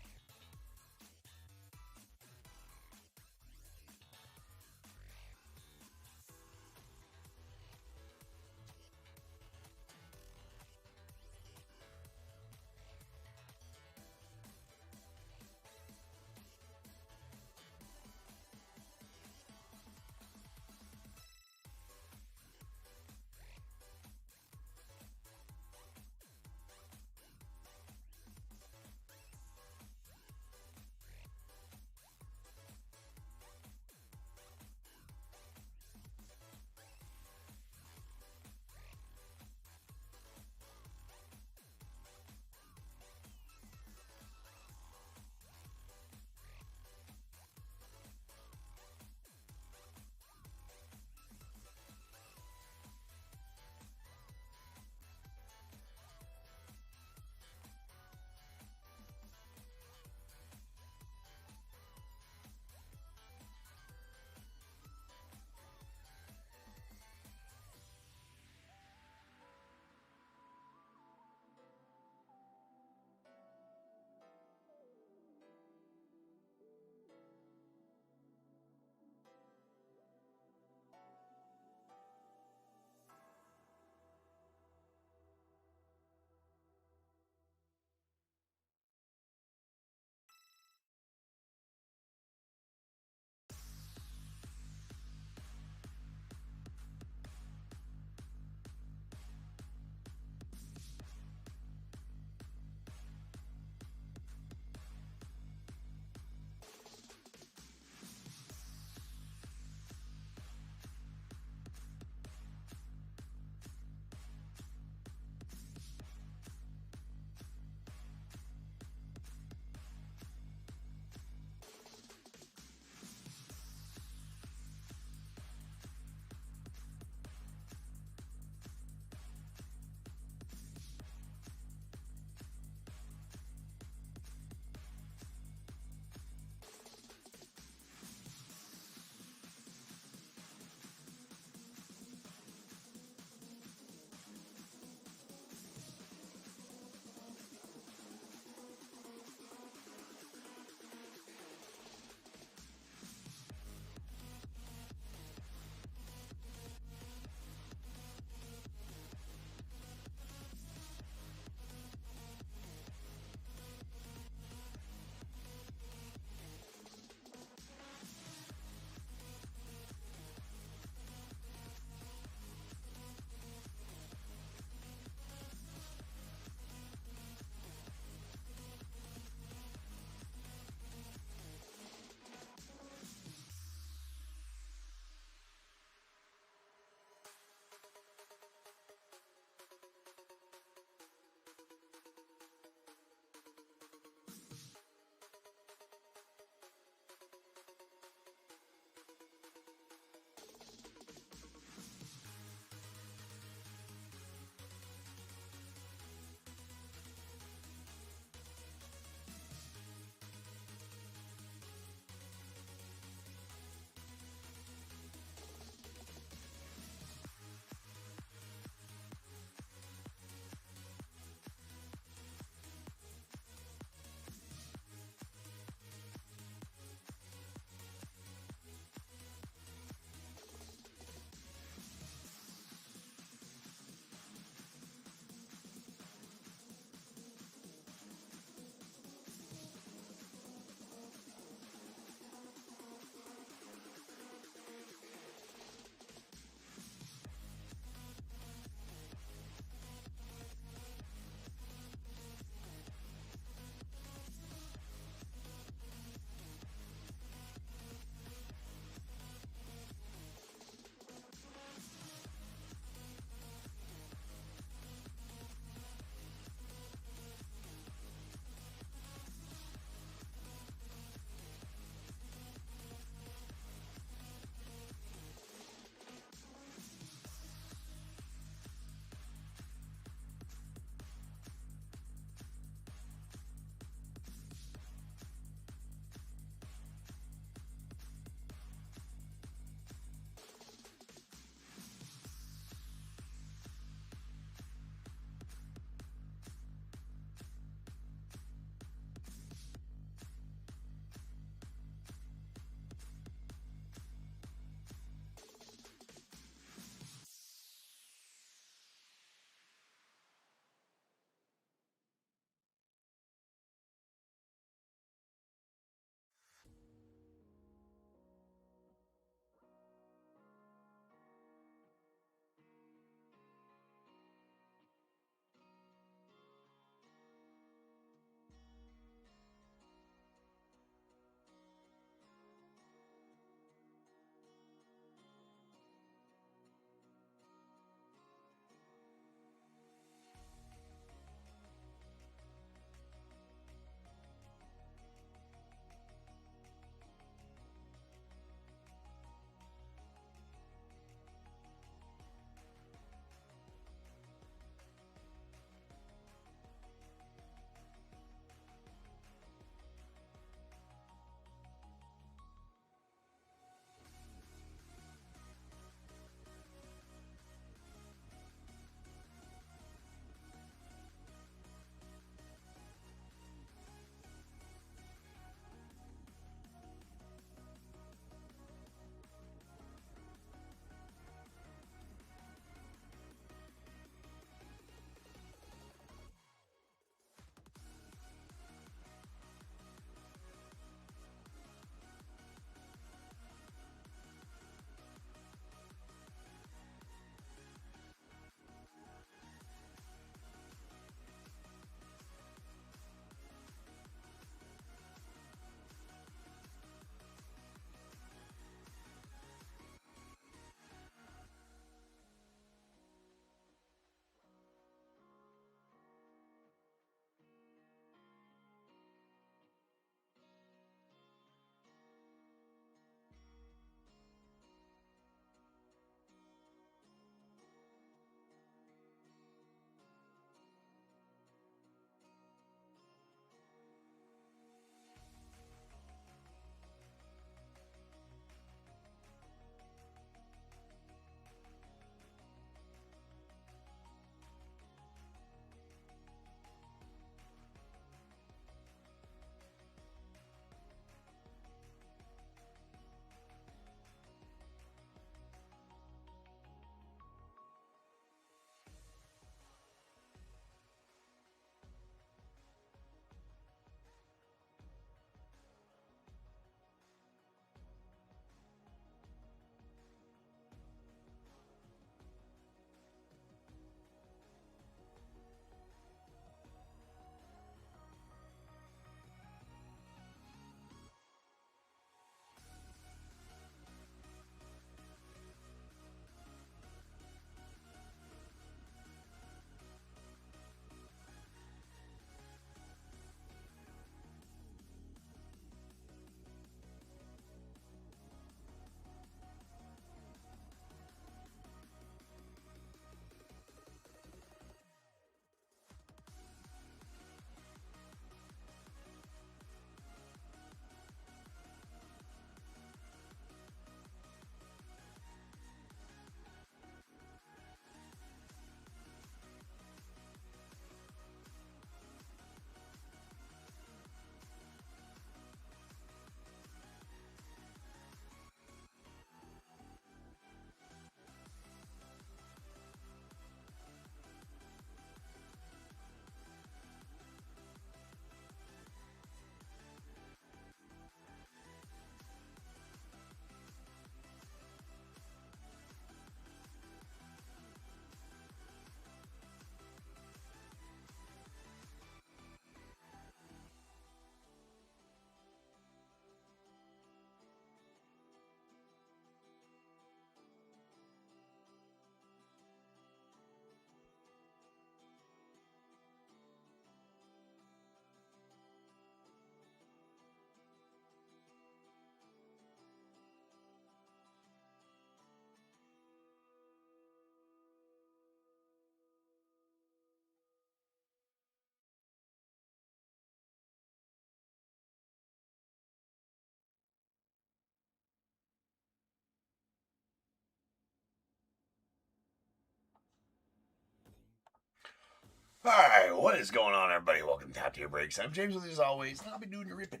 Alright, what is going on, everybody? Welcome to Top Tier Breaks. I'm James with you as always, and I'll be doing your ripping.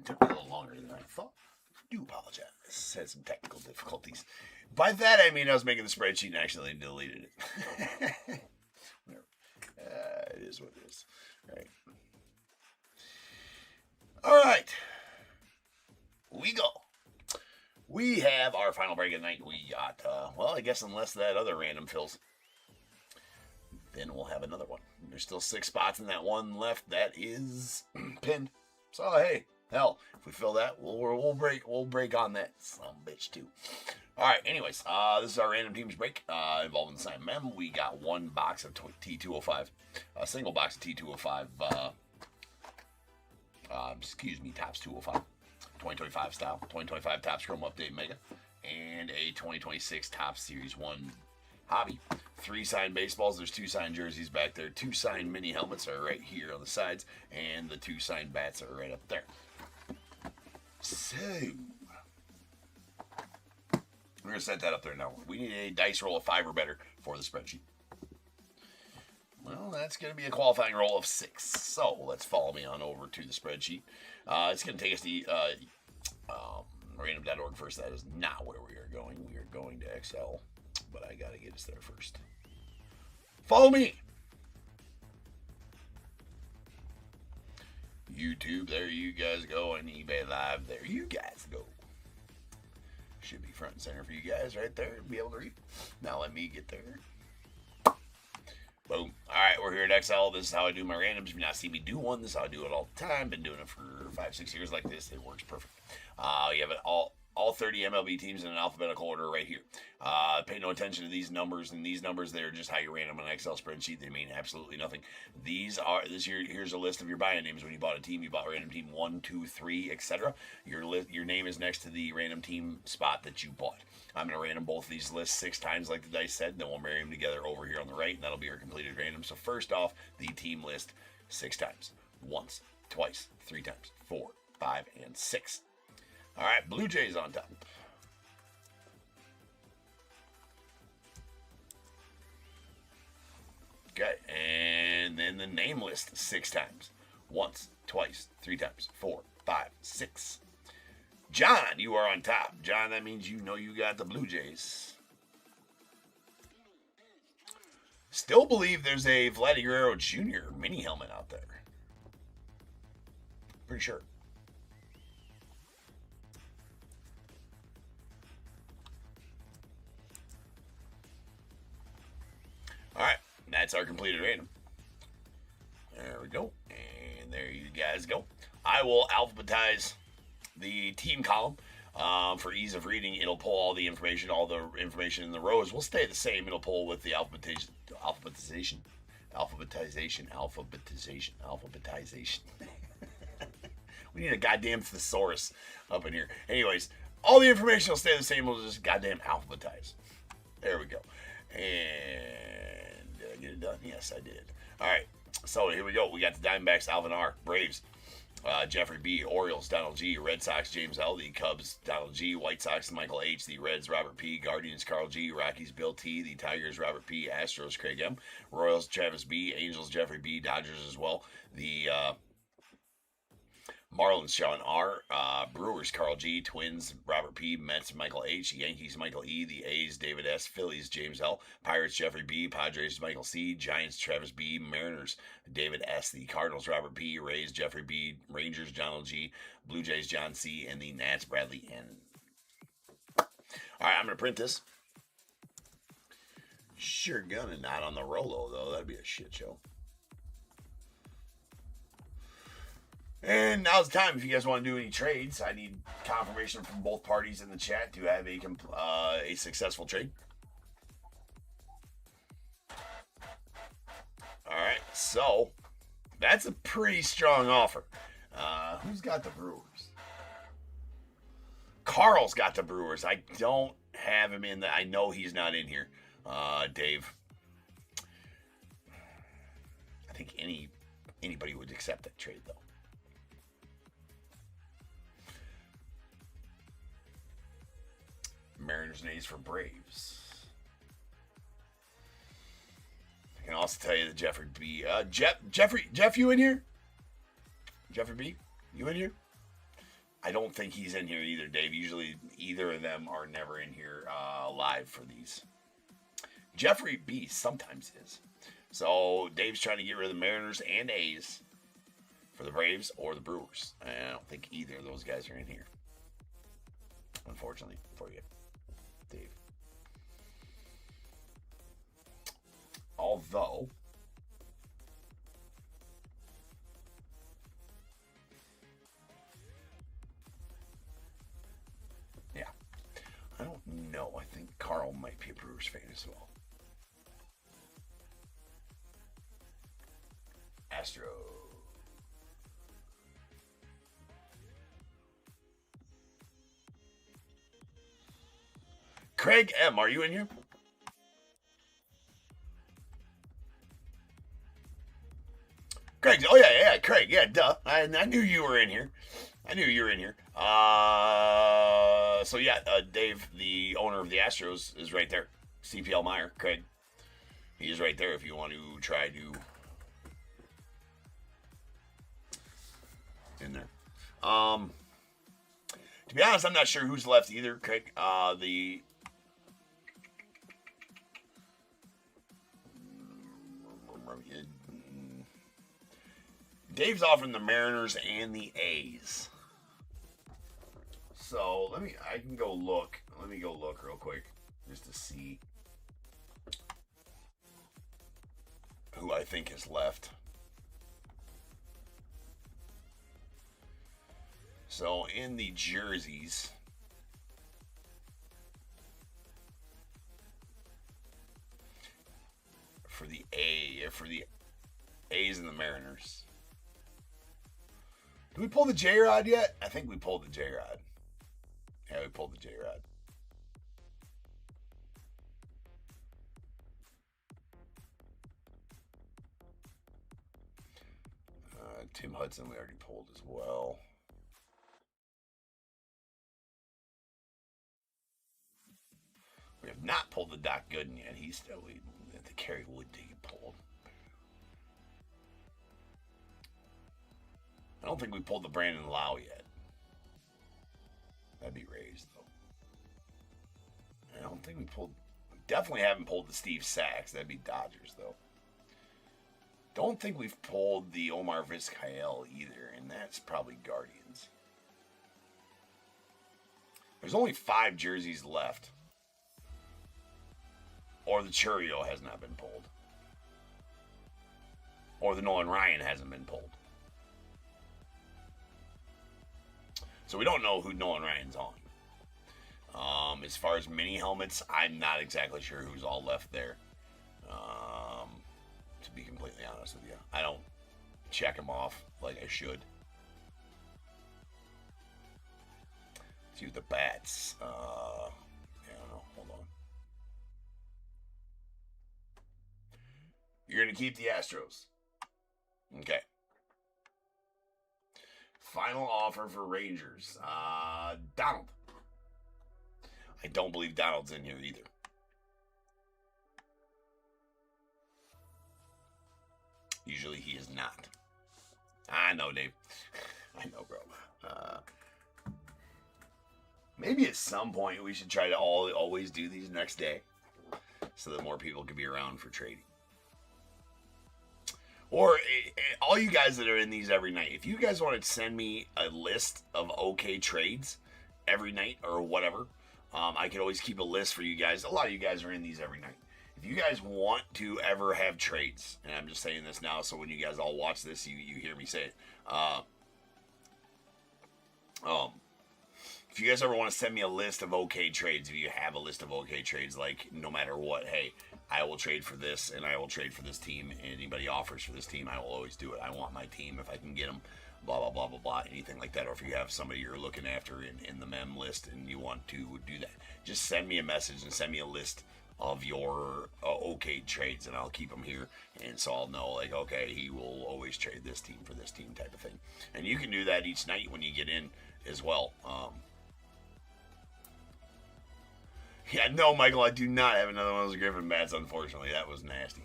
Took me a little longer than I thought. Do apologize. Had some technical difficulties. By that, I mean I was making the spreadsheet and accidentally deleted it. Whatever. It is what it is. Right. Alright. We go. We have our final break of the night. We got, well, I guess unless that other random fills, then we'll have another one. There's still 6 spots in that one left that is pinned. So hey, hell, if we fill that, we'll break on that some bitch too. All right. Anyways, this is our random teams break involving the Simon Mem. We got one box of T205, a single box of T205. Excuse me, Topps 205, 2025 style, 2025 Topps Chrome Update Mega, and a 2026 Topps Series 1 Hobby. 3 signed baseballs. There's 2 signed jerseys back there. 2 signed mini helmets are right here on the sides, and the 2 signed bats are right up there. So we're gonna set that up there now. We need a dice roll of 5 or better for the spreadsheet. Well, that's gonna be a qualifying roll of 6. So let's follow me on over to the spreadsheet. It's gonna take us to random.org first. That is not where we are going. We are going to Excel. But I gotta get us there first. Follow me. YouTube, there you guys go, and eBay Live, there you guys go. Should be front and center for you guys right there. Be able to read. Now let me get there. Boom. All right, we're here at XL. This is how I do my randoms. If you not see me do one, this is how I do it all the time. Been doing it for 5-6 years like this. It works perfect. You have it all 30 MLB teams in an alphabetical order right here. Pay no attention to these numbers, and these numbers, they're just how you ran them on an Excel spreadsheet. They mean absolutely nothing. Here's a list of your buy-in names. When you bought a team, you bought random team 1, 2, 3, etc. Your name is next to the random team spot that you bought. I'm going to random both of these lists 6 times like the dice said, and then we'll marry them together over here on the right, and that'll be our completed random. So first off, the team list 6 times. Once, twice, 3 times, 4, 5, and 6. All right, Blue Jays on top. Okay, and then the name list 6 times. Once, twice, 3 times, 4, 5, 6. John, you are on top. John, that means you know you got the Blue Jays. Still believe there's a Vladdy Guerrero Jr. mini helmet out there. Pretty sure. All right, that's our completed random. There we go, and there you guys go. I will alphabetize the team column for ease of reading. It'll pull all the information in the rows will stay the same. It'll pull with the alphabetization. We need a goddamn thesaurus up in here. Anyways, all the information will stay the same. We'll just goddamn alphabetize. There we go. And did I get it done? Yes, I did. All right. So here we go. We got the Diamondbacks, Alvin R. Braves, Jeffrey B. Orioles, Donald G. Red Sox, James L. The Cubs, Donald G. White Sox, Michael H. The Reds, Robert P. Guardians, Carl G. Rockies, Bill T. The Tigers, Robert P. Astros, Craig M. Royals, Travis B. Angels, Jeffrey B. Dodgers as well. The Marlins, Sean R. Brewers, Carl G. Twins, Robert P. Mets, Michael H. Yankees, Michael E. The A's, David S. Phillies, James L. Pirates, Jeffrey B. Padres, Michael C. Giants, Travis B. Mariners, David S. The Cardinals, Robert P. Rays, Jeffrey B. Rangers, Donald G. Blue Jays, John C. And the Nats, Bradley N. All right, I'm going to print this. Sure gonna not on the Rolo, though. That'd be a shit show. And now's the time. If you guys want to do any trades, I need confirmation from both parties in the chat to have a successful trade. All right, so that's a pretty strong offer. Who's got the Brewers? Carl's got the Brewers. I don't have him in. I know he's not in here. Dave. I think anybody would accept that trade, though. Mariners and A's for Braves. can also tell you that Jeffrey B. Jeff, you in here? Jeffrey B, you in here? I don't think he's in here either, Dave. Usually either of them are never in here live for these. Jeffrey B sometimes is. So Dave's trying to get rid of the Mariners and A's for the Braves or the Brewers. I don't think either of those guys are in here, unfortunately for you, Dave. Although, yeah, I don't know. I think Carl might be a Brewers fan as well. Astro. Craig M, are you in here? Craig, oh yeah, Craig, yeah, duh. I knew you were in here. So yeah, Dave, the owner of the Astros, is right there. CPL Meyer, Craig. He is right there if you want to try to in there. To be honest, I'm not sure who's left either, Craig. Dave's offering the Mariners and the A's. So I can go look. Let me go look real quick just to see who I think is left. So in the jerseys, for the A's and the Mariners. Did we pull the J-Rod yet? I think we pulled the J-Rod. Yeah, we pulled the J-Rod. Tim Hudson we already pulled as well. We have not pulled the Doc Gooden yet. He's still waiting. The Kerry Wood to get pulled. I don't think we pulled the Brandon Lau yet. That'd be raised, though. I don't think we pulled... We definitely haven't pulled the Steve Sachs. That'd be Dodgers, though. Don't think we've pulled the Omar Vizcael either, and that's probably Guardians. There's only 5 jerseys left. Or the Churio has not been pulled. Or the Nolan Ryan hasn't been pulled. So we don't know who Nolan Ryan's on. As far as mini helmets, I'm not exactly sure who's all left there. To be completely honest with you, I don't check them off like I should. Let's use the bats. Yeah, I don't know. Hold on. You're going to keep the Astros. Okay. Final offer for Rangers. Donald. I don't believe Donald's in here either. Usually he is not. I know, Dave. I know, bro. Maybe at some point we should try to always do these next day so that more people can be around for trading. Or all you guys that are in these every night, if you guys want to send me a list of okay trades every night or whatever, I can always keep a list for you guys. A lot of you guys are in these every night. If you guys want to ever have trades, and I'm just saying this now so when you guys all watch this, you hear me say it. If you guys ever want to send me a list of okay trades, if you have a list of okay trades, like no matter what, hey, I will trade for this and I will trade for this team. And anybody offers for this team, I will always do it. I want my team if I can get them, blah, blah, blah, blah, blah, anything like that. Or if you have somebody you're looking after in the mem list and you want to do that, just send me a message and send me a list of your okay trades and I'll keep them here. And so I'll know, like, okay, he will always trade this team for this team type of thing. And you can do that each night when you get in as well. Yeah, no, Michael, I do not have another one of those Griffin bats, unfortunately. That was nasty.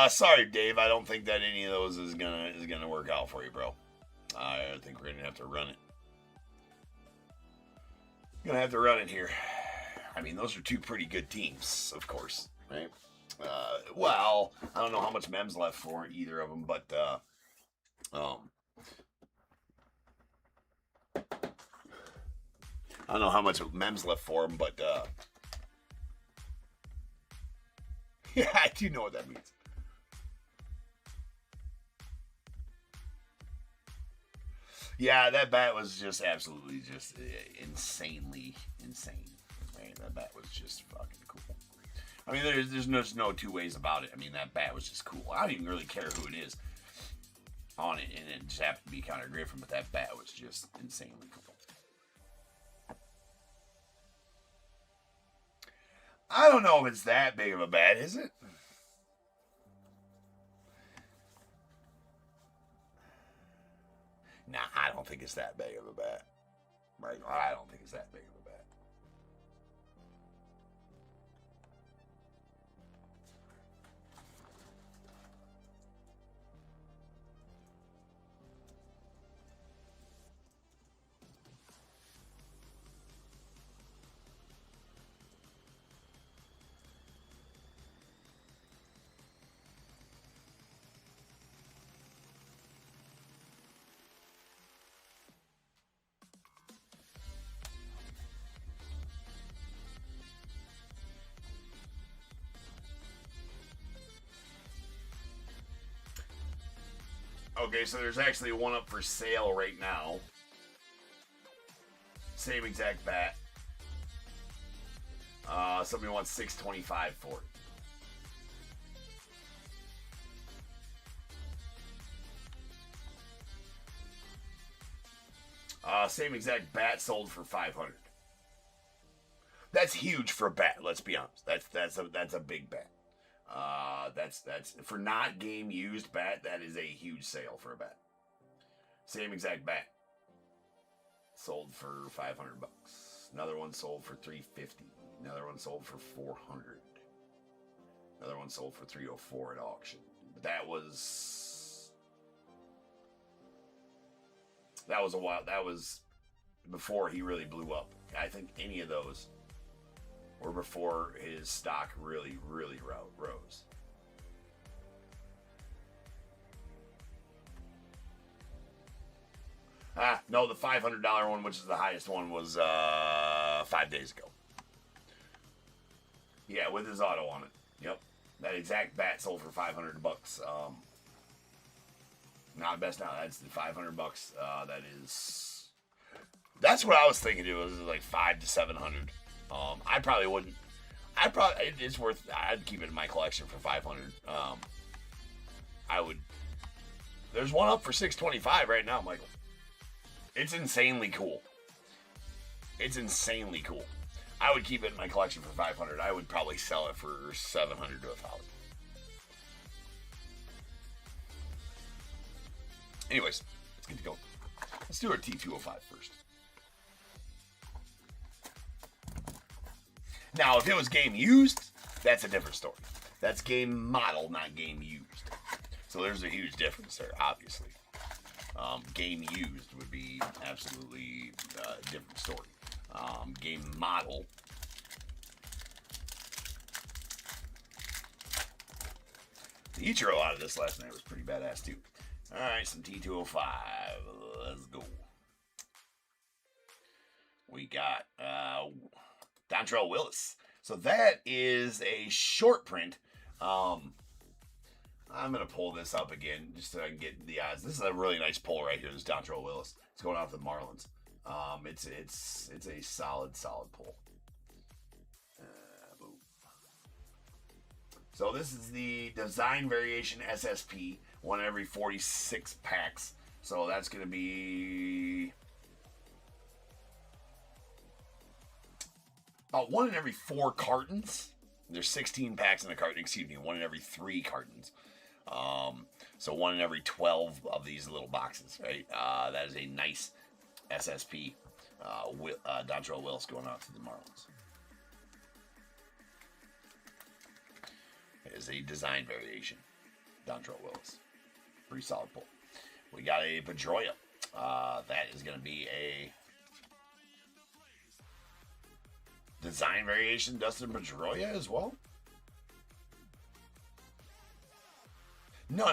Sorry, Dave. I don't think that any of those is gonna work out for you, bro. I think we're gonna have to run it. Gonna have to run it here. I mean, those are two pretty good teams, of course, right? Well, I don't know how much Mem's left for either of them, but I don't know how much Mem's left for them, but yeah, I do know what that means. Yeah, that bat was just absolutely just insanely insane. Right? That bat was just fucking cool. I mean, there's no two ways about it. I mean, that bat was just cool. I don't even really care who it is on it, and it just happened to be Connor Griffin, but that bat was just insanely cool. I don't know if it's that big of a bat, is it? Nah, I don't think it's that big of a bat. Right? I don't think it's that big of a bat. Okay, so there's actually one up for sale right now. Same exact bat. Somebody wants $625 for it. Same exact bat sold for $500. That's huge for a bat. Let's be honest. That's a big bat. That's for not game used bat. That is a huge sale for a bat. Same exact bat sold for $500. Another one sold for $350. Another one sold for $400. Another one sold for $304 at auction. But that was a while. That was before he really blew up. I think any of those were before his stock really rose. No, the $500 one, which is the highest one, was 5 days ago. Yeah, with his auto on it. Yep, that exact bat sold for $500. Not best now. That's the $500. That's what I was thinking. It was like $500 to $700. I probably wouldn't. It's worth. I'd keep it in my collection for $500. I would. There's one up for $625 right now, Michael. It's insanely cool. It's insanely cool. I would keep it in my collection for $500. I would probably sell it for $700 to $1,000. Anyways, let's get to go. Let's do our T205 first. Now, if it was game used, that's a different story. That's game model, not game used. So there's a huge difference there, obviously. Game used would be absolutely a different story. Game model. The Ichiro out of this last night was pretty badass too. Alright, some T205. Let's go. We got Dontrell Willis. So that is a short print. I'm going to pull this up again just so I can get the odds. This is a really nice pull right here. This is Dontrell Willis. It's going off the Marlins. It's a solid pull. Boom. So this is the design variation SSP, one in every 46 packs. So that's going to be about one in every 4 cartons. There's 16 packs in a carton. Excuse me, one in every 3 cartons. So one in every 12 of these little boxes, right? That is a nice SSP. Dontrell Willis going out to the Marlins. It is a design variation. Dontrelle Willis. Pretty solid pull. We got a Pedroia. That is going to be a design variation, Dustin Pedroia as well. No.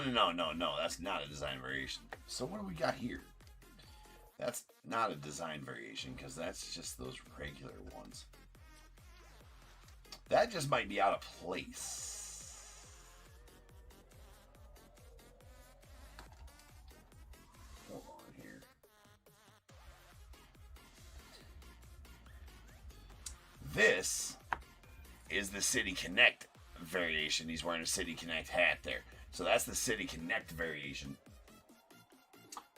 That's not a design variation. So what do we got here? That's not a design variation because that's just those regular ones. That just might be out of place. Hold on here. This is the City Connect variation. He's wearing a City Connect hat there. So that's the City Connect variation.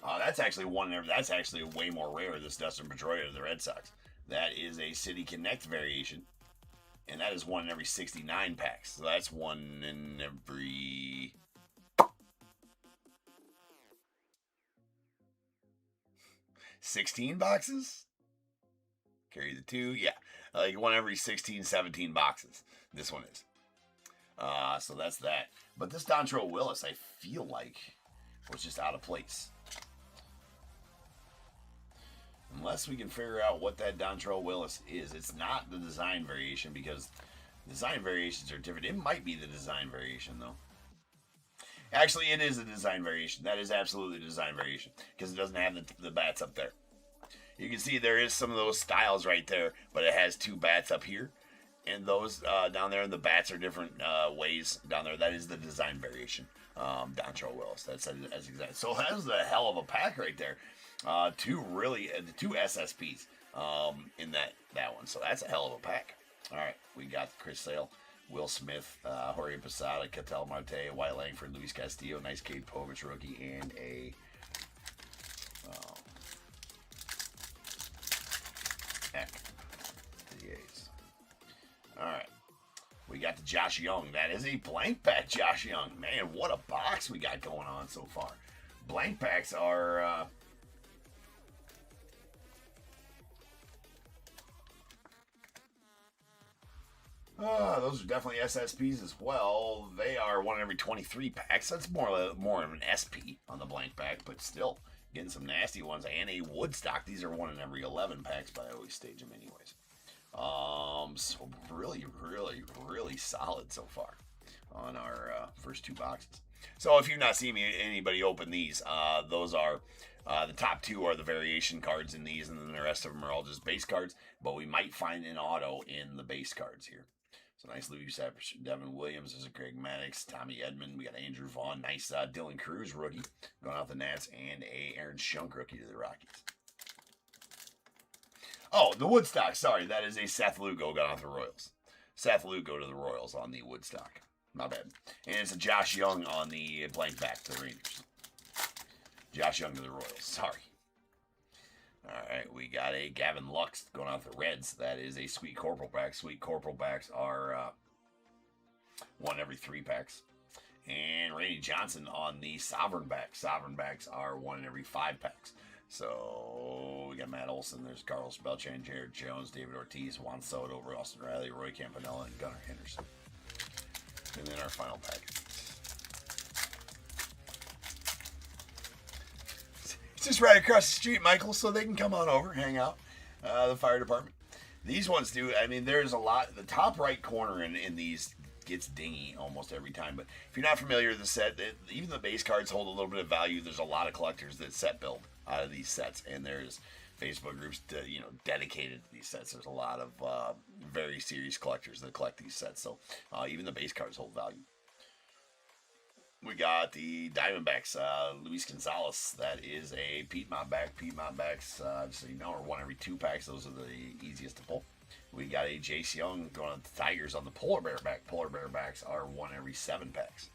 That's actually that's actually way more rare, this Dustin Pedroia of the Red Sox. That is a City Connect variation. And that is one in every 69 packs. So that's one in every... $16 boxes? Carry the 2. Yeah. Like one every 16, 17 boxes. This one is. So that's that. But this Dontrelle Willis, I feel like, was just out of place. Unless we can figure out what that Dontrelle Willis is. It's not the design variation because design variations are different. It might be the design variation, though. Actually, it is a design variation. That is absolutely a design variation because it doesn't have the bats up there. You can see there is some of those styles right there, but it has 2 bats up here. And those down there, and the bats are different ways down there. That is the design variation. Dontrelle Willis. That's exactly. So that was a hell of a pack right there. 2 SSPs in that one. So that's a hell of a pack. All right, we got Chris Sale, Will Smith, Jorge Posada, Ketel Marte, White Langford, Luis Castillo, nice Cade Povich rookie, and a heck, the A's. All right. We got the Josh Young. That is a blank pack Josh Young. Man, what a box we got going on so far. Blank packs are... those are definitely SSPs as well. They are one every 23 packs. That's more of an SP on the blank pack, but still getting some nasty ones. And a Woodstock. These are one in every 11 packs, but I always stage them anyways. So really solid so far on our first 2 boxes. So if you've not seen anybody open these, those are the top 2 are the variation cards in these, and then the rest of them are all just base cards. But we might find an auto in the base cards here. So nice Louis Savage, Devin Williams. There's a Greg Maddux, Tommy Edman. We got Andrew Vaughn. Nice Dylan Cruz rookie going out the Nats, and a Aaron Schunk rookie to the Rockies. Oh, the Woodstock. Sorry, that is a Seth Lugo going out the Royals. Seth Lugo to the Royals on the Woodstock. My bad. And it's a Josh Young on the blank back to the Rangers. Josh Young to the Royals. Sorry. All right, we got a Gavin Lux going out the Reds. That is a Sweet Corporal back. Sweet Corporal backs are one every 3 packs. And Randy Johnson on the Sovereign back. Sovereign backs are one in every 5 packs. So we got Matt Olson. There's Carlos Beltran, Jared Jones, David Ortiz, Juan Soto, Austin Riley, Roy Campanella, and Gunnar Henderson. And then our final package. It's just right across the street, Michael, so they can come on over, hang out. The fire department. These ones do. I mean, there's a lot. The top right corner in these gets dingy almost every time. But if you're not familiar with the set, even the base cards hold a little bit of value. There's a lot of collectors that set build out of these sets, and there's Facebook groups dedicated to these sets. There's a lot of very serious collectors that collect these sets. So even the base cards hold value. We got the Diamondbacks, Luis Gonzalez. That is a Piedmont back. Piedmont backs, just so you know, are one every 2 packs. Those are the easiest to pull. We got a Jace Young going on the Tigers on the Polar Bear back. Polar Bear backs are one every 7 packs.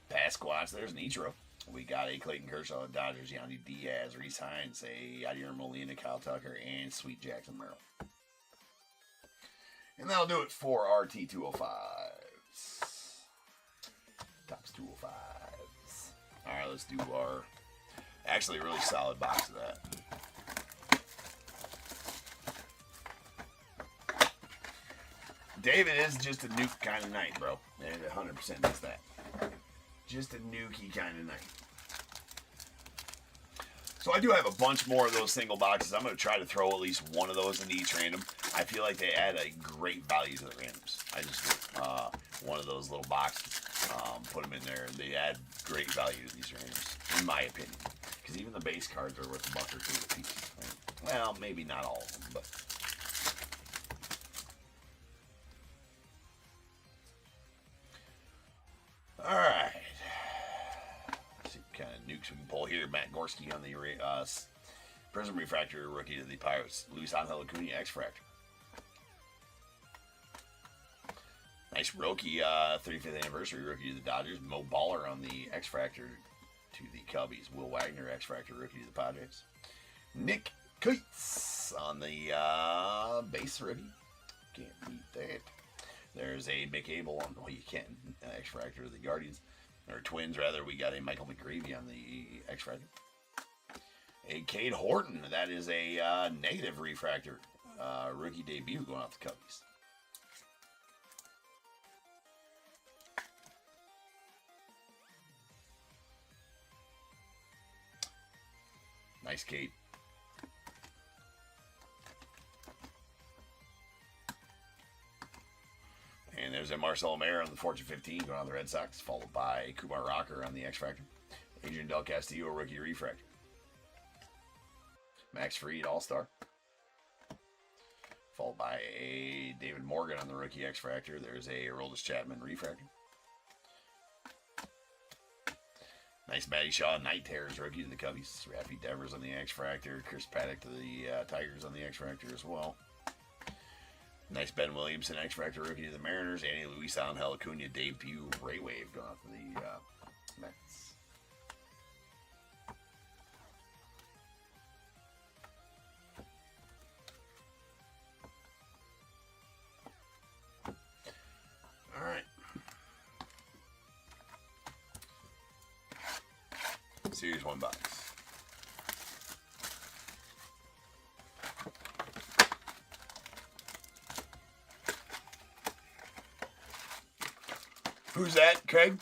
Pass squats, there's an Ichiro. We got a Clayton Kershaw, the Dodgers, Yandy Diaz, Reese Hines, a Yadier Molina, Kyle Tucker, and Sweet Jackson Merrill. And that'll do it for our T205s. Topps 205s. All right, let's do our actually a really solid box of that. David is just a nuke kind of night, bro. And 100% is that. Just a nukey kind of night. So I do have a bunch more of those single boxes. I'm going to try to throw at least one of those into each random. I feel like they add a great value to the randoms. I just one of those little boxes, put them in there, and they add great value to these randoms, in my opinion. Because even the base cards are worth $1 or $2 a piece. Right? Well, maybe not all of them, but... Alright. Let's see what kind of nukes we can pull here. Matt Gorski on the Prism Refractor, rookie to the Pirates. Luis Angel Acuna, X-Fractor. Nice rookie, 35th anniversary rookie to the Dodgers. Mo Baller on the X-Fractor to the Cubbies. Will Wagner, X-Fractor rookie to the Padres. Nick Keats on the base rookie. Can't beat that. There's a Mick Abel on, well, you can't, X-Fractor to the Guardians. Or Twins, rather. We got a Michael McGreevy on the X-Fractor. A Cade Horton. That is a negative refractor. Rookie debut going off the Cubbies. Nice, Cade. And there's a Marcelo Mayer on the Fortune 15 going on the Red Sox, followed by Kumar Rocker on the X-Fractor. Adrian Del Castillo, rookie refractor. Max Fried, All-Star. Followed by a David Morgan on the rookie X-Fractor. There's a Aroldis Chapman refractor. Nice Matty Shaw, Night Terrors, rookie to the Cubbies. Raffy Devers on the X-Fractor. Chris Paddock to the Tigers on the X-Fractor as well. Nice Ben Williamson, X-Fractor, rookie to the Mariners. Andy Luis Angel Acuna, debut, Ray Wave going off to the Mets. All right. Series 1 box. Who's that, Craig?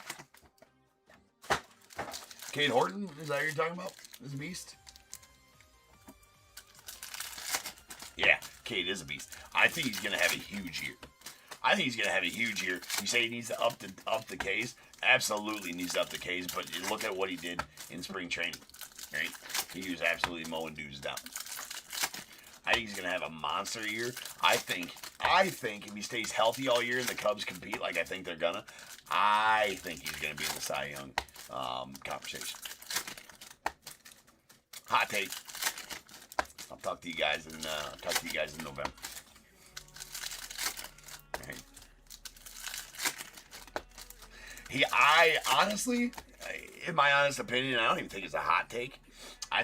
Cade Horton? Is that what you're talking about? Is a beast? Yeah, Cade is a beast. I think he's going to have a huge year. You say he needs to up the Ks? Absolutely needs to up the Ks, but look at what he did in spring training. Right? He was absolutely mowing dudes down. I think he's going to have a monster year. I think if he stays healthy all year and the Cubs compete like I think they're going to, I think he's going to be in the Cy Young conversation. Hot take. I'll talk to you guys in November. Right. I honestly, in my honest opinion, I don't even think it's a hot take. I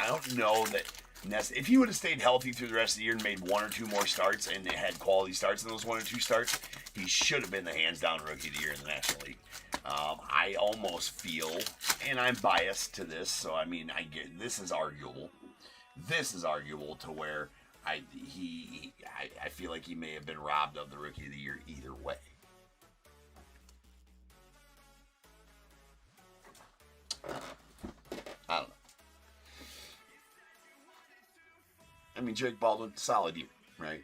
don't know that. If he would have stayed healthy through the rest of the year and made 1 or 2 more starts and had quality starts in those 1 or 2 starts, he should have been the hands-down rookie of the year in the National League. I almost feel, and I'm biased to this, so I mean, this is arguable. This is arguable to where I feel like he may have been robbed of the rookie of the year either way. I don't know. I mean, Jake Baldwin, solid year, right?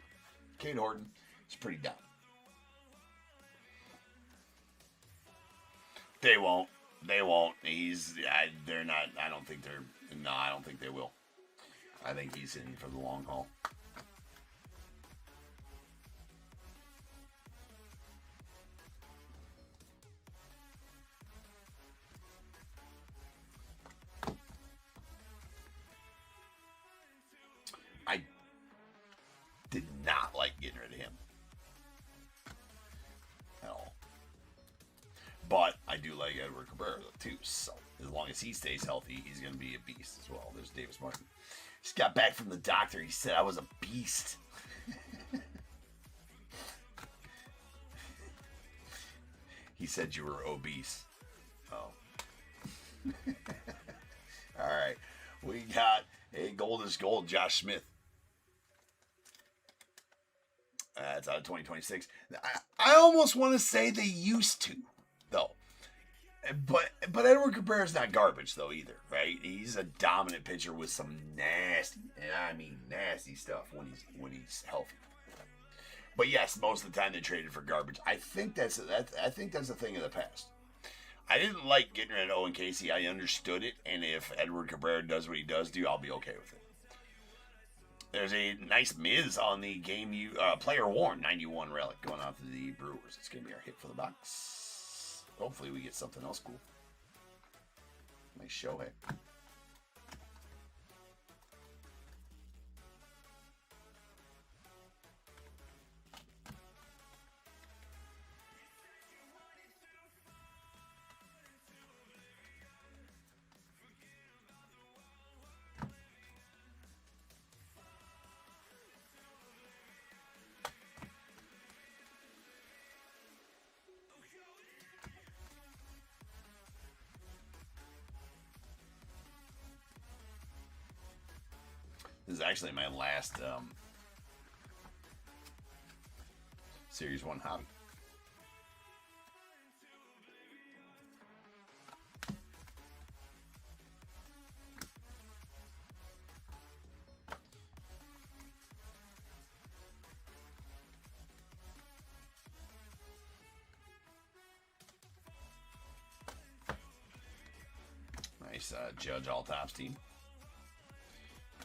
Cade Horton, it's pretty down. They won't. They're not. I don't think they will. I think he's in for the long haul. I did not like getting rid of him at all. But I do like Edward Cabrera too, so as long as he stays healthy, he's going to be a beast as well. There's Davis Martin. Just got back from the doctor. He said I was a beast. He said you were obese. Oh. All right. We got a gold is gold, Josh Smith. It's out of 2026. I almost want to say they used to, though. But Edward Cabrera's not garbage though either, right? He's a dominant pitcher with some nasty, and I mean nasty stuff when he's healthy. But yes, most of the time they traded for garbage. I think that's a thing of the past. I didn't like getting rid of Owen Casey. I understood it, and if Edward Cabrera does what he does do, I'll be okay with it. There's a nice Miz on the player worn 91 relic going out to the Brewers. It's gonna be our hit for the box. Hopefully we get something else cool. Nice show, hey. This is actually my last Series 1 hobby. Nice Judge All Tops team.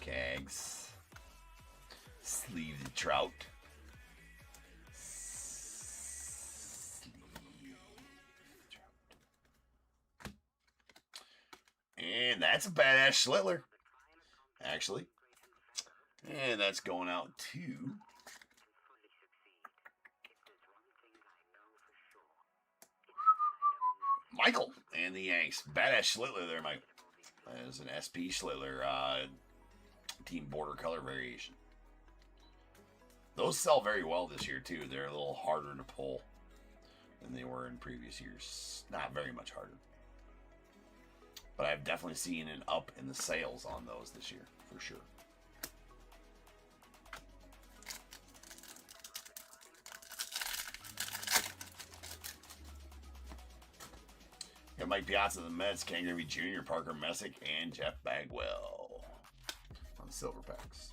Cags. Sleeve the Trout. And that's a badass Schlittler, actually. And that's going out to Michael and the Yanks. Badass Schlittler there, Mike. That is an SP Schlittler team border color variation. Those sell very well this year, too. They're a little harder to pull than they were in previous years. Not very much harder. But I've definitely seen an up in the sales on those this year, for sure. Got Mike Piazza of the Mets, Ken Griffey Jr., Parker Messick, and Jeff Bagwell on silver packs.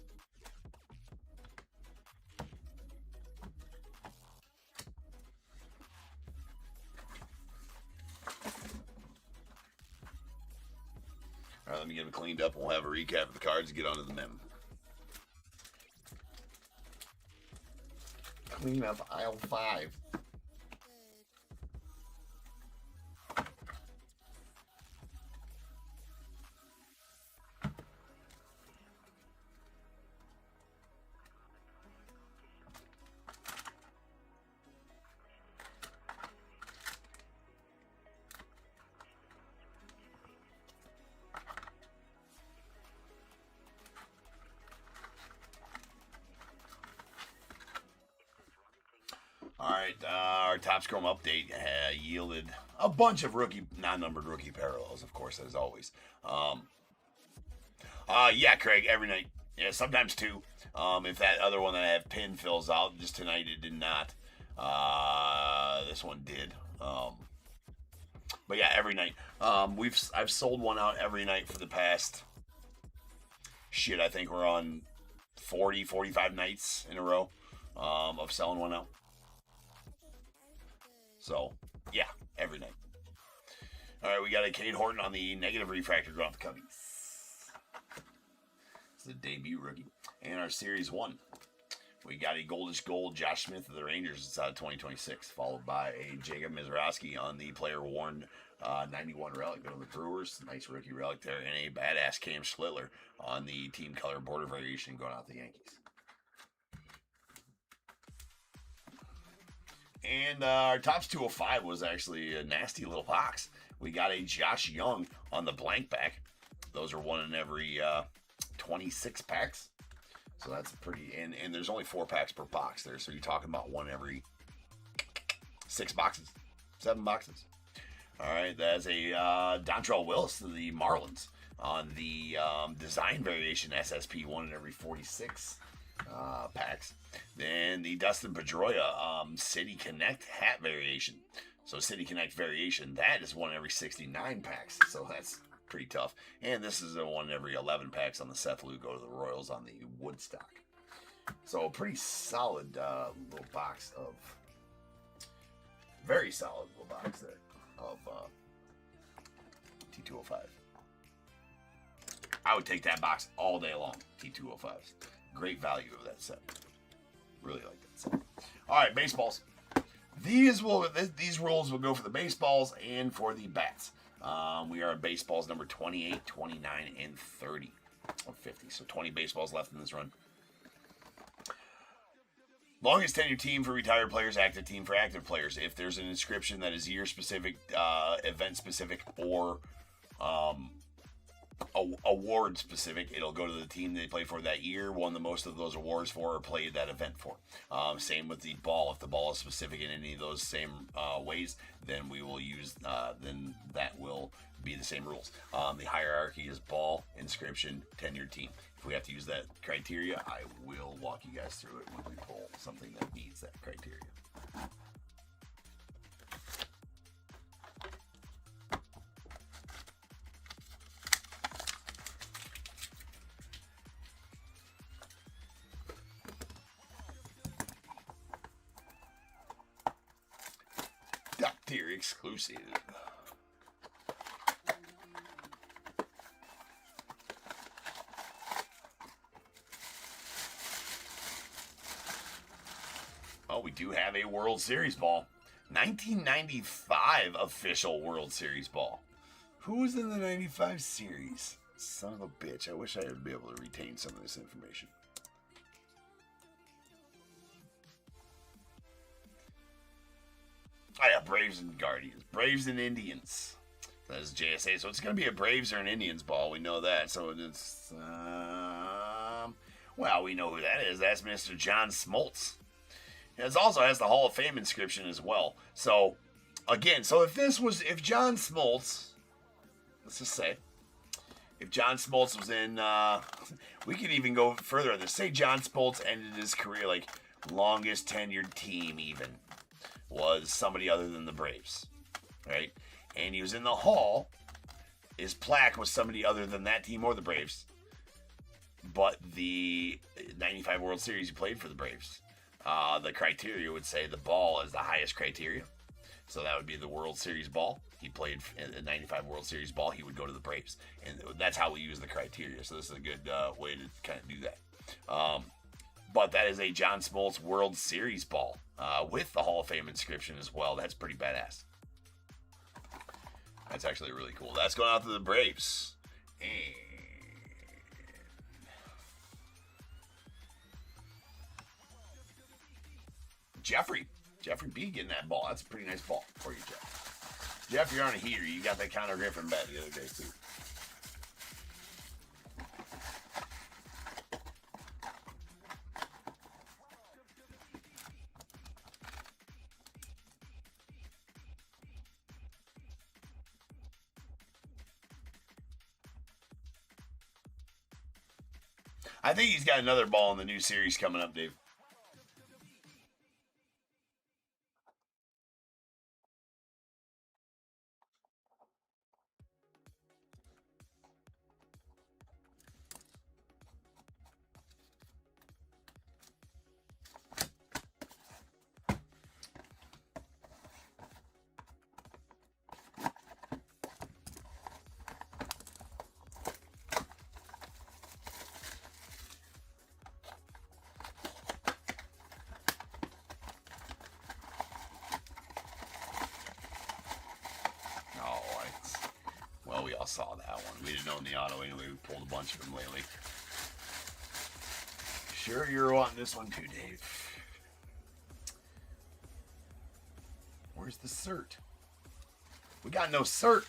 All right, let me get them cleaned up. We'll have a recap of the cards and get on to the mem. Clean up aisle 5. All right, our OPTICHROME update yielded a bunch of non-numbered rookie parallels, of course, as always. Yeah, Craig, every night. Yeah, sometimes two. If that other one that I have pinned fills out, just tonight it did not. This one did. But yeah, every night. I've sold one out every night for the past. Shit, I think we're on 40, 45 nights in a row of selling one out. So, yeah, every night. All right, we got a Cade Horton on the negative refractor going off the Cubbies. It's the debut rookie. And our Series 1. We got a goldish gold Josh Smith of the Rangers. It's out of 2026. Followed by a Jacob Mizrachi on the player worn 91 relic going to the Brewers. Nice rookie relic there. And a badass Cam Schlittler on the team color border variation going out the Yankees. And our Topps 205 was actually a nasty little box. We got a Josh Young on the blank back. Those are one in every 26 packs. So that's pretty, and there's only 4 packs per box there. So you're talking about one every 6 boxes, 7 boxes. All right, that's a Dontrelle Willis to the Marlins on the design variation SSP, one in every 46 packs. Then the Dustin Pedroia City Connect hat variation So City Connect variation, that is 1 every 69 packs. So that's pretty tough. And this is a 1 every 11 packs on the Seth Lugo to the Royals on the Woodstock. So a pretty solid little box of, very solid little box there of T205. I would take that box all day long, T205s. Great value of that set. Really like that set. All right, baseballs. These rules will go for the baseballs and for the bats. We are at baseballs number 28, 29, and 30 of 50. So 20 baseballs left in this run. Longest tenure team for retired players, active team for active players. If there's an inscription that is year specific, event specific, or award specific, it'll go to the team they played for that year, won the most of those awards for, or played that event for. Same with the ball. If the ball is specific in any of those same ways, then we will use, then that will be the same rules. The hierarchy is ball, inscription, tenured team. If we have to use that criteria, I will walk you guys through it when we pull something that meets that criteria. Top tier exclusive. Oh, we do have a World Series ball. 1995 official World Series ball. Who was in the 95 series? Son of a bitch. I wish I would be able to retain some of this information. Oh yeah, Braves and Guardians. Braves and Indians. That is JSA. So it's going to be a Braves or an Indians ball. We know that. So it's, well, we know who that is. That's Mr. John Smoltz. It also has the Hall of Fame inscription as well. So, again, if John Smoltz, let's just say, if John Smoltz was in, we could even go further on this. Say John Smoltz ended his career, like, longest tenured team even was somebody other than the Braves, right? And he was in the Hall. His plaque was somebody other than that team or the Braves. But the 95 World Series, he played for the Braves. The criteria would say the ball is the highest criteria. So that would be the World Series ball. He played in the 95 World Series ball. He would go to the Braves. And that's how we use the criteria. So this is a good way to kind of do that. But that is a John Smoltz World Series ball with the Hall of Fame inscription as well. That's pretty badass. That's actually really cool. That's going out to the Braves. And Jeffrey B getting that ball. That's a pretty nice ball for you, Jeff. Jeff, you're on a heater. You got that Conor Griffin bat the other day, too. I think he's got another ball in the new series coming up, Dave. We all saw that one. We didn't own the auto anyway. We pulled a bunch of them lately. Sure you're wanting this one too, Dave. Where's the cert? We got no cert.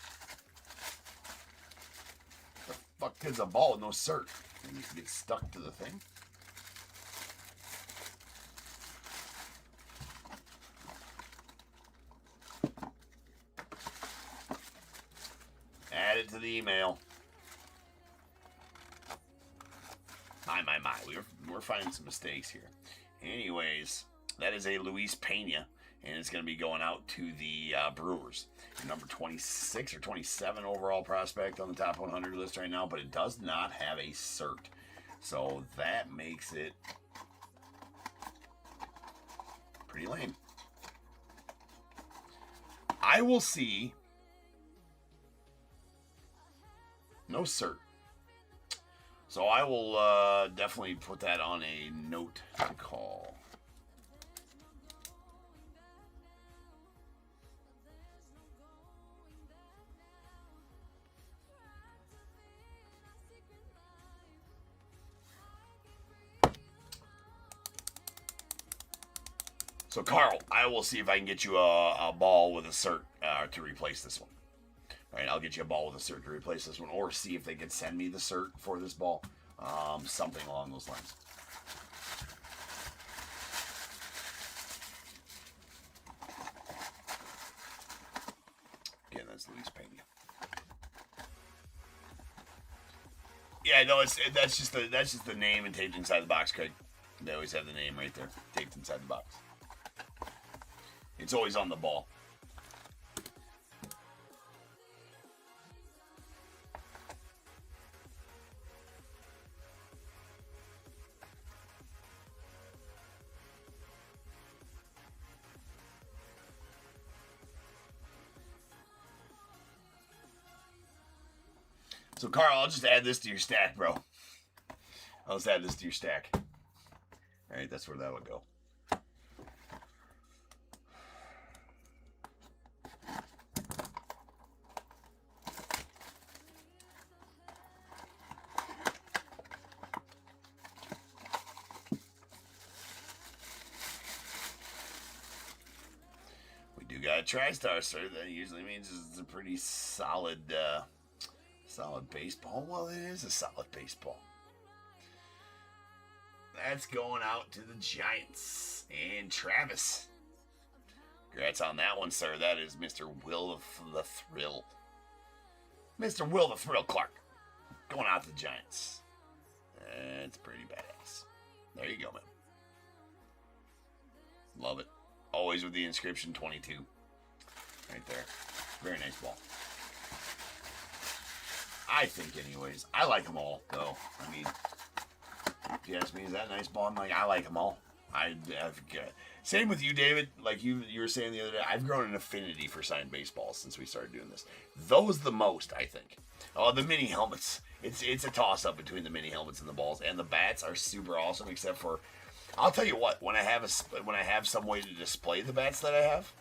The fuck is a ball with no cert? And you can get stuck to the thing. Add it to the email. My. We're finding some mistakes here. Anyways, that is a Luis Pena. and it's going to be going out to the Brewers. Number 26 or 27 overall prospect on the top 100 list right now, but it does not have a cert. So that makes it pretty lame. I will see. No cert. So I will definitely put that on a note to call. So Carl, I will see if I can get you a ball with a cert to replace this one. All right, I'll get you a ball with a cert to replace this one, or see if they can send me the cert for this ball. Something along those lines. Again, that's Luis Pena. Yeah, no, that's just the name and taped inside the box, Craig. They always have the name right there, taped inside the box. It's always on the ball. So, Carl, I'll just add this to your stack, bro. I'll just add this to your stack. All right, that's where that would go. Got a TriStar, sir. That usually means it's a pretty solid, solid baseball. Well, it is a solid baseball. That's going out to the Giants and Travis. Congrats on that one, sir. That is Mr. Will the Thrill. Mr. Will the Thrill Clark. Going out to the Giants. That's pretty badass. There you go, man. Love it. Always with the inscription 22. Right there. Very nice ball. I think, anyways. I like them all, though. I mean, if you ask me, is that a nice ball? I'm like, I like them all. Same with you, David. Like you were saying the other day, I've grown an affinity for signed baseballs since we started doing this. Those the most, I think. Oh, the mini helmets. It's a toss-up between the mini helmets and the balls. And the bats are super awesome, except for... I'll tell you what, when I have some way to display the bats that I have,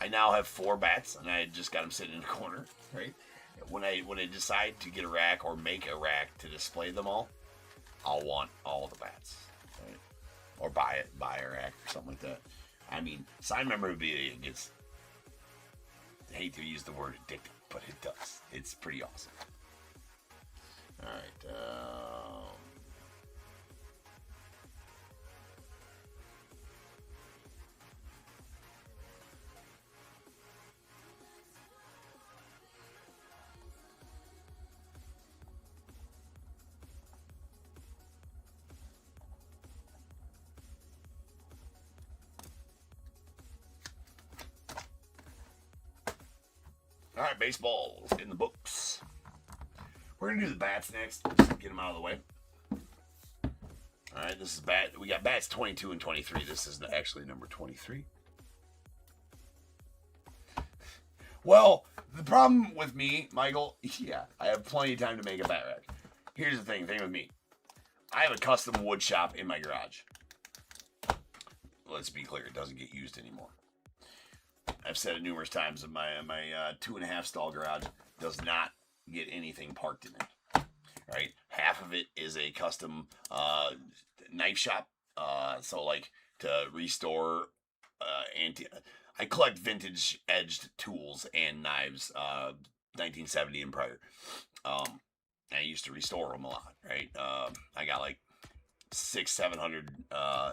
I now have 4 bats, and I just got them sitting in a corner, right? When I decide to get a rack or make a rack to display them all, I'll want all the bats, right? Or buy a rack or something like that. I mean, sign memorabilia gets, I hate to use the word addictive, but it does. It's pretty awesome. All right, all right, baseball in the books. We're going to do the bats next. Just get them out of the way. All right, this is bat. We got bats 22 and 23. This is actually number 23. Well, the problem with me, Michael, yeah, I have plenty of time to make a bat rack. Here's the thing with me. I have a custom wood shop in my garage. Let's be clear, it doesn't get used anymore. I've said it numerous times that my 2.5 stall garage does not get anything parked in it. Right? Half of it is a custom knife shop. So like to restore I collect vintage edged tools and knives, 1970 and prior. I used to restore them a lot, right? I got like 600-700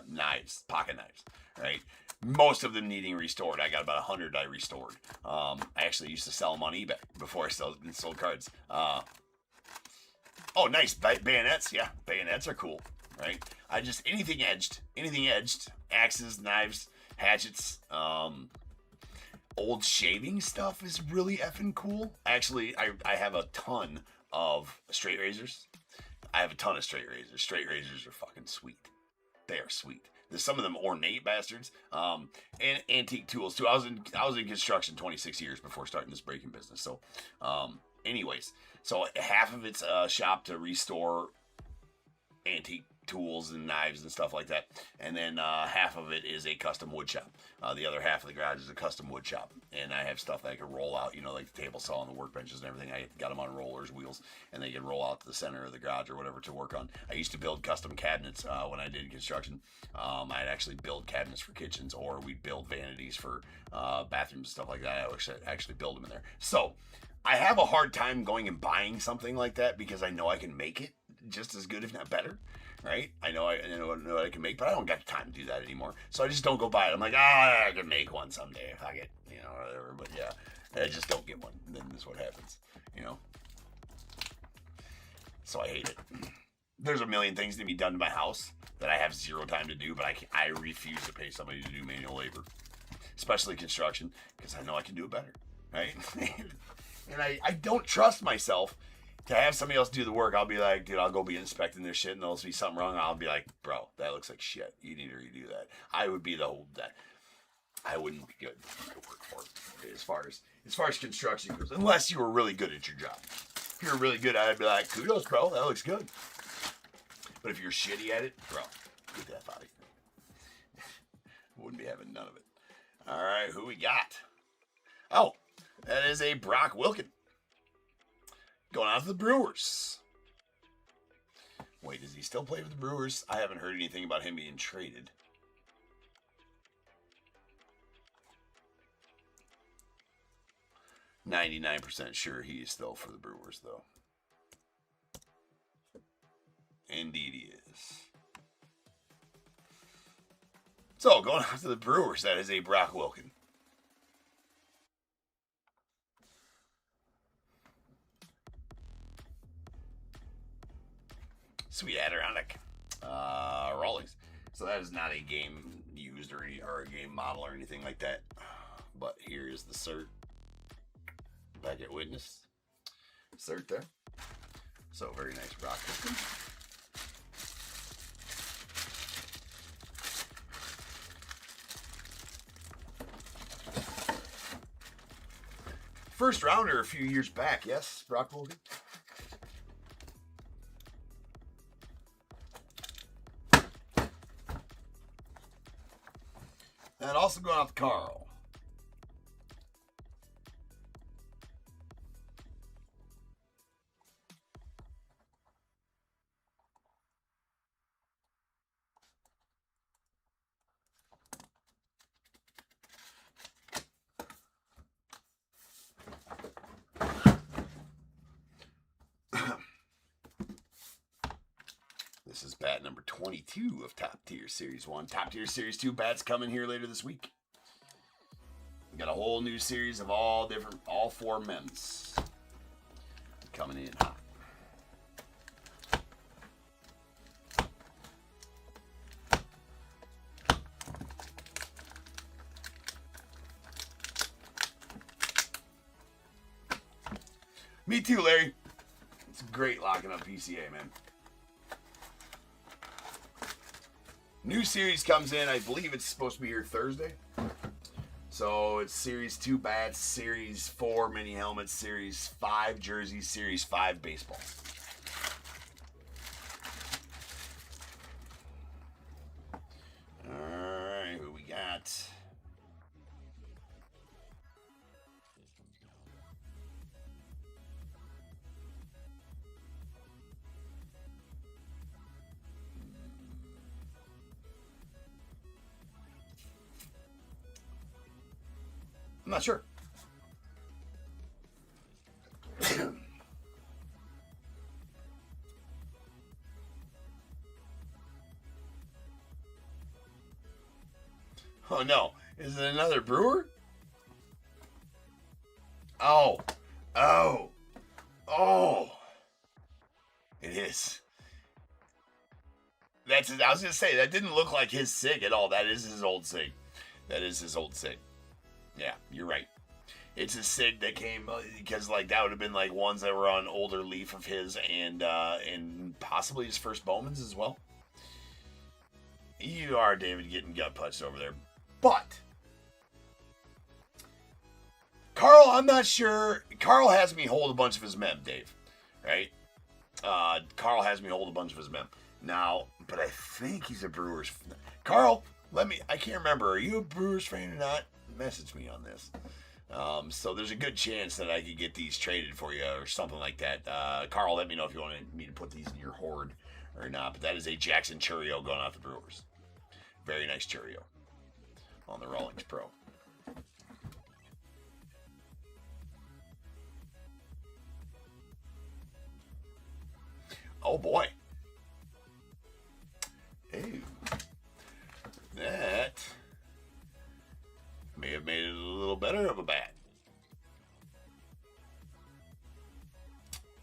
knives, pocket knives, right? Most of them needing restored. I got about 100 I restored. I actually used to sell them on eBay before I sold cards. Oh, nice. Bayonets. Yeah, bayonets are cool, right? Anything edged, axes, knives, hatchets. Old shaving stuff is really effing cool. Actually, I have a ton of straight razors. I have a ton of straight razors. Straight razors are fucking sweet. They are sweet. There's some of them ornate bastards. And antique tools too. I was in construction 26 years before starting this breaking business. So, anyways, so half of it's a shop to restore antique tools and knives and stuff like that, and then half of it is a custom wood shop. The other half of the garage is a custom wood shop, and I have stuff that I can roll out, you know, like the table saw and the workbenches and everything. I got them on rollers, wheels, and they can roll out to the center of the garage or whatever to work on. I used to build custom cabinets when I did construction. I'd actually build cabinets for kitchens, or we'd build vanities for bathrooms and stuff like that. I would actually build them in there. So I have a hard time going and buying something like that because I know I can make it just as good, if not better. Right? I know what I can make, but I don't got time to do that anymore. So I just don't go buy it. I'm like, I can make one someday if I get, you know, whatever. But yeah, I just don't get one. And then this is what happens, you know. So I hate it. There's a million things to be done to my house that I have zero time to do, but I refuse to pay somebody to do manual labor, especially construction, because I know I can do it better, right? And I don't trust myself to have somebody else do the work. I'll be like, dude, I'll go be inspecting their shit and there'll be something wrong. I'll be like, bro, that looks like shit. You need to redo that. I would be the whole that. I wouldn't be good to work for as far as construction goes, unless you were really good at your job. If you're really good at it, I'd be like, kudos, bro, that looks good. But if you're shitty at it, bro, get that out of here. Wouldn't be having none of it. All right, who we got? Oh, that is a Brock Wilken. Going out to the Brewers. Wait, does he still play for the Brewers? I haven't heard anything about him being traded. %99 sure he is still for the Brewers, though. Indeed he is. So, going out to the Brewers, that is a Brock Wilken. Sweet Adirondack. Rawlings. So that is not a game used or a game model or anything like that. But here is the cert. Back at Witness. Cert there. So very nice Brock. First rounder a few years back, yes, Brock Wilken. And also going out to Carl. This is bat number 22 of Top Tier Series 1. Top Tier Series 2 bats coming here later this week. We got a whole new series of all 4 men's coming in hot. Me too, Larry. It's great locking up PCA, man. New series comes in, I believe it's supposed to be here Thursday. So it's Series 2 bats, Series 4 mini helmets, Series 5 jerseys, Series 5 baseballs. Alright, who we got? I'm not sure. Oh no, is it another Brewer? Oh, it is. I was gonna say, that didn't look like his SIG at all. That is his old SIG. That is his old SIG. Yeah, you're right. It's a SIG that came because like that would have been like ones that were on older Leaf of his and possibly his first Bowmans as well. You are, David, getting gut punched over there. But Carl, I'm not sure. Carl has me hold a bunch of his mem, Dave. Right? Carl has me hold a bunch of his mem. Now, but I think he's a Brewers. Carl, I can't remember. Are you a Brewers fan or not? Message me on this. So there's a good chance that I could get these traded for you or something like that. Carl, let me know if you want me to put these in your hoard or not. But that is a Jackson Churio going out the Brewers. Very nice Churio on the Rawlings Pro. Oh boy. Ooh. That may have made it a little better of a bat.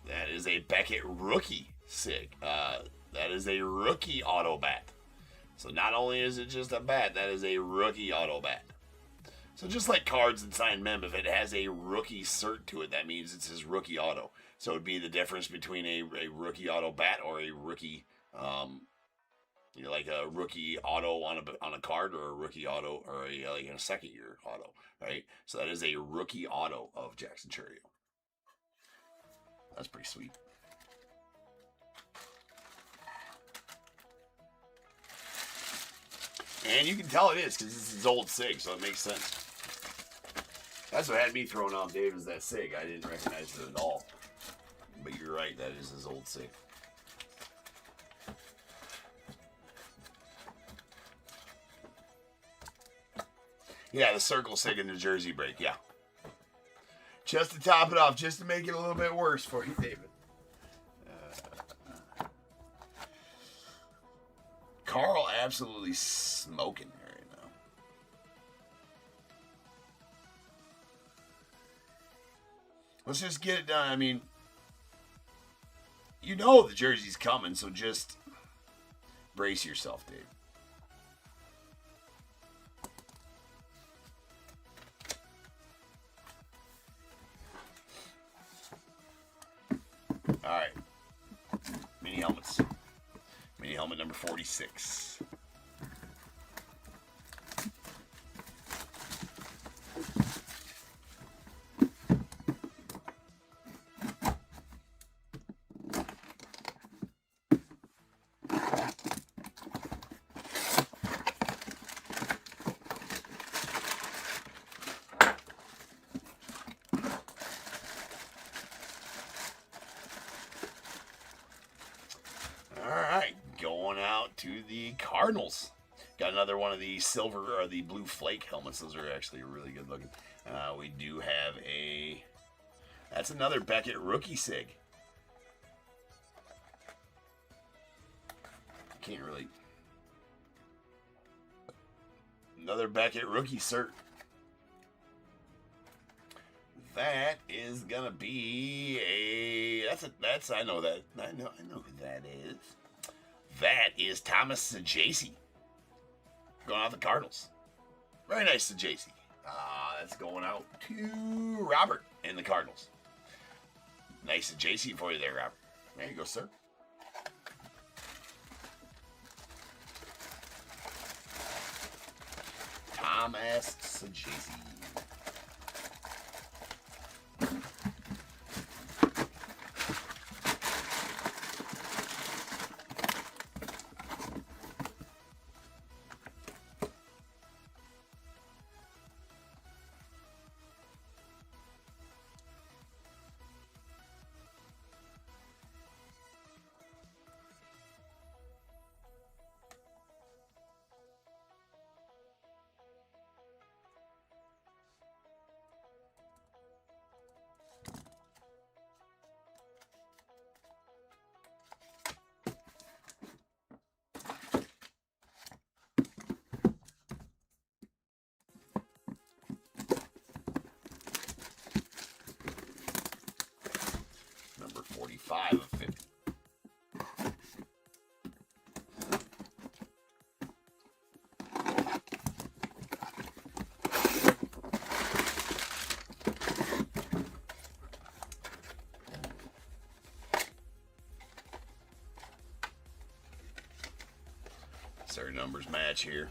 That is a Beckett rookie SIG. That is a rookie auto bat. So not only is it just a bat, that is a rookie auto bat. So just like cards and signed mem, if it has a rookie cert to it, that means it's his rookie auto. So it would be the difference between a rookie auto bat or a rookie, like a rookie auto on a card or a rookie auto or a second year auto, right? So that is a rookie auto of Jackson Churio. That's pretty sweet. And you can tell it is because this is his old SIG, so it makes sense. That's what had me thrown off, Dave, is that SIG. I didn't recognize it at all. But you're right, that is his old SIG. Yeah, the circle SIG in the jersey break, yeah. Just to top it off, just to make it a little bit worse for you, David. Carl absolutely smoking right now. Let's just get it done. I mean, you know the jersey's coming, so just brace yourself, Dave. All right. Mini helmets. Mini helmet number 46. To the Cardinals. Got another one of the silver or the blue flake helmets. Those are actually really good looking. We do have that's another Beckett rookie SIG. Can't really. Another Beckett rookie cert. That is gonna be I know who that is. That is Thomas Sajacy going out the Cardinals. Very nice Sajacy. That's going out to Robert and the Cardinals. Nice Sajacy for you there, Robert. There you go, sir. Thomas Sajacy. Number 45 of 50. That's our numbers match here.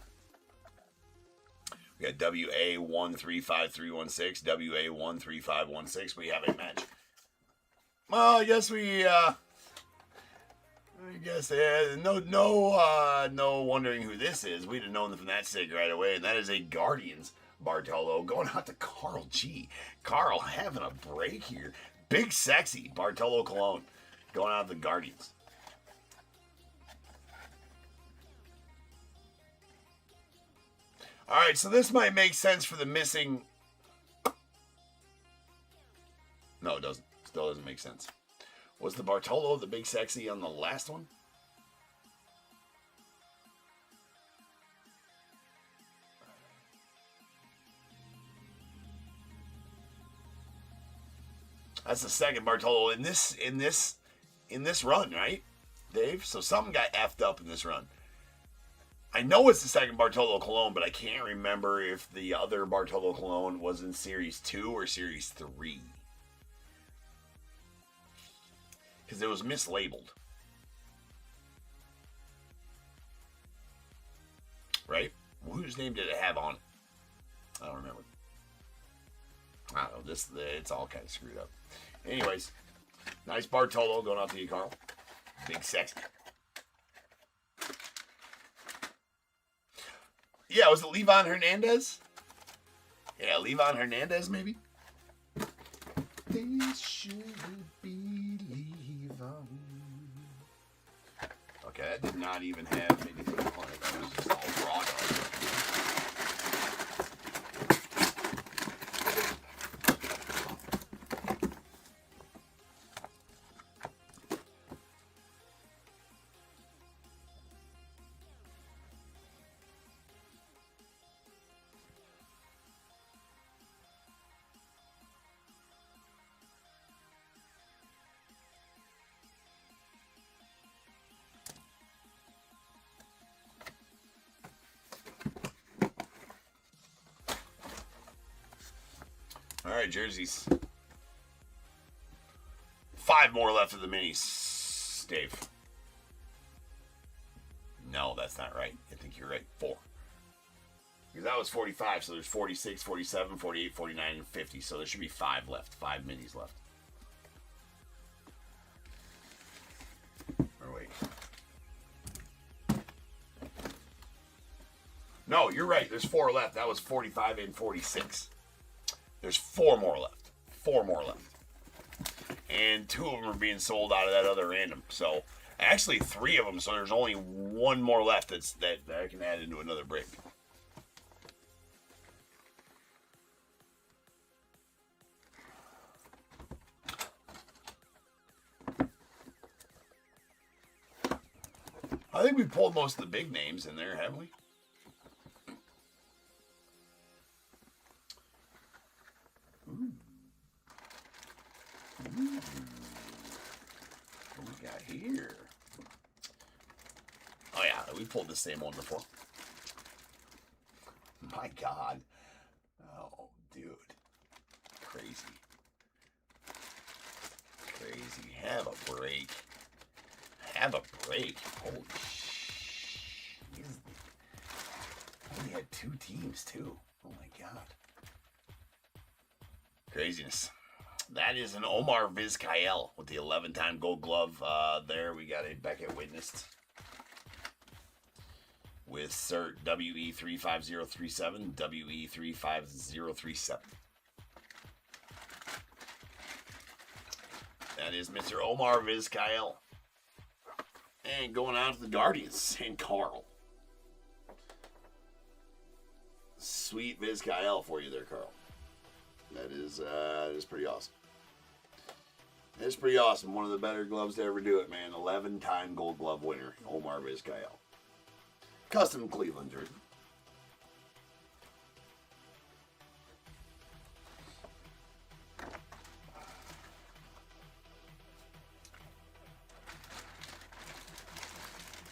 We got WA135316, WA13516. We have a match. Well, I guess no wondering who this is. We'd have known from that sig right away, and that is a Guardians Bartolo going out to Carl G. Carl having a break here. Big Sexy Bartolo Colon going out to the Guardians. All right, so this might make sense for the missing. No, it doesn't. Still doesn't make sense. Was the Bartolo the Big Sexy on the last one? That's the second Bartolo in this run, right, Dave? So something got effed up in this run. I know it's the second Bartolo Colon, but I can't remember if the other Bartolo Colon was in Series 2 or Series 3. Because it was mislabeled. Right? Whose name did it have on it? I don't remember. I don't know. It's all kind of screwed up. Anyways, nice Bartolo going out to you, Carl. Big Sexy. Yeah, was it Levon Hernandez? Yeah, Levon Hernandez, maybe? This should be Levon. Okay, that did not even have anything on it. That was just all raw dog. All right, jerseys. 5 more left of the minis, Dave. No, that's not right. I think you're right. 4. Because that was 45, so there's 46, 47, 48, 49, and 50. So there should be 5 left. 5 minis left. Or wait. No, you're right. There's 4 left. That was 45 and 46. There's 4 more left. 4 more left. And 2 of them are being sold out of that other random. So, actually 3 of them. So there's only 1 more left that I can add into another break. I think we pulled most of the big names in there, haven't we? What we got here? Oh yeah, we pulled the same one before. My God. Oh, dude. Crazy. Crazy. Have a break. Have a break. Holy shit. He only had 2 teams, too. Oh my God. Craziness. That is an Omar Vizcael with the 11-time Gold Glove. There we got a Beckett witnessed with cert WE35037, WE35037. That is Mr. Omar Vizcael. And going out to the Guardians and Carl. Sweet Vizcael for you there, Carl. That is pretty awesome. It's pretty awesome. One of the better gloves to ever do it, man. 11-time Gold Glove winner, Omar Vizcael. Custom Cleveland jersey.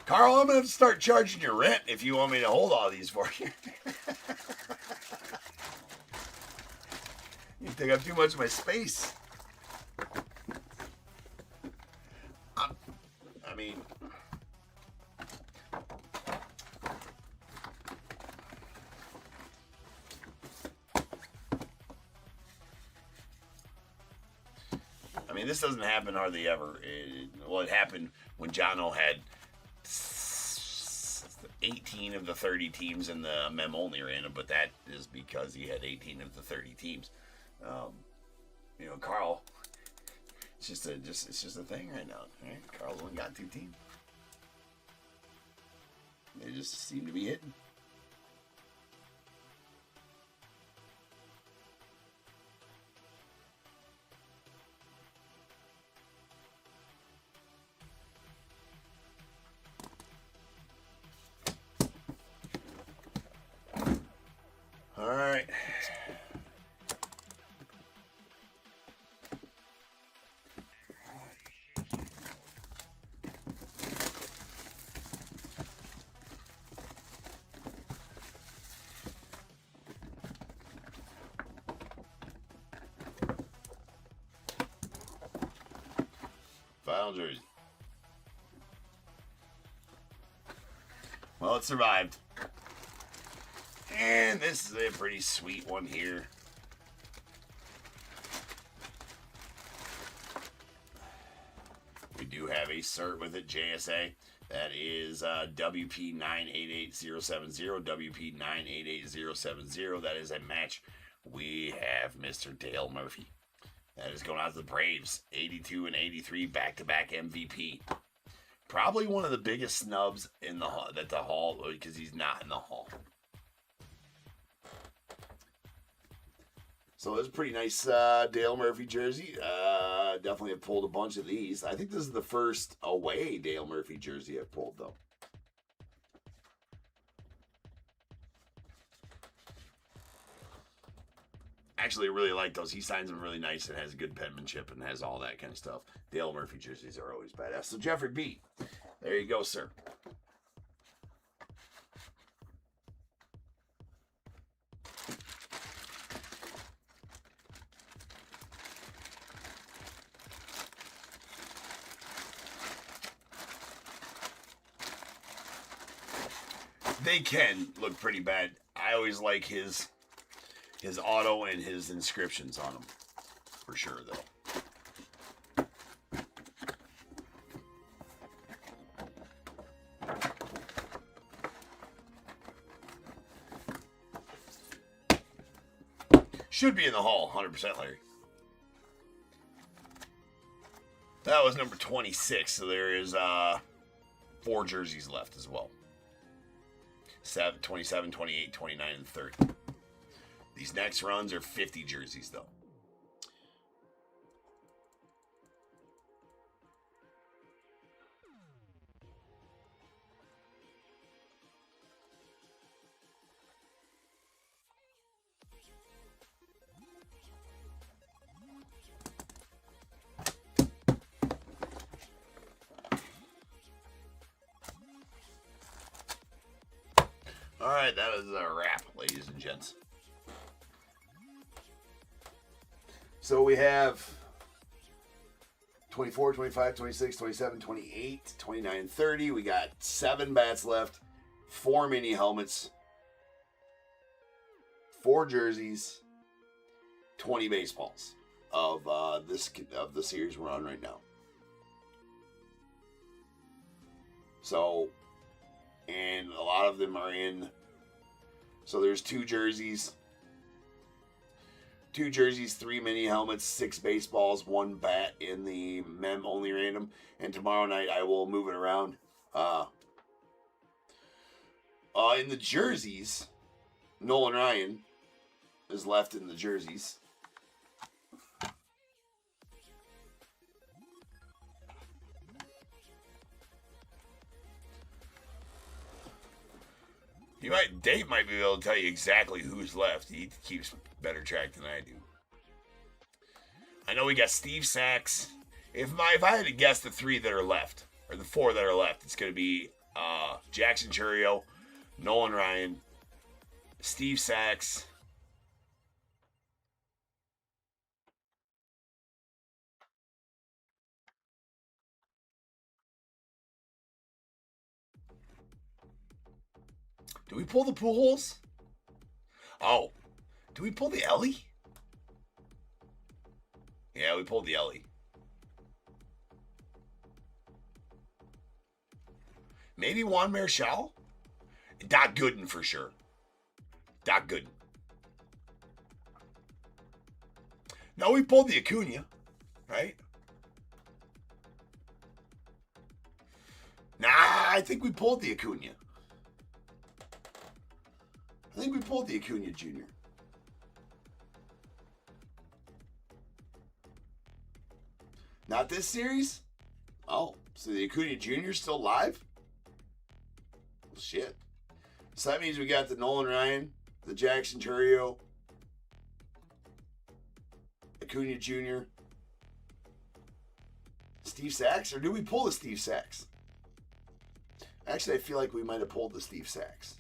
Carl, I'm going to have to start charging your rent if you want me to hold all these for you. You take up too much of my space. I mean, mean, this doesn't happen hardly ever. It happened when Jono had 18 of the 30 teams in the mem only random, but that is because he had 18 of the 30 teams. Carl, it's just a thing right now. Right? Carl's only got 2 teams. They just seem to be hitting. All right. Final jersey. Well, it survived. And this is a pretty sweet one here. We do have a cert with it, JSA. That is WP988070. WP988070. That is a match. We have Mr. Dale Murphy. That is going out to the Braves. 82 and 83 back-to-back MVP. Probably one of the biggest snubs in the hall because he's not in the hall. So it's a pretty nice Dale Murphy jersey. Definitely have pulled a bunch of these. I think this is the first away Dale Murphy jersey I've pulled, though. Actually, I really like those. He signs them really nice and has good penmanship and has all that kind of stuff. Dale Murphy jerseys are always badass. So Jeffrey B, there you go, sir. They can look pretty bad. I always like his auto and his inscriptions on them. For sure, though. Should be in the hall, 100%, Larry. That was number 26, so there is 4 jerseys left as well. 27, 28, 29, and 30. These next runs are 50 jerseys, though. All right, that is a wrap, ladies and gents. So we have 24, 25, 26, 27, 28, 29, 30. We got 7 bats left, 4 mini helmets, 4 jerseys, 20 baseballs of the series we're on right now. So, and a lot of them are in. So there's 2 jerseys. 2 jerseys, 3 mini helmets, 6 baseballs, 1 bat in the mem only random. And tomorrow night I will move it around. In the jerseys, Nolan Ryan is left in the jerseys. Dave might be able to tell you exactly who's left. He keeps better track than I do. I know we got Steve Sachs. If I had to guess the 3 that are left, or the 4 that are left, it's going to be Jackson Churio, Nolan Ryan, Steve Sachs, do we pull the Pujols? Oh, do we pull the Ellie? Yeah, we pulled the Ellie. Maybe Juan Marichal? Doc Gooden for sure. Doc Gooden. No, we pulled the Acuna, right? Nah, I think we pulled the Acuna. I think we pulled the Acuna Jr. Not this series? Oh, so the Acuna Jr. is still live? Well, shit. So that means we got the Nolan Ryan, the Jackson Churio, Acuna Jr., Steve Sachs? Or did we pull the Steve Sachs? Actually, I feel like we might have pulled the Steve Sachs.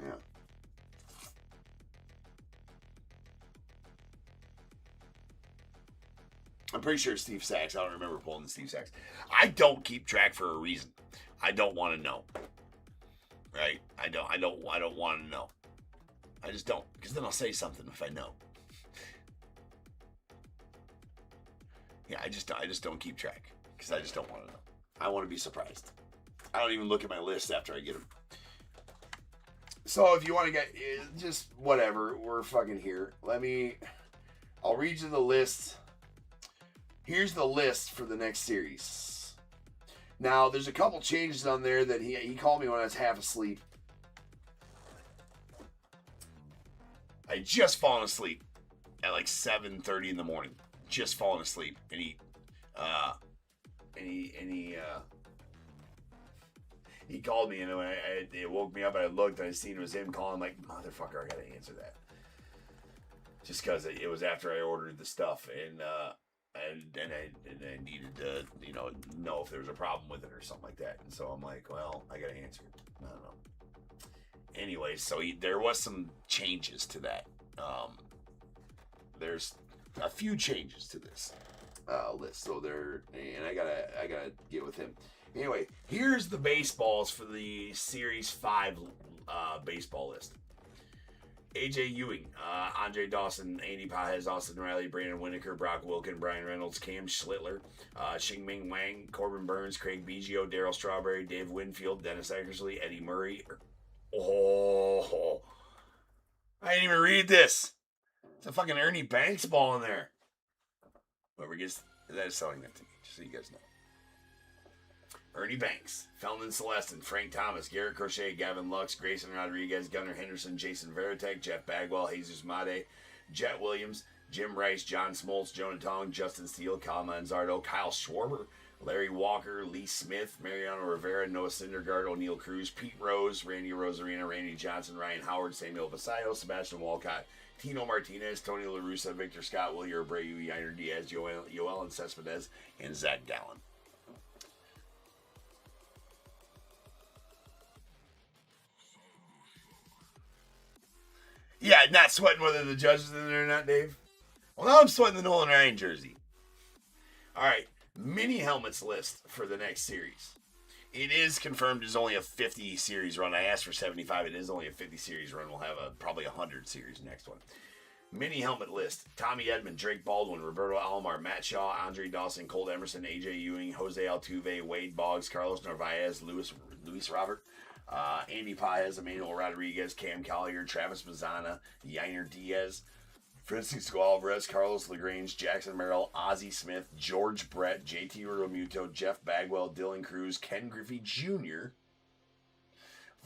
Yeah. I'm pretty sure Steve Sachs. I don't remember pulling the Steve Sachs. I don't keep track for a reason. I don't want to know. Right? I don't want to know. I just don't, because then I'll say something if I know. Yeah, I just don't keep track because I just don't want to know. I want to be surprised. I don't even look at my list after I get them. So if you want to get just whatever, we're fucking here. I'll read you the list. Here's the list for the next series. Now, there's a couple changes on there that he called me when I was half asleep. I had just fallen asleep at like 7:30 in the morning. Just fallen asleep, and he called me, and it woke me up, and I looked, and I seen it was him calling. I'm like, motherfucker, I gotta answer that. Just because it was after I ordered the stuff, and I needed to, know if there was a problem with it or something like that. And so I'm like, well, I gotta answer it. I don't know. Anyway, so there was some changes to that. There's a few changes to this list, so and I gotta get with him. Anyway, here's the baseballs for the Series 5 baseball list. AJ Ewing, Andre Dawson, Andy Pajes, Austin Riley, Brandon Winokur, Brock Wilken, Brian Reynolds, Cam Schlittler, Xingming Wang, Corbin Burns, Craig Biggio, Darryl Strawberry, Dave Winfield, Dennis Eckersley, Eddie Murray. Oh, I didn't even read this. It's a fucking Ernie Banks ball in there. Whoever gets that is selling that to me, just so you guys know. Ernie Banks, Felton Celestin, Frank Thomas, Garrett Crochet, Gavin Lux, Grayson Rodriguez, Gunnar Henderson, Jason Veritek, Jeff Bagwell, Jesus Made, Jet Williams, Jim Rice, John Smoltz, Jonah Tong, Justin Steele, Kyle Manzardo, Kyle Schwarber, Larry Walker, Lee Smith, Mariano Rivera, Noah Syndergaard, O'Neill Cruz, Pete Rose, Randy Rosarina, Randy Johnson, Ryan Howard, Samuel Vasallo, Sebastian Walcott, Tino Martinez, Tony La Russa, Victor Scott, Willier Abreu, Yainer Diaz, Yoel Cespedes, and Zach Gallen. Yeah, not sweating whether the judge is in there or not, Dave. Well, now I'm sweating the Nolan Ryan jersey. All right, mini helmets list for the next series. It is confirmed it's only a 50 series run. I asked for 75. It is only a 50 series run. We'll have probably 100 series next one. Mini helmet list. Tommy Edman, Drake Baldwin, Roberto Alomar, Matt Shaw, Andre Dawson, Colt Emerson, AJ Ewing, Jose Altuve, Wade Boggs, Carlos Narvaez, Luis Robert, Andy Pajes, Emmanuel Rodriguez, Cam Collier, Travis Mazzana, Yainer Diaz, Francisco Alvarez, Carlos LaGrange, Jackson Merrill, Ozzie Smith, George Brett, JT Realmuto, Jeff Bagwell, Dylan Cruz, Ken Griffey Jr.,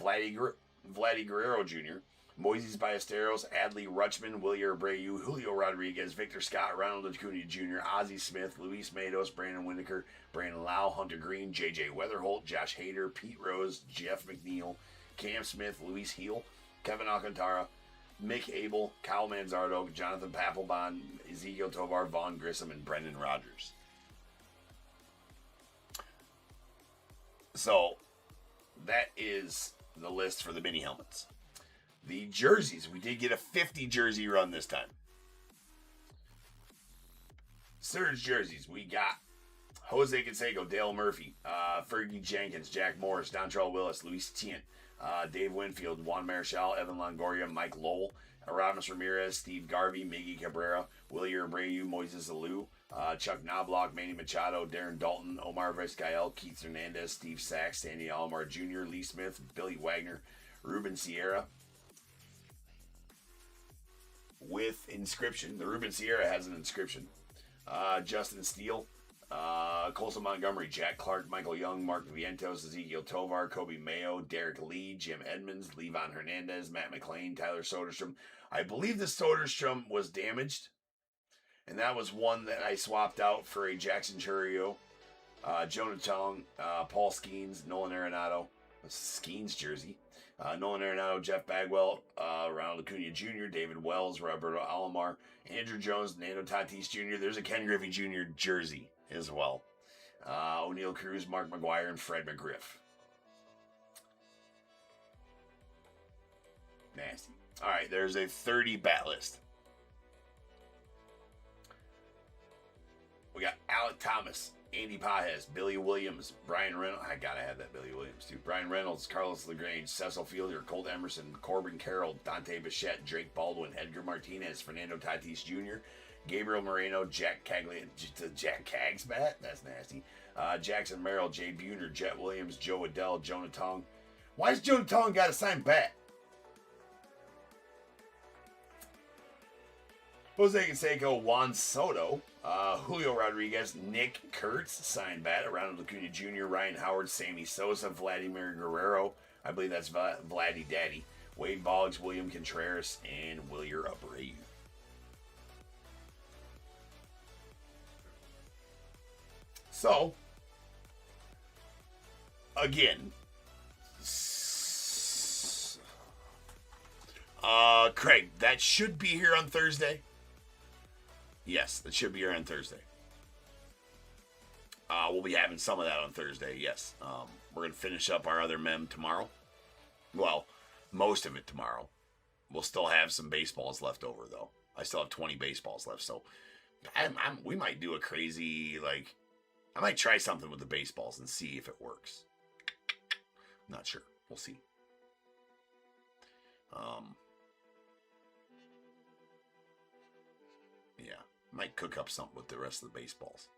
Vladdy Guerrero Jr., Moises Ballesteros, Adley Rutschman, Willier Abreu, Julio Rodriguez, Victor Scott, Ronald Acuna Jr., Ozzie Smith, Luis Matos, Brandon Winokur, Brandon Lau, Hunter Green, J.J. Weatherholt, Josh Hader, Pete Rose, Jeff McNeil, Cam Smith, Luis Heel, Kevin Alcantara, Mick Abel, Kyle Manzardo, Jonathan Papelbon, Ezekiel Tovar, Vaughn Grissom, and Brendan Rodgers. So, that is the list for the mini helmets. The jerseys, we did get a 50 jersey run this time. Surge jerseys, we got Jose Canseco, Dale Murphy, Fergie Jenkins, Jack Morris, Dontrell Willis, Luis Tient, Dave Winfield, Juan Marichal, Evan Longoria, Mike Lowell, Aramis Ramirez, Steve Garvey, Miggy Cabrera, Willie Abreu, Moises Alou, Chuck Knobloch, Manny Machado, Darren Dalton, Omar Vizcael, Keith Hernandez, Steve Sachs, Sandy Alomar Jr., Lee Smith, Billy Wagner, Ruben Sierra. With inscription. The Ruben Sierra has an inscription. Justin Steele, Colson Montgomery, Jack Clark, Michael Young, Mark Vientos, Ezekiel Tovar, Kobe Mayo, Derek Lee, Jim Edmonds, Levon Hernandez, Matt McClain, Tyler Soderstrom. I believe the Soderstrom was damaged, and that was one that I swapped out for a Jackson Churio, Jonah Tong, Paul Skeens, Nolan Arenado, Skeens jersey, Nolan Arenado, Jeff Bagwell, Ronald Acuna Jr., David Wells, Roberto Alomar, Andrew Jones, Nando Tatis Jr. There's a Ken Griffey Jr. jersey as well. O'Neill Cruz, Mark McGuire, and Fred McGriff. Nasty. All right, there's a 30 bat list. We got Alec Thomas, Andy Pajes, Billy Williams, Brian Reynolds. I gotta have that Billy Williams too. Brian Reynolds, Carlos LaGrange, Cecil Fielder, Colt Emerson, Corbin Carroll, Dante Bichette, Drake Baldwin, Edgar Martinez, Fernando Tatis Jr., Gabriel Moreno, Jack Cagley, Jack Cags bat. That's nasty. Jackson Merrill, Jay Buhner, Jet Williams, Joe Adell, Jonah Tong. Why has Jonah Tong got a signed bat? Jose Canseco, Juan Soto, Julio Rodriguez, Nick Kurtz, signed bat, Ronald Acuna Jr., Ryan Howard, Sammy Sosa, Vladimir Guerrero, I believe that's Vladdy Daddy, Wade Boggs, William Contreras, and Willier Abreu. So, again, Craig, that should be here on Thursday. Yes, that should be here on Thursday. We'll be having some of that on Thursday, yes. We're going to finish up our other mem tomorrow. Well, most of it tomorrow. We'll still have some baseballs left over, though. I still have 20 baseballs left, so we might do a crazy, like, I might try something with the baseballs and see if it works. I'm not sure. We'll see. Yeah, might cook up something with the rest of the baseballs.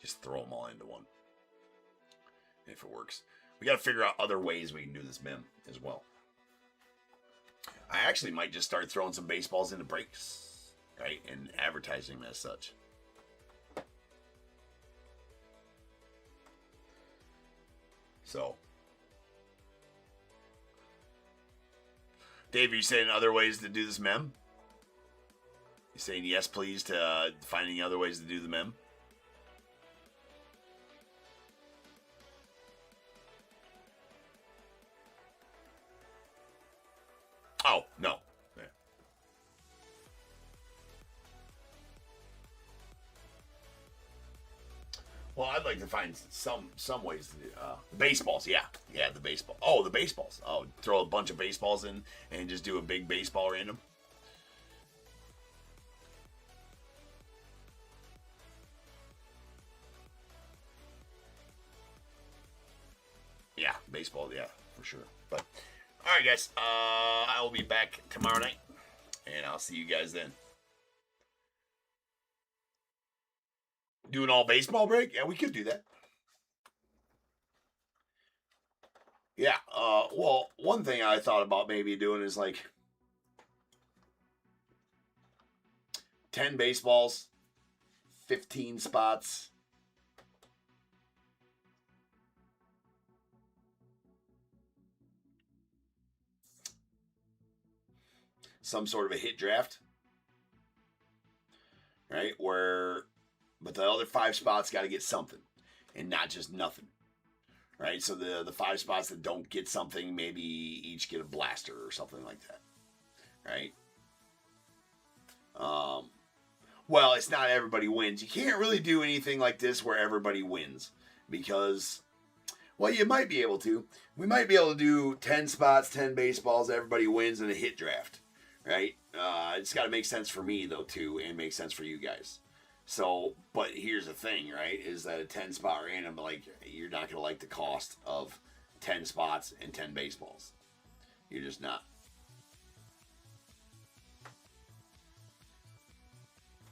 Just throw them all into one. If it works. We got to figure out other ways we can do this mem as well. I actually might just start throwing some baseballs into breaks, right? And advertising them as such. So, Dave, are you saying other ways to do this mem? You saying yes, please, to finding other ways to do the mem? Oh, no. Yeah. Well, I'd like to find some ways to do baseballs. Yeah, the baseball. Oh, the baseballs. Oh, throw a bunch of baseballs in and just do a big baseball random. Yeah, baseball. Yeah, for sure. But all right, guys. I will be back tomorrow night, and I'll see you guys then. Do an all baseball break? Yeah, we could do that. Yeah, well, one thing I thought about maybe doing is like 10 baseballs, 15 spots. Some sort of a hit draft. Right? But the other 5 spots got to get something and not just nothing. Right? So the 5 spots that don't get something, maybe each get a blaster or something like that. Right? Well, it's not everybody wins. You can't really do anything like this where everybody wins. Because, well, you might be able to. We might be able to do 10 spots, 10 baseballs, everybody wins in a hit draft. Right? It's got to make sense for me, though, too, and make sense for you guys. So, but here's the thing, right, is that a 10 spot random, like, you're not going to like the cost of 10 spots and 10 baseballs. You're just not.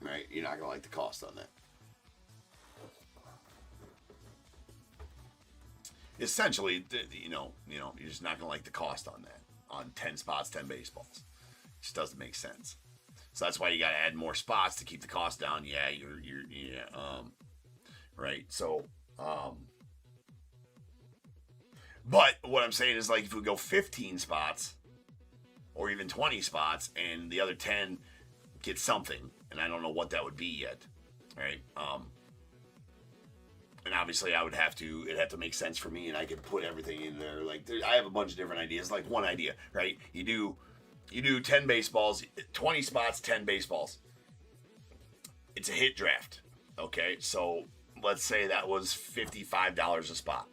right? You're not gonna like the cost on that. Essentially, you're just not gonna like the cost on that. On 10 spots, 10 baseballs, it just doesn't make sense. So that's why you got to add more spots to keep the cost down. Yeah, right. So, but what I'm saying is, like, if we go 15 spots or even 20 spots, and the other 10 get something, and I don't know what that would be yet, right? And obviously, it'd have to make sense for me, and I could put everything in there. Like, I have a bunch of different ideas. Like, one idea, right? You do 10 baseballs, 20 spots, 10 baseballs. It's a hit draft, okay? So let's say that was $55 a spot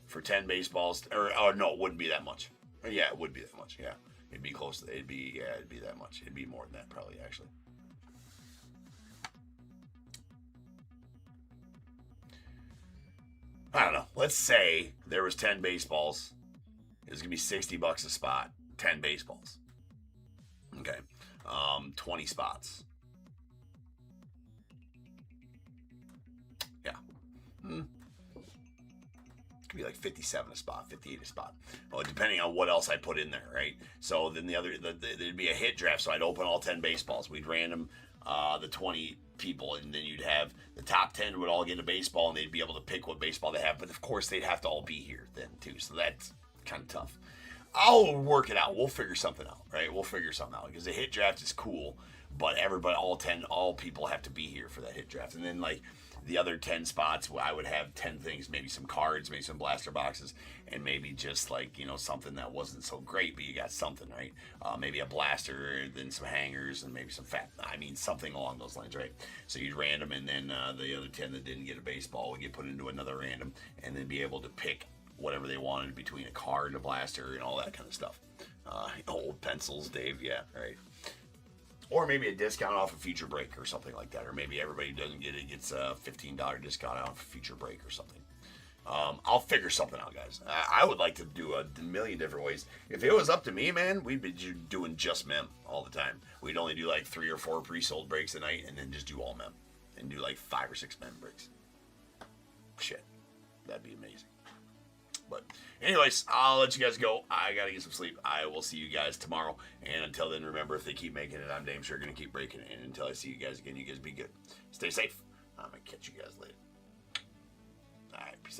for 10 baseballs, or no, it wouldn't be that much. Yeah, it would be that much. Yeah, it'd be close to. It'd be that much. It'd be more than that probably, actually. I don't know. Let's say there was 10 baseballs. It was gonna be $60 a spot. 10 baseballs. Okay. 20 spots. Yeah. Could be like 57 a spot, 58 a spot. Well, depending on what else I put in there, right? So then there'd be a hit draft. So I'd open all 10 baseballs. We'd random the 20 people, and then you'd have the top 10 would all get a baseball, and they'd be able to pick what baseball they have. But of course, they'd have to all be here then too. So that's kind of tough. I'll work it out. We'll figure something out, right? We'll figure something out because the hit draft is cool, but all people have to be here for that hit draft. And then like the other 10 spots, I would have 10 things, maybe some cards, maybe some blaster boxes, and maybe just like, something that wasn't so great, but you got something, right? Maybe a blaster, then some hangers, and maybe something along those lines, right? So you'd random, and then the other 10 that didn't get a baseball would get put into another random, and then be able to pick whatever they wanted between a card and a blaster and all that kind of stuff. Old pencils, Dave, yeah, right. Or maybe a discount off a future break or something like that. Or maybe everybody who doesn't get it gets a $15 discount off a future break or something. I'll figure something out, guys. I would like to do a million different ways. If it was up to me, man, we'd be doing just mem all the time. We'd only do like 3 or 4 pre-sold breaks a night and then just do all mem. And do like 5 or 6 mem breaks. Shit. That'd be amazing. But anyways, I'll let you guys go. I gotta get some sleep. I will see you guys tomorrow. And until then, remember, if they keep making it, I'm damn sure gonna keep breaking it. And until I see you guys again, you guys be good. Stay safe. I'm gonna catch you guys later. All right, peace out.